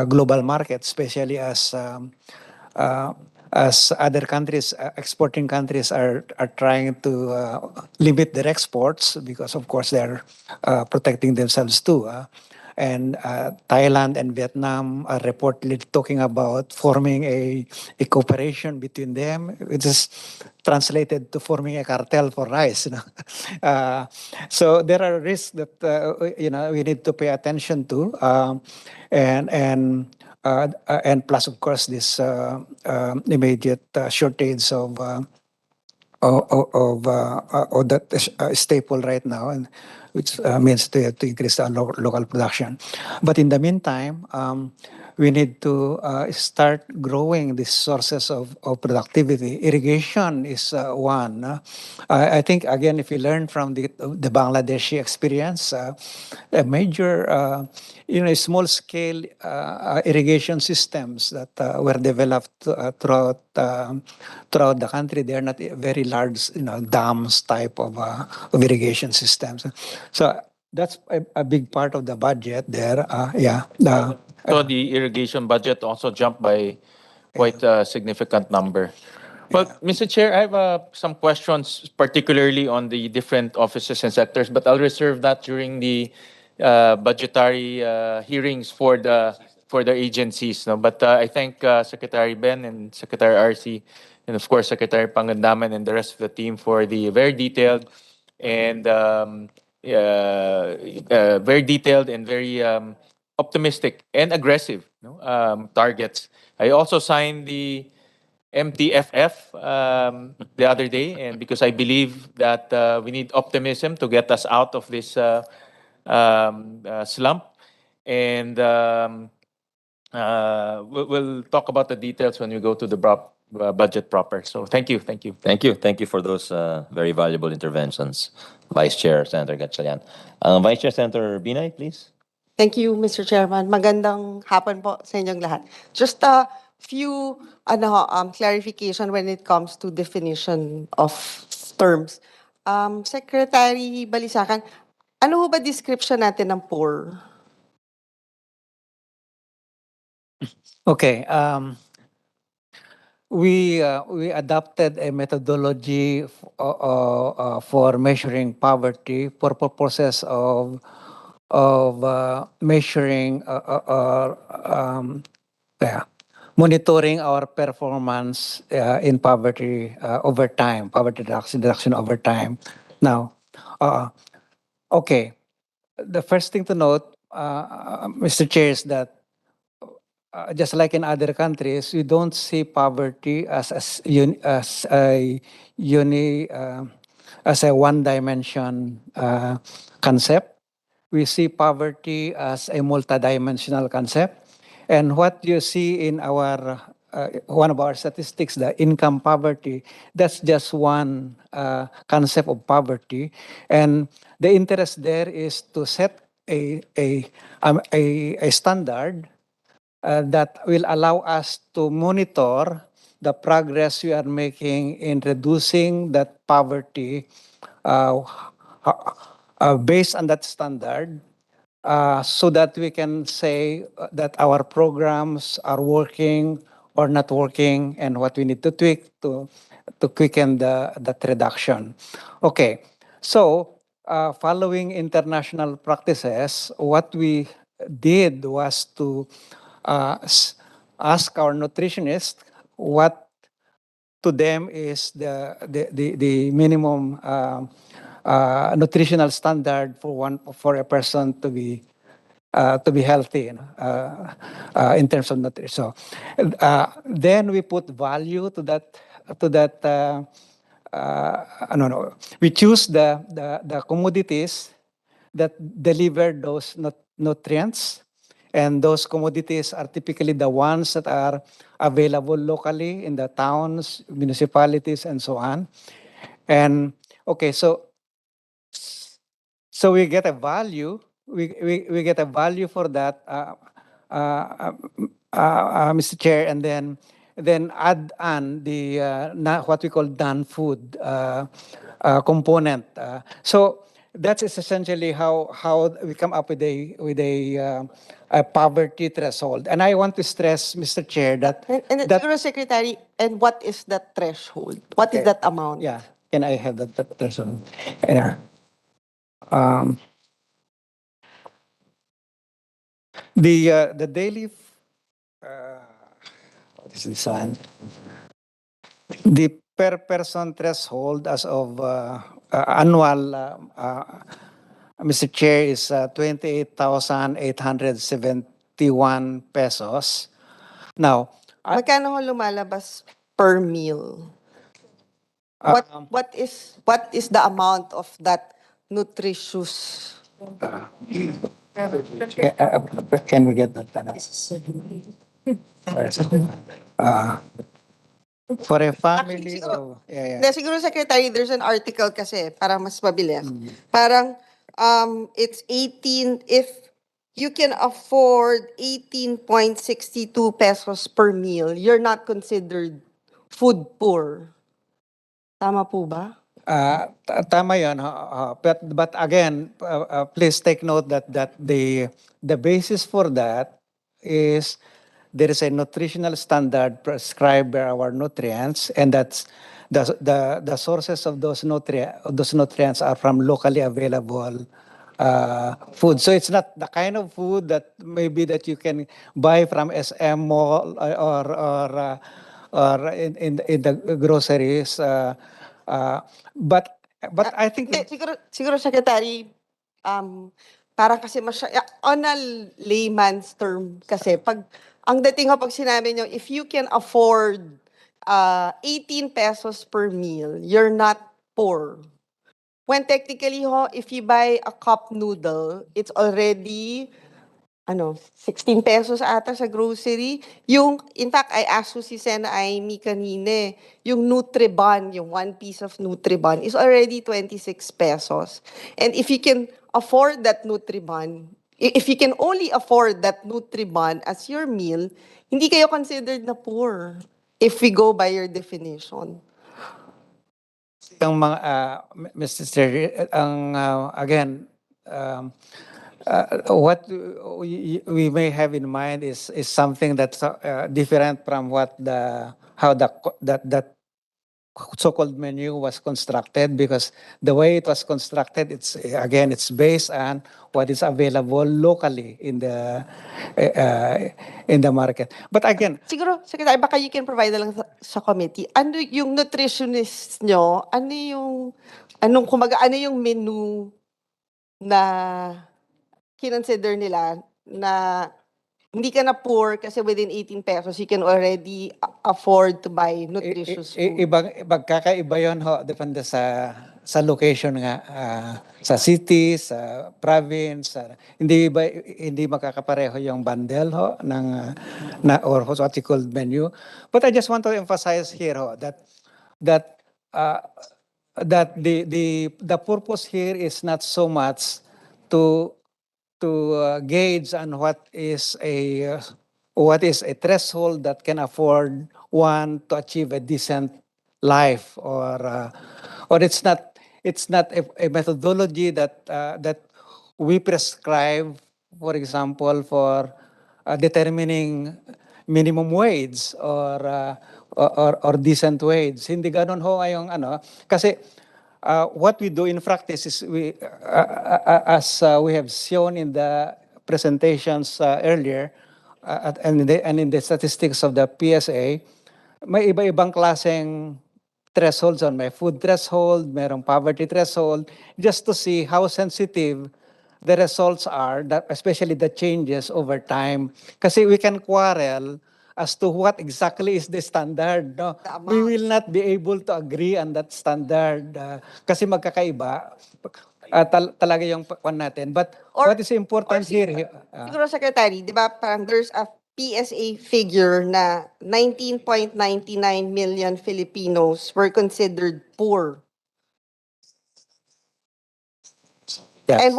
H: global market, especially as other countries, exporting countries are trying to limit their exports because, of course, they're protecting themselves too. And Thailand and Vietnam are reportedly talking about forming a cooperation between them, which is translated to forming a cartel for rice. So there are risks that we need to pay attention to, and plus, of course, this immediate shortage of that staple right now, and which means to increase the local production. But in the meantime, we need to start growing these sources of productivity. Irrigation is one. I think, again, if you learn from the Bangladeshi experience, a major, small-scale irrigation systems that were developed throughout the country. They are not very large, dams type of irrigation systems. So that's a big part of the budget there.
T: So the irrigation budget also jumped by quite a significant number. Well, Mr. Chair, I have some questions, particularly on the different offices and sectors, but I'll reserve that during the budgetary hearings for the agencies. No? But I thank Secretary Ben and Secretary RC, and of course Secretary Pangandaman and the rest of the team for the very detailed and very optimistic and aggressive, targets. I also signed the MTFF the other day, and because I believe that we need optimism to get us out of this slump. And we'll talk about the details when we go to the budget proper. So thank you.
A: Thank you for those very valuable interventions, Vice Chair Senator Gatchalian. Vice Chair Senator Binay, please.
K: Thank you, Mr. Chairman. Magandang hapon po sa inyong lahat. Just a few clarification when it comes to definition of terms. Secretary Balisacan, ano ho ba description natin ng poor?
H: Okay. We adopted a methodology for measuring poverty for purposes of measuring monitoring our performance in poverty over time, poverty reduction over time. Now, okay, the first thing to note, Mr. Chair, is that just like in other countries, we don't see poverty as a one-dimension concept. We see poverty as a multidimensional concept. And what you see in our one of our statistics, the income poverty, that's just one concept of poverty. And the interest there is to set a standard that will allow us to monitor the progress we are making in reducing that poverty uh, based on that standard, so that we can say that our programs are working or not working and what we need to tweak to quicken that reduction. Okay, so following international practices, what we did was to ask our nutritionists what to them is the minimum nutritional standard for a person to be healthy, in terms of nutrition. So then we put value to that. No. We choose the commodities that deliver those nutrients, and those commodities are typically the ones that are available locally in the towns, municipalities, and so on. And okay, so we get a value. We get a value for that, Mr. Chair, and then add on the what we call non-food component. So that's essentially how we come up with a poverty threshold. And I want to stress, Mr. Chair, that
K: And Siguro, Secretary, and what is that threshold? What is that amount?
H: yeah, can I have that threshold? Yeah. Um, the daily what is this one? The per person threshold as of annual, Mr. Chair, is 28,871 pesos. Now,
K: Magkano ho lumalabas per meal? What is the amount of that nutritious?
H: Can we get that? For a family of...
K: Hindi, siguro, Secretary, there's an article kasi, para mas mabilis. Parang, it's 18, if you can afford 18.62 pesos per meal, you're not considered food poor. Tama po ba?
H: Tama yun. But again, please take note that the basis for that is there is a nutritional standard prescribed by our nutrients, and that's the sources of those nutrients are from locally available food. So it's not the kind of food that maybe that you can buy from SM Mall or in the groceries. But I think
K: Siguro, Secretary, parang kasi on a layman's term kasi, ang dating pag sinabi nyo, if you can afford 18 pesos per meal, you're not poor. When technically if you buy a cup noodle, it's already 16 pesos ata sa grocery. In fact, I asked si Sena Aimee kanine, yung Nutribun, yung one piece of Nutribun is already 26 pesos. And if you can afford that Nutribun, if you can only afford that Nutribun as your meal, hindi kayo considered na poor if we go by your definition.
H: Ang mga Mr. Chair, again, what we may have in mind is something that's different from how that so-called menu was constructed, because the way it was constructed, it's based on what is available locally in the market. But again,
K: siguro, Secretary, baka you can provide na lang sa committee. Ano yung nutritionist nyo? Ano yung menu na kinonsider nila na hindi ka na poor kasi within 18 pesos, you can already afford to buy nutritious food.
H: Magkakaiba yun ho, depende sa location nga, sa city, sa province, hindi makakapareho yung bundle ho or what you call menu. But I just want to emphasize here ho that the purpose here is not so much to gauge on what is a threshold that can afford one to achieve a decent life, or it's not a methodology that we prescribe, for example, for determining minimum wage or decent wage. Hindi ganun ho yung ano, kasi what we do in practice is as we have shown in the presentations earlier, and in the statistics of the PSA, may iba-ibang klaseng thresholds on. May food threshold, merong poverty threshold, just to see how sensitive the results are, that especially the changes over time. Kasi we can quarrel as to what exactly is the standard. No? We will not be able to agree on that standard kasi magkakaiba. Talaga yung kwan natin. But what is important here?
K: Siguro, Secretary, di ba parang there's a PSA figure na 19.99 million Filipinos were considered poor.
H: Yes.
K: And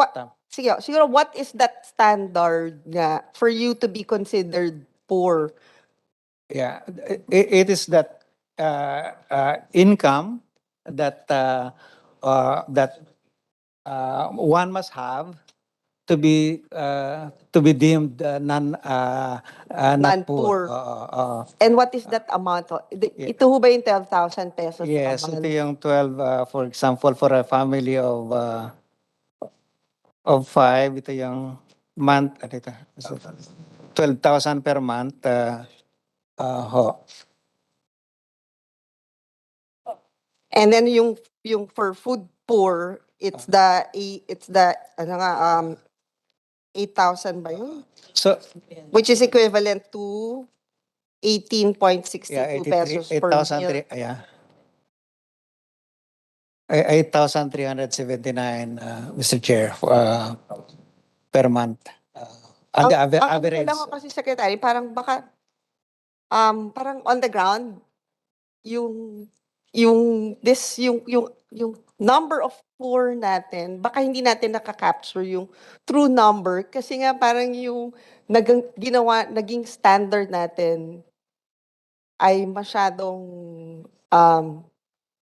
K: siguro, what is that standard nga for you to be considered poor?
H: Yeah, it is that income that one must have to be deemed not poor.
K: And what is that amount? Ito ho ba yung 12,000 pesos
H: Yes,
K: a month?
H: ito yung 12, for example, for a family of 5, ito yung month, 12,000 per month. Ho.
K: And then yung for food poor, it's the ano nga 8,000 ba yun?
H: So
K: which is equivalent to 18.62 pesos per meal.
H: 8,379, Mr. Chair, per month.
K: Ang
H: Average.
K: lang ko kasi, Secretary, parang baka parang on the ground yung number of poor natin, baka hindi natin nakaka-capture yung true number kasi nga parang yung naging standard natin ay masyadong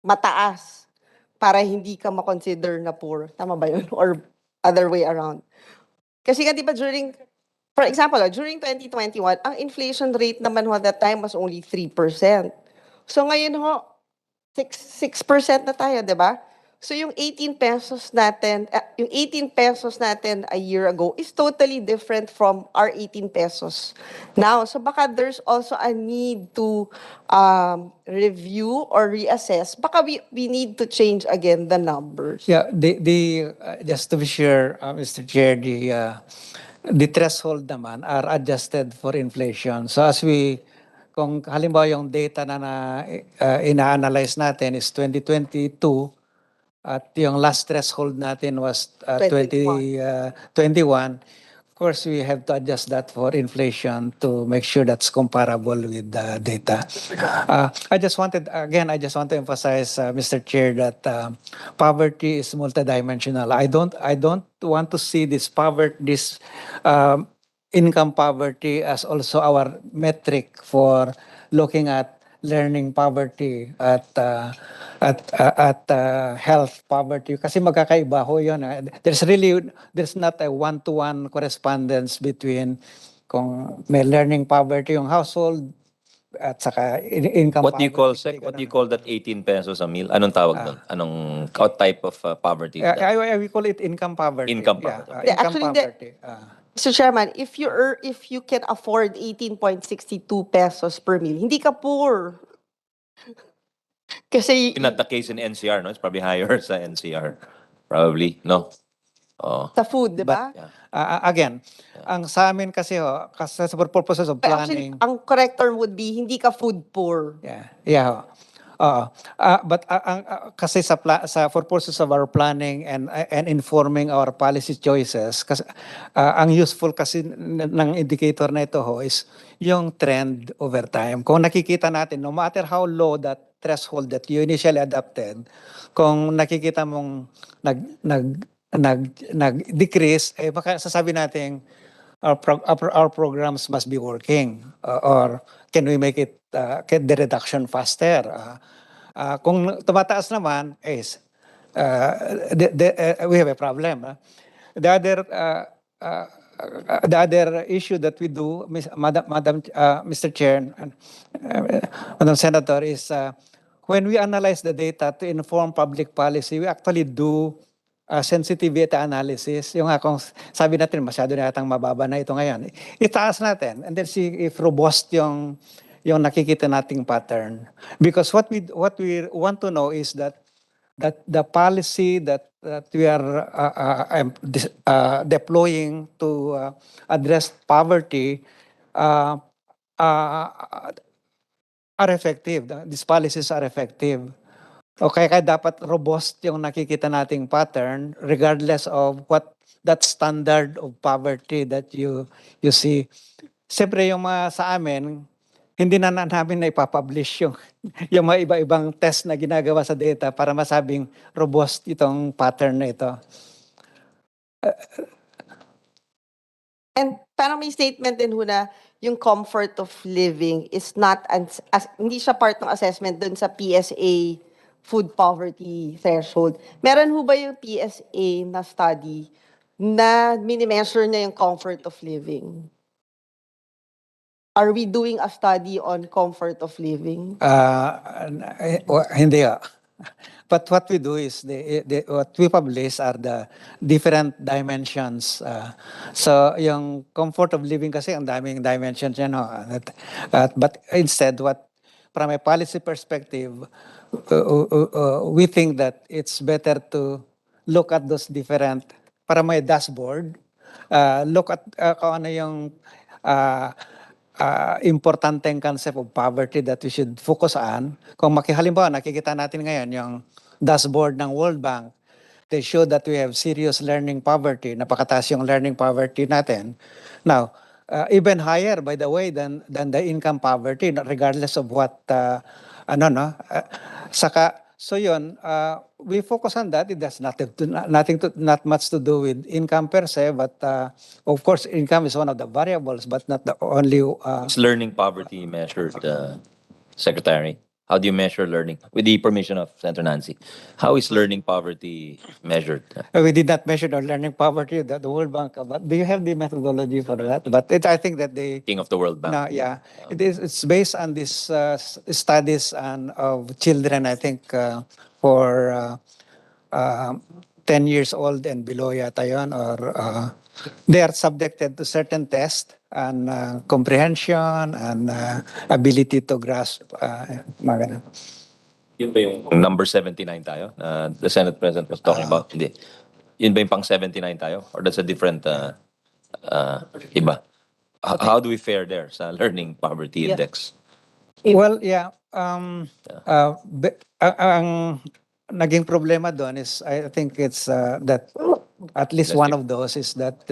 K: mataas para hindi ka ma-consider na poor. Tama ba yun? Or other way around? Kasi nga, di ba, for example, during 2021, ang inflation rate naman ho at that time was only 3%. So ngayon ho, 6% na tayo, di ba? So yung 18 pesos natin, a year ago is totally different from our 18 pesos now. So baka there's also a need to review or reassess. Baka we need to change again the numbers.
H: Yeah, just to be sure, Mr. Chair, the threshold naman are adjusted for inflation. So as kung halimbawa yung data na ina-analyze natin is 2022, at yung last threshold natin was 2021. Of course, we have to adjust that for inflation to make sure that's comparable with the data. I just want to emphasize, Mr. Chair, that poverty is multidimensional. I don't want to see this income poverty as also our metric for looking at learning poverty at health poverty kasi magkakaiba ho yun. There's not a one-to-one correspondence between kung may learning poverty yung household at saka income
A: What do
H: poverty.
A: you call that 18 pesos a meal? Anong tawag doon? Anong type of poverty is that?
H: We call it income poverty.
A: Income poverty.
H: Yeah, income
K: Actually,
H: poverty.
K: Mr. Chairman, if you can afford 18.62 pesos per meal, hindi ka poor. Kasi
A: Not the case in NCR, no? It's probably higher sa NCR. Probably, no? Oh.
K: sa food, di ba?
H: Again, ang sa amin kasi for purposes of
K: Actually,
H: planning.
K: ang correct term would be, hindi ka food poor.
H: Yeah. But kasi for purposes of our planning and informing our policy choices, kasi ang useful kasi ng indicator na ito is yung trend over time. Kung nakikita natin, no matter how low that threshold that you initially adopted, kung nakikita mong nag-decrease, eh baka sasabi natin our programs must be working, or can we make it get the reduction faster? Kung tumataas naman is we have a problem. The other the other issue that we do, Mr. Chair, and Madam Senator, is when we analyze the data to inform public policy, we actually do sensitivity analysis. Yung nga kung sabi natin masyado na yatang mababa na ito ngayon, itaas natin and then see if robust yung nakikita nating pattern. Because what we want to know is that the policy that we are deploying to address poverty are effective. These policies are effective. Okay, kaya dapat robust yung nakikita nating pattern regardless of what that standard of poverty that you see. Siyempre yung mga sa amin, hindi na namin na ipapublish yung mga iba-ibang test na ginagawa sa data para masabing robust itong pattern na ito.
K: And parang may statement din ho na yung comfort of living is not, hindi siya part ng assessment dun sa PSA food poverty threshold. Meron ho ba yung PSA na study na mini-measure na yung comfort of living? Are we doing a study on comfort of living?
H: Hindi. But what we do is what we publish are the different dimensions. So yung comfort of living kasi ang daming dimensions yan. But instead, from a policy perspective, we think that it's better to look at those different, para may dashboard, look at kung ano yung importanteng concept of poverty that we should focus on. Kung halimbawa, nakikita natin ngayon yung dashboard ng World Bank, they show that we have serious learning poverty. Napakataas yung learning poverty natin. Now, even higher, by the way, than the income poverty, regardless of what, so yun, we focus on that. It has not much to do with income per se, but of course, income is one of the variables, but not the only.
A: Is learning poverty measured, Secretary? How do you measure learning? With the permission of Senator Nancy, how is learning poverty measured?
H: We did not measure the learning poverty, the World Bank, but do you have the methodology for that? But I think that they...
A: King of the World Bank.
H: No, yeah. It's based on these studies of children, I think, for 10 years old and below yata yun, or they are subjected to certain tests and comprehension and ability to grasp. Mga ganun.
A: Yun ba yung number 79 tayo? The Senate President was talking about. Hindi. Yun ba yung pang 79 tayo? Or that's a different iba? How do we fare there sa learning poverty index?
H: Well, yeah. Ang naging problema doon is, I think it's that at least one of those is that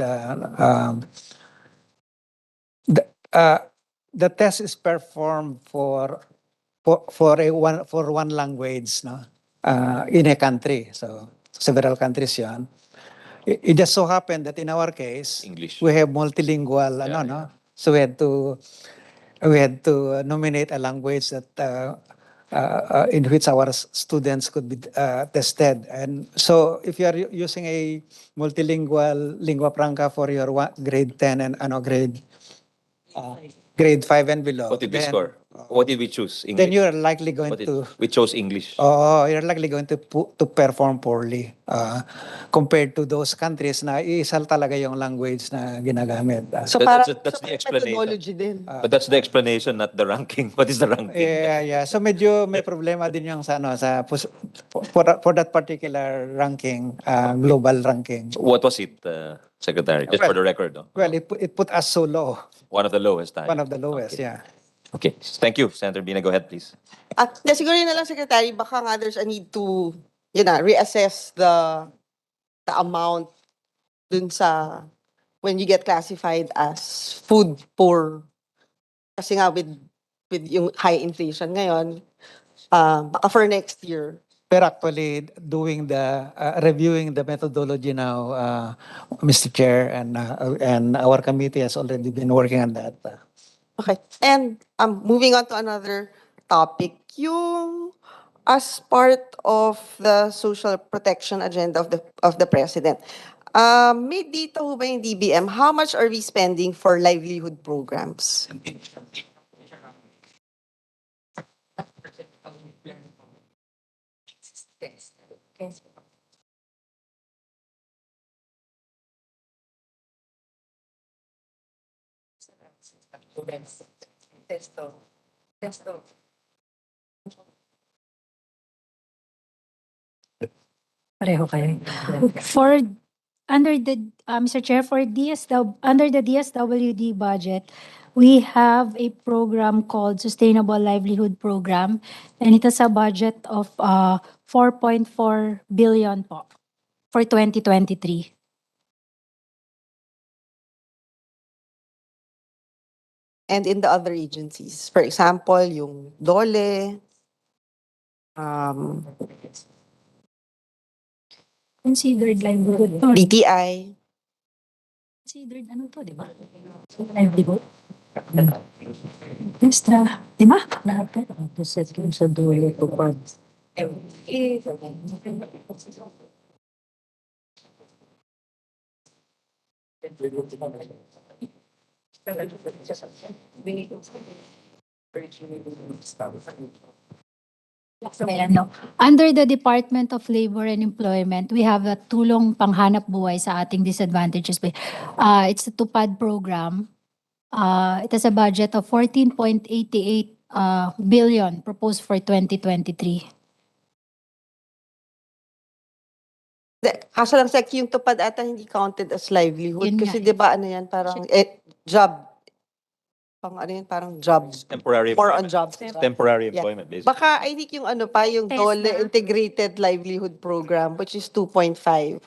H: the test is performed for one language, no, in a country. So several countries yan. It just so happened that in our case,
A: English.
H: we have multilingual, no? So we had to nominate a language that in which our students could be tested. And so if you are using a multilingual lingua franca for your grade 10 and grade 5 and below.
A: What did we score? What did we choose? English.
H: Then you are likely going to...
A: We chose English.
H: Oh, you're likely going to perform poorly compared to those countries na iisal talaga yung language na ginagamit.
K: So
A: that's
K: so
A: the explanation.
K: methodology din.
A: But that's the explanation, not the ranking. What is the ranking?
H: Yeah. So medyo may problema din yung sa for that particular ranking, global ranking.
A: What was it, Secretary? Just for the record. No?
H: Well, it put us so low.
A: One of the lowest.
H: One of the lowest,
A: okay.
H: yeah.
A: Okay. Thank you, Senator Bina. Go ahead, please.
K: Siguro yun na lang, Secretary, baka nga there's a need to, reassess the amount dun sa when you get classified as food poor. Kasi nga with yung high inflation ngayon, baka for next year,
H: we're actually doing the reviewing the methodology now, Mr. Chair, and our committee has already been working on that.
K: Okay. And moving on to another topic, yung as part of the social protection agenda of the president, may dito ho ba yung DBM? How much are we spending for livelihood programs?
J: Pareho kayo. For under the Mr. Chair, for under the DSWD budget, we have a program called Sustainable Livelihood Program, and it has a budget of 4.4 billion po for 2023.
K: And in the other agencies, for example, yung DOLE,
J: Considered livelihood to.
K: DTI.
J: Considered ano to, di ba? Livelihood. Extra, di ba? Lahat po. Set yung sa dulo to funds. Ayan, no. Under the Department of Labor and Employment, we have a tulong panghanap buhay sa ating disadvantages. It's a TUPAD program. It has a budget of 14.88 billion proposed for 2023.
K: Kaso lang sa yung tupad ata hindi counted as livelihood.
J: Yun
K: Kasi
J: nga.
K: di ba ano yan, parang job. Pang ano yan, parang job.
A: Temporary
K: More on
A: employment.
K: jobs.
A: It's
K: diba?
A: temporary
K: Yeah.
A: employment, basically.
K: Baka I think yung ano pa, yung DOLE Integrated Livelihood Program, which is 2.5.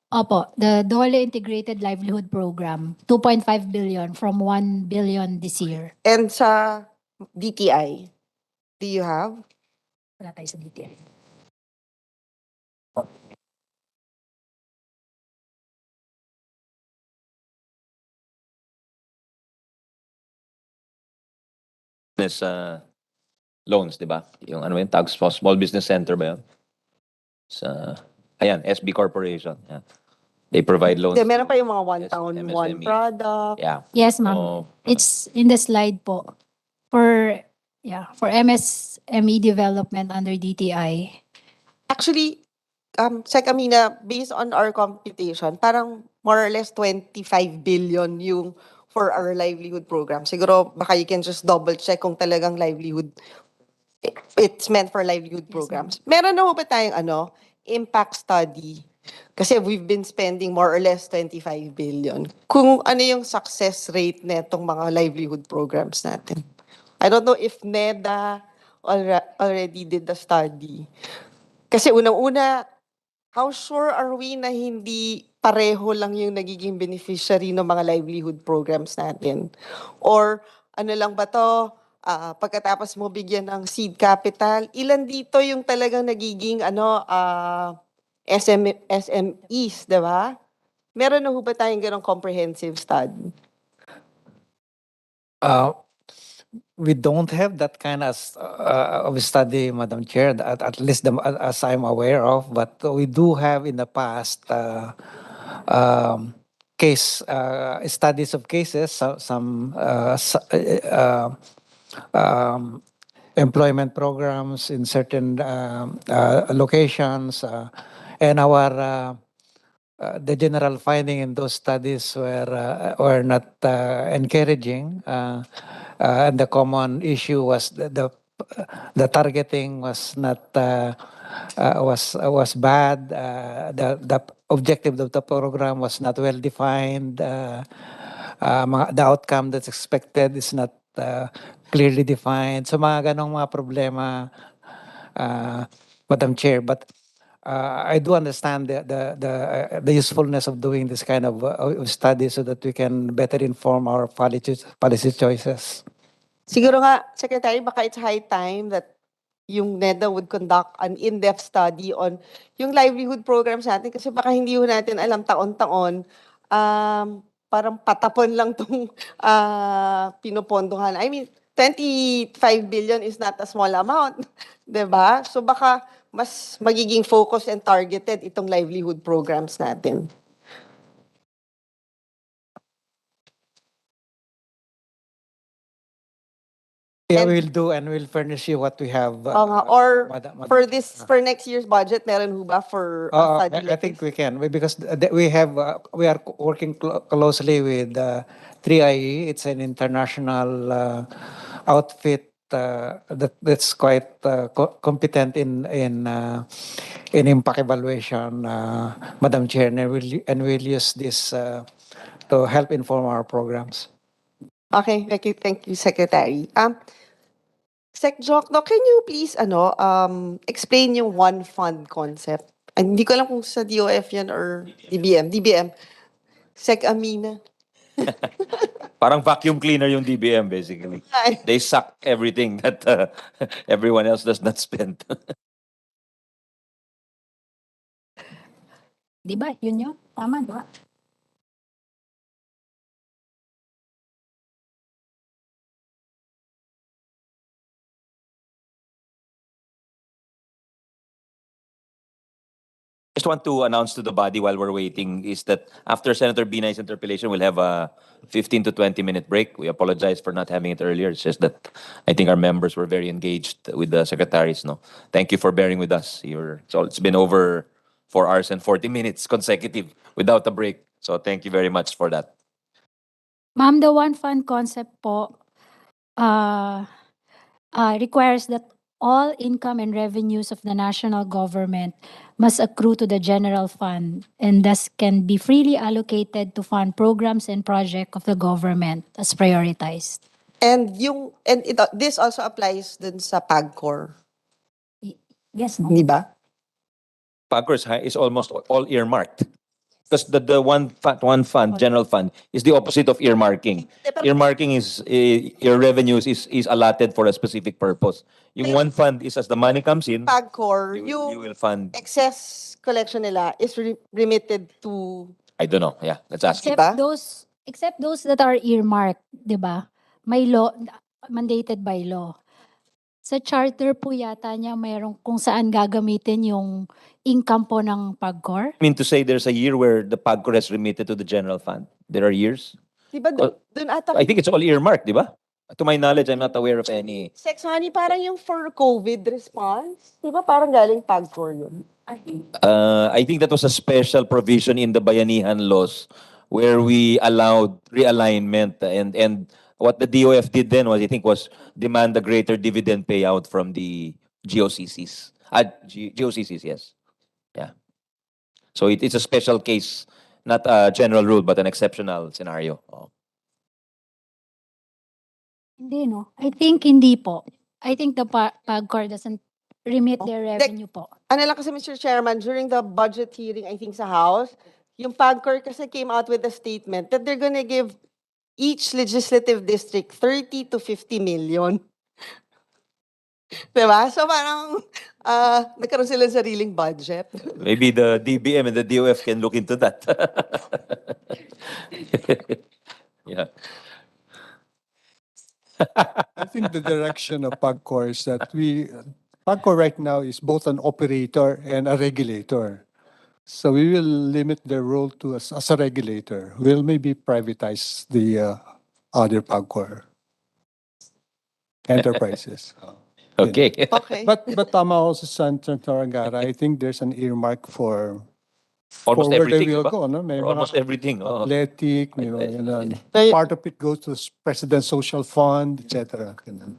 J: Opo, the DOLE Integrated Livelihood Program, 2.5 billion from 1 billion this year.
K: And sa DTI, do you have?
J: Wala tayo sa DTI.
A: Business loans, di ba? Yung ano yun, Small Business Center ba yun? Ayan, SB Corporation. Yeah. They provide loans.
K: Meron pa yung mga one town, one
A: MSME.
K: product.
A: Yeah.
J: Yes, ma'am.
A: So,
J: It's in the slide po. For MSME development under DTI.
K: Actually, Sec Amina, based on our computation, parang more or less 25 billion yung for our livelihood program. Siguro baka you can just double check kung talagang livelihood, it's meant for livelihood programs. Meron na ho ba tayong impact study? Kasi we've been spending more or less 25 billion. Kung ano yung success rate netong mga livelihood programs natin. I don't know if NEDA already did the study. Kasi unang-una, how sure are we na hindi pareho lang yung nagiging beneficiary ng mga livelihood programs natin? Or ano lang ba to, pagkatapos mo bigyan ng seed capital, ilan dito yung talagang nagiging SMEs, di ba? Meron na ho ba tayong ganong comprehensive study?
H: We don't have that kind of study, Madam Chair, at least as I'm aware of, but we do have in the past studies of cases, some employment programs in certain locations, and the general finding in those studies were not encouraging. And the common issue was the targeting was not was bad. The objective of the program was not well defined. The outcome that's expected is not clearly defined. So mga ganong mga problema, Madam Chair. But I do understand the usefulness of doing this kind of study so that we can better inform our policy choices.
K: Siguro nga, Secretary, baka it's high time that yung NEDA would conduct an in-depth study on yung livelihood programs natin kasi baka hindi ho natin alam taon-taon parang patapon lang tong pinupondohan. I mean, 25 billion is not a small amount, 'di ba? So baka mas magiging focused and targeted itong livelihood programs natin.
H: Yeah, we'll do and we'll furnish you what we have.
K: Or
H: Madam-
K: for next year's budget, meron ho ba for a study
H: I
K: like
H: think
K: this?
H: we can because we have we are working closely with 3IE. It's an international outfit that's quite competent in impact evaluation, Madam Chair, and we'll use this to help inform our programs.
K: Okay, thank you, Secretary. Sec Joc, no, can you please explain yung one fund concept? Hindi ko alam kung sa DOF yan or DBM. DBM. Sec Amina.
A: Parang vacuum cleaner yung DBM basically.
K: Ay.
A: They suck everything that everyone else does not spend.
J: Di ba? Yun yun. Tama, di ba?
A: Just want to announce to the body while we're waiting is that after Senator Binay's interpellation, we'll have a 15 to 20-minute break. We apologize for not having it earlier. It's just that I think our members were very engaged with the secretaries. No, thank you for bearing with us. So it's been over 4 hours and 40 minutes consecutive without a break. So thank you very much for that.
J: Ma'am, the one fund concept po requires that all income and revenues of the national government must accrue to the general fund and thus can be freely allocated to fund programs and projects of the government as prioritized.
K: This also applies dun sa PAGCOR.
J: Yes, no?
K: Di ba?
A: PAGCOR is almost all earmarked. Because the one fund, general fund, is the opposite of earmarking. Earmarking is your revenues is allotted for a specific purpose. Yung one fund is as the money comes in,
K: PAGCOR,
A: you
K: yung
A: will fund.
K: excess collection nila is remitted to...
A: I don't know. Yeah, let's ask.
J: Except those that are earmarked, 'di ba? May law mandated by law. Sa charter po yata niya mayroong kung saan gagamitin yung income po ng PAGCOR.
A: I mean to say there's a year where the PAGCOR has remitted to the general fund. There are years.
K: Di ba dun ata...
A: I think it's all earmarked, di ba? To my knowledge, I'm not aware of any.
K: Sex Honey, parang yung for COVID response. Di ba parang galing PAGCOR yun?
A: I think that was a special provision in the Bayanihan laws where we allowed realignment and what the DOF did then was demand a greater dividend payout from the GOCCs. GOCCs, yes. Yeah. So it's a special case, not a general rule, but an exceptional scenario. Oh.
J: Hindi, no? I think hindi po. I think the PAGCOR doesn't remit their revenue po.
K: Ano lang kasi, Mr. Chairman, during the budget hearing, I think sa House, yung PAGCOR kasi came out with a statement that they're gonna give each legislative district 30 to 50 million. Diba? So parang nagkaroon sila ng sariling budget.
A: Maybe the DBM and the DOF can look into that. Yeah.
I: I think the direction of PAGCOR is that PAGCOR right now is both an operator and a regulator. So we will limit their role to as a regulator. We'll maybe privatize the other PAGCOR enterprises.
A: Okay.
K: Okay.
I: But tama also Senator Angara, I think there's an earmark for
A: Almost
I: where they
A: everything,
I: will
A: diba?
I: go, no? May
A: For almost
I: mga
A: everything. Oh.
I: athletic, may mga ganun. Part of it goes to President's Social Fund, etc. Ganun.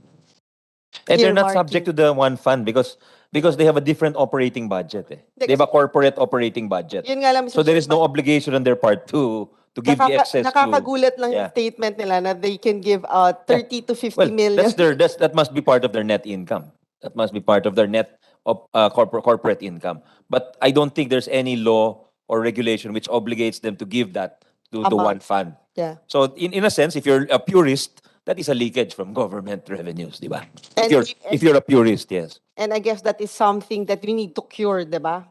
A: And they're not
K: Earmarking.
A: subject to the one fund because they have a different operating budget. Eh. They have a corporate operating budget.
K: Yun nga lang, Mr.
A: So there is no
K: Chairman.
A: obligation on their part to give the excess to.
K: Nakakagulat lang yung
A: Yeah.
K: statement nila na they can give out 30 to 50 million.
A: That must be part of their net income. That must be part of their net corporate income. But I don't think there's any law or regulation which obligates them to give that to
K: Amount.
A: one fund.
K: Yeah.
A: So in a sense, if you're a purist, that is a leakage from government revenues, di ba?
K: And
A: If you're a purist, yes.
K: And I guess that is something that we need to cure, diba?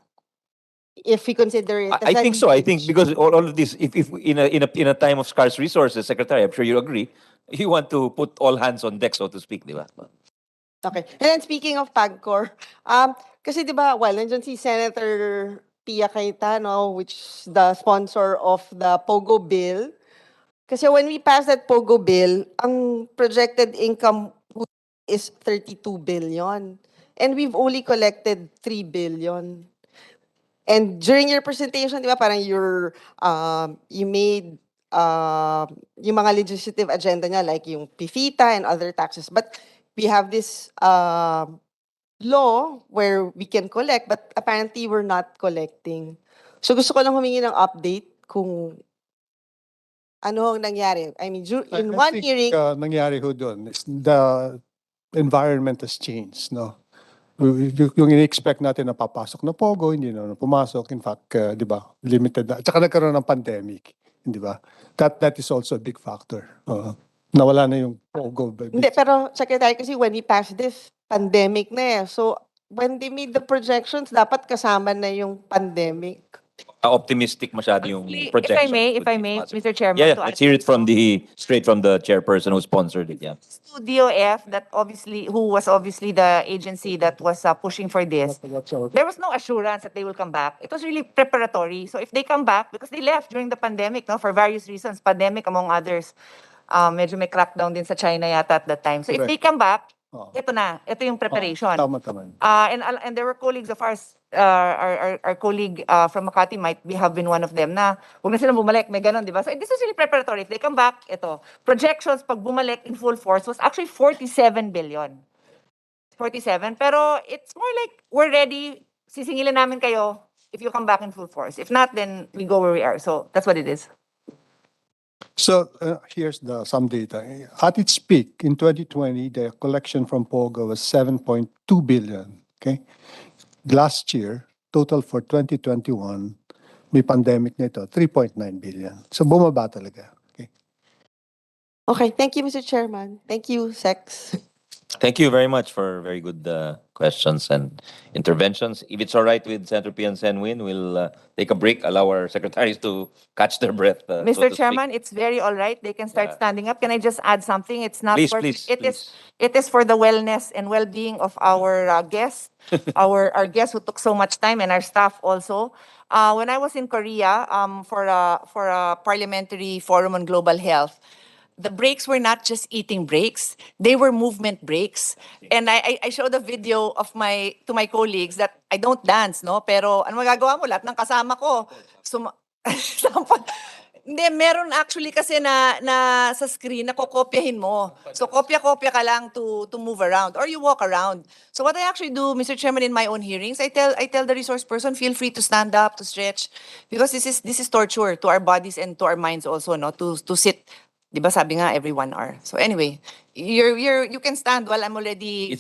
K: If we consider it as
A: I
K: a
A: think so. I think
K: leakage.
A: because all of this, if in a time of scarce resources, Secretary, I'm sure you agree, you want to put all hands on deck, so to speak, di ba?
K: Okay. And then speaking of PAGCOR, kasi di ba, well, nandiyan si Senator Pia Cayetano, which is the sponsor of the POGO bill. Kasi when we passed that POGO bill, ang projected income is 32 billion. And we've only collected 3 billion. And during your presentation, di ba, parang you made yung mga legislative agenda niya, like yung PIFITA and other taxes. But we have this law where we can collect, but apparently we're not collecting. So gusto ko lang humingi ng update kung ano ang nangyari. I mean, in one
I: think,
K: hearing,
I: nangyari ho doon is the environment has changed, no? Yung in-expect natin na papasok na pogo, hindi na pumasok. In fact, di ba, limited na. Tsaka nagkaroon ng pandemic, di ba? That is also a big factor. Nawala na yung pogo.
K: hindi, pero Secretary, kasi when we passed this, pandemic na eh. So, when they made the projections, dapat kasama na yung pandemic.
A: Optimistic masyado yung projection.
O: If I may, Mr. Chairman,
A: Yeah,
O: to
A: let's hear it straight from the chairperson who sponsored it. Yeah.
O: to DOF, who was obviously the agency that was pushing for this, there was no assurance that they will come back. It was really preparatory. So if they come back, because they left during the pandemic, no, for various reasons, pandemic among others, medyo may crackdown din sa China yata at that time. So if
I: Correct.
O: they come back, ito yung preparation.
I: Tama.
O: And there were colleagues of ours, our colleague from Makati might have been one of them na huwag na silang bumalik, may ganon, di ba? So this was really preparatory. If they come back, ito, projections pag bumalik in full force was actually 47 billion. 47, pero it's more like we're ready, sisingilin namin kayo if you come back in full force. If not, then we go where we are. So that's what it is.
I: So here's some data. At its peak in 2020, the collection from POGO was 7.2 billion. Okay, last year, total for 2021, may pandemic nito, 3.9 billion. So bumaba talaga. Okay.
K: Okay, thank you, Mr. Chairman. Thank you, Sex.
A: Thank you very much for very good questions and interventions. If it's all right with Senator P and Senwin, we'll take a break, allow our secretaries to catch their breath. so
O: Mr.
A: to
O: Chairman, it's very all right. They can start standing up. Can I just add something? It's not
A: Please,
O: for
A: please,
O: it is for the wellness and well-being of our guests, our guests who took so much time, and our staff also. When I was in Korea for a parliamentary forum on global health, the breaks were not just eating breaks; they were movement breaks. And I showed a video of to my colleagues that I don't dance, no? Pero ano magagawa mo? Lahat ng kasama ko. Hindi, meron actually kasi na sa screen na kokopyahin mo. So kopya-kopya ka lang to move around or you walk around. So what I actually do, Mr. Chairman, in my own hearings, I tell the resource person, feel free to stand up, to stretch, because this is torture to our bodies and to our minds also, no, to sit. Di ba sabi nga every 1 hour. So anyway, you can stand while I'm already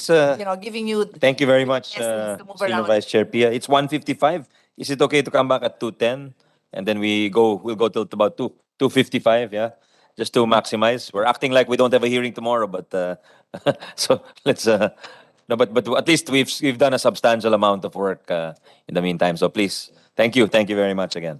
O: giving you.
A: Thank you very much,
O: lessons to move
A: Senior
O: around.
A: Vice Chair Pia. It's 1:55. Is it okay to come back at 2:10? And then we'll go till about 2:55, yeah? Just to maximize. We're acting like we don't have a hearing tomorrow, but so let's no, but at least we've done a substantial amount of work in the meantime. So please, thank you very much again.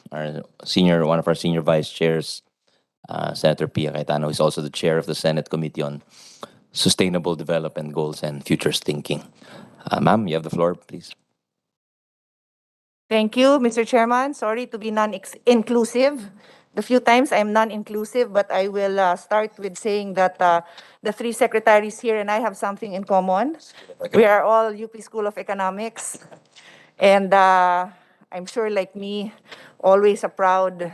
A: one of our senior vice chairs, Senator Pia Cayetano, is also the chair of the Senate Committee on Sustainable Development Goals and Futures Thinking. Ma'am, you have the floor, please.
C: Thank you, Mr. Chairman. Sorry to be non-inclusive. The few times I'm non-inclusive, but I will start with saying that the three secretaries here and I have something in common. We are all UP School of Economics. And I'm sure like me, always a proud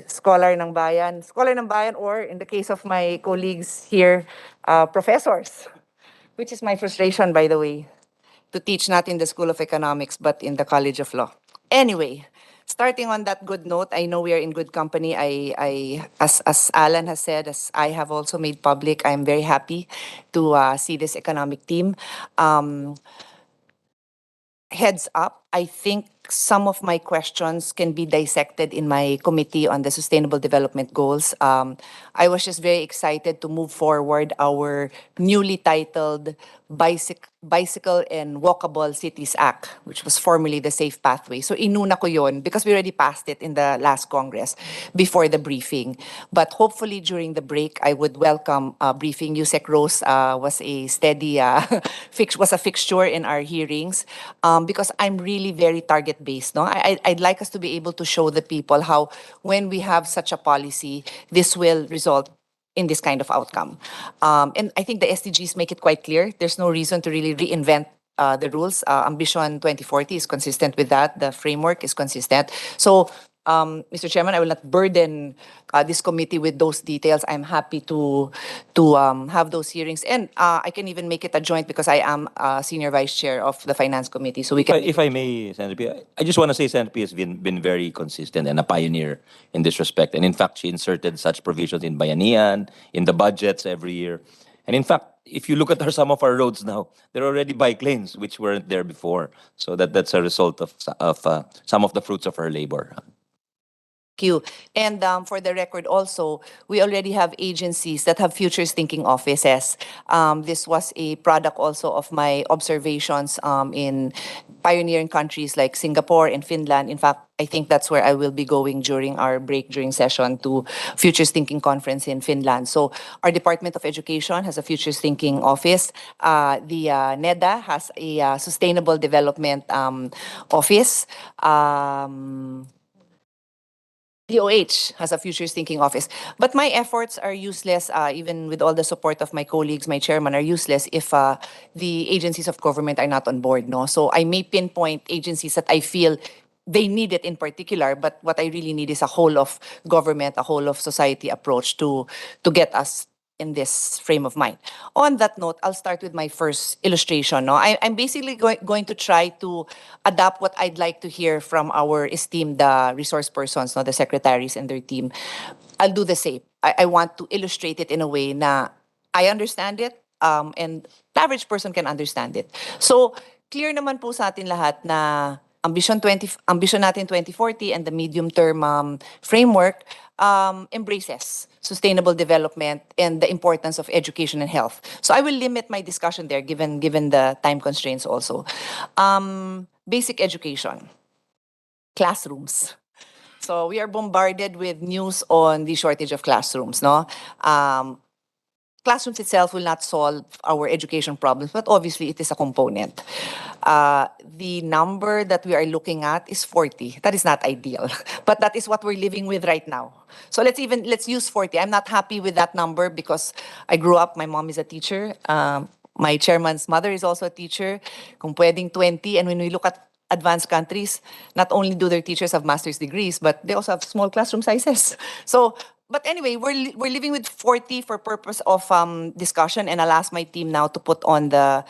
C: scholar ng bayan. Scholar ng bayan, or in the case of my colleagues here, professors, which is my frustration, by the way, to teach not in the School of Economics, but in the College of Law. Anyway, starting on that good note, I know we are in good company. As Alan has said, as I have also made public, I'm very happy to see this economic team. Heads up, I think some of my questions can be dissected in my committee on the Sustainable Development Goals. I was just very excited to move forward our newly titled Bicycle and Walkable Cities Act, which was formerly the Safe Pathway. So inuna ko yun because we already passed it in the last Congress before the briefing. But hopefully during the break, I would welcome briefing. Yusek Rose was a steady, was a fixture in our hearings because I'm really very target-based. No? I'd like us to be able to show the people how when we have such a policy, this will result in this kind of outcome. And I think the SDGs make it quite clear. There's no reason to really reinvent the rules. Ambition 2040 is consistent with that. The framework is consistent. So, Mr. Chairman, I will not burden this committee with those details. I'm happy to have those hearings. And I can even make it a joint because I am Senior Vice Chair of the Finance Committee. So we can.
A: If I may, Senator Pia, I just want to say Senator Pia has been very consistent and a pioneer in this respect. And in fact, she inserted such provisions in Bayanihan, in the budgets every year. And in fact, if you look at some of our roads now, they're already bike lanes, which weren't there before. So that's a result of some of the fruits of her labor.
C: You. And for the record also, we already have agencies that have futures thinking offices. This was a product also of my observations in pioneering countries like Singapore and Finland. In fact, I think that's where I will be going during our break, during session, to Futures Thinking Conference in Finland. So our Department of Education has a Futures Thinking office. The NEDA has a Sustainable Development office. DOH has a Futures Thinking office. But my efforts are useless, even with all the support of my colleagues, my chairman, are useless if the agencies of government are not on board. No? So I may pinpoint agencies that I feel they need it in particular, but what I really need is a whole of government, a whole of society approach to get us in this frame of mind. On that note, I'll start with my first illustration. No? I'm basically going to try to adapt what I'd like to hear from our esteemed resource persons, no? The secretaries and their team. I'll do the same. I want to illustrate it in a way na I understand it and the average person can understand it. So, clear naman po sa atin lahat na ambition natin 2040 and the medium-term framework embraces sustainable development and the importance of education and health. So I will limit my discussion there given the time constraints also. Basic education, classrooms. So we are bombarded with news on the shortage of classrooms, no? Classrooms itself will not solve our education problems, but obviously it is a component. The number that we are looking at is 40. That is not ideal, but that is what we're living with right now. So let's use 40. I'm not happy with that number because I grew up, my mom is a teacher. My chairman's mother is also a teacher. Kung pwedeng 20, and when we look at advanced countries, not only do their teachers have master's degrees, but they also have small classroom sizes. So, but anyway, we're living with 40 for purpose of discussion, and I'll ask my team now to put on the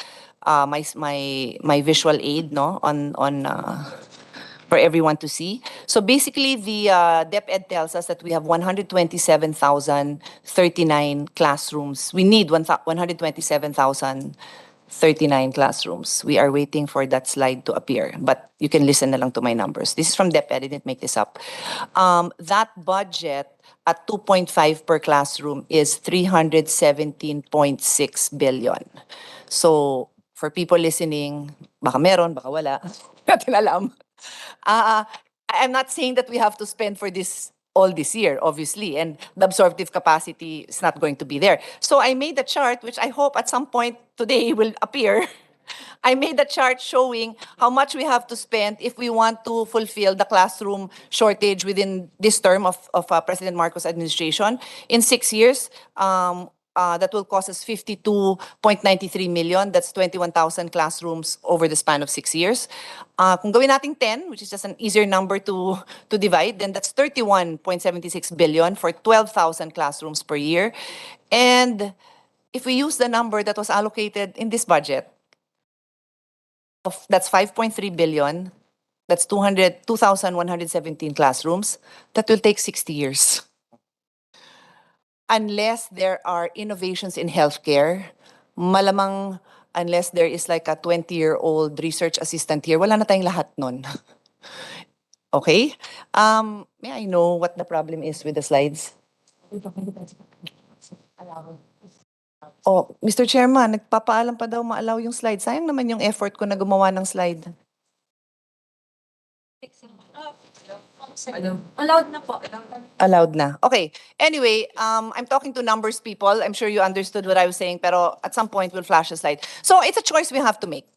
C: my visual aid, no, on for everyone to see. So basically, the DepEd tells us that we have 127,039 classrooms. We need 127,039 classrooms. We are waiting for that slide to appear, but you can listen na lang to my numbers. This is from DepEd, I didn't make this up. That budget at 2.5 per classroom is 317.6 billion. So for people listening, baka meron, baka wala, natin alam. I'm not saying that we have to spend for this all this year, obviously, and the absorptive capacity is not going to be there. So I made a chart, which I hope at some point today will appear. I made a chart showing how much we have to spend if we want to fulfill the classroom shortage within this term of President Marcos' administration. In 6 years, that will cost us 52.93 million. That's 21,000 classrooms over the span of 6 years. Kung gawin natin 10, which is just an easier number to divide, then that's 31.76 billion for 12,000 classrooms per year. And if we use the number that was allocated in this budget, that's 5.3 billion, that's 2,117 classrooms, that will take 60 years. Unless there are innovations in healthcare, malamang unless there is like a 20-year-old research assistant here, wala na tayong lahat nun. Okay? May I know what the problem is with the slides? Oh, Mr. Chairman, nagpapaalam pa daw ma-allow yung slide. Sayang naman yung effort ko na gumawa ng slide.
J: Allowed na po.
C: Allowed na. Okay. Anyway, I'm talking to numbers people. I'm sure you understood what I was saying, pero at some point we'll flash a slide. So it's a choice we have to make.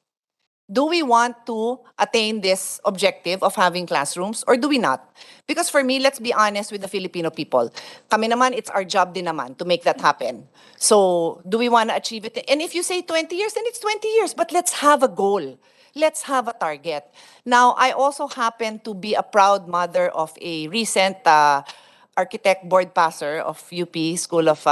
C: Do we want to attain this objective of having classrooms or do we not? Because for me, let's be honest with the Filipino people. Kami naman, it's our job din naman to make that happen. So do we want to achieve it? And if you say 20 years, then it's 20 years. But let's have a goal. Let's have a target. Now, I also happen to be a proud mother of a recent architect board passer of UP School of,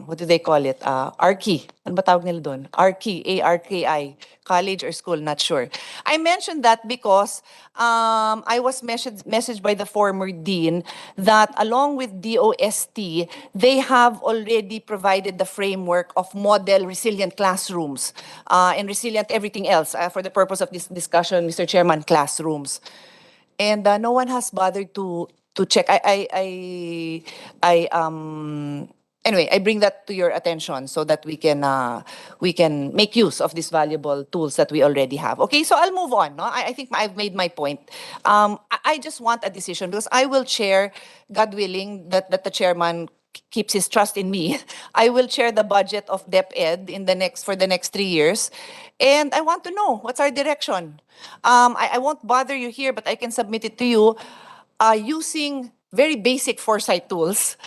C: what do they call it? Archi. Ano ba tawag nila doon? Archi, A-R-K-I. College or school, not sure. I mentioned that because I was messaged by the former dean that along with DOST, they have already provided the framework of model resilient classrooms and resilient everything else. For the purpose of this discussion, Mr. Chairman, classrooms. And no one has bothered to check. Anyway, I bring that to your attention so that we can make use of these valuable tools that we already have. Okay, so I'll move on. No, I think I've made my point. I just want a decision because I will chair, God willing, that the chairman keeps his trust in me. I will chair the budget of DepEd for the next 3 years, and I want to know what's our direction. I won't bother you here, but I can submit it to you using very basic foresight tools.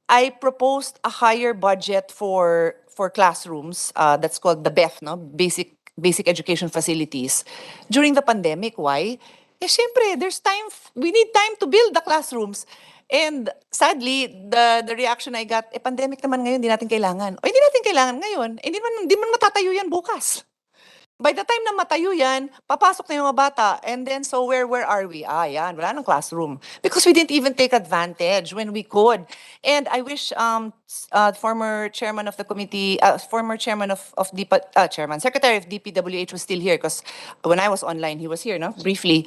C: I proposed a higher budget for classrooms. That's called the BEF, no? Basic Education Facilities. During the pandemic, why? Siyempre, there's time. We need time to build the classrooms. And sadly, the reaction I got, pandemic naman ngayon, hindi natin kailangan. O hindi natin kailangan ngayon, hindi man matatayo yan bukas. By the time na matayo yan, papasok na yung mga bata. And then, so where are we? Yan, wala nang classroom. Because we didn't even take advantage when we could. And I wish former chairman of the committee, former chairman of chairman, secretary of DPWH was still here because when I was online, he was here, no? Briefly.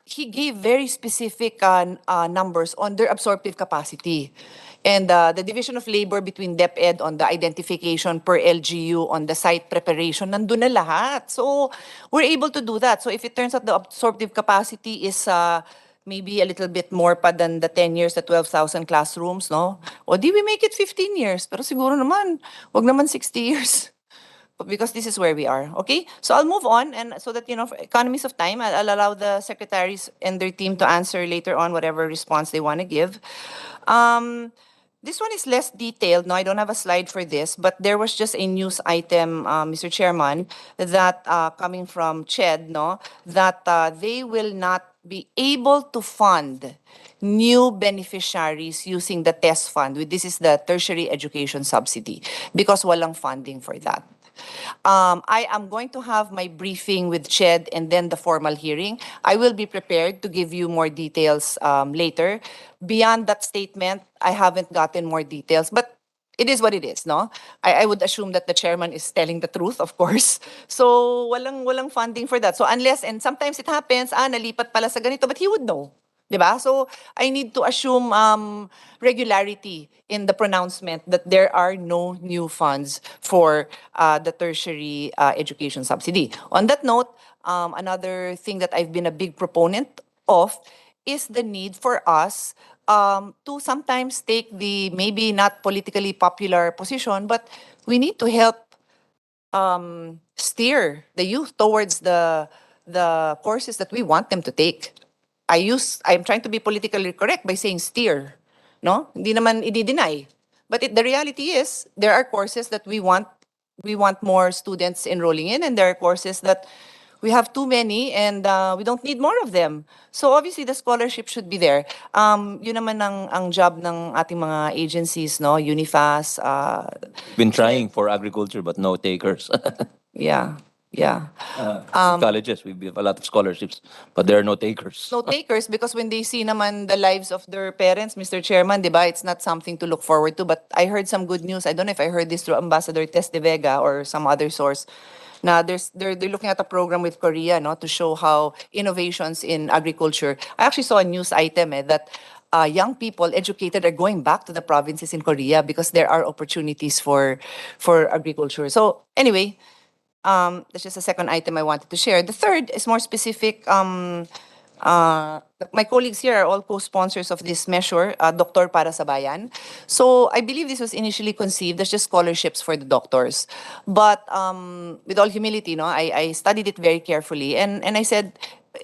C: He gave very specific numbers on their absorptive capacity. And the division of labor between DepEd on the identification per LGU, on the site preparation, nandun na lahat. So we're able to do that. So if it turns out the absorptive capacity is maybe a little bit more pa than the 10 years, the 12,000 classrooms, no? O di we make it 15 years. Pero siguro naman, wag naman 60 years. Because this is where we are, okay? So I'll move on, and so that, for economies of time, I'll allow the secretaries and their team to answer later on whatever response they want to give. This one is less detailed. No, I don't have a slide for this, but there was just a news item, Mr. Chairman, that coming from CHED, no, that they will not be able to fund new beneficiaries using the TES fund. This is the tertiary education subsidy because walang funding for that. I am going to have my briefing with CHED and then the formal hearing. I will be prepared to give you more details later. Beyond that statement, I haven't gotten more details, but it is what it is, no? I would assume that the chairman is telling the truth, of course. So walang funding for that. So unless, and sometimes it happens, nalipat pala sa ganito, but he would know. Diba? So I need to assume regularity in the pronouncement that there are no new funds for the tertiary education subsidy. On that note, another thing that I've been a big proponent of is the need for us to sometimes take the maybe not politically popular position, but we need to help steer the youth towards the courses that we want them to take. I'm trying to be politically correct by saying steer, no? Hindi naman i-deny. But the reality is there are courses that we want more students enrolling in, and there are courses that we have too many and we don't need more of them. So obviously the scholarship should be there. Yun naman ang job ng ating mga agencies, no? Unifas,
A: Been trying for agriculture, but no takers.
C: yeah.
A: Colleges, we have a lot of scholarships, but there are no takers.
C: No takers because when they see naman the lives of their parents, Mr. Chairman, di ba, it's not something to look forward to. But I heard some good news. I don't know if I heard this through Ambassador Tess de Vega or some other source. Now they're looking at a program with Korea, no, to show how innovations in agriculture. I actually saw a news item that young people educated are going back to the provinces in Korea because there are opportunities for agriculture. So anyway, that's just a second item I wanted to share. The third is more specific. My colleagues here are all co-sponsors of this measure, Doktor Para sa Bayan. So I believe this was initially conceived as just scholarships for the doctors. But with all humility, no, I studied it very carefully and I said,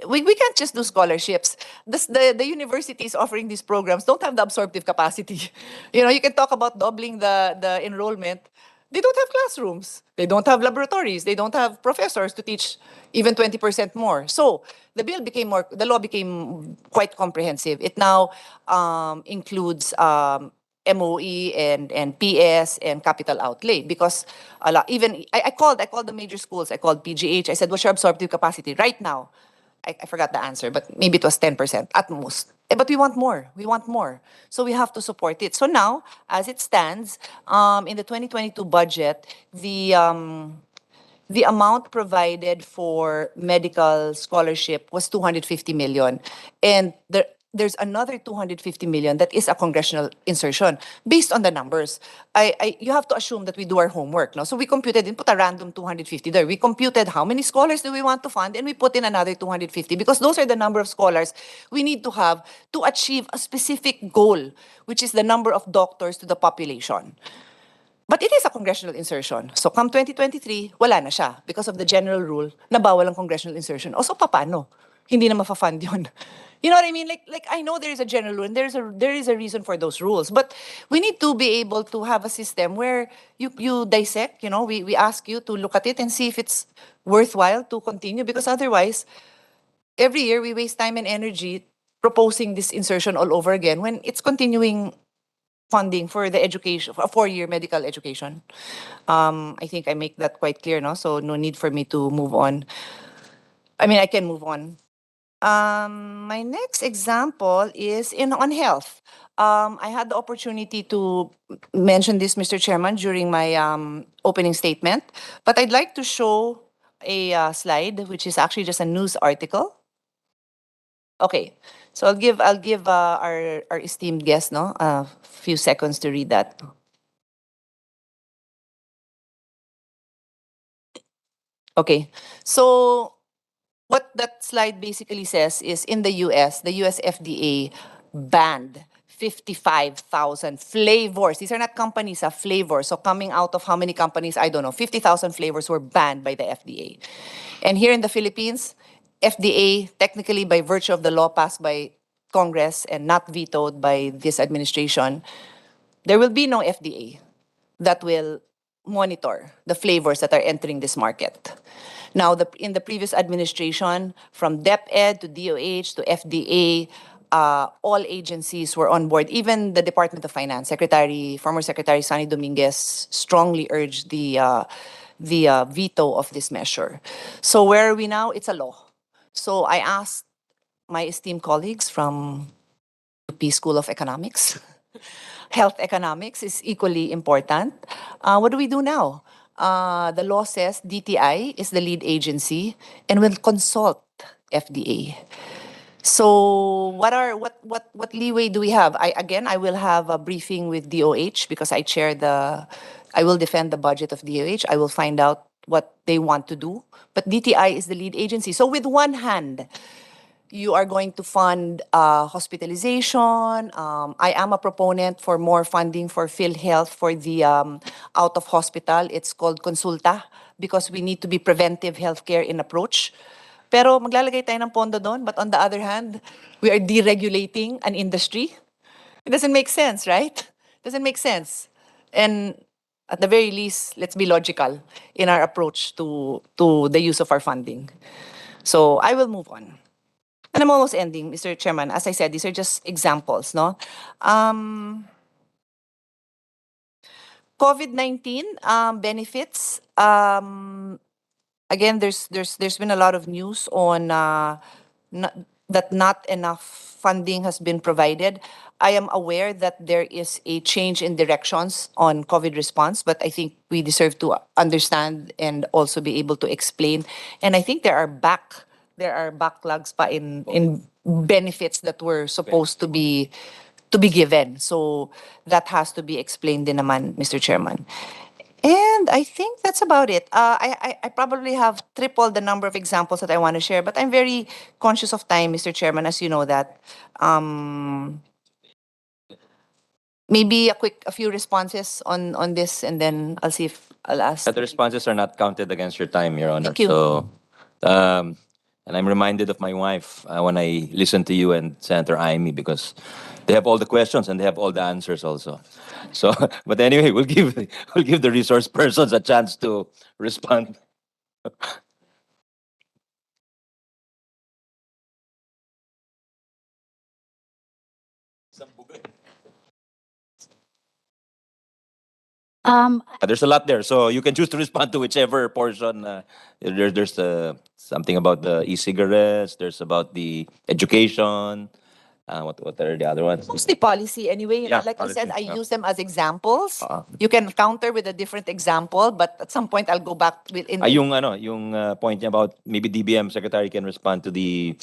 C: we can't just do scholarships. The universities offering these programs don't have the absorptive capacity. You can talk about doubling the enrollment. They don't have classrooms. They don't have laboratories. They don't have professors to teach even 20% more. So the law became quite comprehensive. It now includes MOE and PS and capital outlay because I called the major schools. I called PGH. I said, what's your absorptive capacity right now? I forgot the answer, but maybe it was 10% at most. But we want more. We want more. So we have to support it. So now, as it stands, in the 2022 budget, the amount provided for medical scholarship was 250 million. And there's another 250 million that is a congressional insertion based on the numbers. You have to assume that we do our homework. No? So we computed and put a random 250 there. We computed how many scholars do we want to fund and we put in another 250 because those are the number of scholars we need to have to achieve a specific goal, which is the number of doctors to the population. But it is a congressional insertion. So come 2023, wala na siya because of the general rule na bawal ang congressional insertion. O so paano? Hindi na mafa-fund yun. You know what I mean? Like I know there is a general rule and there is a reason for those rules. But we need to be able to have a system where you dissect, we ask you to look at it and see if it's worthwhile to continue because otherwise, every year we waste time and energy proposing this insertion all over again when it's continuing funding for the education, for a 4-year medical education. I think I make that quite clear, no? So no need for me to move on. I mean, I can move on. My next example is on health. I had the opportunity to mention this, Mr. Chairman, during my opening statement, but I'd like to show a slide, which is actually just a news article. Okay, so I'll give our esteemed guest a few seconds to read that. Okay, so what that slide basically says is in the US FDA banned 55,000 flavors. These are not companies, flavors. So coming out of how many companies, I don't know, 50,000 flavors were banned by the FDA. And here in the Philippines, FDA, technically by virtue of the law passed by Congress and not vetoed by this administration, there will be no FDA that will monitor the flavors that are entering this market. Now, in the previous administration, from DepEd to DOH to FDA, all agencies were on board. Even the Department of Finance, former Secretary Sonny Dominguez strongly urged the veto of this measure. So where are we now? It's a law. So I asked my esteemed colleagues from UP School of Economics, health economics is equally important. What do we do now? The law says DTI is the lead agency and will consult FDA. So what leeway do we have? I will have a briefing with DOH because I will defend the budget of DOH. I will find out what they want to do. But DTI is the lead agency. So with one hand, you are going to fund hospitalization. I am a proponent for more funding for PhilHealth for the out of hospital. It's called Consulta because we need to be preventive healthcare in approach. Pero maglalagay tayo ng pondo doon. But on the other hand, we are deregulating an industry. It doesn't make sense, right? Doesn't make sense. And at the very least, let's be logical in our approach to the use of our funding. So I will move on. And I'm almost ending, Mr. Chairman. As I said, these are just examples, no? COVID-19 benefits. Again, there's been a lot of news on that not enough funding has been provided. I am aware that there is a change in directions on COVID response, but I think we deserve to understand and also be able to explain. And I think there are backlogs pa in benefits that were supposed to be given. So that has to be explained din naman, Mr. Chairman. And I think that's about it. I probably have triple the number of examples that I want to share, but I'm very conscious of time, Mr. Chairman, as you know that. Maybe a few responses on this, and then I'll see if I'll ask.
A: The responses are not counted against your time, Your Honor.
C: Thank you.
A: So, and I'm reminded of my wife when I listen to you and Senator Aimee because they have all the questions and they have all the answers also. So, but anyway, we'll give the resource persons a chance to respond. There's a lot there, so you can choose to respond to whichever portion. There's something about the e-cigarettes. There's about the education. What are the other ones?
C: Mostly policy anyway. You know,
A: Yeah,
C: like I said, I
A: policy, yeah.
C: use them as examples. You can counter with a different example, but at some point I'll go back with
A: Yung point niya about maybe DBM secretary can respond to the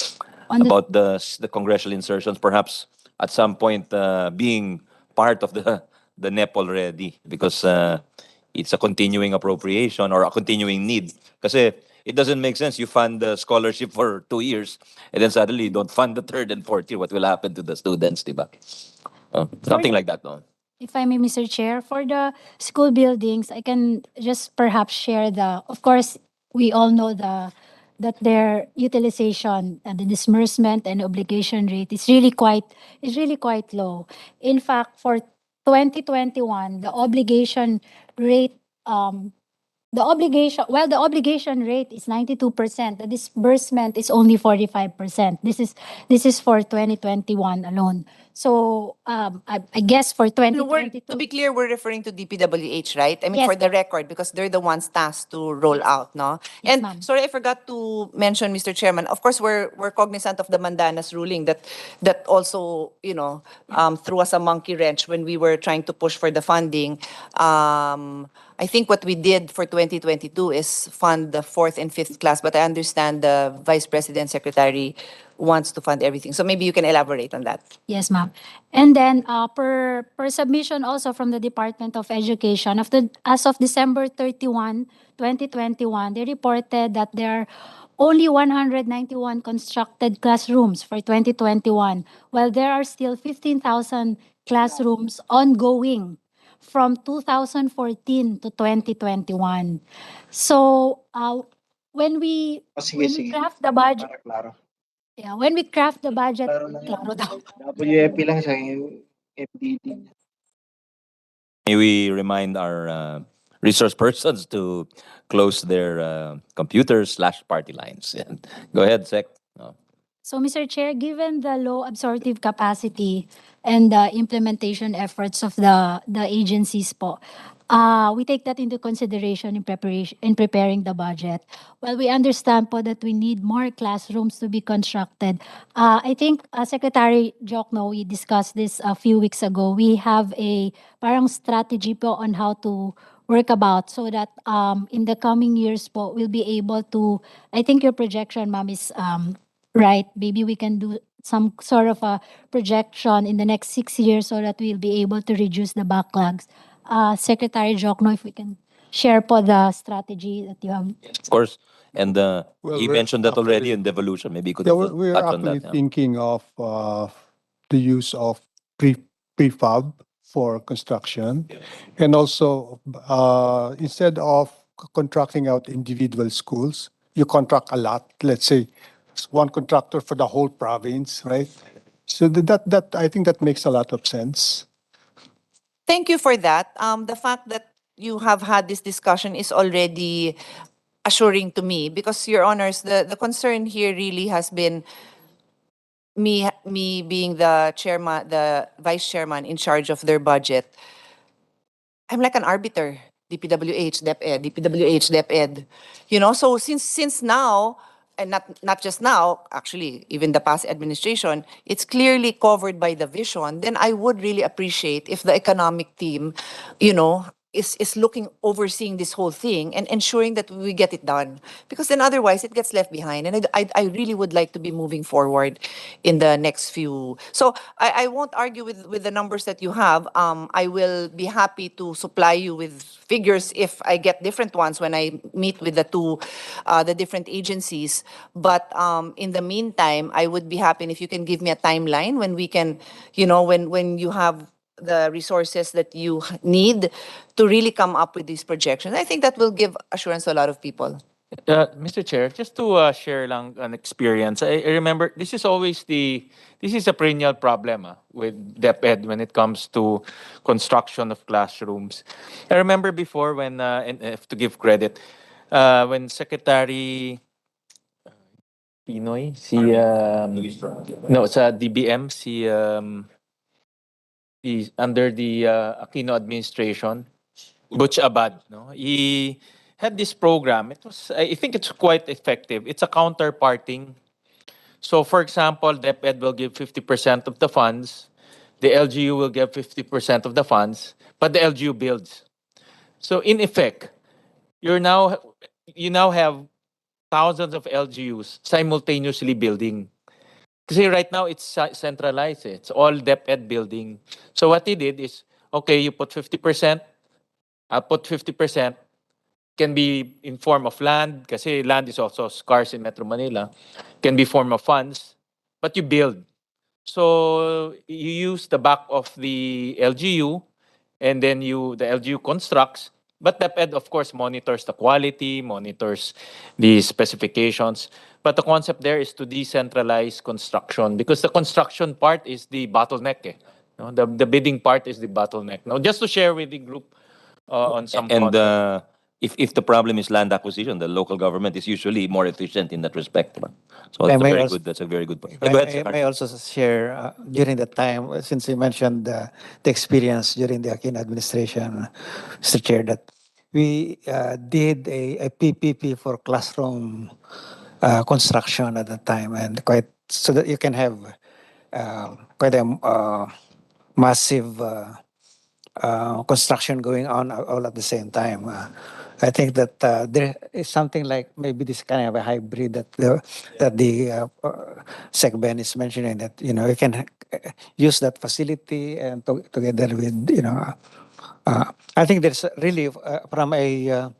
J: On the-
A: about the congressional insertions, perhaps at some point being part of the NEP already because it's a continuing appropriation or a continuing need. Kasi it doesn't make sense. You fund the scholarship for 2 years and then suddenly you don't fund the third and fourth year. What will happen to the students, diba? Something like that, no?
J: If I may, Mr. Chair, for the school buildings, I can just perhaps share of course, we all know that their utilization and the disbursement and obligation rate is really quite low. In fact, for 2021, the obligation rate the obligation rate is 92%, the disbursement is only 45%. This is for 2021 alone. So I guess for
C: To
J: 2022,
C: be clear, we're referring to DPWH, right? I mean,
J: Yes.
C: for the record, because they're the ones tasked to roll out, no?
J: Yes,
C: And
J: ma'am.
C: sorry, I forgot to mention, Mr. Chairman. Of course, we're cognizant of the Mandanas ruling that also, threw us a monkey wrench when we were trying to push for the funding. I think what we did for 2022 is fund the fourth and fifth class, but I understand the Vice President Secretary wants to fund everything. So maybe you can elaborate on that.
J: Yes, ma'am. And then per submission also from the Department of Education, as of December 31, 2021, they reported that there are only 191 constructed classrooms for 2021, while there are still 15,000 classrooms ongoing from 2014 to 2021. So when we craft the budget, yeah, when we craft the budget, klaro daw.
Q: WFP lang siya, yung FDD.
A: May we remind our resource persons to close their computers/party lines. Go ahead, Sec.
J: So, Mr. Chair, given the low absorptive capacity and the implementation efforts of the agencies po, we take that into consideration in preparing the budget. While we understand po that we need more classrooms to be constructed, I think Secretary Jokno, we discussed this a few weeks ago. We have a parang strategy po on how to work about so that in the coming years po, we'll be able to, I think your projection, ma'am, is right. Maybe we can do some sort of a projection in the next 6 years so that we'll be able to reduce the backlogs. Secretary Jokno, if we can share po the strategy that you have.
A: Of course. And
I: Well,
A: he
I: we're
A: mentioned that already
I: actually-
A: in devolution. Maybe you could
I: Yeah, we're
A: touch on
I: actually
A: that. Yeah.
I: thinking of the use of prefab for construction, and also instead of contracting out individual schools, you contract a lot. Let's say it's one contractor for the whole province, right? So that I think that makes a lot of sense.
C: Thank you for that. The fact that you have had this discussion is already assuring to me because, Your Honors, the concern here really has been me being the chairman, the vice chairman in charge of their budget. I'm like an arbiter. DPWH, DepEd, DPWH, DepEd. You know, so since now, and not just now, actually, even the past administration, it's clearly covered by the vision, then I would really appreciate if the economic team, you know, is looking, overseeing this whole thing and ensuring that we get it done. Because then otherwise it gets left behind. And I really would like to be moving forward in the next few. So I won't argue with the numbers that you have. I will be happy to supply you with figures if I get different ones when I meet with the different agencies. But in the meantime, I would be happy if you can give me a timeline when we can, you know, when you have the resources that you need to really come up with these projections. I think that will give assurance to a lot of people.
T: Mr. Chair, just to share lang an experience, I remember this is a perennial problem with DepEd when it comes to construction of classrooms. I remember before when, and I have to give credit, when Secretary Pinoy, no, sa DBM, he's under the Aquino administration, Butch Abad, no? He had this program. It was, I think it's quite effective. It's a counterparting. So, for example, DepEd will give 50% of the funds, the LGU will give 50% of the funds, but the LGU builds. So, in effect, you now have thousands of LGUs simultaneously building. Kasi right now it's centralized. It's all DepEd building. So what he did is, okay, you put 50%, I'll put 50%, can be in form of land, kasi land is also scarce in Metro Manila, can be form of funds, but you build. So you use the back of the LGU, and then the LGU constructs, but DepEd, of course, monitors the quality, monitors the specifications. But the concept there is to decentralize construction because the construction part is the bottleneck. No? The bidding part is the bottleneck. Now, just to share with the group on some
A: And
T: concept.
A: if the problem is land acquisition, the local government is usually more efficient in that respect. So
H: I
A: that's a
H: may
A: very
H: also-
A: good. That's a very good point.
H: If
A: Go ahead,
H: I
A: Sir
H: may also share during that time, since you mentioned the experience during the Aquino administration, Mr. Chair, that we did a PPP for classroom construction at the time, and quite so that you can have quite a massive construction going on all at the same time. I think that there is something like maybe this kind of a hybrid that the SecBen is mentioning, that you know you can use that facility and together with I think there's really from a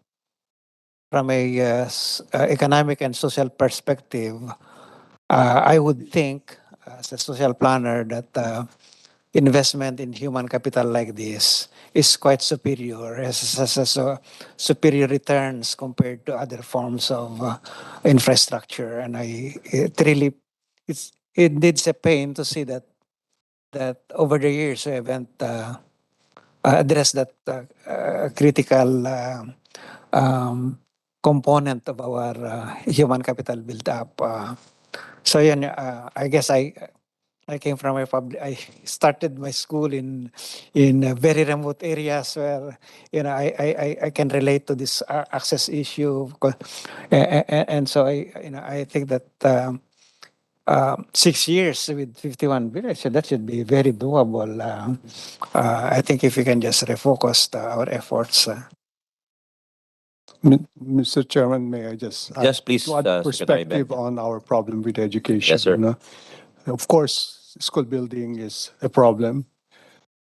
H: economic and social perspective, I would think as a social planner that investment in human capital like this is quite superior, has superior returns compared to other forms of infrastructure. And it needs a pain to see that over the years we haven't addressed that critical component of our human capital build up. So yun, I guess I came from I started my school in very remote areas where you know I can relate to this access issue, and so I think that 6 years with 51 billion, so that should be very doable. I think if we can just refocus our efforts.
I: Mr. Chairman, may I just add,
A: Yes, please,
I: to add
A: Secretary Ben.
I: perspective on our problem with education?
A: Yes, sir.
I: Of course, school building is a problem,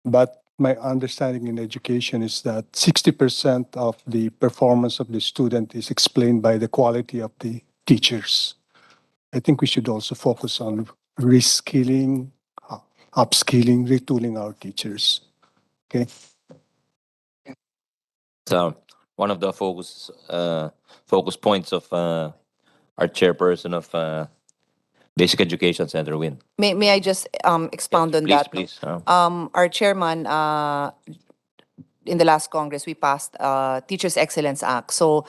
I: but my understanding in education is that 60% of the performance of the student is explained by the quality of the teachers. I think we should also focus on reskilling, upskilling, retooling our teachers. Okay.
A: So one of the focus points of our chairperson of Basic Education, Senator Win.
C: May I just expound on
A: Please,
C: that? No?
A: please.
C: Our chairman, in the last Congress, we passed Teachers Excellence Act. So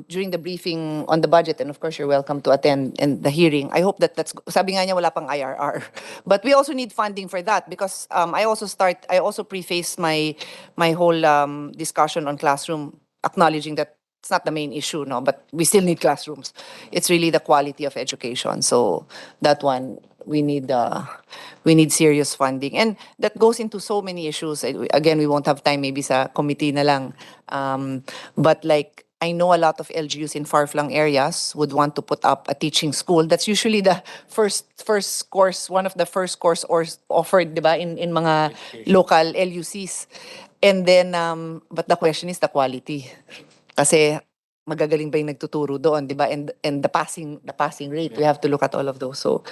C: during the briefing on the budget, and of course you're welcome to attend in the hearing, I hope that's, sabi nga niya wala pang IRR. But we also need funding for that because I also prefaced my whole discussion on classroom acknowledging that it's not the main issue, no, but we still need classrooms. It's really the quality of education. So that one, we need serious funding. And that goes into so many issues. Again, we won't have time, maybe sa committee na lang. But like, I know a lot of LGUs in far-flung areas would want to put up a teaching school. That's usually the first course, one of the first course offered, diba, in mga local LUCs. And then, but the question is the quality. Kasi magagaling ba yung nagtuturo doon, di ba? And the passing rate, we have to look at all of those. So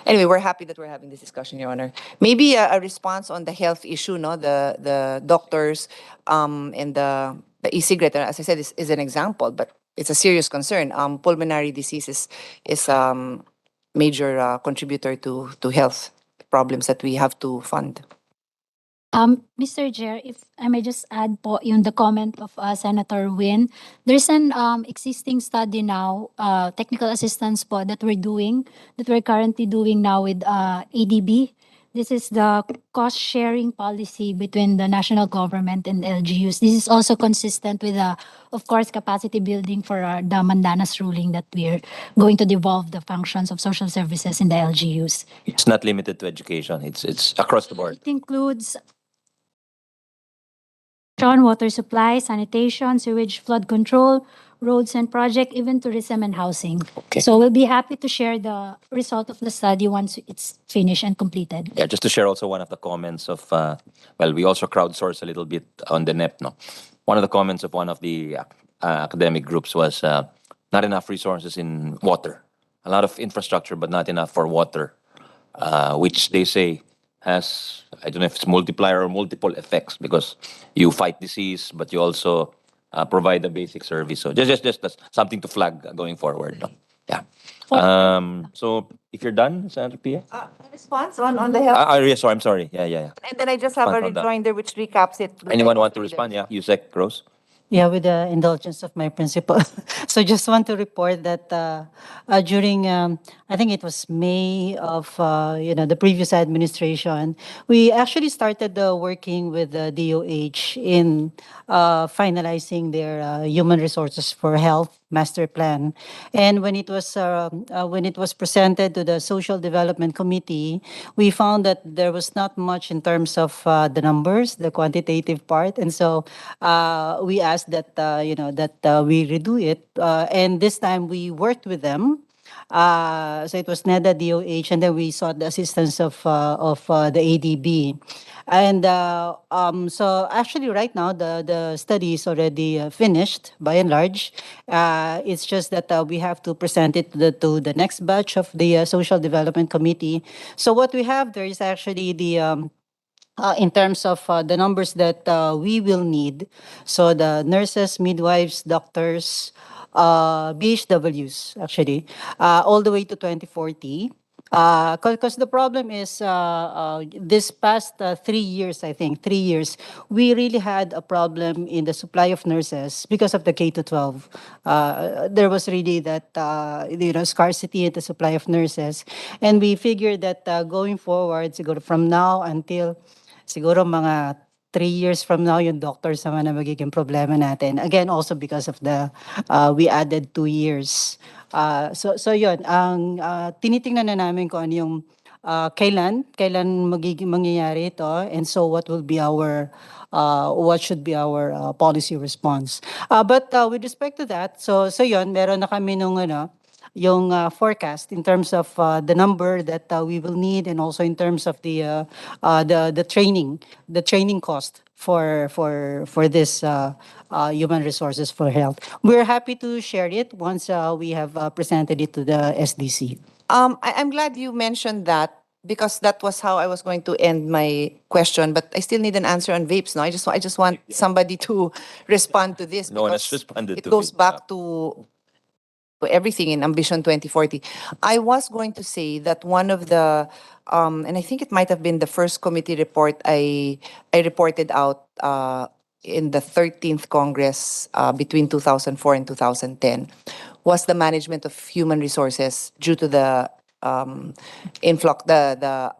C: anyway, we're happy that we're having this discussion, Your Honor. Maybe a response on the health issue, no? The doctors and the e-cigarette, as I said, is an example, but it's a serious concern. Pulmonary disease is major contributor to health problems that we have to fund.
J: Mr. Chair, if I may just add po yung the comment of Senator Win. There's an existing study now, technical assistance po that we're currently doing now with ADB. This is the cost sharing policy between the national government and LGUs. This is also consistent with of course, capacity building for the Mandanas ruling that we're going to devolve the functions of social services in the LGUs.
A: It's not limited to education. It's across the board.
J: It includes water supply, sanitation, sewage, flood control, roads and project, even tourism and housing.
A: Okay.
J: So we'll be happy to share the result of the study once it's finished and completed.
A: Yeah, just to share also one of the comments of, well, we also crowdsourced a little bit on the NEP, no? One of the comments of one of the academic groups was not enough resources in water. A lot of infrastructure, but not enough for water, which they say has, I don't know if it's multiplier or multiple effects because you fight disease, but you also provide a basic service. So just that's something to flag going forward. No? Yeah. So if you're done, Senator Pia?
C: Response on the health.
A: Yeah, sorry, I'm sorry. Yeah.
C: And then I just have a
A: Response on that.
C: rejoinder which recaps it.
A: Anyone want to respond? Yeah, Yusek Rose.
E: Yeah, with the indulgence of my principal. So just want to report that during, I think it was May of, the previous administration, we actually started working with the DOH in finalizing their human resources for health master plan. And when it was presented to the Social Development Committee, we found that there was not much in terms of the numbers, the quantitative part, and so we asked that we redo it. And this time we worked with them. So it was NEDA, DOH, and then we sought the assistance of the ADB. And so actually right now the study is already finished by and large. It's just that we have to present it to the next batch of the Social Development Committee. So what we have there is actually the in terms of the numbers that we will need. So the nurses, midwives, doctors, BHWs actually, all the way to 2040. Because the problem is this past 3 years, I think, 3 years, we really had a problem in the supply of nurses because of the K-12. There was really that scarcity in the supply of nurses. And we figured that going forward, siguro from now until siguro mga 3 years from now, yung doctors naman na magiging problema natin. Again, also because of the, we added 2 years. So yun, ang tinitingnan na namin kung ano yung kailan mangyayari ito, and so what will be our, what should be our policy response. But with respect to that, so yun, meron na kami nung yung forecast in terms of the number that we will need, and also in terms of the training cost for this human resources for health. We're happy to share it once we have presented it to the SDC.
C: I'm glad you mentioned that because that was how I was going to end my question, but I still need an answer on vapes. No, I just want somebody to respond to this
A: No one has
C: because
A: responded
C: it
A: to
C: goes
A: it.
C: back to everything in Ambition 2040. I was going to say that one of the, and I think it might have been the first committee report I reported out in the 13th Congress between 2004 and 2010, was the management of human resources due to the influx, the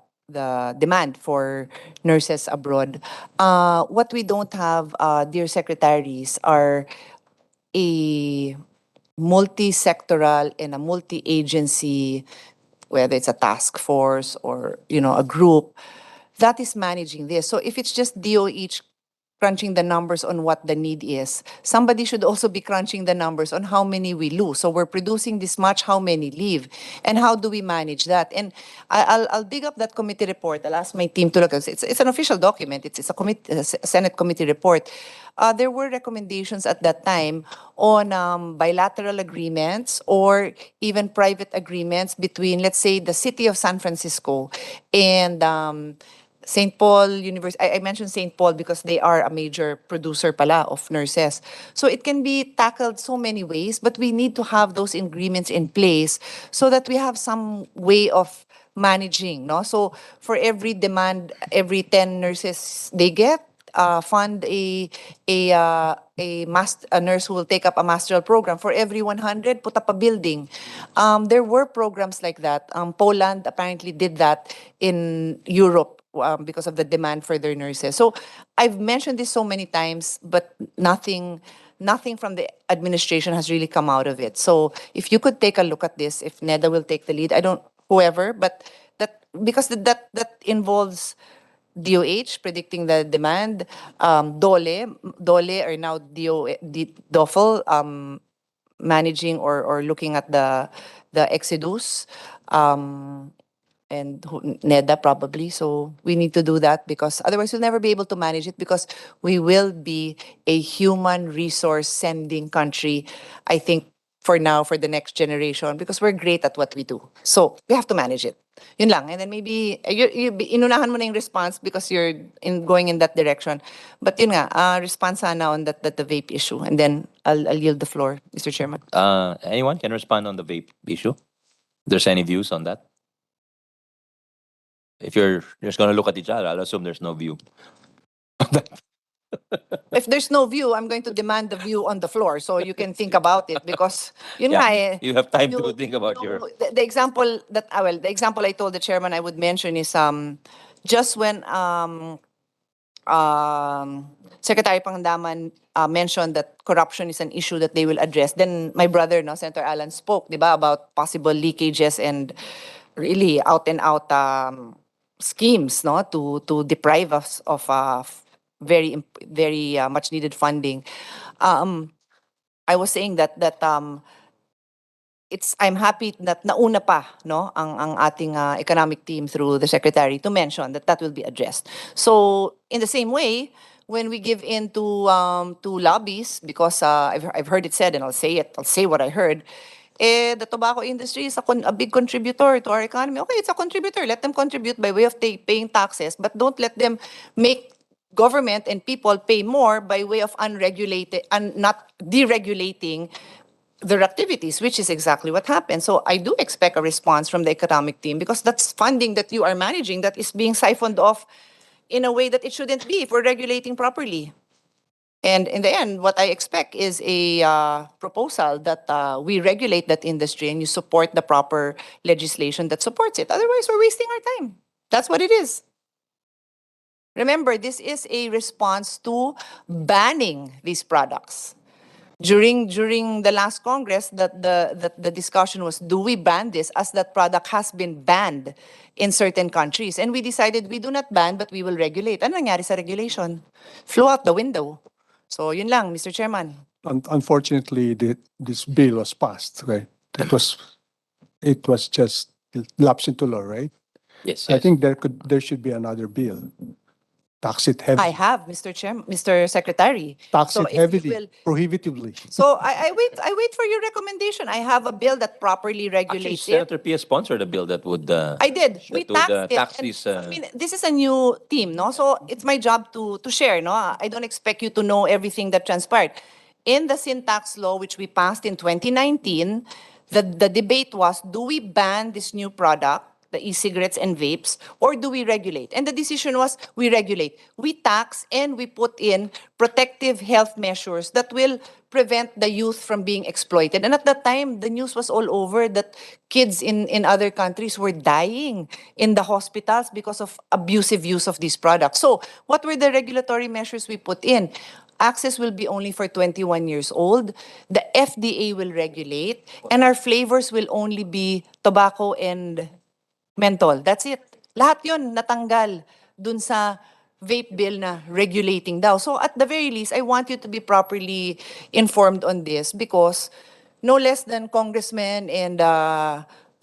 C: demand for nurses abroad. What we don't have, dear secretaries, are a multi-sectoral and a multi-agency, whether it's a task force or a group that is managing this. So if it's just DOH crunching the numbers on what the need is, somebody should also be crunching the numbers on how many we lose. So we're producing this much, how many leave, and how do we manage that? And I'll dig up that committee report. I'll ask my team to look at it. It's an official document. It's a Senate committee report. There were recommendations at that time on bilateral agreements or even private agreements between, let's say, the city of San Francisco and St. Paul University. I mentioned St. Paul because they are a major producer pala of nurses. So it can be tackled so many ways, but we need to have those agreements in place so that we have some way of managing, no? So for every demand, every 10 nurses they get, fund a nurse who will take up a masteral program. For every 100, put up a building. There were programs like that. Poland apparently did that in Europe because of the demand for their nurses. So I've mentioned this so many times, but nothing from the administration has really come out of it. So if you could take a look at this, if NEDA will take the lead, I don't, whoever, but that, because that involves DOH predicting the demand, DOLE or now DOFL managing or looking at the exodus, and NEDA probably. So we need to do that because otherwise we'll never be able to manage it, because we will be a human resource sending country, I think, for now, for the next generation, because we're great at what we do. So we have to manage it. Yun lang. And then maybe, inunahan mo na yung response because you're going in that direction. But yun nga, response sana on the vape issue. And then I'll yield the floor, Mr. Chairman.
A: Anyone can respond on the vape issue? There's any views on that? If you're just going to look at each other, I'll assume there's no view.
C: If there's no view, I'm going to demand the view on the floor so you can think about it, because yun
A: Yeah,
C: nga eh.
A: you have time to think about your...
C: The example that, the example I told the chairman I would mention is just when Secretary Pangandaman mentioned that corruption is an issue that they will address, then my brother, no, Senator Alan, spoke, di ba, about possible leakages and really out and out schemes, no, to deprive us of very much needed funding. I was saying that I'm happy that nauna pa, no, ang ating economic team through the secretary to mention that will be addressed. So in the same way, when we give in to lobbies, because I've heard it said, and I'll say what I heard, the tobacco industry is a big contributor to our economy. Okay, it's a contributor. Let them contribute by way of paying taxes, but don't let them make government and people pay more by way of unregulated and not deregulating their activities, which is exactly what happened. So I do expect a response from the economic team, because that's funding that you are managing that is being siphoned off in a way that it shouldn't be if we're regulating properly. And in the end, what I expect is a proposal that we regulate that industry and you support the proper legislation that supports it. Otherwise, we're wasting our time. That's what it is. Remember, this is a response to banning these products. During the last Congress, the discussion was, do we ban this, as that product has been banned in certain countries? And we decided we do not ban, but we will regulate. Ano nangyari sa regulation? Flew out the window. So yun lang, Mr. Chairman.
I: Unfortunately, this bill was passed. Okay, it was it was just lapse into law, right?
A: Yes,
I: I
A: yes.
I: think there should be another bill. Tax it heavily.
C: I have, Mr. Mr. Secretary.
I: Tax
C: So
I: it
C: if you
I: heavily,
C: will,
I: prohibitively.
C: so I wait for your recommendation. I have a bill that properly
A: Actually,
C: regulates it.
A: Senator Pia sponsored a bill that would
C: I did. We
A: that would
C: taxed it.
A: tax
C: And,
A: these.
C: I mean, this is a new team, no? So it's my job to share, no? I don't expect you to know everything that transpired. In the sin tax law, which we passed in 2019, the debate was, do we ban this new product, the e-cigarettes and vapes, or do we regulate? And the decision was, we regulate. We tax and we put in protective health measures that will prevent the youth from being exploited. And at that time, the news was all over that kids in other countries were dying in the hospitals because of abusive use of these products. So what were the regulatory measures we put in? Access will be only for 21 years old. The FDA will regulate, and our flavors will only be tobacco and menthol. That's it. Lahat yun natanggal dun sa vape bill na regulating daw. So at the very least, I want you to be properly informed on this because no less than congressmen and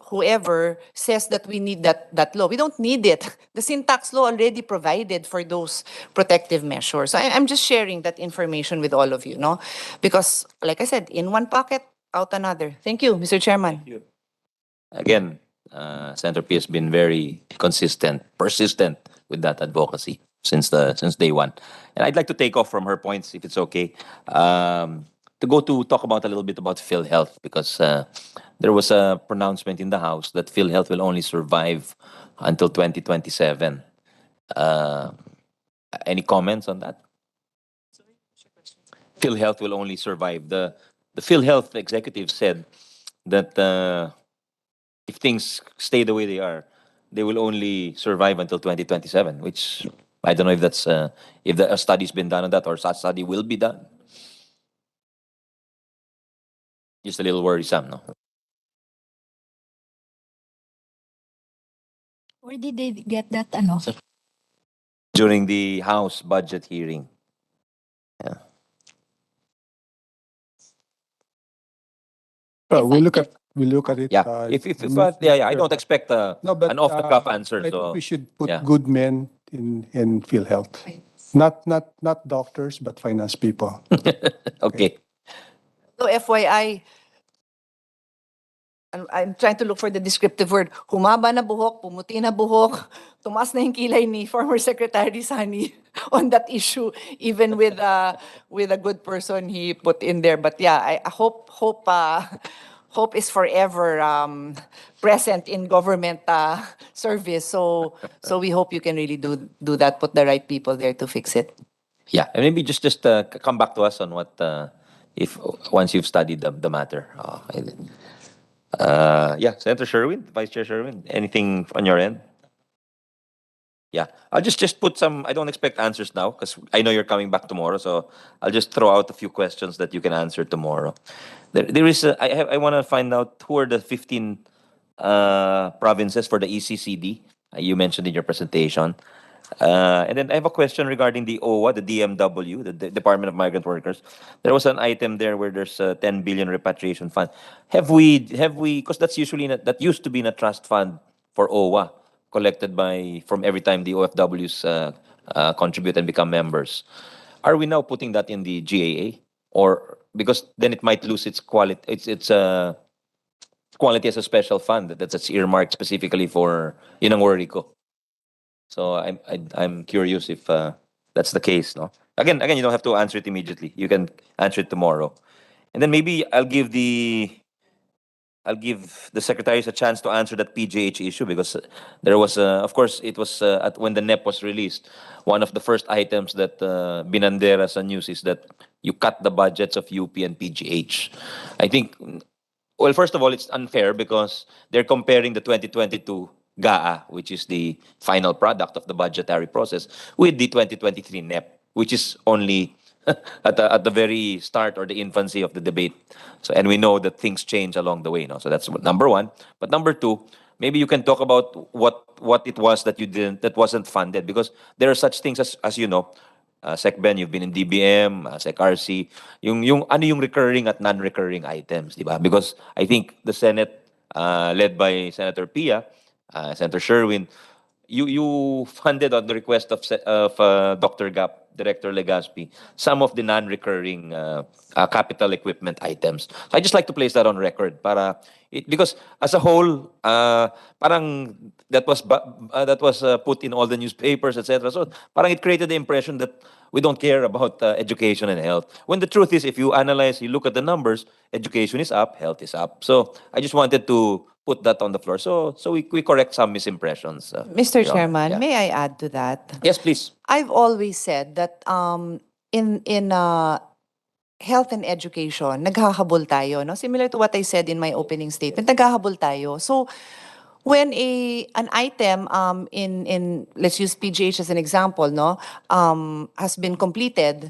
C: whoever says that we need that law. We don't need it. The sin tax law already provided for those protective measures. So I'm just sharing that information with all of you, no? Because like I said, in one pocket, out another. Thank you, Mr. Chairman.
A: Thank you. Again, Senator P has been very consistent, persistent with that advocacy since day one. And I'd like to take off from her points, if it's okay, to go to talk about a little bit about PhilHealth because there was a pronouncement in the House that PhilHealth will only survive until 2027. Any comments on that? PhilHealth will only survive. The PhilHealth executive said that if things stay the way they are, they will only survive until 2027, which I don't know if that's if a study's been done on that or such study will be done. Just a little worrisome, no?
U: Where did they get that ano?
A: During the House budget hearing. Yeah.
I: We look at it.
A: Yeah. Yeah, I don't expect
I: No, but
A: an off-the-cuff answer.
I: I
A: So
I: think we should put
A: yeah.
I: good men in PhilHealth, not doctors, but finance people.
A: Okay.
C: So FYI, I'm trying to look for the descriptive word. Humaba na buhok, pumuti na buhok, tumaas na yung kilay ni former Secretary Sani on that issue, even with a good person he put in there. But yeah, I hope hope is forever present in government service. So we hope you can really do that. Put the right people there to fix it.
A: Yeah, and maybe just come back to us on what if once you've studied the matter. Yeah, Senator Sherwin, Vice Chair Sherwin, anything on your end? Yeah, I'll just put some. I don't expect answers now because I know you're coming back tomorrow. So I'll just throw out a few questions that you can answer tomorrow. There is. I want to find out who are the 15 provinces for the ECCD you mentioned in your presentation. And then I have a question regarding the OWA, the DMW, the Department of Migrant Workers. There was an item there where there's a 10 billion repatriation fund. Have we, because that's usually, that used to be in a trust fund for OWA, collected from every time the OFWs contribute and become members. Are we now putting that in the GAA? Or, because then it might lose its quality, its quality as a special fund that's earmarked specifically for, yun ang worry ko. So I'm curious if that's the case, no? Again, you don't have to answer it immediately. You can answer it tomorrow, and then maybe I'll give the secretaries a chance to answer that PGH issue because there was, of course, it was when the NEP was released. One of the first items that binandera sa news is that you cut the budgets of UP and PGH. I think, well, first of all, it's unfair because they're comparing the 2022 GAA, which is the final product of the budgetary process, with the 2023 NEP, which is only at the very start or the infancy of the debate. So, and we know that things change along the way. No? So that's number one. But number two, maybe you can talk about what it was that you didn't, that wasn't funded, because there are such things as you know, Sec Ben, you've been in DBM, Sec RC, yung ano yung recurring at non-recurring items, di ba? Because I think the Senate led by Senator Pia, Senator Sherwin, you funded on the request of Dr. Gap, Director Legaspi, some of the non-recurring capital equipment items. So I just like to place that on record because as a whole, parang that was put in all the newspapers, etc. So parang it created the impression that we don't care about education and health. When the truth is, if you analyze, you look at the numbers, education is up, health is up. So I just wanted to put that on the floor so we correct some misimpressions.
C: Mr.
A: Your Honor.
C: Chairman,
A: Yeah.
C: may I add to that?
A: Yes, please.
C: I've always said that in health and education, naghahabol tayo, no? Similar to what I said in my opening statement, naghahabol tayo. So when an item in let's use PGH as an example, no, has been completed,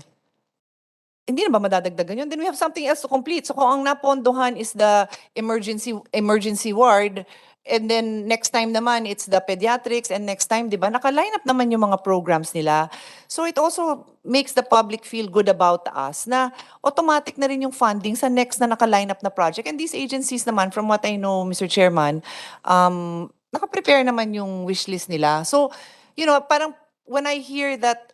C: hindi na ba madadagdagan yun? Then we have something else to complete. So kung ang napondohan is the emergency ward, and then next time naman it's the pediatrics, and next time, di ba, naka-line up naman yung mga programs nila. So it also makes the public feel good about us na automatic na rin yung funding sa next na naka-line up na project. And these agencies naman, from what I know, Mr. Chairman, naka-prepare naman yung wish list nila. So, you know, parang when I hear that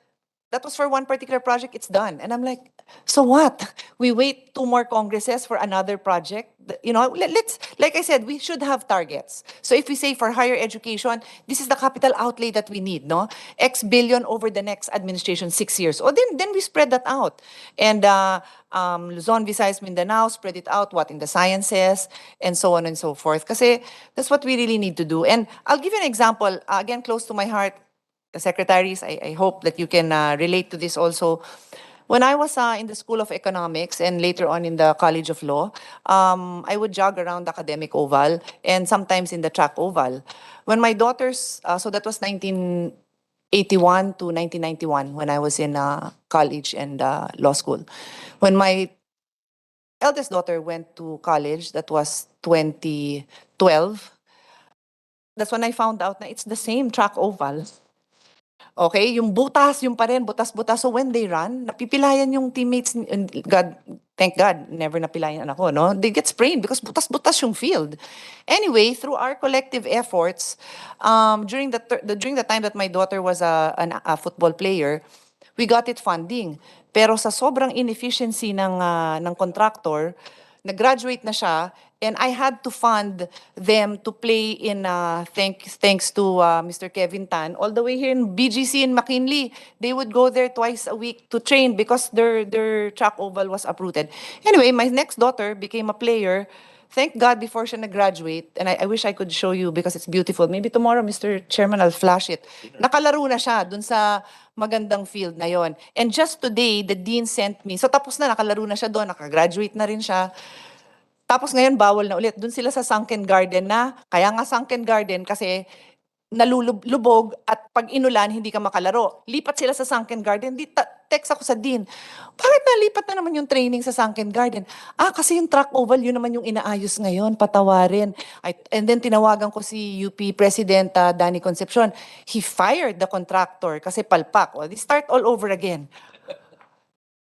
C: was for one particular project, it's done. And I'm like, so what? We wait 2 more congresses for another project? You know, let's, like I said, we should have targets. So if we say for higher education, this is the capital outlay that we need, no? X billion over the next administration, 6 years. Oh, then we spread that out. And Luzon, Visayas, Mindanao, spread it out, what, in the sciences, and so on and so forth. Kasi that's what we really need to do. And I'll give you an example, again, close to my heart, the secretaries, I hope that you can relate to this also. When I was in the School of Economics and later on in the College of Law, I would jog around the academic oval and sometimes in the track oval. When my daughters, so that was 1981 to 1991 when I was in college and law school. When my eldest daughter went to college, that was 2012, that's when I found out that it's the same track oval. Okay, yung butas, yung pa rin, butas-butas. So when they run, napipilayan yung teammates, and God, thank God, never napilayan ako, no? They get sprained because butas-butas yung field. Anyway, through our collective efforts, during the time that my daughter was a football player, we got it funding. Pero sa sobrang inefficiency ng contractor, nag-graduate na siya, and I had to fund them to play in, thanks to Mr. Kevin Tan, all the way here in BGC in McKinley. They would go there twice a week to train because their track oval was uprooted. Anyway, my next daughter became a player. Thank God before siya nag-graduate, and I wish I could show you because it's beautiful. Maybe tomorrow, Mr. Chairman, I'll flash it. Nakalaro na siya dun sa magandang field na yon. And just today, the dean sent me. So tapos na, nakalaro na siya doon, nakagraduate na rin siya. Tapos ngayon, bawal na ulit. Doon sila sa sunken garden na. Kaya nga sunken garden kasi nalulubog at pag inulan, hindi ka makalaro. Lipat sila sa sunken garden. Text ako sa dean, bakit nalipat na naman yung training sa sunken garden? Kasi yung track oval, yun naman yung inaayos ngayon, patawarin. And then tinawagan ko si UP President Danny Concepcion. He fired the contractor kasi palpak. Well, they start all over again.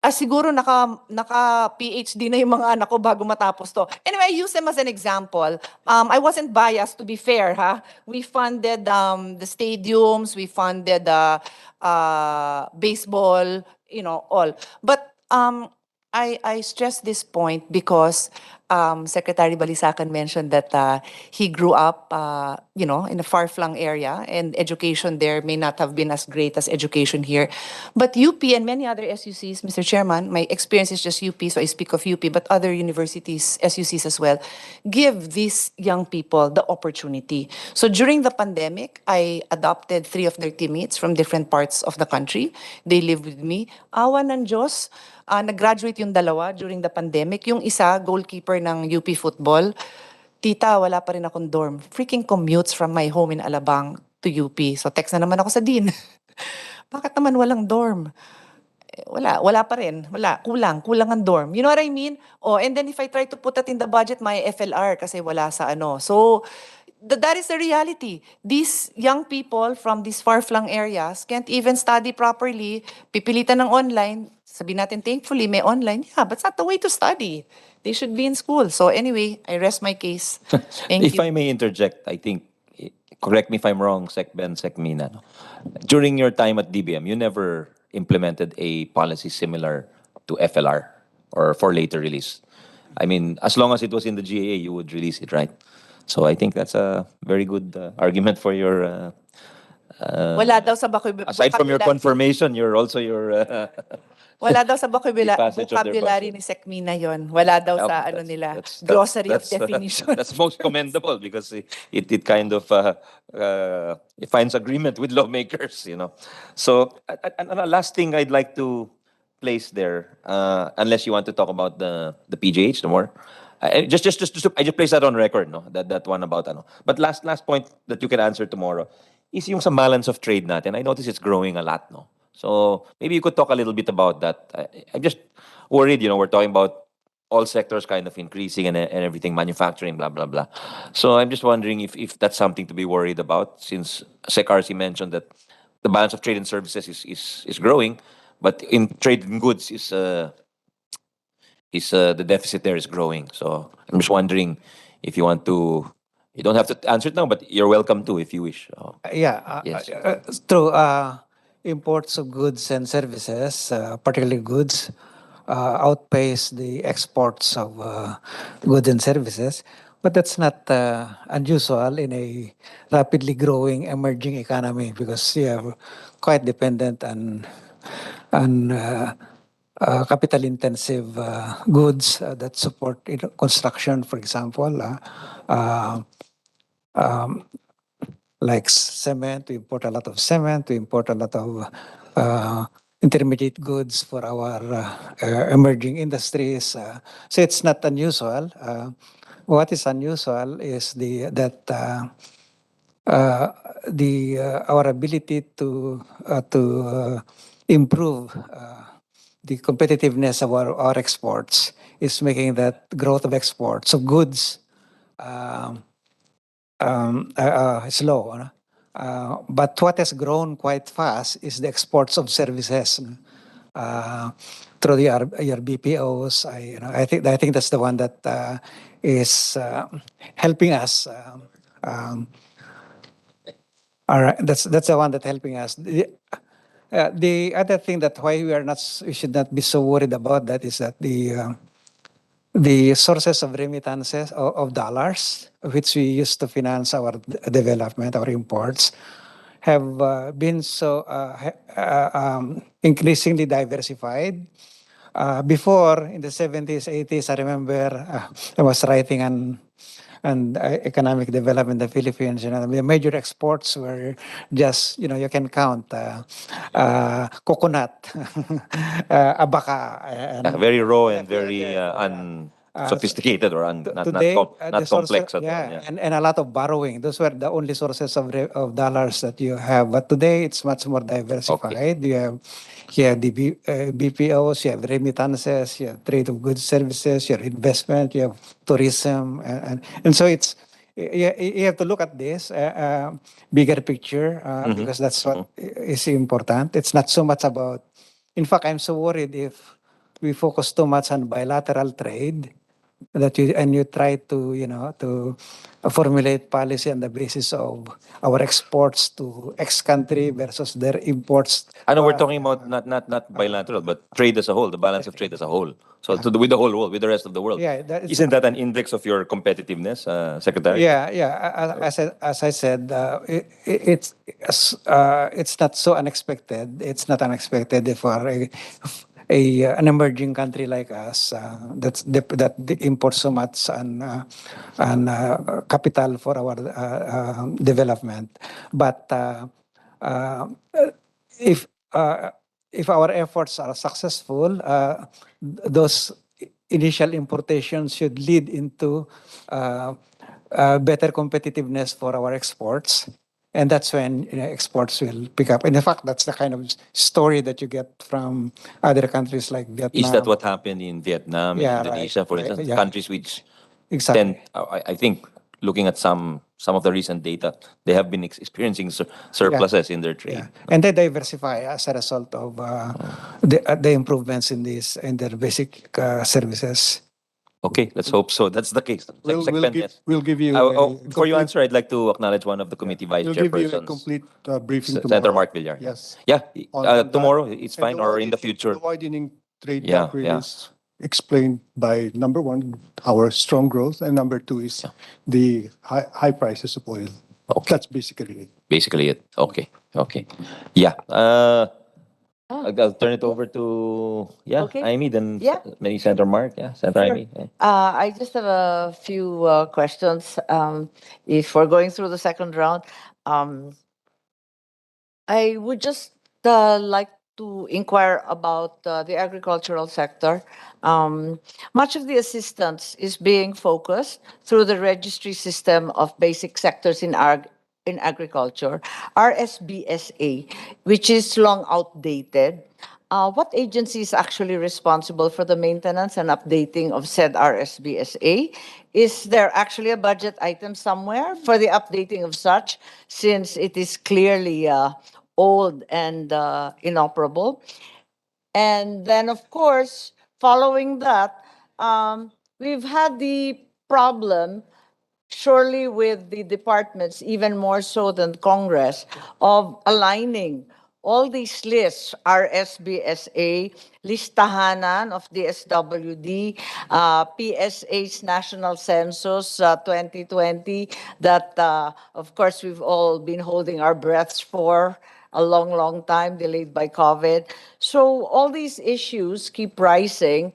C: Siguro naka-PhD na yung mga anak ko bago matapos to. Anyway, I use them as an example. I wasn't biased, to be fair, ha? We funded the stadiums, we funded baseball, you know, all. But I stress this point because Secretary Balisacan mentioned that he grew up, you know, in a far-flung area, and education there may not have been as great as education here. But UP and many other SUCs, Mr. Chairman, my experience is just UP, so I speak of UP, but other universities, SUCs as well, give these young people the opportunity. So during the pandemic, I adopted 3 of their teammates from different parts of the country. They live with me. Awa ng Diyos, nag-graduate yung dalawa during the pandemic. Yung isa, goalkeeper ng UP football. Tita, wala pa rin akong dorm. Freaking commutes from my home in Alabang to UP. So text na naman ako sa dean. Bakit naman walang dorm? Wala pa rin. Kulang ang dorm. You know what I mean? And then if I try to put that in the budget, may FLR kasi wala sa ano. So that is the reality. These young people from these far-flung areas can't even study properly. Pipilitan ng online. Sabi natin, thankfully, may online. Yeah, but it's not the way to study. They should be in school. So anyway, I rest my case. Thank
A: If
C: you.
A: I may interject, I think, correct me if I'm wrong, Sec Ben, Sec Mina, no? During your time at DBM, you never implemented a policy similar to FLR or for later release. I mean, as long as it was in the GAA, you would release it, right? So I think that's a very good argument for your.
C: Wala daw sa
A: Aside from your
C: vocabulary.
A: confirmation, you're also your.
C: Wala daw sa
A: The passage of their
C: vocabulary ni Secmina yon. Wala daw sa ano nila, glossary of definition.
A: That's most commendable because it kind of it finds agreement with lawmakers, you know. So, and a last thing I'd like to place there, unless you want to talk about the PGH, the more. I just place that on record, no. That one about ano. But last point that you can answer tomorrow is yung sa balance of trade natin. I notice it's growing a lot, no. So maybe you could talk a little bit about that. I'm just worried, you know, we're talking about all sectors kind of increasing and everything, manufacturing, blah, blah, blah. So I'm just wondering if that's something to be worried about, since SecRC mentioned that the balance of trade and services is growing, but in trade and goods is the deficit there is growing. So I'm just wondering if you want to, you don't have to answer it now, but you're welcome to if you wish. Yes.
H: True. Imports of goods and services, particularly goods, outpace the exports of goods and services. But that's not unusual in a rapidly growing emerging economy because you are quite dependent on capital intensive goods that support construction, for example. Like cement, we import a lot of cement, we import a lot of intermediate goods for our emerging industries. So it's not unusual. What is unusual is our ability to improve the competitiveness of our exports is making that growth of exports of goods slow. But what has grown quite fast is the exports of services through your BPOs. I think that's the one that is helping us. All right, that's the one that's helping us. The other thing that why we should not be so worried about that is that the sources of remittances of dollars, which we use to finance our development, our imports, have been so increasingly diversified. Before, in the 70s, 80s, I remember I was writing on economic development in the Philippines. You know, the major exports were just, you can count coconut, abaca.
A: Very raw and very unsophisticated or
H: today,
A: not complex at all.
H: Yeah, and a lot of borrowing. Those were the only sources of dollars that you have. But today, it's much more diversified. Okay. You have the BPOs, you have remittances, you have trade of goods services, you have investment, you have tourism, and so it's you have to look at this bigger picture because that's what is important. It's not so much about. In fact, I'm so worried if we focus too much on bilateral trade that you try to to formulate policy on the basis of our exports to X country versus their imports.
A: I know we're talking about not bilateral, but trade as a whole, the balance of trade as a whole. So with the whole world, with the rest of the world.
H: Yeah,
A: isn't that an index of your competitiveness, Secretary?
H: Yeah. As I said, it's not so unexpected. It's not unexpected for an emerging country like us that imports so much and capital for our development. But if our efforts are successful, those initial importations should lead into better competitiveness for our exports. And that's when exports will pick up. And in fact, that's the kind of story that you get from other countries like Vietnam.
A: Is that what happened in Vietnam and Indonesia, for instance?
H: Yeah.
A: Countries which
H: Exactly.
A: I think looking at some of the recent data, they have been experiencing surpluses in their trade.
H: Yeah. And they diversify as a result of the improvements in their basic services.
A: Okay, let's hope so. That's the case.
I: We'll
A: Yes.
I: give you
A: Before you answer, I'd like to acknowledge one of the committee vice
I: we'll give you a
A: chairpersons,
I: complete briefing
A: Senator
I: tomorrow.
A: Mark Villar.
I: Yes.
A: Yeah.
I: On that.
A: Tomorrow, it's
I: And
A: fine, or in the future.
I: The widening trade
A: Yeah,
I: gap really
A: yeah.
I: is explained by number one, our strong growth, and number two is the high prices of oil.
A: Okay.
I: That's basically it.
A: Basically it. Okay. Okay. Yeah. I'll turn it over to
O: Okay.
A: Amy, then
O: Yeah.
A: maybe Senator Mark. Yeah, Senator
O: Sure.
A: Amy. Yeah.
O: I just have a few questions. If we're going through the second round, I would just like to inquire about the agricultural sector. Much of the assistance is being focused through the registry system of basic sectors in agriculture, RSBSA, which is long outdated. What agency is actually responsible for the maintenance and updating of said RSBSA? Is there actually a budget item somewhere for the updating of such, since it is clearly old and inoperable? And then, of course, following that, we've had the problem, surely with the departments, even more so than Congress, of aligning all these lists, RSBSA, listahanan of DSWD, PSA's National Census 2020, that, of course, we've all been holding our breaths for a long, long time, delayed by COVID. So all these issues keep rising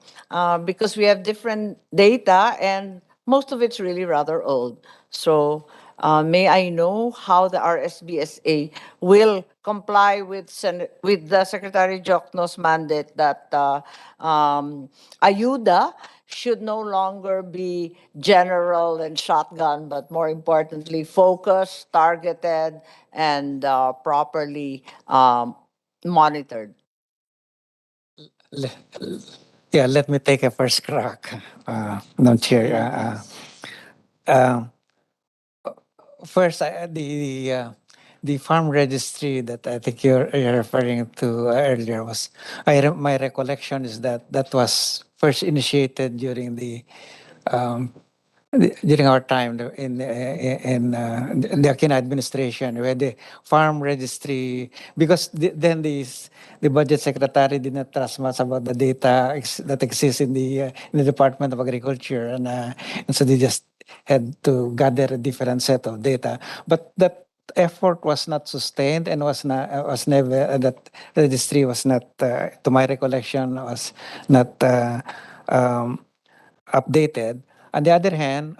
O: because we have different data, and most of it's really rather old. So may I know how the RSBSA will comply with with the Secretary Jokno's mandate that ayuda should no longer be general and shotgun, but more importantly, focused, targeted, and properly monitored?
H: Yeah, let me take a first crack, Madam Chair. First, the farm registry that I think you're referring to earlier was, my recollection is that that was first initiated during during our time in the Aquino administration, where the farm registry, because the budget secretary did not trust much about the data that exists in the Department of Agriculture, and so they just had to gather a different set of data. But that effort was not sustained and was never, that registry was not, to my recollection, was not updated. On the other hand,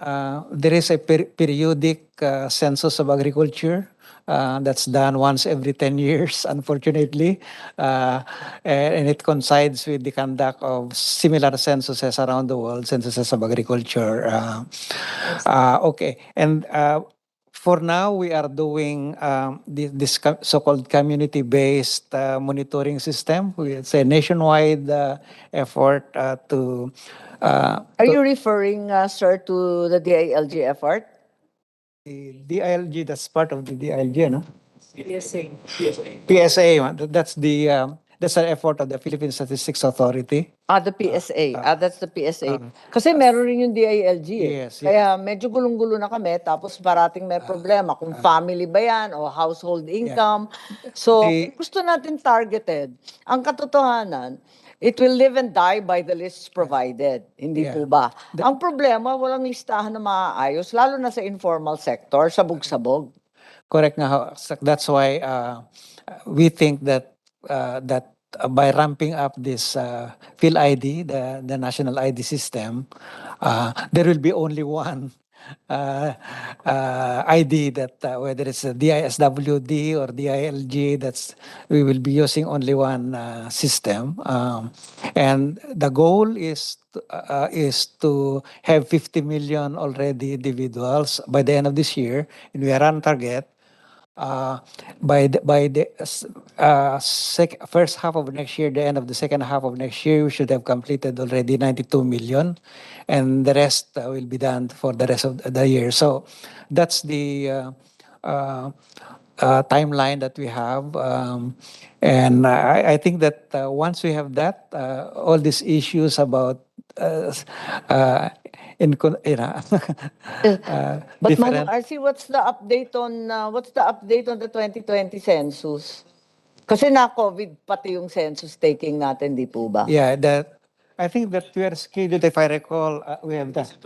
H: there is a periodic census of agriculture that's done once every 10 years, unfortunately. And it coincides with the conduct of similar censuses around the world, censuses of agriculture. Okay. And for now, we are doing this so-called community-based monitoring system. It's a nationwide effort to
O: Are you referring, sir, to the DILG effort?
H: the DILG, that's part of the DILG, no? PSA, that's an effort of the Philippine Statistics Authority.
O: The PSA. That's the PSA. Kasi meron rin yung DILG eh.
H: Yes,
O: Kaya medyo gulong-gulo na kami, tapos parating may problema kung family ba yan o household income. So, kung gusto natin targeted, ang katotohanan, it will live and die by the lists provided. Hindi po ba? Ang problema, walang listahan na maaayos, lalo na sa informal sector, sabog-sabog.
H: Correct nga ho. That's why we think that by ramping up this Phil ID, the national ID system, there will be only one ID that whether it's a DISWD or DILG, we will be using only one system, and the goal is to have 50 million already individuals by the end of this year, and we are on target. by the first half of next year, the end of the second half of next year, we should have completed already 92 million, and the rest will be done for the rest of the year. So that's the timeline that we have. And I think that once we have that, all these issues about
O: But Manong
H: different.
O: RC, what's the update on the 2020 census? Kasi na-COVID pati yung census taking natin, di po ba?
H: Yeah, that I think that we are scheduled, if I recall, we have that.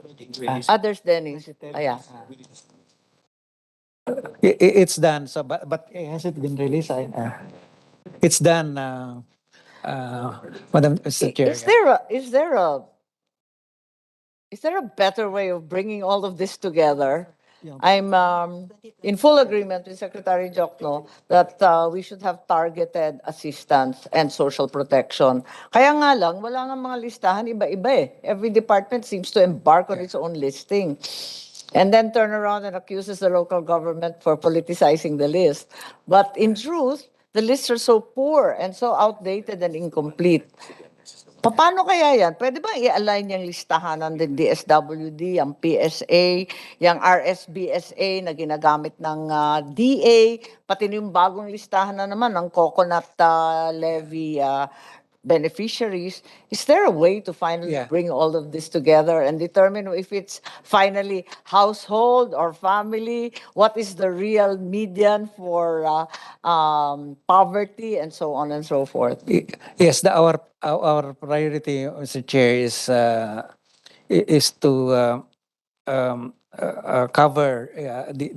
O: Others, Dennis. Yeah.
H: It's done. So, but has it been released? It's done, Madam Mr. Chair.
O: Is there a better way of bringing all of this together? I'm in full agreement with Secretary Jokno that we should have targeted assistance and social protection. Kaya nga lang, wala nga mga listahan, iba-iba eh. Every department seems to embark on its own listing and then turn around and accuses the local government for politicizing the list. But in truth, the lists are so poor and so outdated and incomplete. Paano kaya yan? Pwede ba i-align yung listahan ng DSWD, yung PSA, yung RSBSA na ginagamit ng DA, pati yung bagong listahan na naman ng coconut levy beneficiaries? Is there a way to finally bring all of this together and determine if it's finally household or family? What is the real median for poverty and so on and so forth?
H: Yes, our priority, Mr. Chair, is to cover the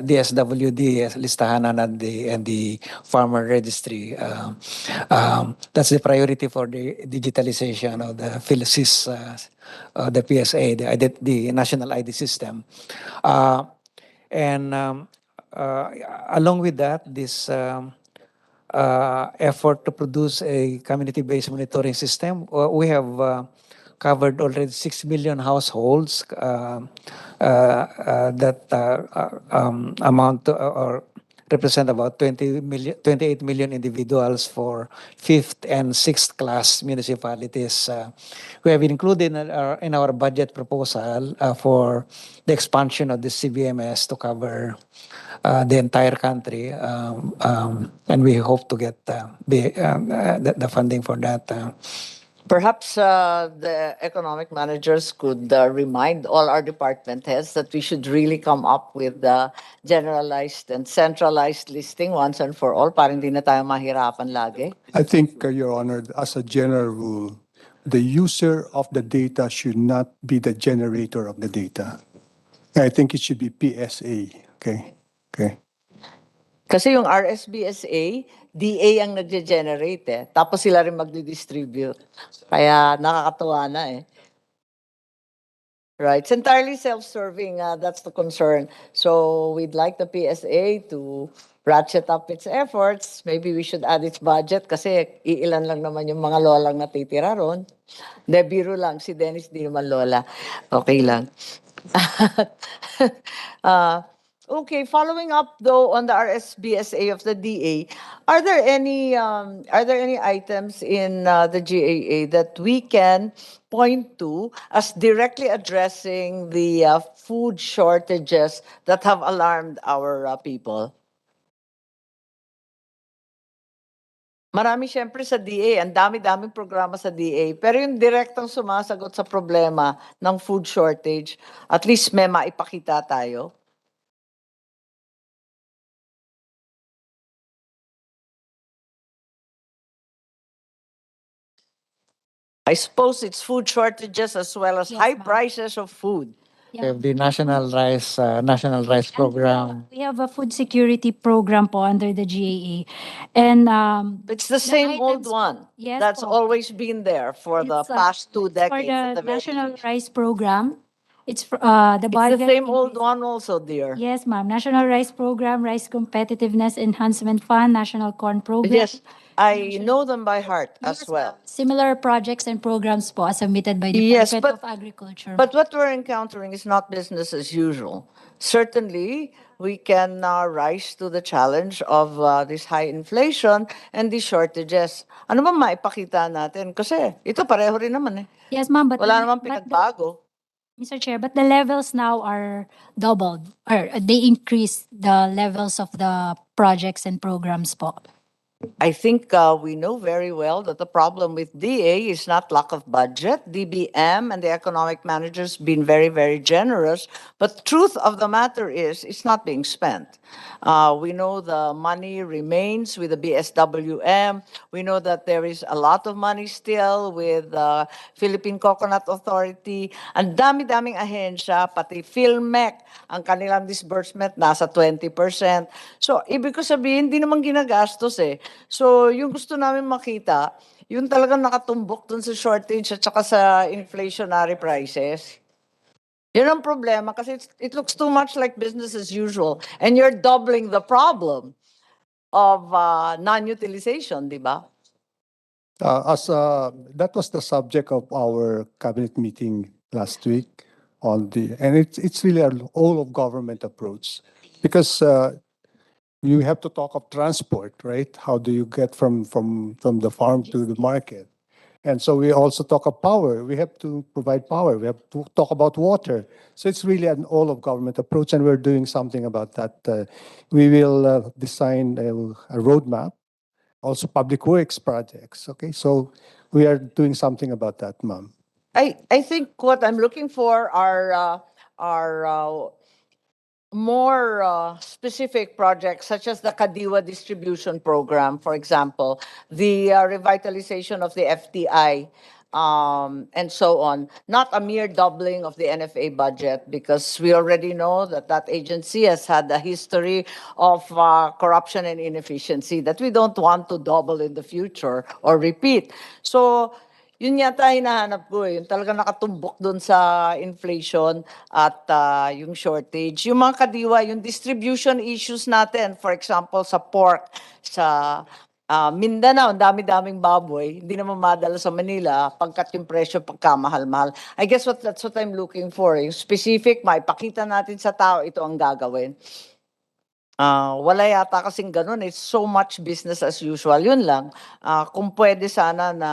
H: DSWD listahan and the farmer registry. That's the priority for the digitalization of the PhilSys, the PSA, the national ID system, and along with that, this. Effort to produce a community-based monitoring system. We have covered already 6 million households that amount to, or represent about 28 million individuals for 5th and 6th class municipalities. We have included in our budget proposal for the expansion of the CBMS to cover the entire country, and we hope to get the funding for that.
O: Perhaps the economic managers could remind all our department heads that we should really come up with the generalized and centralized listing once and for all para hindi na tayo mahirapan lagi.
I: I think, Your Honor, as a general rule, the user of the data should not be the generator of the data. I think it should be PSA. Okay.
O: Kasi yung RSBSA, DA ang nagge-generate eh. Tapos sila rin magdi-distribute. Kaya nakakatuwa na eh. Right. It's entirely self-serving. That's the concern. So we'd like the PSA to ratchet up its efforts. Maybe we should add its budget kasi iilan lang naman yung mga lolang natitira ron. De, biro lang. Si Dennis di naman lola. Okay lang. Okay, following up though on the RSBSA of the DA, are there any items in the GAA that we can point to as directly addressing the food shortages that have alarmed our people? Marami siyempre sa DA, ang dami-daming programa sa DA, pero yung direktang sumasagot sa problema ng food shortage, at least may maipakita tayo. I suppose it's food shortages as well as high prices of food.
H: We have the national rice program.
J: We have a food security program po under the GAA. And
O: it's the same old one.
J: Yes,
O: that's
J: po.
O: always been there for the past 2 decades.
J: For the National Rice Program. It's the
O: It's
J: budget.
O: the same old one also, dear.
J: Yes, ma'am. National Rice Program, Rice Competitiveness Enhancement Fund, National Corn Program.
O: Yes. I know them by heart as well.
J: Similar projects and programs po as submitted by the
O: Yes,
J: Department
O: but-
J: of Agriculture.
O: But what we're encountering is not business as usual. Certainly, we can rise to the challenge of this high inflation and these shortages. Ano ba maipakita natin? Kasi ito pareho rin naman eh.
J: Yes, ma'am, but
O: Wala namang pinagbago.
J: Mr. Chair, but the levels now are doubled, or they increase the levels of the projects and programs po.
O: I think we know very well that the problem with DA is not lack of budget. DBM and the economic managers been very, very generous. But truth of the matter is, it's not being spent. We know the money remains with the BSWM. We know that there is a lot of money still with the Philippine Coconut Authority. Ang dami-daming ahensya, pati PhilMec, ang kanilang disbursement nasa 20%. So, ibig ko sabihin, hindi naman ginagastos eh. So, yung gusto namin makita, yung talagang nakatumbok dun sa shortage at saka sa inflationary prices. Yun ang problema kasi it looks too much like business as usual and you're doubling the problem of non-utilization, di ba?
I: That was the subject of our cabinet meeting last week and it's really an all of government approach because you have to talk of transport, right? How do you get from the farm to the market? And so we also talk of power. We have to provide power. We have to talk about water. So it's really an all of government approach, and we're doing something about that. We will design a roadmap, also public works projects. Okay, so we are doing something about that, ma'am.
O: I think what I'm looking for are more specific projects such as the Kadiwa distribution program, for example, the revitalization of the FTI, and so on. Not a mere doubling of the NFA budget because we already know that that agency has had a history of corruption and inefficiency that we don't want to double in the future or repeat. So, yun yata hinahanap ko eh, yung talaga nakatumbok doon sa inflation at yung shortage. Yung mga kadiwa, yung distribution issues natin, for example, sa pork, sa Mindanao, ang dami-daming baboy, hindi naman madala sa Manila pagkat yung presyo pagkamahal-mahal. I guess that's what I'm looking for. Yung specific, maipakita natin sa tao, ito ang gagawin. Wala yata kasing ganun. It's so much business as usual. Yun lang. Kung pwede sana na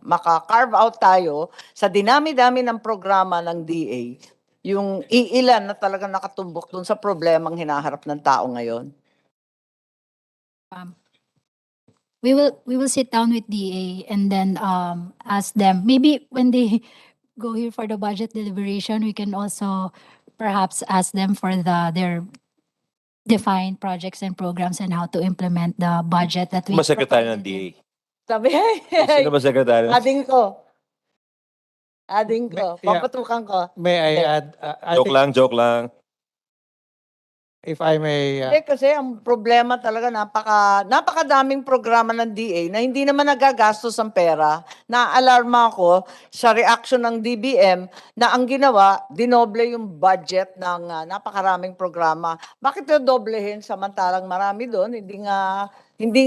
O: maka-carve out tayo sa dinami-dami ng programa ng DA, yung iilan na talaga nakatumbok dun sa problemang hinaharap ng tao ngayon.
J: We will sit down with DA and then ask them. Maybe when they go here for the budget deliberation, we can also perhaps ask them for their defined projects and programs and how to implement the budget that we
A: Sino ba sekretary ng
J: provided.
A: DA?
O: Sabi,
A: Sino ba sekretary?
O: ading ko. Ading ko.
H: Yeah.
O: Papatukan ko.
H: May I
O: Hindi.
H: add? I
A: Joke
H: think
A: lang, joke lang.
H: if I may,
O: Hindi, kasi ang problema talaga, napakadaming programa ng DA na hindi naman nagagastos ang pera. Naalarma ako sa reaction ng DBM na ang ginawa, dinoble yung budget ng napakaraming programa. Bakit yung doblehin samantalang marami doon? Hindi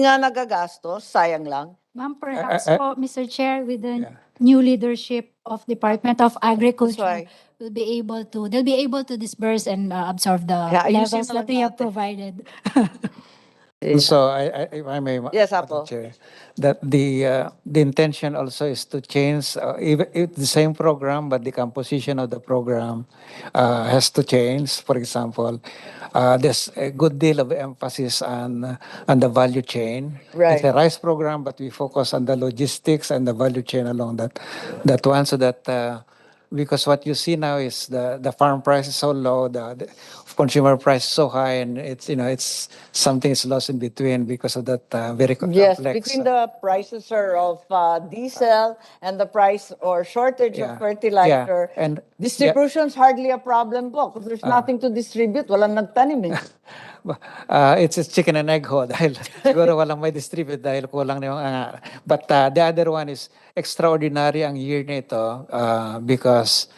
O: nga nagagastos, sayang lang.
J: Ma'am, perhaps po, Mr. Chair, with the new leadership of Department of Agriculture, they'll be able to disperse and absorb the
O: Kaya ayusin
J: levels
O: na
J: that
O: lang
J: we have
O: natin.
J: provided.
H: so if I may,
O: Yes,
H: Madam
O: Apo.
H: Chair, that the intention also is to change even if the same program, but the composition of the program has to change. For example, there's a good deal of emphasis on the value chain. It's
O: Right.
H: a rice program, but we focus on the logistics and the value chain along that one, so that. Because what you see now is the farm price is so low, the consumer price is so high, and it's something is lost in between because of that very
O: Yes,
H: complex.
O: between the prices of diesel and the price or shortage of
H: Yeah.
O: fertilizer,
H: Yeah, and-
O: distribution's hardly a problem po. Because there's nothing to distribute, walang nagtanim eh.
H: It's a chicken and egg ho dahil siguro walang may distribute dahil kulang na yung but the other one is extraordinary ang year nito because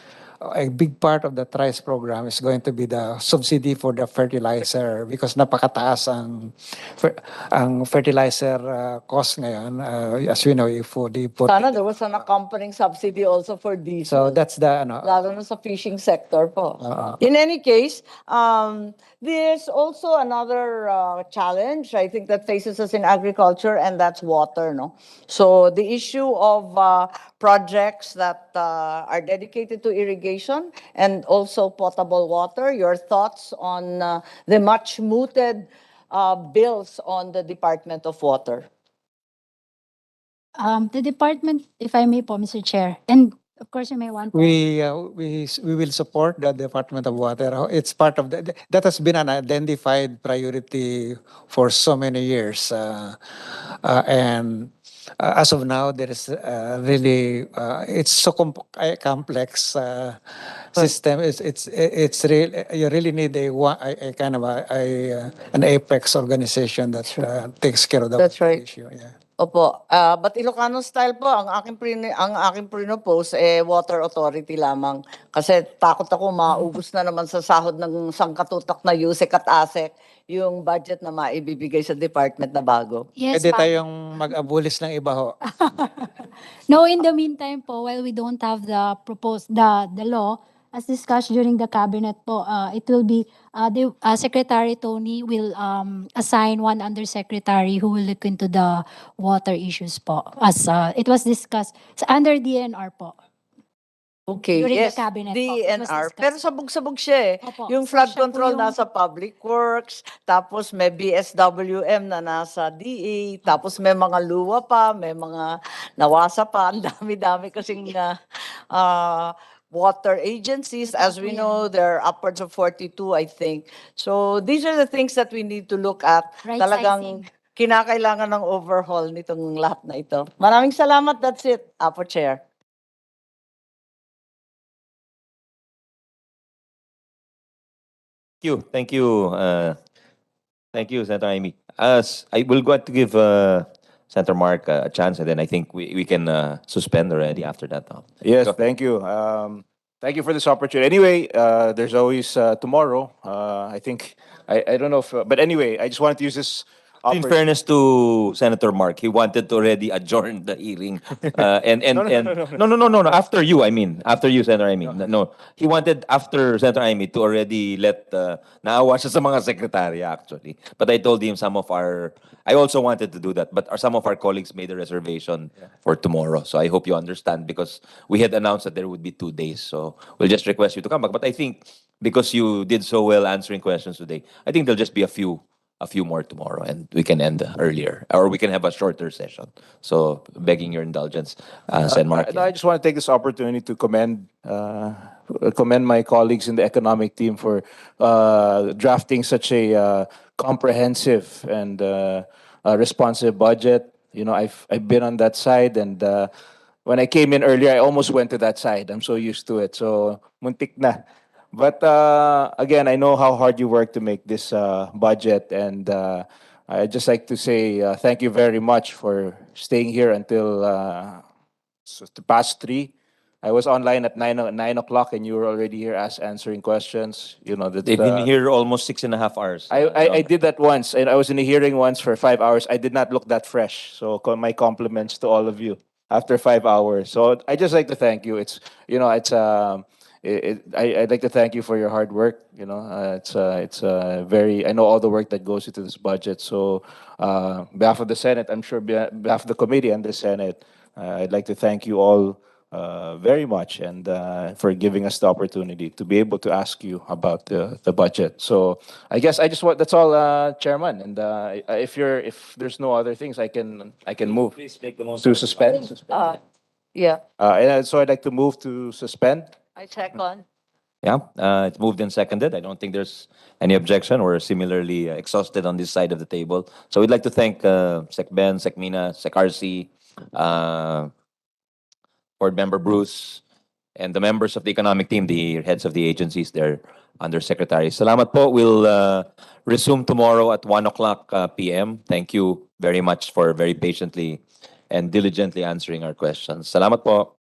H: a big part of the TRICE program is going to be the subsidy for the fertilizer because napakataas ang fertilizer cost ngayon. As we know, if the put.
O: Sana there was an accompanying subsidy also for diesel.
H: So that's the
O: Lalo na sa fishing sector po.
H: Oo.
O: In any case, there's also another challenge, I think, that faces us in agriculture, and that's water, no? So the issue of projects that are dedicated to irrigation and also potable water, your thoughts on the much mooted bills on the Department of Water?
J: The department, if I may po, Mr. Chair, and of course you may want to.
H: We will support the Department of Water. It's part of that has been an identified priority for so many years, and as of now, there is really it's so complex system. It's real. You really need a kind of an apex organization that takes care of the
O: That's right.
H: issue. Yeah.
O: Opo. But Ilocano style po, ang aking pre-propose water authority lamang. Kasi takot ako maubos na naman sa sahod ng sangkatutak na USEC at ASEC yung budget na maibibigay sa department na bago.
J: Yes,
H: Pwede
J: ma'am.
H: tayong mag-abulis ng iba ho.
J: No, in the meantime po, while we don't have the law, as discussed during the cabinet po, it will be, the Secretary Tony will assign one undersecretary who will look into the water issues po. As it was discussed under DNR po.
O: Okay,
J: During the
O: yes,
J: cabinet po, it was
O: DNR.
J: discussed.
O: Pero sabog-sabog siya eh.
J: Opo,
O: Yung
J: so
O: flood
J: siya po
O: control
J: yung-
O: nasa Public Works, tapos may BSWM na nasa DA, tapos may mga luwa pa, may mga nawasa pa. Ang dami-dami kasing water agencies. As we know, there are upwards of 42, I think. So these are the things that we need to look at.
J: Right
O: Talagang kinakailangan ng overhaul nitong lahat na ito. Maraming salamat. That's it, Apo Chair.
A: Thank you. Thank you, Senator Amy. As I will go to give Senator Mark a chance, and then I think we can suspend already after that.
B: Yes,
A: Go.
B: thank you. Thank you for this opportunity. Anyway, there's always tomorrow. I think I don't know if, but anyway, I just wanted to use this.
A: In fairness to Senator Mark, he wanted to already adjourn the hearing. No. After you, I mean. After you, Senator Amy. No. He wanted after Senator Amy to already let, naawa siya sa mga sekretary actually. But I told him I also wanted to do that, but some of our colleagues made a reservation for tomorrow. So I hope you understand because we had announced that there would be 2 days. So we'll just request you to come back. But I think because you did so well answering questions today, I think there'll just be a few more tomorrow, and we can end earlier, or we can have a shorter session. So, begging your indulgence, Sen. Mark.
B: I just want to take this opportunity to commend my colleagues in the economic team for drafting such a comprehensive and responsive budget. You know, I've been on that side, and when I came in earlier, I almost went to that side. I'm so used to it. So, muntik na. But again, I know how hard you work to make this budget, and I'd just like to say thank you very much for staying here until past 3. I was online at 9 o'clock, and you were already here answering questions. You know that
A: They've been here almost 6.5 hours.
B: I did that once, and I was in a hearing once for 5 hours. I did not look that fresh. So my compliments to all of you after 5 hours. So I just like to thank you. It's I'd like to thank you for your hard work. You know, it's very. I know all the work that goes into this budget. So, behalf of the Senate, I'm sure behalf of the committee and the Senate, I'd like to thank you all very much, and for giving us the opportunity to be able to ask you about the budget. So, I guess I just want that's all, Chairman. And if there's no other things, I can move
A: Please make the most
B: to suspend.
O: Yeah,
B: And so I'd like to move to suspend.
O: I second.
A: Yeah, it's moved and seconded. I don't think there's any objection. We're similarly exhausted on this side of the table. So we'd like to thank Sec Ben, Sec Mina, Sec RC, Board Member Bruce, and the members of the economic team, the heads of the agencies, their undersecretaries. Salamat po. We'll resume tomorrow at 1 o'clock p.m. Thank you very much for very patiently and diligently answering our questions. Salamat po.